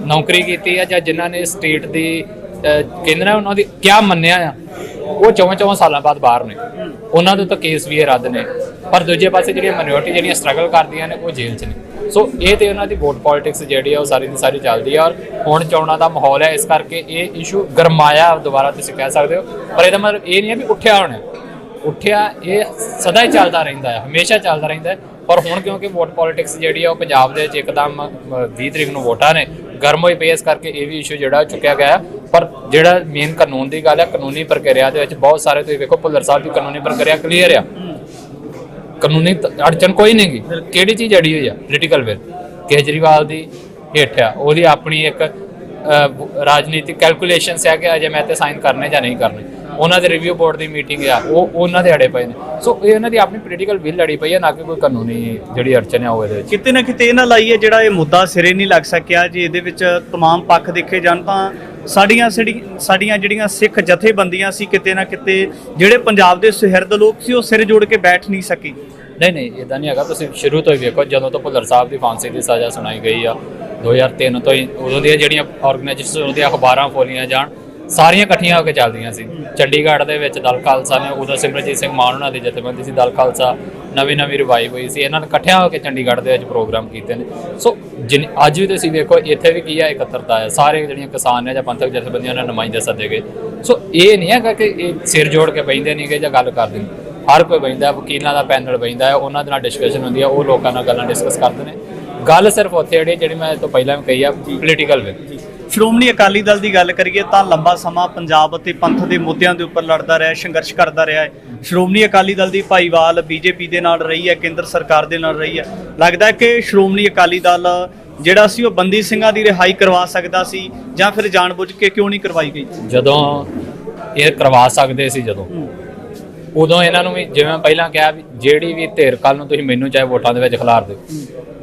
ਨੌਕਰੀ ਕੀਤੀ ਹੈ ਜਾਂ ਜਿਨ੍ਹਾਂ ਨੇ ਸਟੇਟ ਦੀ ਕਹਿੰਦੇ ਨੇ ਉਹਨਾਂ ਦੀ ਕਿਆ ਮੰਨਿਆ ਆ, ਉਹ 4-4 ਸਾਲਾਂ ਬਾਅਦ ਬਾਹਰ ਨੇ। ਉਹਨਾਂ ਦੇ ਤਾਂ ਕੇਸ ਵੀ ਇਹ ਰੱਦ ਨੇ। ਪਰ ਦੂਜੇ ਪਾਸੇ ਜਿਹੜੀਆਂ ਮਾਈਨੋਰਟੀ ਜਿਹੜੀਆਂ ਸਟਰਗਲ ਕਰਦੀਆਂ ਨੇ ਉਹ ਜੇਲ੍ਹ 'ਚ ਨੇ। ਸੋ ਇਹ ਤੇ ਉਹਨਾਂ ਦੀ ਵੋਟ ਪੋਲਿਟਿਕਸ ਜਿਹੜੀ ਆ ਉਹ ਸਾਰੀ ਦੀ ਸਾਰੀ ਚੱਲਦੀ ਆ। ਔਰ ਹੁਣ ਚੋਣਾਂ ਦਾ ਮਾਹੌਲ ਹੈ, ਇਸ ਕਰਕੇ ਇਹ ਇਸ਼ੂ ਗਰਮਾਇਆ ਦੁਬਾਰਾ ਤੁਸੀਂ ਕਹਿ ਸਕਦੇ ਹੋ। ਪਰ ਇਹਦਾ ਮਤਲਬ ਇਹ ਨਹੀਂ ਹੈ ਵੀ ਉੱਠਿਆ ਹੋਣਾ। ਉੱਠਿਆ ਇਹ ਸਦਾ ਹੀ ਚੱਲਦਾ ਰਹਿੰਦਾ ਹੈ, ਹਮੇਸ਼ਾ ਚੱਲਦਾ ਰਹਿੰਦਾ ਹੈ। ਪਰ ਹੁਣ ਕਿਉਂਕਿ ਵੋਟ ਪੋਲਿਟਿਕਸ ਜਿਹੜੀ ਆ ਉਹ ਪੰਜਾਬ ਦੇ ਵਿੱਚ ਇੱਕਦਮ 20 ਤਰੀਕ ਨੂੰ ਵੋਟਾਂ ਨੇ, ਗਰਮ ਹੋਈ ਪਈ, ਇਸ ਕਰਕੇ ਇਹ ਵੀ ਇਸ਼ੂ ਜਿਹੜਾ ਚੁੱਕਿਆ ਗਿਆ। ਪਰ ਜਿਹੜਾ ਮੇਨ ਕਾਨੂੰਨ ਦੀ ਗੱਲ ਹੈ, ਕਾਨੂੰਨੀ ਪ੍ਰਕਿਰਿਆ ਦੇ ਵਿੱਚ ਬਹੁਤ ਸਾਰੇ ਤੁਸੀਂ ਵੇਖੋ ਭੁੱਲਰ ਸਾਹਿਬ ਦੀ ਕਾਨੂੰਨੀ ਪ੍ਰਕਿਰਿਆ ਕਲੀਅਰ ਆ, ਕਾਨੂੰਨੀ ਅੜਚਨ ਕੋਈ ਨਹੀਂ ਗੀ। ਕਿਹੜੀ ਚੀਜ਼ ਅੜੀ ਹੋਈ ਆ? Political will. ਕੇਜਰੀਵਾਲ ਦੀ ਹੇਠ ਆ, ਉਹਦੀ ਆਪਣੀ ਇੱਕ ਰਾਜਨੀਤਿਕ ਕੈਲਕੂਲੇਸ਼ਨਸ ਹੈ ਕਿ ਅਜੇ ਮੈਂ ਤੇ ਸਾਈਨ ਕਰਨੇ ਜਾਂ ਨਹੀਂ ਕਰਨੇ। ਉਹਨਾਂ ਦੇ ਰਿਵਿਊ ਬੋਰਡ ਦੀ ਮੀਟਿੰਗ ਆ ਉਹ ਉਹਨਾਂ ਦੇ ਅੜੇ ਪਏ ਨੇ। ਸੋ ਇਹ ਉਹਨਾਂ ਦੀ ਆਪਣੀ ਪੋਲੀਟੀਕਲ ਵਿਲ ਲੜੀ ਪਈ ਹੈ, ਨਾ ਕਿ ਕੋਈ ਕਾਨੂੰਨੀ ਜਿਹੜੀ ਅੜਚਨ ਆ ਉਹ ਇਹਦੇ ਵਿੱਚ। ਕਿਤੇ ਨਾ ਕਿਤੇ ਇਹ ਨਾ ਲਾਈਏ ਜਿਹੜਾ ਇਹ ਮੁੱਦਾ ਸਿਰੇ ਨਹੀਂ ਲੱਗ ਸਕਿਆ। ਜੇ ਇਹਦੇ ਵਿੱਚ ਤਮਾਮ ਪੱਖ ਦੇਖੇ ਜਾਣ ਤਾਂ ਸਾਡੀਆਂ ਜਿਹੜੀਆਂ ਸਿੱਖ ਜਥੇਬੰਦੀਆਂ ਸੀ, ਕਿਤੇ ਨਾ ਕਿਤੇ ਜਿਹੜੇ ਪੰਜਾਬ ਦੇ ਸੁਹਿਰਦ ਲੋਕ ਸੀ, ਉਹ ਸਿਰ ਜੋੜ ਕੇ ਬੈਠ ਨਹੀਂ ਸਕੇ। ਨਹੀਂ ਇਦਾਂ ਨਹੀਂ ਹੈਗਾ। ਤੁਸੀਂ ਸ਼ੁਰੂ ਤੋਂ ਹੀ ਵੇਖੋ, ਜਦੋਂ ਤੋਂ ਭੁੱਲਰ ਸਾਹਿਬ ਦੀ ਫਾਂਸੀ ਦੀ ਸਜ਼ਾ ਸੁਣਾਈ ਗਈ ਆ 2003 ਤੋਂ ਹੀ, ਉਦੋਂ ਦੀਆਂ ਜਿਹੜੀਆਂ ਆਰਗੇਨਾਈਜੇਸ਼ਨ ਉਹਦੀਆਂ ਅਖਬਾਰਾਂ ਫੋਲੀਆਂ ਜਾਣ ਸਾਰੀਆਂ ਇਕੱਠੀਆਂ ਹੋ ਕੇ ਚੱਲਦੀਆਂ ਸੀ। ਚੰਡੀਗੜ੍ਹ ਦੇ ਵਿੱਚ ਦਲ ਖਾਲਸਾ ਨੇ, ਉਦੋਂ ਸਿਮਰਜੀਤ ਸਿੰਘ ਮਾਨ ਉਹਨਾਂ ਦੀ ਜਥੇਬੰਦੀ ਸੀ ਦਲ ਖਾਲਸਾ, ਨਵੀਂ ਰਿਵਾਈਵ ਹੋਈ ਸੀ, ਇਹਨਾਂ ਨੇ ਇਕੱਠਿਆਂ ਹੋ ਕੇ ਚੰਡੀਗੜ੍ਹ ਦੇ ਵਿੱਚ ਪ੍ਰੋਗਰਾਮ ਕੀਤੇ ਨੇ। ਸੋ ਅੱਜ ਵੀ ਤੁਸੀਂ ਵੇਖੋ ਇੱਥੇ ਵੀ ਕੀ ਆ, ਇਕੱਤਰਤਾ ਹੈ, ਸਾਰੇ ਜਿਹੜੀਆਂ ਕਿਸਾਨ ਨੇ ਜਾਂ ਪੰਥਕ ਜਥੇਬੰਦੀਆਂ ਨੇ ਨੁਮਾਇੰਦੇ ਸੱਦੇ ਗਏ। ਸੋ ਇਹ ਨਹੀਂ ਹੈਗਾ ਕਿ ਇਹ ਸਿਰ ਜੋੜ ਕੇ ਬਹਿੰਦੇ ਨਹੀਂ ਗਏ ਜਾਂ ਗੱਲ ਕਰਦੇ ਨੇ। ਹਰ ਕੋਈ ਬਹਿੰਦਾ, ਵਕੀਲਾਂ ਦਾ ਪੈਨਲ ਬਹਿੰਦਾ ਹੈ, ਉਹਨਾਂ ਦੇ ਨਾਲ ਡਿਸਕਸ਼ਨ ਹੁੰਦੀ ਹੈ, ਉਹ ਲੋਕਾਂ ਨਾਲ ਗੱਲਾਂ ਡਿਸਕਸ ਕਰਦੇ ਨੇ। ਗੱਲ ਸਿਰਫ ਉੱਥੇ ਜਿਹੜੀ ਮੈਂ ਤੋਂ ਪਹਿਲਾਂ ਵੀ ਕਹੀ ਆ, ਪੋਲੀਟੀਕਲ ਵੇ। ਸ਼੍ਰੋਮਣੀ ਅਕਾਲੀ ਦਲ ਦੀ ਗੱਲ ਕਰੀਏ ਤਾਂ ਲੰਬਾ ਸਮਾਂ ਪੰਜਾਬ ਅਤੇ ਪੰਥ ਦੇ ਮੁੱਦਿਆਂ ਦੇ ਉੱਪਰ ਲੜਦਾ ਰਿਹਾ, ਸੰਘਰਸ਼ ਕਰਦਾ ਰਿਹਾ ਹੈ। ਸ਼੍ਰੋਮਣੀ ਅਕਾਲੀ ਦਲ ਦੀ ਭਾਈਵਾਲ ਬੀਜੇਪੀ ਦੇ ਨਾਲ ਰਹੀ ਹੈ, ਕੇਂਦਰ ਸਰਕਾਰ ਦੇ ਨਾਲ ਰਹੀ ਹੈ। ਲੱਗਦਾ ਹੈ ਕਿ ਸ਼੍ਰੋਮਣੀ ਅਕਾਲੀ ਦਲ ਜਿਹੜਾ ਸੀ ਉਹ ਬੰਦੀ ਸਿੰਘਾਂ ਦੀ ਰਿਹਾਈ ਕਰਵਾ ਸਕਦਾ ਸੀ, ਜਾਂ ਫਿਰ ਜਾਣਬੁੱਝ ਕੇ ਕਿਉਂ ਨਹੀਂ ਕਰਵਾਈ ਗਈ? ਜਦੋਂ ਇਹ ਕਰਵਾ ਸਕਦੇ ਸੀ, ਜਦੋਂ ਉਦੋਂ ਇਹਨਾਂ ਨੂੰ ਵੀ, ਜਿਵੇਂ ਪਹਿਲਾਂ ਕਿਹਾ ਵੀ ਜਿਹੜੀ ਵੀ ਧਿਰ ਕੱਲ ਨੂੰ ਤੁਸੀਂ ਮੈਨੂੰ ਚਾਹੇ ਵੋਟਾਂ ਦੇ ਵਿੱਚ ਖਿਲਾਰ ਦਿਓ,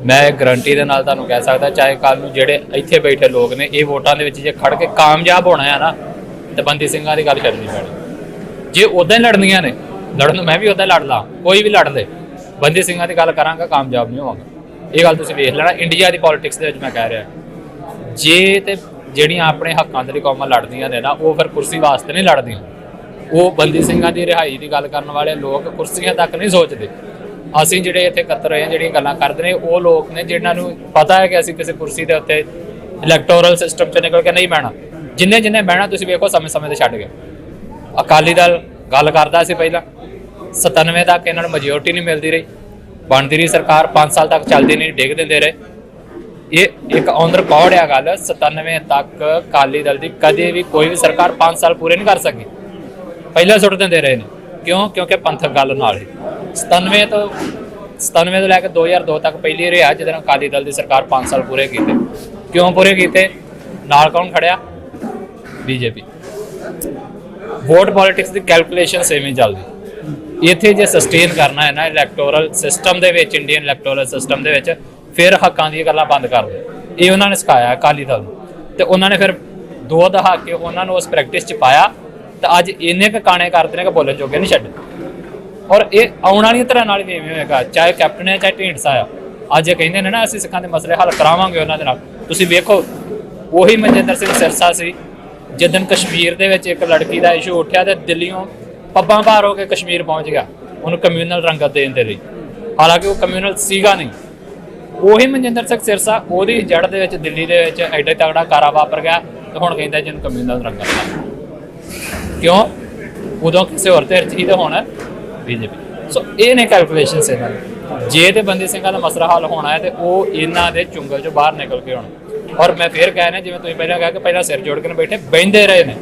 ਮੈਂ ਗਰੰਟੀ ਦੇ ਨਾਲ ਤੁਹਾਨੂੰ ਕਹਿ ਸਕਦਾ, ਚਾਹੇ ਕੱਲ ਨੂੰ ਜਿਹੜੇ ਇੱਥੇ ਬੈਠੇ ਲੋਕ ਨੇ ਇਹ ਵੋਟਾਂ ਦੇ ਵਿੱਚ ਜੇ ਖੜ ਕੇ ਕਾਮਯਾਬ ਹੋਣਾ ਹੈ ਨਾ, ਤੇ ਬੰਦੀ ਸਿੰਘਾਂ ਦੀ ਗੱਲ ਛੱਡਣੀ ਪੈਣੀ। ਜੇ ਉੱਦਾਂ ਹੀ ਲੜਨੀਆਂ ਨੇ, ਲੜਨ ਨੂੰ ਮੈਂ ਵੀ ਉੱਦਾਂ ਲੜ ਲਾਂ, ਕੋਈ ਵੀ ਲੜ ਲੈ, ਬੰਦੀ ਸਿੰਘਾਂ ਦੀ ਗੱਲ ਕਰਾਂਗਾ, ਕਾਮਯਾਬ ਨਹੀਂ ਹੋਵਾਂਗਾ। ਇਹ ਗੱਲ ਤੁਸੀਂ ਵੇਖ ਲੈਣਾ ਇੰਡੀਆ ਦੀ ਪੋਲਿਟਿਕਸ ਦੇ ਵਿੱਚ। ਮੈਂ ਕਹਿ ਰਿਹਾ, ਜੇ ਤੇ ਜਿਹੜੀਆਂ ਆਪਣੇ ਹੱਕਾਂ ਦੇ ਲਈ ਕੌਮਾਂ ਲੜਦੀਆਂ ਨੇ ਨਾ, ਉਹ ਫਿਰ ਕੁਰਸੀ ਵਾਸਤੇ ਨਹੀਂ ਲੜਦੀਆਂ। ਉਹ ਬੰਦੀ ਸਿੰਘਾਂ ਦੀ ਰਿਹਾਈ ਦੀ ਗੱਲ ਕਰਨ ਵਾਲੇ ਲੋਕ ਕੁਰਸੀਆਂ ਤੱਕ ਨਹੀਂ ਸੋਚਦੇ। ਅਸੀਂ ਜਿਹੜੇ ਇੱਥੇ ਇਕੱਤਰ ਹੋਏ ਹਾਂ, ਜਿਹੜੀਆਂ ਗੱਲਾਂ ਕਰਦੇ ਨੇ, ਉਹ ਲੋਕ ਨੇ ਜਿਨ੍ਹਾਂ ਨੂੰ ਪਤਾ ਹੈ ਕਿ ਅਸੀਂ ਕਿਸੇ ਕੁਰਸੀ ਦੇ ਉੱਤੇ ਇਲੈਕਟੋਰਲ ਸਿਸਟਮ 'ਚ ਨਿਕਲ ਕੇ ਨਹੀਂ ਬਹਿਣਾ। ਜਿੰਨੇ ਬਹਿਣਾ ਤੁਸੀਂ ਵੇਖੋ ਸਮੇਂ ਤੇ ਛੱਡ ਗਏ। ਅਕਾਲੀ ਦਲ ਗੱਲ ਕਰਦਾ ਸੀ ਪਹਿਲਾਂ 97 ਤੱਕ ਇਹਨਾਂ ਨੂੰ ਮੈਜੋਰਟੀ ਨਹੀਂ ਮਿਲਦੀ ਰਹੀ, ਬਣਦੀ ਰਹੀ ਸਰਕਾਰ, 5 ਸਾਲ ਤੱਕ ਚੱਲਦੀ ਨਹੀਂ, ਡਿੱਗ ਦਿੰਦੇ ਰਹੇ। ਇਹ ਇੱਕ ਔਨ ਰਿਕਾਰਡ ਆ ਗੱਲ। 97 ਤੱਕ ਅਕਾਲੀ ਦਲ ਦੀ ਕਦੇ ਵੀ ਕੋਈ ਵੀ ਸਰਕਾਰ 5 ਸਾਲ ਪੂਰੇ ਨਹੀਂ ਕਰ ਸਕੀ, ਪਹਿਲਾਂ ਸੁੱਟ ਦਿੰਦੇ ਰਹੇ ਨੇ। ਕਿਉਂ? ਕਿਉਂਕਿ ਪੰਥਕ ਗੱਲ ਨਾਲ ਹੀ 97 ਤੋਂ ਲੈ ਕੇ 2002 ਤੱਕ ਪਹਿਲੀ ਰਿਹਾ ਜਦੋਂ ਅਕਾਲੀ ਦਲ ਦੀ ਸਰਕਾਰ 5 ਸਾਲ ਪੂਰੇ ਕੀਤੇ। ਕਿਉਂ ਪੂਰੇ ਕੀਤੇ? ਨਾਲ ਕੌਣ ਖੜਿਆ? ਬੀਜੇਪੀ। ਵੋਟ ਪੋਲਿਟਿਕਸ ਦੀ ਕੈਲਕੂਲੇਸ਼ਨ ਸੇਮ ਹੀ ਚੱਲਦੀ। ਇੱਥੇ ਜੇ ਸਸਟੇਨ ਕਰਨਾ ਹੈ ਨਾ ਇਲੈਕਟੋਰਲ ਸਿਸਟਮ ਦੇ ਵਿੱਚ, ਇੰਡੀਅਨ ਇਲੈਕਟੋਰਲ ਸਿਸਟਮ ਦੇ ਵਿੱਚ, ਫਿਰ ਹੱਕਾਂ ਦੀਆਂ ਗੱਲਾਂ ਬੰਦ ਕਰ ਦਿਓ। ਇਹ ਉਹਨਾਂ ਨੇ ਸਿਖਾਇਆ ਅਕਾਲੀ ਦਲ ਨੂੰ, ਤੇ ਉਹਨਾਂ ਨੇ ਫਿਰ 2 ਦਹਾਕੇ ਉਹਨਾਂ ਨੂੰ ਉਸ ਪ੍ਰੈਕਟਿਸ 'ਚ ਪਾਇਆ, ਤੇ ਅੱਜ ਇੰਨੇ ਕੁ ਕਾਣੇ ਕਰਦੇ ਨੇ ਕਿ ਬੋਲਣ ਜੋਗੇ ਨਹੀਂ ਛੱਡੇ। ਔਰ ਇਹ ਆਉਣ ਵਾਲੀਆਂ ਤਰ੍ਹਾਂ ਨਾਲ ਵੀ ਇਵੇਂ ਹੋਏਗਾ, ਚਾਹੇ ਕੈਪਟਨ ਹੈ ਚਾਹੇ ਢੀਂਡਸਾ ਆ। ਅੱਜ ਇਹ ਕਹਿੰਦੇ ਨੇ ਨਾ ਅਸੀਂ ਸਿੱਖਾਂ ਦੇ ਮਸਲੇ ਹੱਲ ਕਰਾਵਾਂਗੇ ਉਹਨਾਂ ਦੇ ਨਾਲ। ਤੁਸੀਂ ਵੇਖੋ, ਉਹੀ ਮਨਜਿੰਦਰ ਸਿੰਘ ਸਿਰਸਾ ਸੀ ਜਿੱਦਣ ਕਸ਼ਮੀਰ ਦੇ ਵਿੱਚ ਇੱਕ ਲੜਕੀ ਦਾ ਇਸ਼ੂ ਉੱਠਿਆ ਤੇ ਦਿੱਲੀੋਂ ਪੱਬਾਂ ਭਾਰ ਹੋ ਕੇ ਕਸ਼ਮੀਰ ਪਹੁੰਚ ਗਿਆ ਉਹਨੂੰ ਕਮਿਊਨਲ ਰੰਗਤ ਦੇਣ ਦੇ ਲਈ, ਹਾਲਾਂਕਿ ਉਹ ਕਮਿਊਨਲ ਸੀਗਾ ਨਹੀਂ। ਉਹੀ ਮਨਜਿੰਦਰ ਸਿੰਘ ਸਿਰਸਾ ਉਹਦੀ ਜੜ ਦੇ ਵਿੱਚ ਦਿੱਲੀ ਦੇ ਵਿੱਚ ਐਡਾ ਤਗੜਾ ਕਾਰਾ ਵਾਪਰ ਗਿਆ, ਤੇ ਹੁਣ ਕਹਿੰਦਾ ਜਿਹਨੂੰ ਕਮਿਊਨਲ ਰੰਗਤ ਦਾ। ਕਿਉਂ? ਉਦੋਂ ਕਿਸੇ ਹੋਰ ਧਿਰ 'ਚ ਹੀ, ਤੇ ਹੁਣ ਬੀਜੇਪੀ। ਸੋ ਇਹ ਨੇ ਕੈਲਕੂਲੇਸ਼ਨ ਇਹਨਾਂ ਦੀ। ਜੇ ਤੇ ਬੰਦੀ ਸਿੰਘਾਂ ਦਾ ਮਸਲਾ ਹੱਲ ਹੋਣਾ ਹੈ ਤੇ ਉਹ ਇਹਨਾਂ ਦੇ ਚੁੰਗਲ 'ਚੋਂ ਬਾਹਰ ਨਿਕਲ ਕੇ ਹੋਣਾ। ਔਰ ਮੈਂ ਫਿਰ ਕਹਿ ਰਿਹਾ, ਜਿਵੇਂ ਤੁਸੀਂ ਪਹਿਲਾਂ ਕਿਹਾ ਕਿ ਪਹਿਲਾਂ ਸਿਰ ਜੋੜ ਕੇ ਬੈਠੇ, ਬਹਿੰਦੇ ਰਹੇ ਨੇ,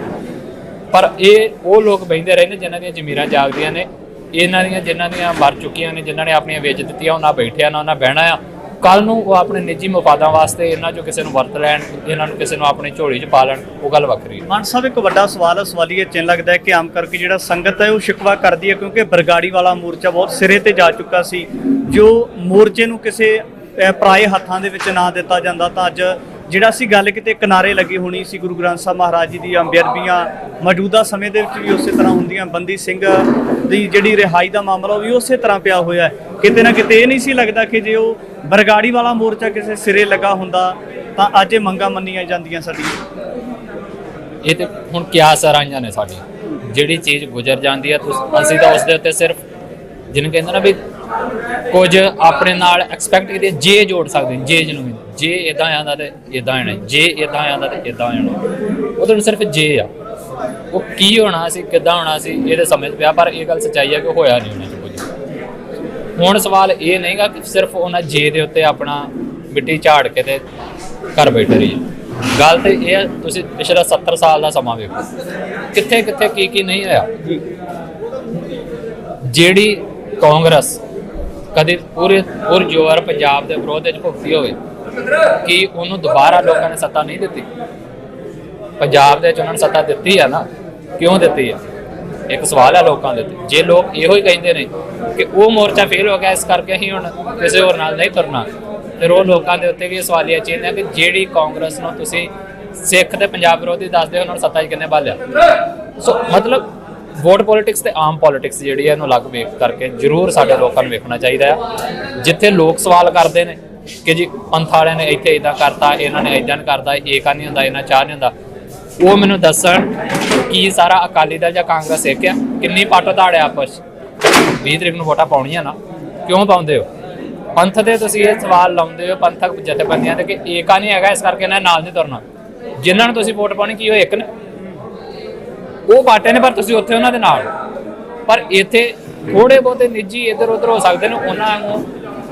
ਪਰ ਇਹ ਉਹ ਲੋਕ ਬਹਿੰਦੇ ਰਹੇ ਨੇ ਜਿਨ੍ਹਾਂ ਦੀਆਂ ਜ਼ਮੀਰਾਂ ਜਾਗਦੀਆਂ ਨੇ, ਇਹਨਾਂ ਦੀਆਂ ਜਿਨ੍ਹਾਂ ਦੀਆਂ ਮਰ ਚੁੱਕੀਆਂ ਨੇ, ਜਿਨ੍ਹਾਂ ਨੇ ਆਪਣੀਆਂ ਵੇਚ ਦਿੱਤੀਆਂ, ਉਹਨਾਂ ਬੈਠਿਆ ਨਾ ਉਹਨਾਂ ਬਹਿਣਾ ਆ। ਕੱਲ ਨੂੰ ਉਹ ਆਪਣੇ ਨਿੱਜੀ ਮਫਾਦਾਂ ਵਾਸਤੇ ਇਹਨਾਂ 'ਚੋਂ ਕਿਸੇ ਨੂੰ ਵਰਤ ਲੈਣ, ਇਹਨਾਂ ਨੂੰ ਕਿਸੇ ਨੂੰ ਆਪਣੀ ਝੋਲੀ 'ਚ ਪਾ ਲੈਣ, ਉਹ ਗੱਲ ਵੱਖਰੀ ਹੈ। ਮਾਨ ਸਾਹਿਬ, ਇੱਕ ਵੱਡਾ ਸਵਾਲ ਹੈ, ਸਵਾਲੀਆ ਚਿੰਨ੍ਹ ਲੱਗਦਾ ਹੈ ਕਿ ਆਮ ਕਰਕੇ ਜਿਹੜਾ ਸੰਗਤ ਹੈ ਉਹ ਸ਼ਿਕਵਾ ਕਰਦੀ ਹੈ, ਕਿਉਂਕਿ ਬਰਗਾੜੀ ਵਾਲਾ ਮੋਰਚਾ ਬਹੁਤ ਸਿਰੇ ਤੇ ਜਾ ਚੁੱਕਾ ਸੀ। ਜੋ ਮੋਰਚੇ ਨੂੰ ਕਿਸੇ ਪਰਾਏ ਹੱਥਾਂ ਦੇ ਵਿੱਚ ਨਾ ਦਿੱਤਾ ਜਾਂਦਾ ਤਾਂ ਅੱਜ ਜਿਹੜਾ ਸੀ ਗੱਲ ਕਿਤੇ ਕਿਨਾਰੇ ਲੱਗੀ ਹੋਣੀ ਸੀ। ਗੁਰੂ ਗ੍ਰੰਥ ਸਾਹਿਬ ਮਹਾਰਾਜ ਜੀ ਦੀਆਂ ਬੇਅਦਬੀਆਂ ਮੌਜੂਦਾ ਸਮੇਂ ਦੇ ਵਿੱਚ ਵੀ ਉਸੇ ਤਰ੍ਹਾਂ ਹੁੰਦੀਆਂ, ਬੰਦੀ ਸਿੰਘ ਦੀ ਜਿਹੜੀ ਰਿਹਾਈ ਦਾ ਮਾਮਲਾ ਉਹ ਵੀ ਉਸੇ ਤਰ੍ਹਾਂ ਪਿਆ ਹੋਇਆ। ਕਿਤੇ ਨਾ ਕਿਤੇ ਇਹ ਨਹੀਂ ਸੀ ਲੱਗਦਾ ਕਿ ਜੇ ਉਹ ਬਰਗਾੜੀ ਵਾਲਾ ਮੋਰਚਾ ਕਿਸੇ ਸਿਰੇ ਲੱਗਾ ਹੁੰਦਾ ਤਾਂ ਅੱਜ ਇਹ ਮੰਗਾਂ ਮੰਨੀਆਂ ਜਾਂਦੀਆਂ ਸਾਡੀਆਂ। ਇਹ ਤੇ ਹੁਣ ਕਿਆਸ ਰਾਈਆਂ ਨੇ ਸਾਡੀ, ਜਿਹੜੀ ਚੀਜ਼ ਗੁਜ਼ਰ ਜਾਂਦੀ ਹੈ ਅਸੀਂ ਤਾਂ ਉਸ ਦੇ ਉੱਤੇ ਸਿਰਫ ਜਿਹਨੂੰ ਕਹਿੰਦੇ ਨਾ ਵੀ ਕੁਝ ਆਪਣੇ ਨਾਲ ਐਕਸਪੈਕਟ ਕੀਤੇ ਜੇ ਜੋੜ ਸਕਦੇ, ਜੇ ਜਿਹਨੂੰ ਜੇ ਇਦਾਂ ਆਉਂਦਾ ਤੇ ਇਦਾਂ ਆਣਾ, ਜੇ ਇਦਾਂ ਆਉਂਦਾ ਤੇ ਇਦਾਂ ਆਣਾ, ਉਹਦੇ ਨੂੰ ਸਿਰਫ ਜੇ ਆ। ਉਹ ਕੀ ਹੋਣਾ ਸੀ, ਕਿੱਦਾਂ ਹੋਣਾ ਸੀ, ਇਹਦੇ ਸਮਝ ਪਿਆ, ਪਰ ਇਹ ਗੱਲ ਸੱਚਾਈ ਹੈ ਕਿ ਹੋਇਆ ਨਹੀਂ ਉਹਨਾਂ 'ਚ ਕੁਝ। ਹੁਣ ਸਵਾਲ ਇਹ ਨਹੀਂਗਾ ਕਿ ਸਿਰਫ ਉਹਨਾਂ ਜੇ ਦੇ ਉੱਤੇ ਆਪਣਾ ਮਿੱਟੀ ਝਾੜ ਕੇ ਤੇ ਘਰ ਬੈਠੇ ਰਹੀਏ। ਗੱਲ ਤੇ ਇਹ ਹੈ, ਤੁਸੀਂ ਪਿਛਲਾ 70 ਸਾਲ ਦਾ ਸਮਾਂ ਵੇਖੋ, ਕਿੱਥੇ ਕਿੱਥੇ ਕੀ ਨਹੀਂ ਹੋਇਆ। ਜਿਹੜੀ ਕਾਂਗਰਸ ਕਦੇ ਪੂਰੇ ਪੁਰਜੋਰ ਪੰਜਾਬ ਦੇ ਵਿਰੋਧ ਵਿੱਚ ਭੁਗਤੀ ਹੋਵੇ, ਕਿ ਉਹਨੂੰ ਦੁਬਾਰਾ ਲੋਕਾਂ ਨੇ ਸੱਤਾ ਨਹੀਂ ਦਿੱਤੀ? ਪੰਜਾਬ ਦੇ ਵਿੱਚ ਉਹਨਾਂ ਨੇ ਸੱਤਾ ਦਿੱਤੀ ਆ ਨਾ। ਕਿਉਂ ਦਿੱਤੀ ਆ? ਇੱਕ ਸਵਾਲ ਹੈ ਲੋਕਾਂ ਦੇ ਉੱਤੇ। ਜੇ ਲੋਕ ਇਹੋ ਹੀ ਕਹਿੰਦੇ ਨੇ ਕਿ ਉਹ ਮੋਰਚਾ ਫੇਲ ਹੋ ਗਿਆ ਇਸ ਕਰਕੇ ਅਸੀਂ ਹੁਣ ਕਿਸੇ ਹੋਰ ਨਾਲ ਨਹੀਂ ਤੁਰਨਾ, ਫਿਰ ਉਹ ਲੋਕਾਂ ਦੇ ਉੱਤੇ ਵੀ ਇਹ ਸਵਾਲੀਆ ਚਿੰਨ੍ਹ ਹੈ ਕਿ ਜਿਹੜੀ ਕਾਂਗਰਸ ਨੂੰ ਤੁਸੀਂ ਸਿੱਖ ਤੇ ਪੰਜਾਬ ਵਿਰੋਧੀ ਦੱਸਦੇ ਹੋ, ਉਹਨਾਂ ਨੂੰ ਸੱਤਾ 'ਚ ਕਿੰਨੇ ਬਾਲਿਆ। ਸੋ ਮਤਲਬ ਵੋਟ ਪੋਲੀਟਿਕਸ ਤੇ ਆਮ ਪੋਲੀਟਿਕਸ ਜਿਹੜੀ ਹੈ ਇਹਨੂੰ ਅਲੱਗ ਵੇਖ ਕਰਕੇ ਜ਼ਰੂਰ ਸਾਡੇ ਲੋਕਾਂ ਨੂੰ ਵੇਖਣਾ ਚਾਹੀਦਾ ਹੈ। ਜਿੱਥੇ ਲੋਕ ਸਵਾਲ ਕਰਦੇ ਨੇ ਕਿ ਜੀ ਪੰਥ ਵਾਲਿਆਂ ਨੇ ਇੱਥੇ ਇਦਾਂ ਕਰਤਾ, ਇਹਨਾਂ ਨੇ ਇਦਾਂ ਕਰਤਾ, ਏਕਾ ਨਹੀਂ ਹੁੰਦਾ, ਇਹਨਾਂ ਚਾਹ ਨਹੀਂ ਹੁੰਦਾ, ਉਹ ਮੈਨੂੰ ਦੱਸਣ ਕੀ ਸਾਰਾ ਅਕਾਲੀ ਦਲ ਜਾਂ ਕਾਂਗਰਸ ਇੱਕ ਆ? ਕਿੰਨੀ ਪੱਟ ਧਾੜਿਆ ਆਪਸ 20 ਤਰੀਕ ਨੂੰ ਵੋਟਾਂ ਪਾਉਣੀਆਂ ਨਾ, ਕਿਉਂ ਪਾਉਂਦੇ ਹੋ? ਪੰਥ ਦੇ ਤੁਸੀਂ ਇਹ ਸਵਾਲ ਲਾਉਂਦੇ ਹੋ ਪੰਥਕ ਜਥੇਬੰਦੀਆਂ ਤੇ ਕਿ ਏਕਾ ਨਹੀਂ ਹੈਗਾ ਇਸ ਕਰਕੇ ਇਹਨਾਂ ਨਾਲ ਨਹੀਂ ਤੁਰਨਾ। ਜਿਨ੍ਹਾਂ ਨੂੰ ਤੁਸੀਂ ਵੋਟ ਪਾਉਣੀ ਕੀ ਉਹ ਇੱਕ ਨੇ, ਉਹ ਪਾਰਟੀ ਨੇ, ਪਰ ਤੁਸੀਂ ਉੱਥੇ ਉਹਨਾਂ ਦੇ ਨਾਲ। ਪਰ ਇੱਥੇ ਥੋੜੇ ਬਹੁਤੇ ਨਿੱਜੀ ਇੱਧਰ ਉੱਧਰ ਹੋ ਸਕਦੇ ਨੇ, ਉਹਨਾਂ ਨੂੰ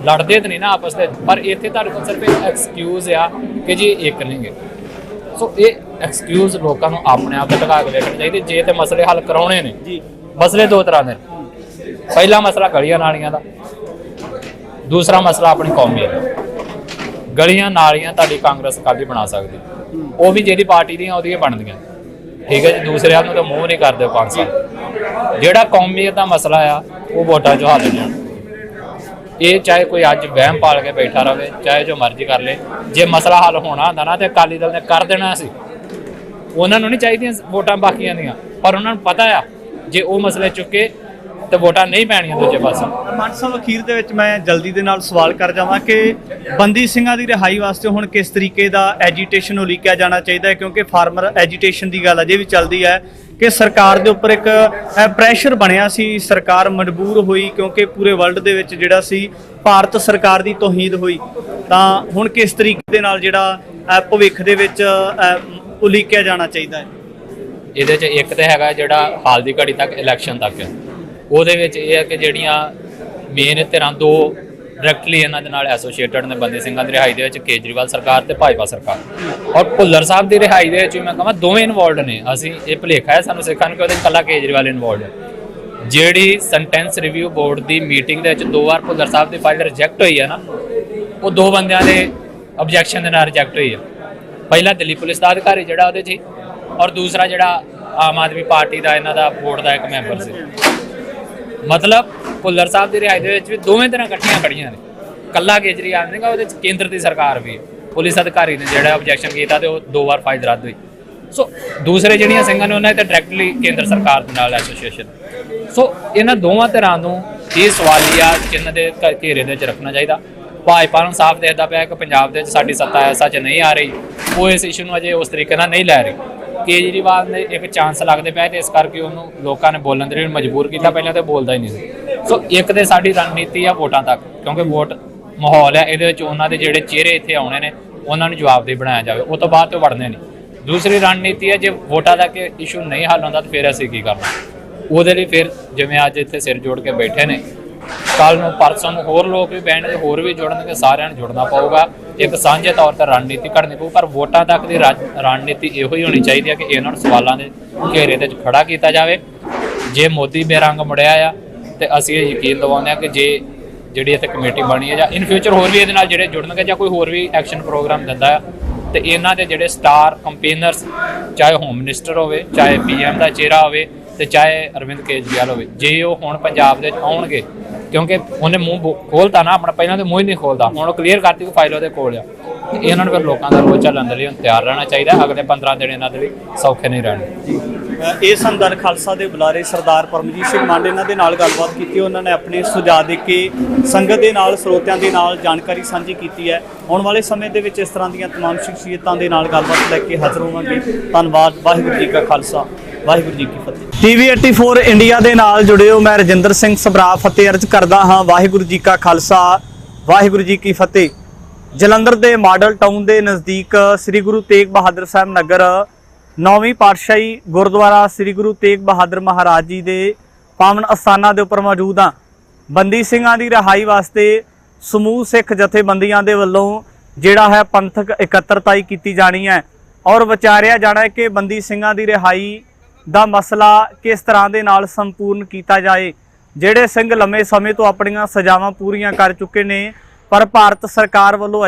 ਲੜਦੇ ਤਾਂ ਨਹੀਂ ਨਾ ਆਪਸ ਦੇ, ਪਰ ਇੱਥੇ ਤੁਹਾਡੇ ਕੋਲ ਸਿਰਫ ਇੱਕ ਐਕਸਕਿਊਜ਼ ਆ ਕਿ ਜੀ ਇੱਕ ਨਹੀਂਗੇ। ਸੋ ਇਹ ਐਕਸਕਿਊਜ਼ ਲੋਕਾਂ ਨੂੰ ਆਪਣੇ ਆਪ ਤੇ ਲਗਾ ਕੇ ਵੇਖਣੇ ਚਾਹੀਦੇ। ਜੇ ਤੇ ਮਸਲੇ ਹੱਲ ਕਰਾਉਣੇ ਨੇ, ਮਸਲੇ ਦੋ ਤਰ੍ਹਾਂ ਦੇ। ਪਹਿਲਾ ਮਸਲਾ ਗਲੀਆਂ ਨਾਲੀਆਂ ਦਾ, ਦੂਸਰਾ ਮਸਲਾ ਆਪਣੀ ਕੌਮੀਅਤ ਦਾ। ਗਲੀਆਂ ਨਾਲੀਆਂ ਤੁਹਾਡੀ ਕਾਂਗਰਸ ਅਕਾਲੀ ਬਣਾ ਸਕਦੀ, ਉਹ ਵੀ ਜਿਹੜੀ ਪਾਰਟੀ ਦੀਆਂ ਉਹਦੀਆਂ ਬਣਦੀਆਂ, ਠੀਕ ਹੈ ਜੀ। ਦੂਸਰਿਆਂ ਨੂੰ ਤਾਂ ਮੂੰਹ ਨਹੀਂ ਕਰਦੇ 5 ਸਾਲ। ਜਿਹੜਾ ਕੌਮੀਅਤ ਦਾ ਮਸਲਾ ਆ ਉਹ ਵੋਟਾਂ 'ਚੋਂ ਹੱਲ ਨਹੀਂ ਹੋਣਾ। ਇਹ ਚਾਹੇ ਕੋਈ ਅੱਜ ਵਹਿਮ ਪਾਲ ਕੇ ਬੈਠਾ ਰਹੇ, ਚਾਹੇ ਜੋ ਮਰਜ਼ੀ ਕਰ ਲੇ, ਜੇ ਮਸਲਾ ਹੱਲ ਹੋਣਾ ਹੁੰਦਾ ਨਾ ਤੇ ਅਕਾਲੀ ਦਲ ਨੇ ਕਰ ਦੇਣਾ ਸੀ। ਉਹਨਾਂ ਨੂੰ ਨਹੀਂ ਚਾਹੀਦੀਆਂ ਵੋਟਾਂ ਬਾਕੀਆਂ ਦੀਆਂ, ਪਰ ਉਹਨਾਂ ਨੂੰ ਪਤਾ ਆ ਜੇ ਉਹ ਮਸਲੇ ਚੁੱਕੇ ਤੇ ਵੋਟਾਂ ਨਹੀਂ ਪੈਣੀਆਂ ਦੂਜੇ ਪਾਸੇ। ਮਾਨ ਸਾਹਿਬ, ਅਖੀਰ ਦੇ ਵਿੱਚ ਮੈਂ ਜਲਦੀ ਦੇ ਨਾਲ ਸਵਾਲ ਕਰ ਜਾਵਾਂ ਕਿ ਬੰਦੀ ਸਿੰਘਾਂ ਦੀ ਰਿਹਾਈ ਵਾਸਤੇ ਹੁਣ ਕਿਸ ਤਰੀਕੇ ਦਾ ਐਜੀਟੇਸ਼ਨ ਉਲੀਕਿਆ ਜਾਣਾ ਚਾਹੀਦਾ ਹੈ? ਕਿਉਂਕਿ ਫਾਰਮਰ ਐਜੀਟੇਸ਼ਨ ਦੀ ਗੱਲ ਅਜੇ ਵੀ ਚੱਲਦੀ ਹੈ ਕਿ ਸਰਕਾਰ ਦੇ ਉੱਪਰ ਇੱਕ ਪ੍ਰੈਸ਼ਰ ਬਣਿਆ ਸੀ, ਸਰਕਾਰ ਮਜਬੂਰ ਹੋਈ ਕਿਉਂਕਿ ਪੂਰੇ ਵਰਲਡ ਦੇ ਵਿੱਚ ਜਿਹੜਾ ਸੀ ਭਾਰਤ ਸਰਕਾਰ ਦੀ ਤੋਹੀਦ ਹੋਈ। ਤਾਂ ਹੁਣ ਕਿਸ ਤਰੀਕੇ ਦੇ ਨਾਲ ਜਿਹੜਾ ਭਵਿੱਖ ਦੇ ਵਿੱਚ ਉਲੀਕਿਆ ਜਾਣਾ ਚਾਹੀਦਾ ਹੈ? ਇਹਦੇ 'ਚ ਇੱਕ ਤਾਂ ਹੈਗਾ ਜਿਹੜਾ ਹਾਲ ਦੀ ਘੜੀ ਤੱਕ ਇਲੈਕਸ਼ਨ ਤੱਕ ਹੈ, ਉਹਦੇ ਵਿੱਚ ਇਹ ਹੈ ਕਿ ਜਿਹੜੀਆਂ ਮੇਨ ਧਿਰਾਂ ਦੋ ਡਾਇਰੈਕਟਲੀ ਇਹਨਾਂ ਦੇ ਨਾਲ ਐਸੋਸੀਏਟਡ ਨੇ ਬੰਦੀ ਸਿੰਘਾਂ ਦੀ ਰਿਹਾਈ ਦੇ ਵਿੱਚ, ਕੇਜਰੀਵਾਲ ਸਰਕਾਰ ਤੇ ਭਾਜਪਾ ਸਰਕਾਰ। ਔਰ ਭੁੱਲਰ ਸਾਹਿਬ ਦੀ ਰਿਹਾਈ ਦੇ ਵਿੱਚ ਮੈਂ ਕਹਾਂ ਦੋਵੇਂ ਇਨਵੋਲਡ ਨੇ। ਅਸੀਂ ਇਹ ਭੁਲੇਖਾ ਹੈ ਸਾਨੂੰ ਸਿੱਖਾਂ ਨੂੰ ਕਿ ਉਹਦੇ ਇਕੱਲਾ ਕੇਜਰੀਵਾਲ ਇਨਵੋਲਡ ਹੈ। ਜਿਹੜੀ ਸੈਂਟੈਂਸ ਰਿਵਿਊ ਬੋਰਡ ਦੀ ਮੀਟਿੰਗ ਦੇ ਵਿੱਚ 2 ਵਾਰ ਭੁੱਲਰ ਸਾਹਿਬ ਦੀ ਫਾਈਲ ਰਿਜੈਕਟ ਹੋਈ ਹੈ ਨਾ, ਉਹ 2 ਬੰਦਿਆਂ ਦੇ ਆਬਜੈਕਸ਼ਨ ਦੇ ਨਾਲ ਰਿਜੈਕਟ ਹੋਈ ਹੈ। ਪਹਿਲਾ ਦਿੱਲੀ ਪੁਲਿਸ ਦਾ ਅਧਿਕਾਰੀ ਜਿਹੜਾ ਉਹਦੇ 'ਚ, ਔਰ ਦੂਸਰਾ ਜਿਹੜਾ ਆਮ ਆਦਮੀ ਪਾਰਟੀ ਦਾ ਇਹਨਾਂ ਦਾ ਬੋਰਡ ਦਾ ਇੱਕ ਮੈਂਬਰ ਸੀ। ਮਤਲਬ ਭੁੱਲਰ ਸਾਹਿਬ ਦੀ ਰਿਹਾਈ ਦੇ ਵਿੱਚ ਵੀ ਦੋਵੇਂ ਤਰ੍ਹਾਂ ਇਕੱਠੀਆਂ ਖੜੀਆਂ ਨੇ, ਕੱਲਾ ਕੇਜਰੀਵਾਲ ਨਹੀਂਗਾ, ਉਹਦੇ 'ਚ ਕੇਂਦਰ ਦੀ ਸਰਕਾਰ ਵੀ, ਪੁਲਿਸ ਅਧਿਕਾਰੀ ਨੇ ਜਿਹੜਾ ਆਬਜੈਕਸ਼ਨ ਕੀਤਾ ਤੇ ਉਹ 2 ਵਾਰ ਫਾਈਲ ਰੱਦ ਹੋਈ। ਸੋ ਦੂਸਰੇ ਜਿਹੜੀਆਂ ਸਿੰਘਾਂ ਨੇ ਉਹਨਾਂ ਨੇ ਤਾਂ ਡਾਇਰੈਕਟਲੀ ਕੇਂਦਰ ਸਰਕਾਰ ਦੇ ਨਾਲ ਐਸੋਸੀਏਸ਼ਨ। ਸੋ ਇਹਨਾਂ ਦੋਵਾਂ ਤਰ੍ਹਾਂ ਨੂੰ ਇਹ ਸਵਾਲੀਆ ਚਿੰਨ੍ਹ ਦੇ ਘੇਰੇ ਦੇ ਵਿੱਚ ਰੱਖਣਾ ਚਾਹੀਦਾ। ਭਾਜਪਾ ਨੂੰ ਸਾਫ਼ ਦੇਖਦਾ ਪਿਆ ਕਿ ਪੰਜਾਬ ਦੇ ਵਿੱਚ ਸਾਡੀ ਸੱਤਾ ਐਸਾ 'ਚ ਨਹੀਂ ਆ ਰਹੀ, ਉਹ ਇਸ ਇਸ਼ੂ ਨੂੰ ਅਜੇ ਉਸ ਤਰੀਕੇ ਨਾਲ ਨਹੀਂ ਲੈ ਰਹੀ। ਕੇਜਰੀਵਾਲ ਨੇ ਇੱਕ ਚਾਂਸ ਲੱਗਦੇ ਪਏ ਤੇ ਇਸ ਕਰਕੇ ਉਹਨੂੰ ਲੋਕਾਂ ਨੇ ਬੋਲਣ ਦੇ ਲਈ ਮਜਬੂਰ ਕੀਤਾ, ਪਹਿਲਾਂ ਤਾਂ ਬੋਲਦਾ ਹੀ ਨਹੀਂ ਸੀ। ਸੋ ਇੱਕ ਤੇ ਸਾਡੀ ਰਣਨੀਤੀ ਆ ਵੋਟਾਂ ਤੱਕ, ਕਿਉਂਕਿ ਵੋਟ ਮਾਹੌਲ ਹੈ, ਇਹਦੇ ਵਿੱਚ ਉਹਨਾਂ ਦੇ ਜਿਹੜੇ ਚਿਹਰੇ ਇੱਥੇ ਆਉਣੇ ਨੇ ਉਹਨਾਂ ਨੂੰ ਜਵਾਬਦੇਹ ਬਣਾਇਆ ਜਾਵੇ, ਉਹ ਤੋਂ ਬਾਅਦ ਤੋਂ ਵੜਨੇ ਨਹੀਂ। ਦੂਸਰੀ ਰਣਨੀਤੀ ਹੈ ਜੇ ਵੋਟਾਂ ਦਾ ਕਿ ਇਸ਼ੂ ਨਹੀਂ ਹੱਲ ਹੁੰਦਾ ਤਾਂ ਫਿਰ ਅਸੀਂ ਕੀ ਕਰਨਾ। ਉਹਦੇ ਲਈ ਫਿਰ ਜਿਵੇਂ ਅੱਜ ਇੱਥੇ ਸਿਰ ਜੋੜ ਕੇ ਬੈਠੇ ਨੇ, ਕੱਲ ਨੂੰ ਪਰਸੋਂ ਨੂੰ ਹੋਰ ਲੋਕ ਵੀ ਬਹਿਣਗੇ, ਹੋਰ ਵੀ ਜੁੜਨਗੇ, ਸਾਰਿਆਂ ਨੂੰ ਜੁੜਨਾ ਪਊਗਾ, ਇੱਕ ਸਾਂਝੇ ਤੌਰ ਤੇ ਰਣਨੀਤੀ ਘੜਨੀ ਪਊ। ਪਰ ਵੋਟਾਂ ਤੱਕ ਦੀ ਰਣਨੀਤੀ ਇਹੋ ਹੀ ਹੋਣੀ ਚਾਹੀਦੀ ਹੈ ਕਿ ਇਹਨਾਂ ਨੂੰ ਸਵਾਲਾਂ ਦੇ ਘੇਰੇ ਦੇ ਵਿੱਚ ਖੜਾ ਕੀਤਾ ਜਾਵੇ। ਜੇ ਮੋਦੀ ਬੇਰੰਗ ਮੁੜਿਆ ਆ ਤੇ ਅਸੀਂ ਇਹ ਯਕੀਨ ਦਿਵਾਉਂਦੇ ਹਾਂ ਕਿ ਜੇ ਜਿਹੜੀ ਇੱਥੇ ਕਮੇਟੀ ਬਣੀ ਹੈ ਜਾਂ ਇਨ ਫਿਊਚਰ ਹੋਰ ਵੀ ਇਹਦੇ ਨਾਲ ਜਿਹੜੇ ਜੁੜਨਗੇ ਜਾਂ ਕੋਈ ਹੋਰ ਵੀ ਐਕਸ਼ਨ ਪ੍ਰੋਗਰਾਮ ਦਿੰਦਾ ਆ, ਤੇ ਇਹਨਾਂ ਦੇ ਜਿਹੜੇ ਸਟਾਰ ਕੰਪੇਨਰਸ, ਚਾਹੇ ਹੋਮ ਮਿਨਿਸਟਰ ਹੋਵੇ, ਚਾਹੇ PM ਦਾ ਚਿਹਰਾ ਹੋਵੇ ਤੇ ਚਾਹੇ ਅਰਵਿੰਦ ਕੇਜਰੀਵਾਲ ਹੋਵੇ, ਜੇ ਉਹ ਹੁਣ ਪੰਜਾਬ ਦੇ ਆਉਣਗੇ, ਕਿਉਂਕਿ ਉਹਨੇ ਮੂੰਹ ਖੋਲਤਾ ਨਾ ਆਪਣਾ, ਪਹਿਲਾਂ ਤਾਂ ਮੂੰਹ ਹੀ ਨਹੀਂ ਖੋਲਦਾ, ਹੁਣ ਉਹ ਕਲੀਅਰ ਕਰਤੀ ਕਿ ਫਾਈਲ ਉਹਦੇ ਕੋਲ ਆ। ਇਹਨਾਂ ਨੂੰ ਫਿਰ ਲੋਕਾਂ ਦਾ ਰੋਜ਼ ਚੱਲਣ ਦੇ ਲਈ ਤਿਆਰ ਰਹਿਣਾ ਚਾਹੀਦਾ। ਅਗਲੇ 15 ਦਿਨ ਇਹਨਾਂ ਦੇ ਲਈ ਸੌਖੇ ਨਹੀਂ ਰਹਿਣੇ। ਇਹ ਸਨ ਦਲ ਖਾਲਸਾ ਦੇ ਬੁਲਾਰੇ ਸਰਦਾਰ ਪਰਮਜੀਤ ਸਿੰਘ ਮੰਡ, ਇਹਨਾਂ ਦੇ ਨਾਲ ਗੱਲਬਾਤ ਕੀਤੀ। ਉਹਨਾਂ ਨੇ ਆਪਣੇ ਸੁਝਾਅ ਦੇ ਕੇ ਸੰਗਤ ਦੇ ਨਾਲ, ਸਰੋਤਿਆਂ ਦੇ ਨਾਲ ਜਾਣਕਾਰੀ ਸਾਂਝੀ ਕੀਤੀ ਹੈ। ਆਉਣ ਵਾਲੇ ਸਮੇਂ ਦੇ ਵਿੱਚ ਇਸ ਤਰ੍ਹਾਂ ਦੀਆਂ ਤਮਾਮ ਸ਼ਖਸੀਅਤਾਂ ਦੇ ਨਾਲ ਗੱਲਬਾਤ ਲੈ ਕੇ ਹਾਜ਼ਰ ਹੋਵਾਂਗੇ। ਧੰਨਵਾਦ। ਵਾਹਿਗੁਰੂ ਜੀ ਕਾ ਖਾਲਸਾ, ਵਾਹਿਗੁਰੂ ਜੀ ਕੀ ਫਤਿਹ। TV 84 ਇੰਡੀਆ ਦੇ ਨਾਲ ਜੁੜਿਓ। ਮੈਂ ਰਜਿੰਦਰ ਸਿੰਘ ਸਭਰਾ ਫਤਿਹ ਅਰਜ਼ ਕਰਦਾ ਹਾਂ। ਵਾਹਿਗੁਰੂ ਜੀ ਕਾ ਖਾਲਸਾ, ਵਾਹਿਗੁਰੂ ਜੀ ਕੀ ਫਤਿਹ। ਜਲੰਧਰ ਦੇ ਮਾਡਲ ਟਾਊਨ ਦੇ ਨਜ਼ਦੀਕ ਸ੍ਰੀ ਗੁਰੂ ਤੇਗ ਬਹਾਦਰ ਸਾਹਿਬ ਨਗਰ 9ਵੀਂ ਪਾਤਸ਼ਾਹੀ ਗੁਰਦੁਆਰਾ ਸ੍ਰੀ ਗੁਰੂ ਤੇਗ ਬਹਾਦਰ ਮਹਾਰਾਜ ਜੀ ਦੇ ਪਾਵਨ ਅਸਥਾਨਾਂ ਦੇ ਉੱਪਰ ਮੌਜੂਦ ਹਾਂ। ਬੰਦੀ ਸਿੰਘਾਂ ਦੀ ਰਿਹਾਈ ਵਾਸਤੇ ਸਮੂਹ ਸਿੱਖ ਜਥੇਬੰਦੀਆਂ ਦੇ ਵੱਲੋਂ ਜਿਹੜਾ ਹੈ ਪੰਥਕ ਇਕੱਤਰਤਾ ਕੀਤੀ ਜਾਣੀ ਹੈ ਔਰ ਵਿਚਾਰਿਆ ਜਾਣਾ ਹੈ ਕਿ ਬੰਦੀ ਸਿੰਘਾਂ ਦੀ ਰਿਹਾਈ ਦਾ ਮਸਲਾ ਕਿਸ ਤਰ੍ਹਾਂ ਦੇ ਨਾਲ ਸੰਪੂਰਨ ਕੀਤਾ ਜਾਏ। ਜਿਹੜੇ ਸਿੰਘ ਲੰਮੇ ਸਮੇਂ ਤੋਂ ਆਪਣੀਆਂ ਸਜ਼ਾਵਾਂ ਪੂਰੀਆਂ ਕਰ ਚੁੱਕੇ ਨੇ, ਪਰ ਭਾਰਤ ਸਰਕਾਰ ਵੱਲੋਂ